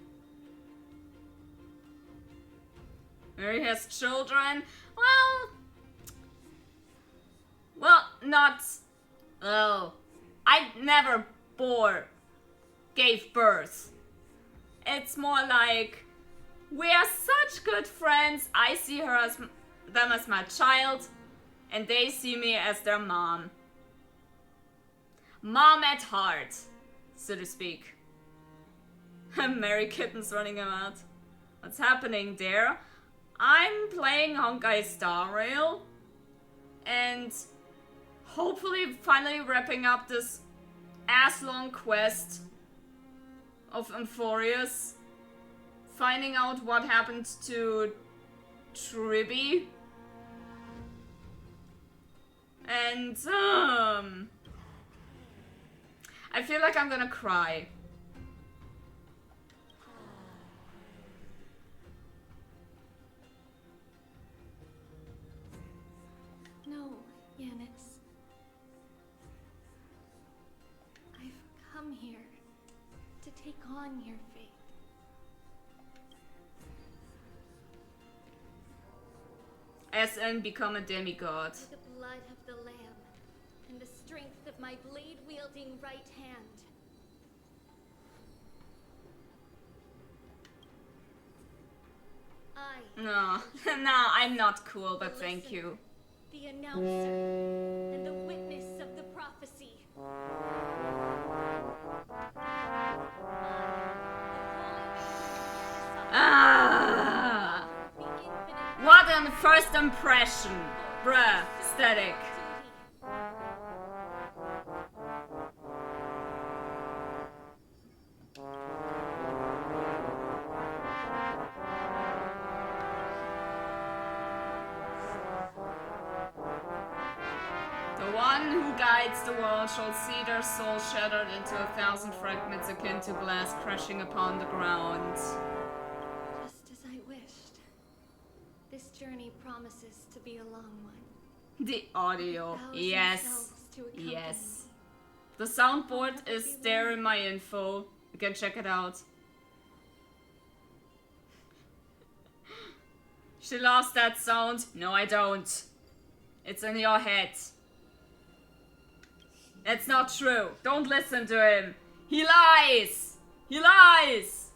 Mary has children. Well, not... Oh, I never gave birth. It's more like we are such good friends. I see them as my child, and they see me as their mom. Mom at heart, so to speak. Mary Kitten's running around. What's happening there? I'm playing Honkai Star Rail, and hopefully finally wrapping up this ass-long quest of Amphorius. Finding out what happened to Tribby. And, I feel like I'm gonna cry. No, Yanis. I've come here to take on your fate. SN become a demigod. The blood of the lamb and the strength of my blade-wielding right hand. No, no, I'm not cool, but thank you. The announcer and the witness of the prophecy. Ah! What a first impression, bruh, static. The one who guides the world shall see their soul shattered into 1,000 fragments akin to glass crashing upon the ground. Just as I wished. This journey promises to be a long one. The audio, With yes, thousands to accompany yes. The soundboard is there in my info. You can check it out. She lost that sound. No, I don't. It's in your head. That's not true. Don't listen to him. He lies. He lies.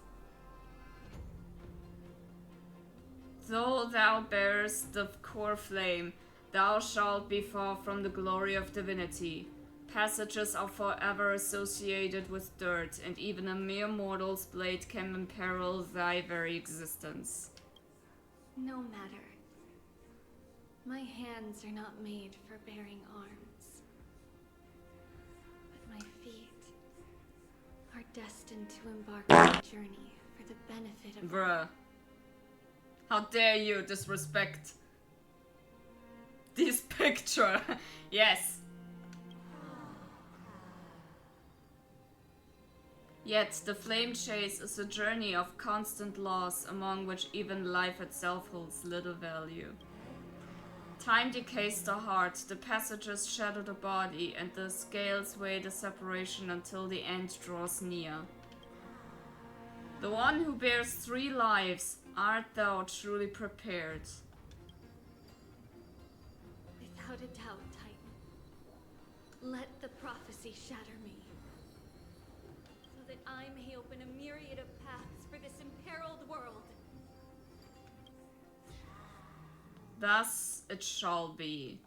Though thou bearest the core flame, thou shalt be far from the glory of divinity. Passages are forever associated with dirt, and even a mere mortal's blade can imperil thy very existence. No matter. My hands are not made for bearing arms. But my feet are destined to embark on a journey for the benefit of Bruh. How dare you disrespect this picture? Yes. Yet the flame chase is a journey of constant loss, among which even life itself holds little value. Time decays the heart, the passages shadow the body, and the scales weigh the separation until the end draws near. The one who bears 3 lives, art thou truly prepared? Without a doubt, Titan. Let the prophecy shatter me, so that I may open a myriad of paths for this imperiled world. Thus it shall be.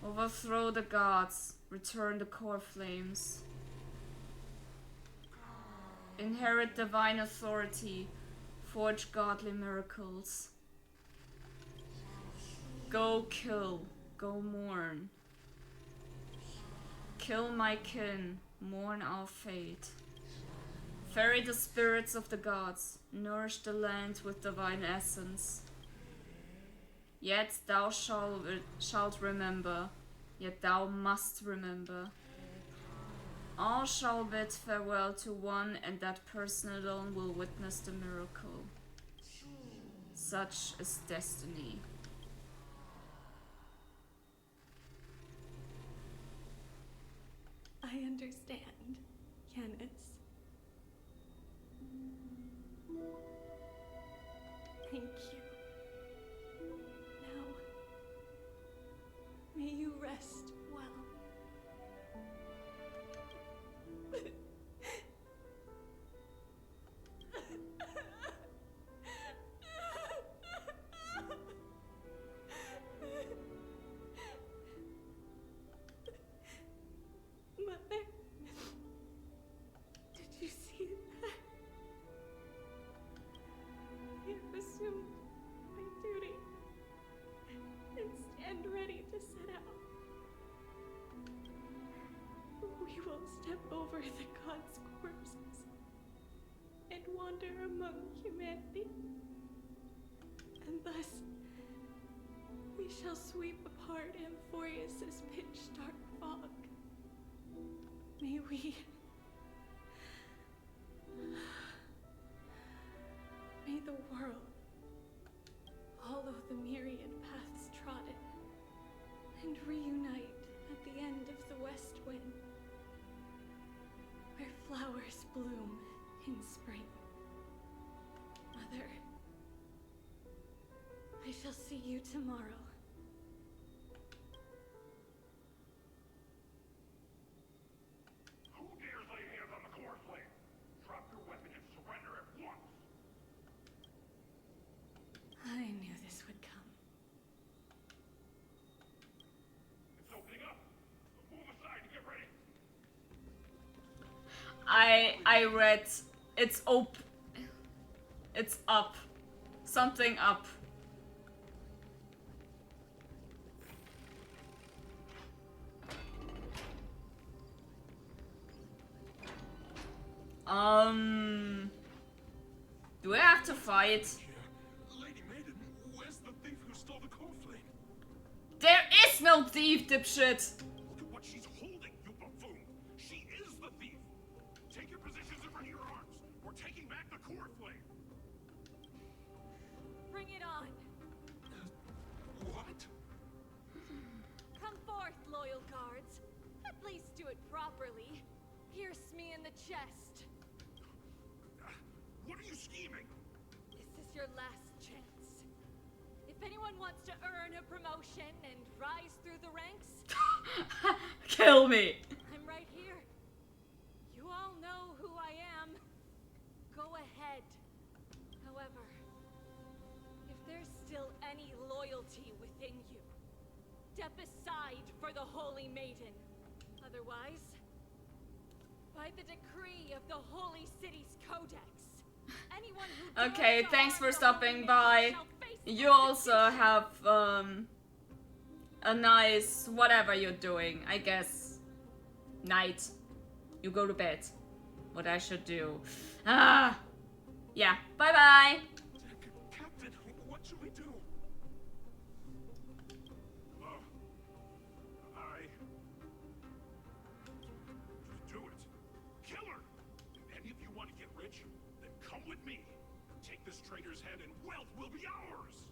Overthrow the gods, return the core flames. Inherit divine authority, forge godly miracles. Go kill, go mourn. Kill my kin, mourn our fate. Ferry the spirits of the gods, nourish the land with divine essence. Yet thou shalt remember, yet thou must remember. All shall bid farewell to one, and that person alone will witness the miracle. Such is destiny. I understand, Yanis. Thank you. Now, may you rest well. Mother, did you see that? I have assumed my duty and stand ready to set out. We will step over the gods' corpses and wander among humanity. And thus, we shall sweep apart Amphorius's pitch-dark fog. May we... May the world follow the myriad paths trodden and reunite at the end of the west wind, where flowers bloom in spring. Mother, I shall see you tomorrow. Who dares lay hands on the core flame? Drop your weapon and surrender at once! I knew this would come. It's opening up! Move aside and get ready! I read it's up. Something up. Do I have to fight? Lady Maiden, where's the thief who stole the core flame? There is no thief, dipshit! Look at what she's holding, you buffoon! She is the thief! Take your positions in front of your arms! We're taking back the core flame! Bring it on! What? Come forth, loyal guards. At least do it properly. Pierce me in the chest. What are you scheming? This is your last chance. If anyone wants to earn a promotion and rise through the ranks, kill me. I'm right here. You all know who I am. Go ahead. However, if there's still any loyalty within you, step aside for the Holy Maiden. Otherwise, by the decree of the Holy City's Codex, anyone who Okay, thanks for stopping by. shall face You also have a nice whatever you're doing, I guess. Night. You go to bed. What I should do. Ah! Yeah, bye bye! Captain, what should we do? Do it. Kill her! If any of you want to get rich, then come with me. Take this traitor's head and wealth will be ours!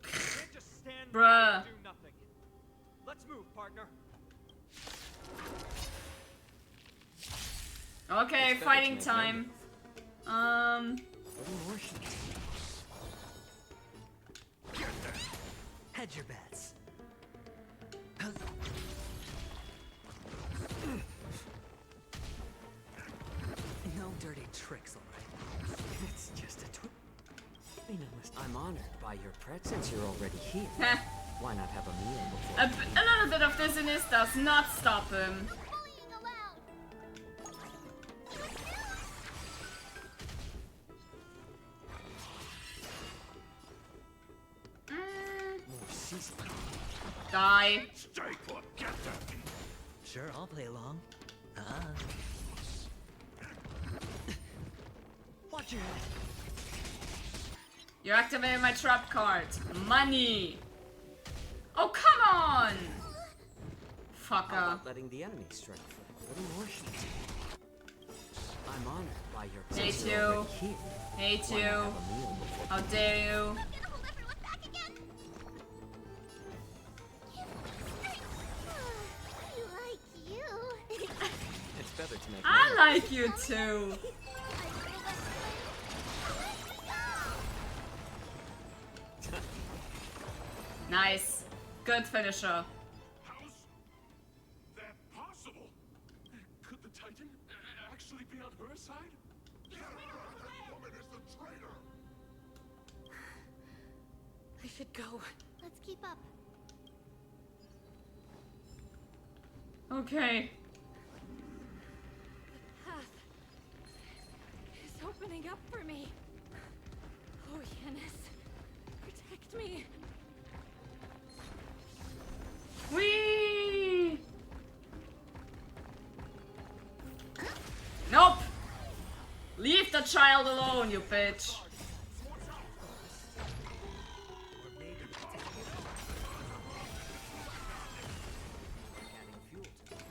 You can't just stand Bruh. there and do nothing. Let's move, partner. Okay, fighting time. Hedge your bets. No dirty tricks, alright? It's just a I'm honored by your presence. You're already here. Why not have a meal before? A little bit of dizziness does not stop him. Die. Stay put. Get them. Sure, I'll play along. Watch your head. You're activating my trap card. Money. Oh, come on. How Fucker. about letting the enemy strike first? A little more heat. I'm honored by your presence. Hate You're you. already here. Hate Why not you. have a meal before? How dare you? It's better to make I money. like you too. Nice. Good finisher. How's that possible? Could the Titan actually be on her side? That woman is the traitor! I should go. Let's keep up. Okay. The path is opening up for me. Oh, Yanis, protect me. Whee! Nope! Leave the child alone, you bitch.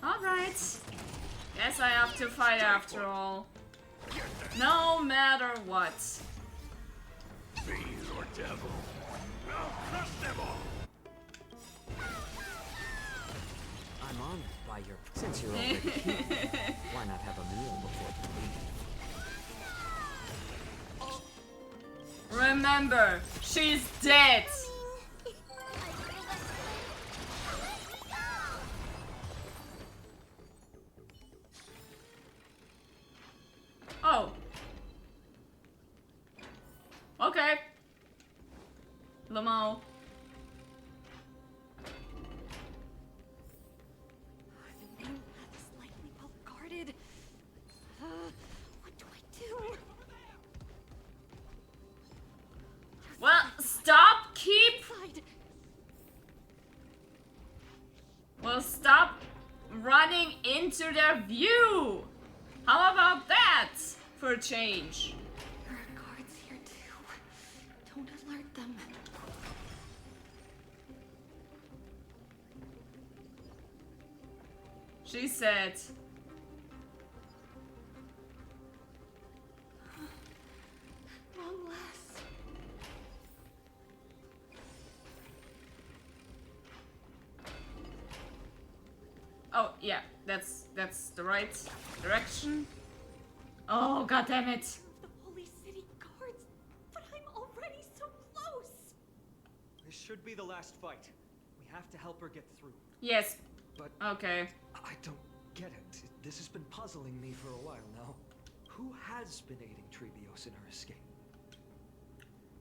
Alright. Guess I have to fight after all. No matter what. Fiend or devil, I'll crush them all! I'm honored by your since you're already here. Why not have a meal before you leave? Remember, she's dead. Oh. Okay. Lamo. The main path is likely well guarded. What do I do? Well, stop, keep. Well, stop running into their view. How about that for a change? There are guards here too. Don't alert them. She said. Long last. Oh yeah, that's the right direction. Oh god damn it! The Holy City guards, but I'm already so close. This should be the last fight. We have to help her get through. Yes. But okay. I don't get it. This has been puzzling me for a while now. Who has been aiding Trebios in her escape?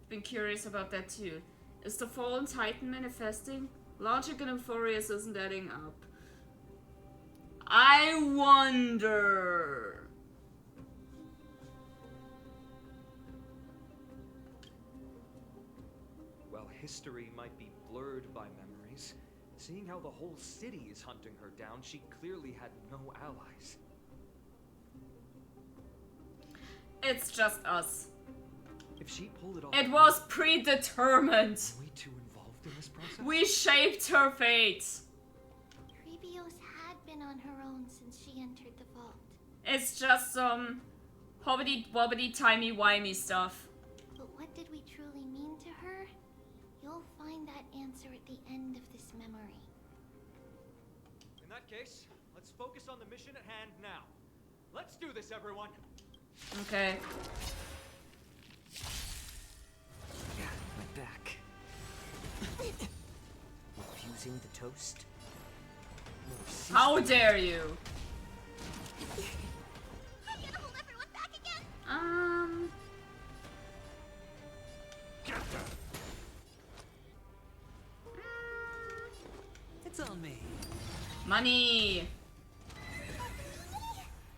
Been curious about that too. Is the fallen titan manifesting? Logic in Euphorius isn't adding up. I wonder. history might be blurred by memories, seeing how the whole city is hunting her down, she clearly had no allies. It's just us. If she pulled it off, it was predetermined. Are we too involved in this process? We shaped her fate. Trebios had been on her own since she entered the vault. It's just some hobbity-wobbity timey-wimey stuff. But what did we truly mean to her? You'll find that answer at the end of this memory. In that case, let's focus on the mission at hand now. Let's do this, everyone. Okay. My back. Refusing the toast? How dare you? It's on me. Money.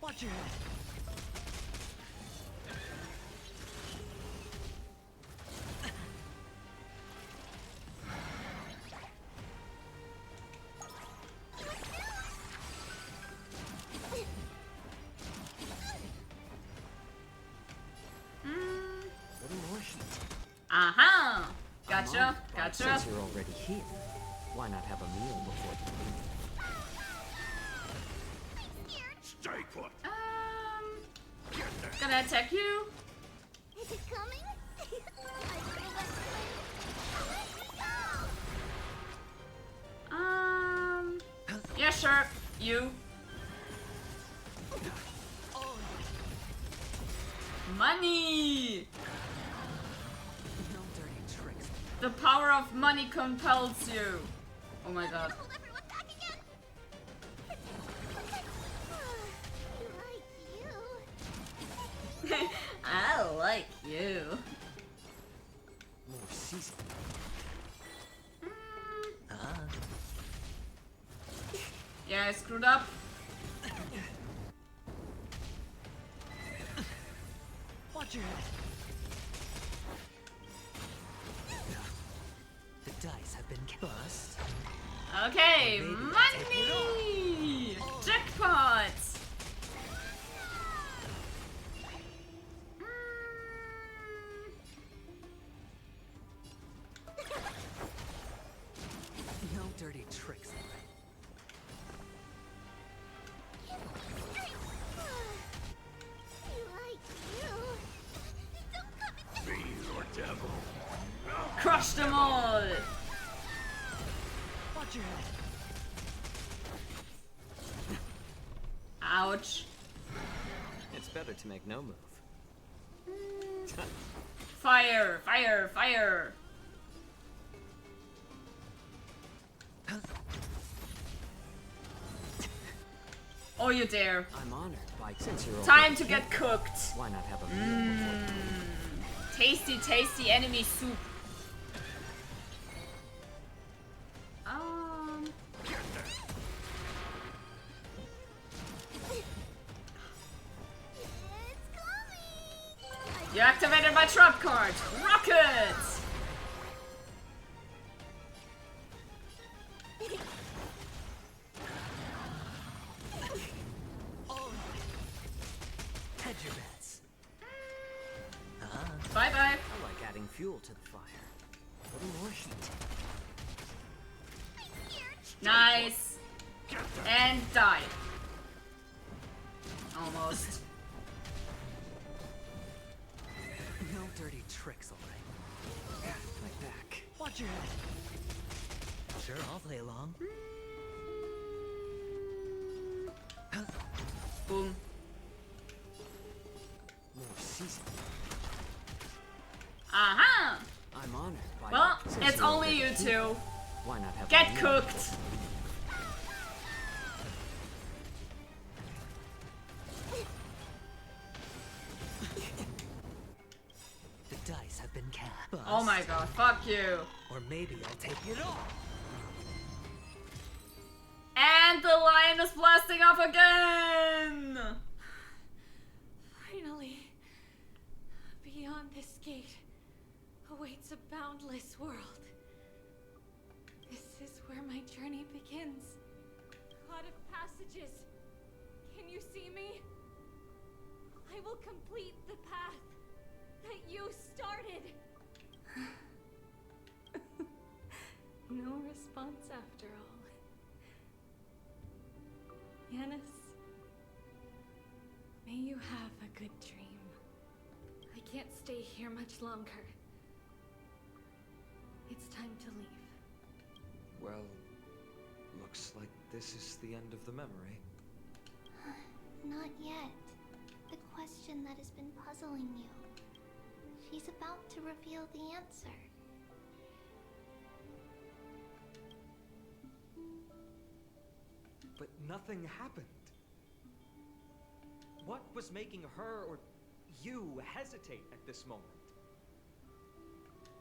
Watch your head. Aha! Gotcha, gotcha. Since you're already here, why not have a meal before you leave? Stay put. Gonna attack you? Is it coming? Yeah, sure. You. Money! No dirty tricks. The power of money compels you. Oh my god. I like you. More season. Yeah, I screwed up. Watch your head. The dice have been cast. Okay, money! Jackpot! No dirty tricks. Crush them all! Watch your head. Ouch. It's better to make no move. Fire! Fire! Fire! Oh, you dare. I'm honored by since you're Time to get cooked. Why not have a meal before? Tasty, tasty enemy soup. You activated my trap card. Rocket! Hedge your bets. Bye bye. I like adding fuel to the fire. A little more heat. Nice. And die. Almost. No dirty tricks, alright. My back. Watch your head. Sure, I'll play along. Boom. More season. Aha! I'm honored by Well, since it's you're only you already two. here, why not have a Get meal cooked. before- The dice have been cast. Oh my god, fuck you. Or maybe I'll take it all. And the lion is blasting off again! Finally, beyond this gate awaits a boundless world. where my journey begins. God of passages, can you see me? I will complete the path that you started. No response after all. Yanis, may you have a good dream. I can't stay here much longer. It's time to leave. Well, looks like this is the end of the memory. Not yet. The question that has been puzzling you. She's about to reveal the answer. But nothing happened. What was making her or you hesitate at this moment?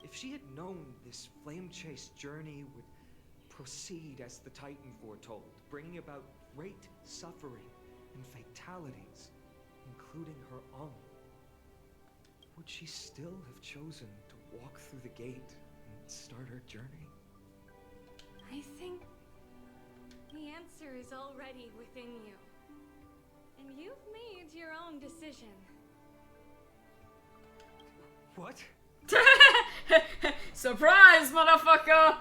If she had known this flame chase journey would proceed as the Titan foretold, bringing about great suffering and fatalities, including her own, would she still have chosen to walk through the gate and start her journey? I think the answer is already within you. And you've made your own decision. What? Surprise, motherfucker!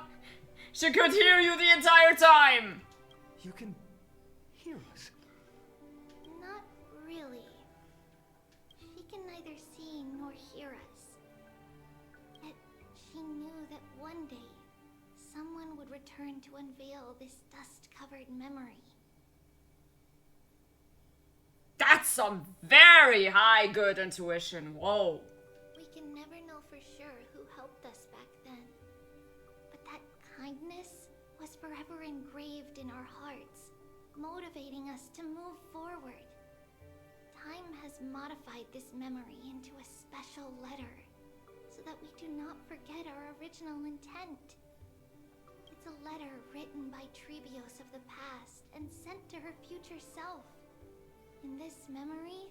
She could hear you the entire time! You can hear us? Not really. She can neither see nor hear us. Yet she knew that one day, someone would return to unveil this dust-covered memory. That's some very high good intuition, whoa. We can never know for sure who helped us back then. But that kindness was forever engraved in our hearts, motivating us to move forward. Time has modified this memory into a special letter, so that we do not forget our original intent. It's a letter written by Trebios of the past and sent to her future self. In this memory,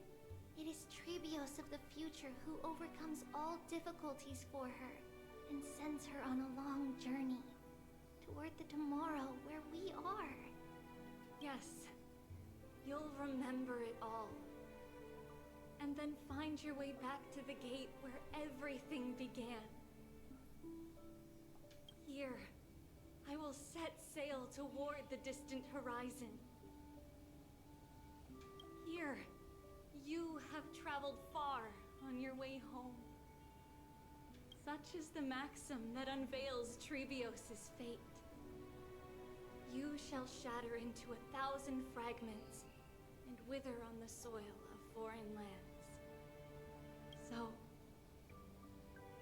it is Trebios of the future who overcomes all difficulties for her and sends her on a long journey toward the tomorrow where we are. Yes, you'll remember it all. And then find your way back to the gate where everything began. Here, I will set sail toward the distant horizon. Here, you have traveled far on your way home. Such is the maxim that unveils Trebios' fate. You shall shatter into 1,000 fragments and wither on the soil of foreign lands. So,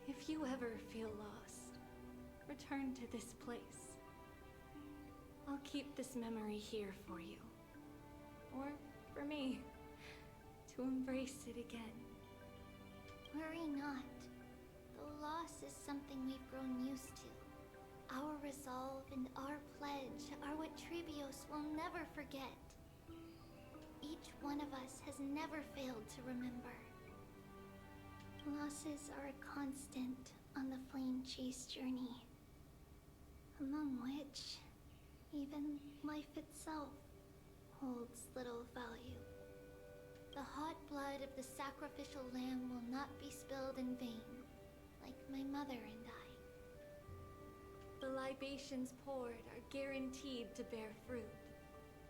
if you ever feel lost, return to this place. I'll keep this memory here for you. Or for me, to embrace it again. Worry not. The loss is something we've grown used to. Our resolve and our pledge are what Trebios will never forget. Each one of us has never failed to remember. Losses are a constant on the flame chase journey, among which even life itself holds little value. The hot blood of the sacrificial lamb will not be spilled in vain, like my mother and I. The libations poured are guaranteed to bear fruit,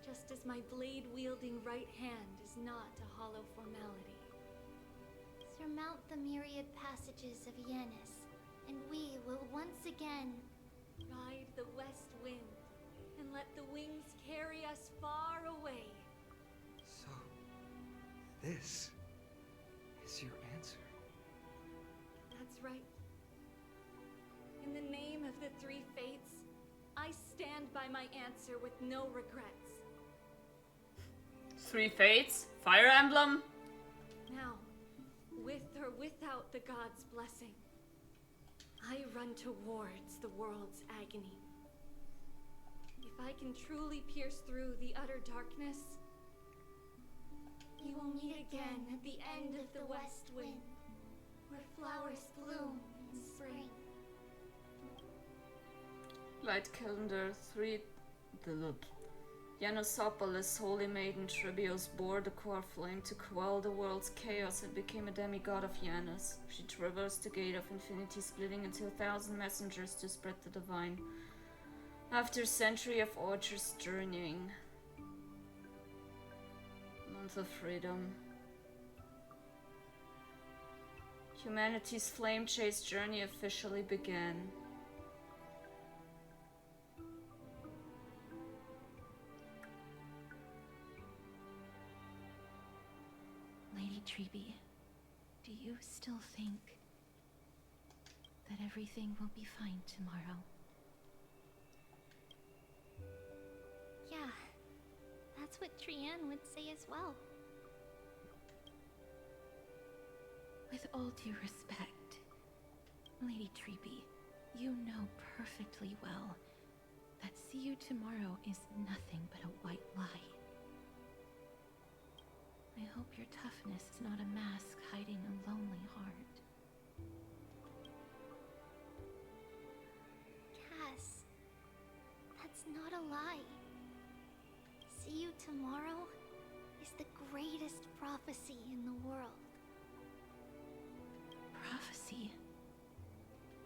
just as my blade-wielding right hand is not a hollow formality. Surmount the myriad passages of Yanis, and we will once again ride the west wind and let the wings carry us far away. So, this is your answer? That's right. In the name of the three fates, I stand by my answer with no regrets. 3 fates? Fire emblem? Now, with or without the god's blessing, I run towards the world's agony. If I can truly pierce through the utter darkness, we will meet again at the end of the west wind, where flowers bloom in spring. Light calendar 3. Yanosopolis, holy maiden Trebios bore the core flame to quell the world's chaos and became a demigod of Yanos. She traversed the gate of infinity, splitting into 1,000 messengers to spread the divine. After a century of archers journeying. Month of freedom. Humanity's flame chase journey officially began. Lady Treby, do you still think that everything will be fine tomorrow? Yeah, that's what Trianne would say as well. With all due respect, Lady Treby, you know perfectly well that see you tomorrow is nothing but a white lie. I hope your toughness is not a mask hiding a lonely heart. Cass, that's not a lie. See you tomorrow is the greatest prophecy in the world. Prophecy?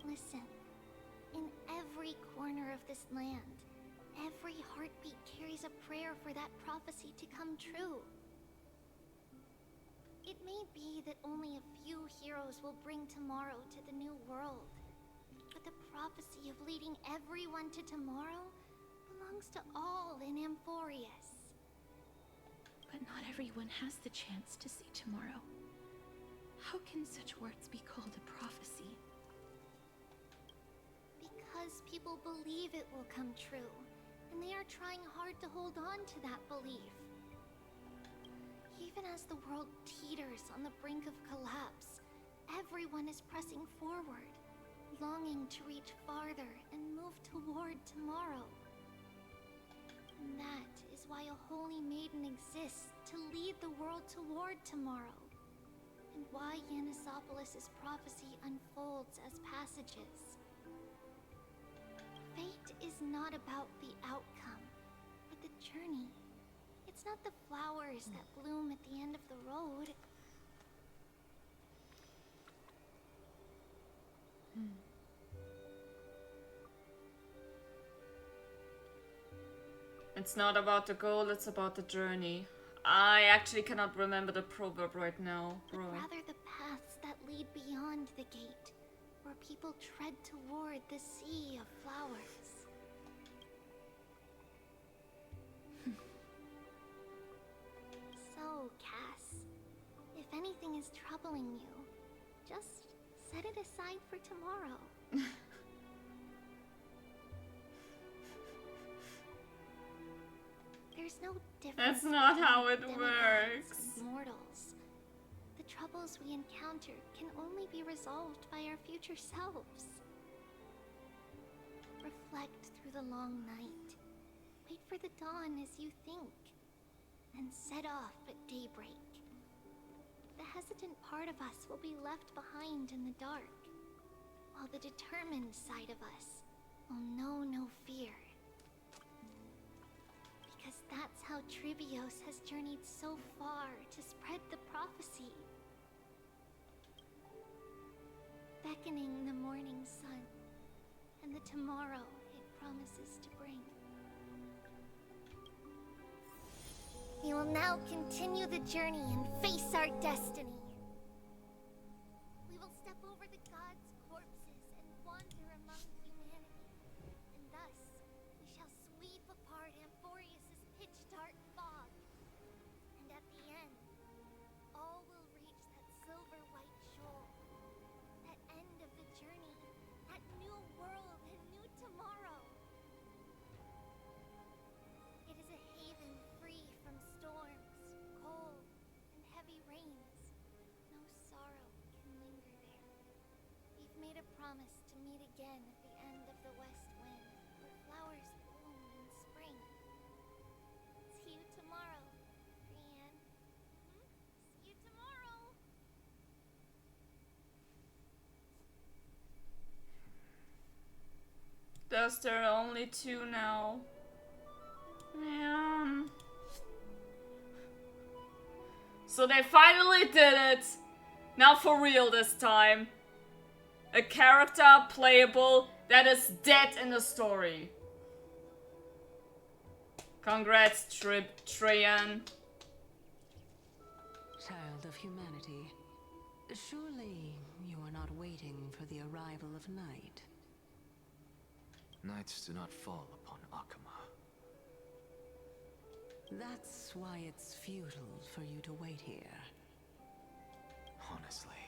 Listen, in every corner of this land, every heartbeat carries a prayer for that prophecy to come true. It may be that only a few heroes will bring tomorrow to the new world, but the prophecy of leading everyone to tomorrow belongs to all in Amphorius. But not everyone has the chance to see tomorrow. How can such words be called a prophecy? Because people believe it will come true, and they are trying hard to hold on to that belief. Even as the world teeters on the brink of collapse, everyone is pressing forward, longing to reach farther and move toward tomorrow. And that is why a holy maiden exists to lead the world toward tomorrow, and why Yanosopolis' prophecy unfolds as passages. Fate is not about the outcome, but the journey. It's not the flowers that bloom at the end of the road. It's not about the goal, it's about the journey. I actually cannot remember the proverb right now, bro. But rather the paths that lead beyond the gate, where people tread toward the sea of flowers. So, Cass, if anything is troubling you, just set it aside for tomorrow. There's no difference. That's not how it between works. demigods and mortals. The troubles we encounter can only be resolved by our future selves. Reflect through the long night. Wait for the dawn as you think. And set off at daybreak. The hesitant part of us will be left behind in the dark, while the determined side of us will know no fear. Because that's how Trebios has journeyed so far to spread the prophecy. Beckoning the morning sun, and the tomorrow it promises to bring. We will now continue the journey and face our destiny. We will step over the gods' corpses and wander among humanity. And thus, we shall sweep apart Amphorius' pitch-dark fog. And at the end, all will reach that silver-white shoal. That end of the journey. That new world and new tomorrow. It is a haven free from storms, cold, and heavy rains. No sorrow can linger there. We've made a promise to meet again at the end of the west wind, where flowers bloom in spring. See you tomorrow, Brienne. See you tomorrow. The because there are only 2 now. Man. So they finally did it! Now for real this time. A character playable that is dead in the story. Congrats, Trian. Child of humanity, surely you are not waiting for the arrival of night. Nights do not fall upon Akama. That's why it's futile for you to wait here. Honestly,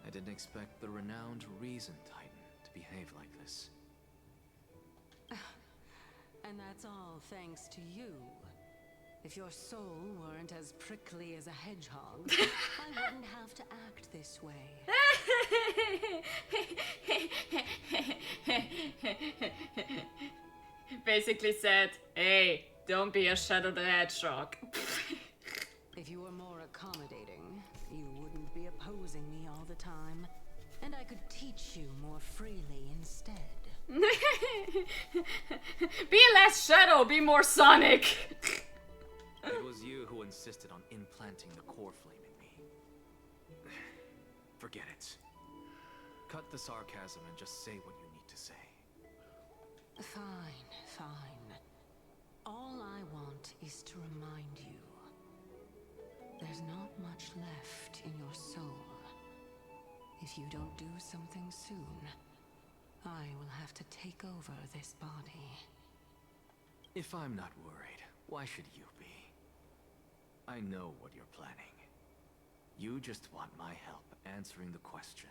I didn't expect the renowned Reason Titan to behave like this. And that's all thanks to you. If your soul weren't as prickly as a hedgehog, I wouldn't have to act this way. Basically said, hey, don't be a Shadow the Hedgehog. If you were more accommodating, you wouldn't be opposing me all the time, and I could teach you more freely instead. Be less Shadow, be more Sonic. It was you who insisted on implanting the core flame in me. Forget it. Cut the sarcasm and just say what you need to say. Fine, fine. All I want is to remind you. There's not much left in your soul. If you don't do something soon, I will have to take over this body. If I'm not worried, why should you be? I know what you're planning. You just want my help answering the question.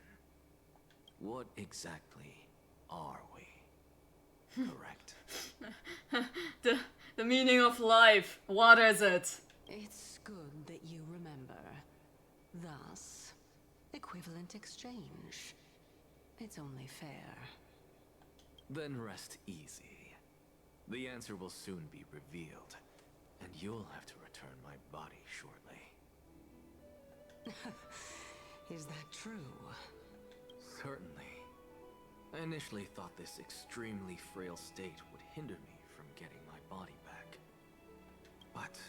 What exactly are we? Correct. The meaning of life. What is it? It's good that you remember. Thus, equivalent exchange. It's only fair. Then rest easy. The answer will soon be revealed, and you'll have to return my body shortly. Is that true? Certainly. I initially thought this extremely frail state would hinder me from getting my body back. But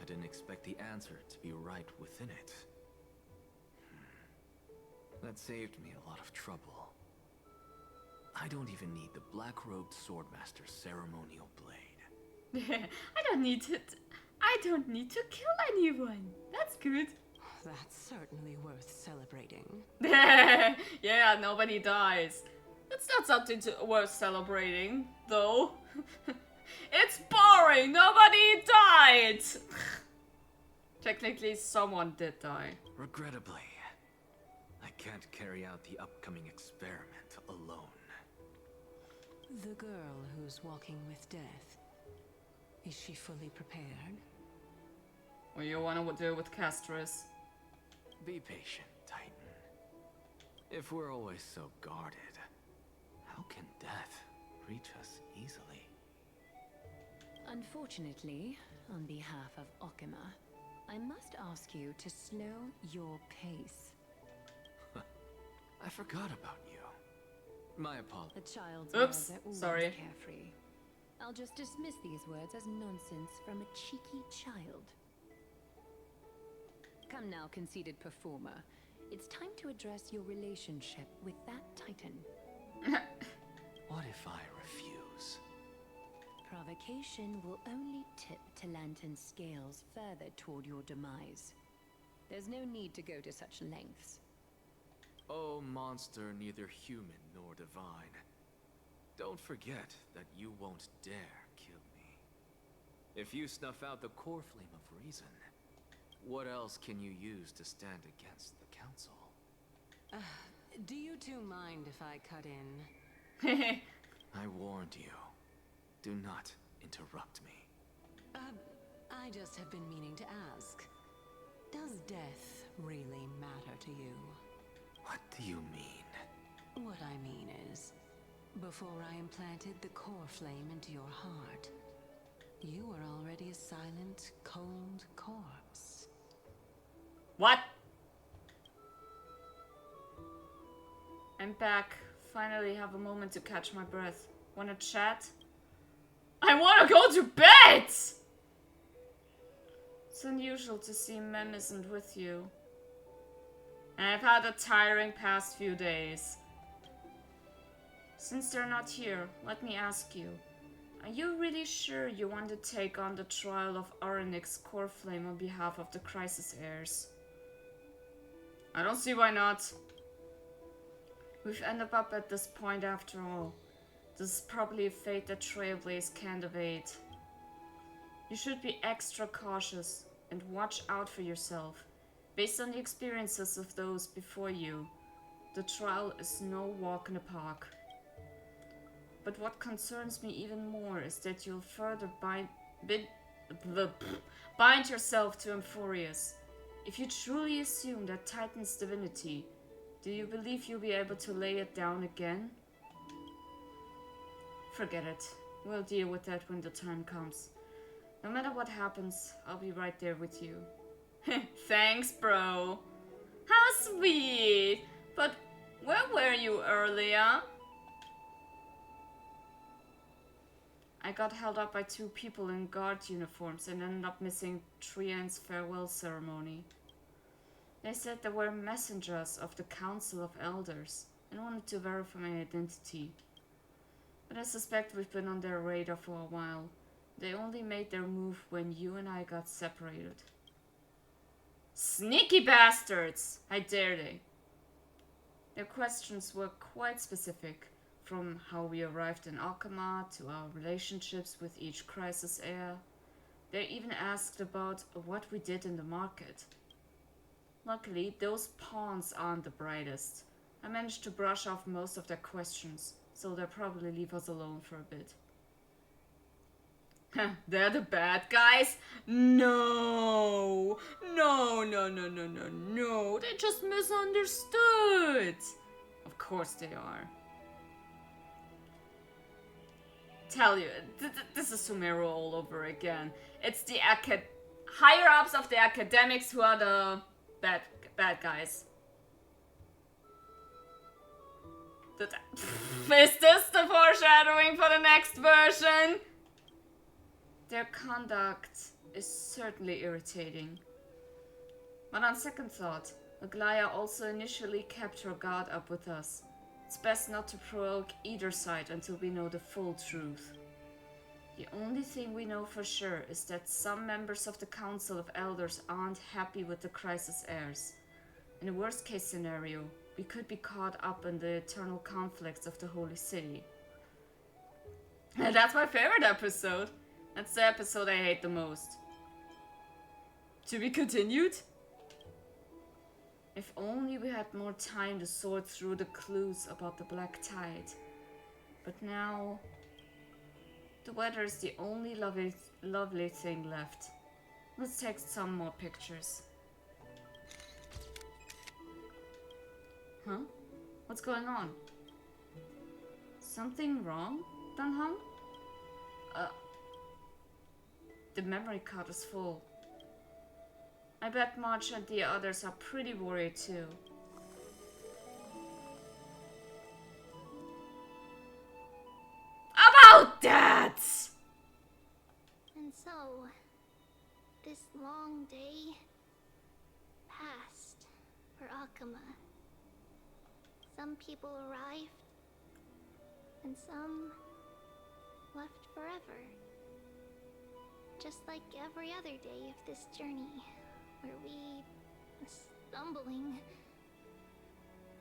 I didn't expect the answer to be right within it. That saved me a lot of trouble. I don't even need the black-robed swordmaster's ceremonial blade. I don't need to kill anyone. That's good. That's certainly worth celebrating. Yeah, nobody dies. That's not something worth celebrating, though. It's boring. Nobody died. Technically, someone did die. Regrettably, I can't carry out the upcoming experiment alone. The girl who's walking with death, is she fully prepared? What you want to do with Castris? Be patient, Titan. If we're always so guarded, how can death reach us easily? Unfortunately, on behalf of Okima, I must ask you to slow your pace. I forgot about you. My apologies. The child's Oops, words are always sorry. carefree. I'll just dismiss these words as nonsense from a cheeky child. Come now, conceited performer. It's time to address your relationship with that Titan. What if I refuse? Provocation will only tip Talantan's scales further toward your demise. There's no need to go to such lengths. Oh, monster neither human nor divine. Don't forget that you won't dare kill me. If you snuff out the core flame of reason, what else can you use to stand against the council? Do you two mind if I cut in? I warned you. Do not interrupt me. I just have been meaning to ask. Does death really matter to you? What do you mean? What I mean is, before I implanted the core flame into your heart, you were already a silent, cold corpse. What? I'm back. Finally have a moment to catch my breath. Wanna chat? I wanna go to bed! It's unusual to see Mem isn't with you. And I've had a tiring past few days. Since they're not here, let me ask you. Are you really sure you want to take on the trial of Aranix's core flame on behalf of the Crisis heirs? I don't see why not. We've ended up at this point after all. This is probably a fate that Trailblaze can't evade. You should be extra cautious and watch out for yourself. Based on the experiences of those before you, the trial is no walk in the park. But what concerns me even more is that you'll further bind yourself to Amphorius. If you truly assume that Titan's divinity, do you believe you'll be able to lay it down again? Forget it. We'll deal with that when the time comes. No matter what happens, I'll be right there with you. Thanks, bro. How sweet! But where were you earlier? I got held up by 2 people in guard uniforms and ended up missing Trian's farewell ceremony. They said they were messengers of the Council of Elders and wanted to verify my identity. But I suspect we've been on their radar for a while. They only made their move when you and I got separated. Sneaky bastards! How dare they? Their questions were quite specific, from how we arrived in Alkmaar to our relationships with each Crisis heir. They even asked about what we did in the market. Luckily, those pawns aren't the brightest. I managed to brush off most of their questions, so they'll probably leave us alone for a bit. They're the bad guys? No! No, no, no, no, no, no. They just misunderstood. Of course they are. Tell you, this is Sumeru all over again. It's the higher-ups of the academics who are the bad guys. Is this the foreshadowing for the next version? Their conduct is certainly irritating. But on second thought, Aglaya also initially kept her guard up with us. It's best not to provoke either side until we know the full truth. The only thing we know for sure is that some members of the Council of Elders aren't happy with the Crisis heirs. In a worst case scenario, we could be caught up in the eternal conflicts of the Holy City. And that's my favorite episode. That's the episode I hate the most. To be continued? If only we had more time to sort through the clues about the Black Tide. But now, the weather is the only lovely thing left. Let's take some more pictures. Huh? What's going on? Something wrong, Danhang? The memory card is full. I bet March and the others are pretty worried too. About that! And so, this long day passed for Akama. Some people arrived, and some left forever. Just like every other day of this journey, where we, stumbling,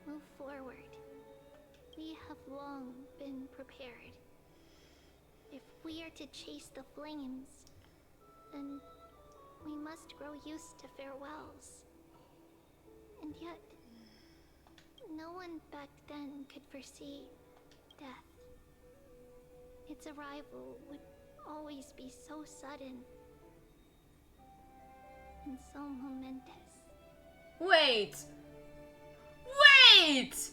move forward. We have long been prepared. If we are to chase the flames, then we must grow used to farewells. And yet, no one back then could foresee death. Its arrival would always be so sudden and so momentous. Wait! Wait!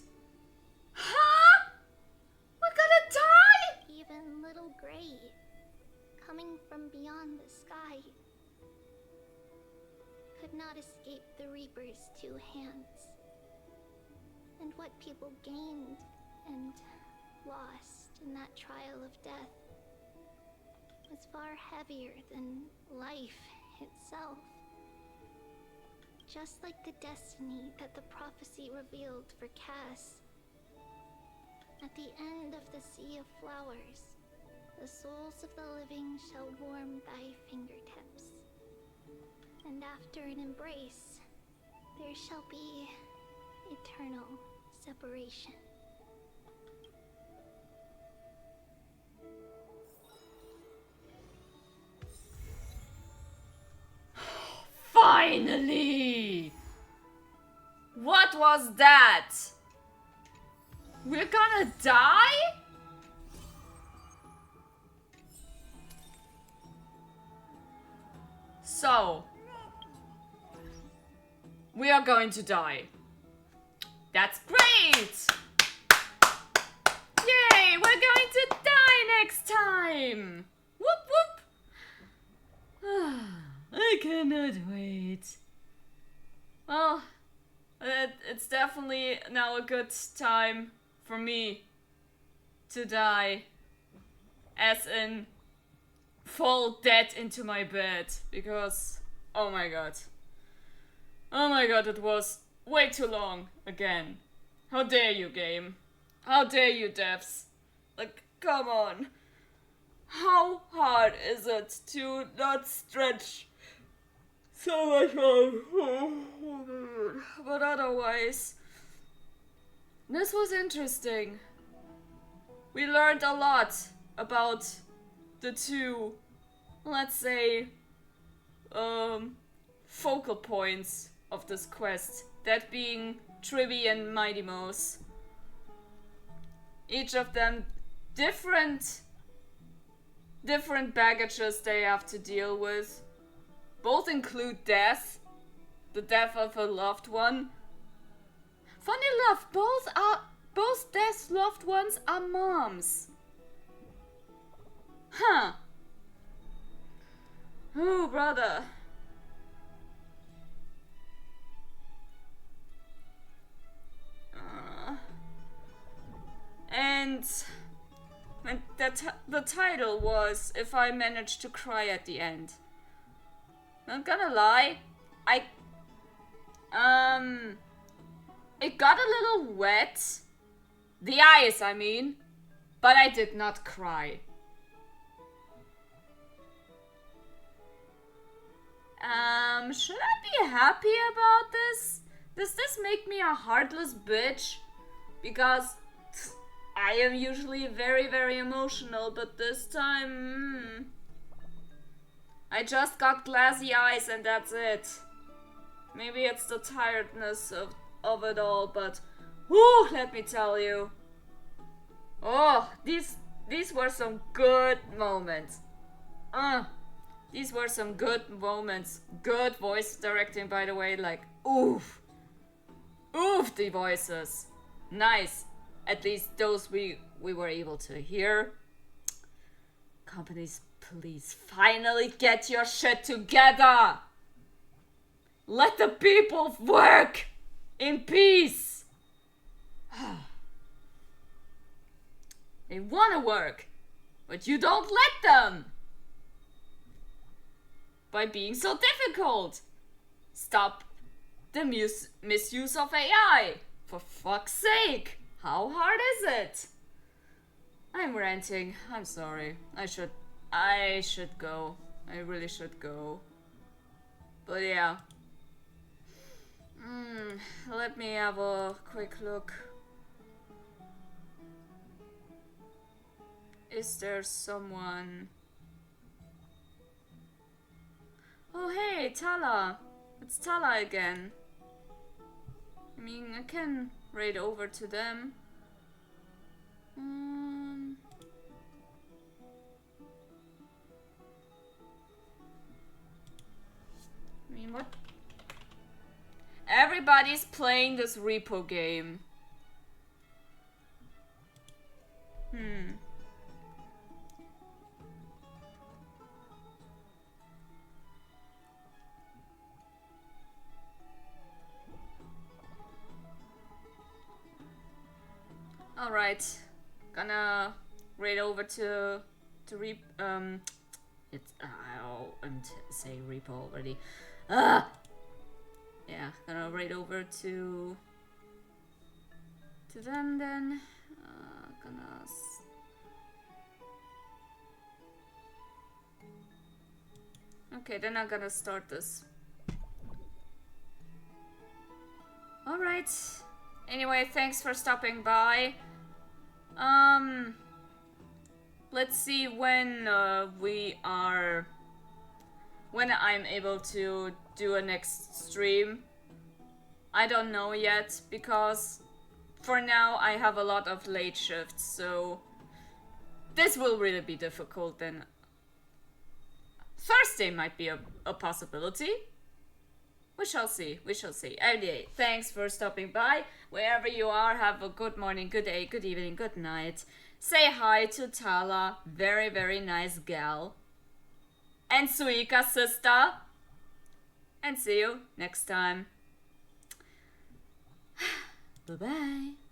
Huh? We're gonna die? Even little Gray, coming from beyond the sky, could not escape the Reaper's 2 hands. And what people gained and lost in that trial of death was far heavier than life itself. Just like the destiny that the prophecy revealed for Cass. At the end of the Sea of Flowers, the souls of the living shall warm thy fingertips. And after an embrace, there shall be eternal separation. Finally! What was that? We're gonna die? So, we are going to die. That's great! Yay, we're going to die next time! Whoop whoop! I cannot wait. Well, it's definitely now a good time for me to die. As in, fall dead into my bed. Because, oh my god. Oh my god, it was way too long again. How dare you, game? How dare you, devs? Like, come on. How hard is it to not stretch so much more? But otherwise, this was interesting. We learned a lot about the two, let's say, focal points of this quest. That being Tribby and Mighty Mouse. Each of them different baggages they have to deal with. Both include death. The death of a loved one. Funny enough, both Death's loved ones are moms. Huh. Oh, brother. And the title was If I Managed to Cry at the End. Not gonna lie, it got a little wet. The eyes, I mean. But I did not cry. Should I be happy about this? Does this make me a heartless bitch? Because I am usually very, very emotional, but this time, I just got glassy eyes and that's it. Maybe it's the tiredness of it all, but whew, let me tell you. Oh, these were some good moments. These were some good moments. Good voice directing, by the way, like, oof. Oof, the voices. Nice. At least those we were able to hear. Companies, please finally get your shit together. Let the people work in peace. They want to work, but you don't let them. By being so difficult. Stop the misuse of AI. For fuck's sake. How hard is it? I'm ranting. I'm sorry. I should go. I really should go. But yeah. Let me have a quick look. Is there someone? Oh hey, Tala. It's Tala again. I mean, I can raid over to them. I mean, what? Everybody's playing this repo game. Alright, gonna raid over to it's I'm saying repo already. Yeah, gonna raid over to them then. Okay, then I'm gonna start this. Alright. Anyway, thanks for stopping by. Let's see when when I'm able to do a next stream. I don't know yet, because for now I have a lot of late shifts, so this will really be difficult. Then Thursday might be a possibility. We shall see, we shall see. Anyway, thanks for stopping by. Wherever you are, have a good morning, good day, good evening, good night. Say hi to Tala, very, very nice gal. And Suika, sister. And see you next time. Bye-bye.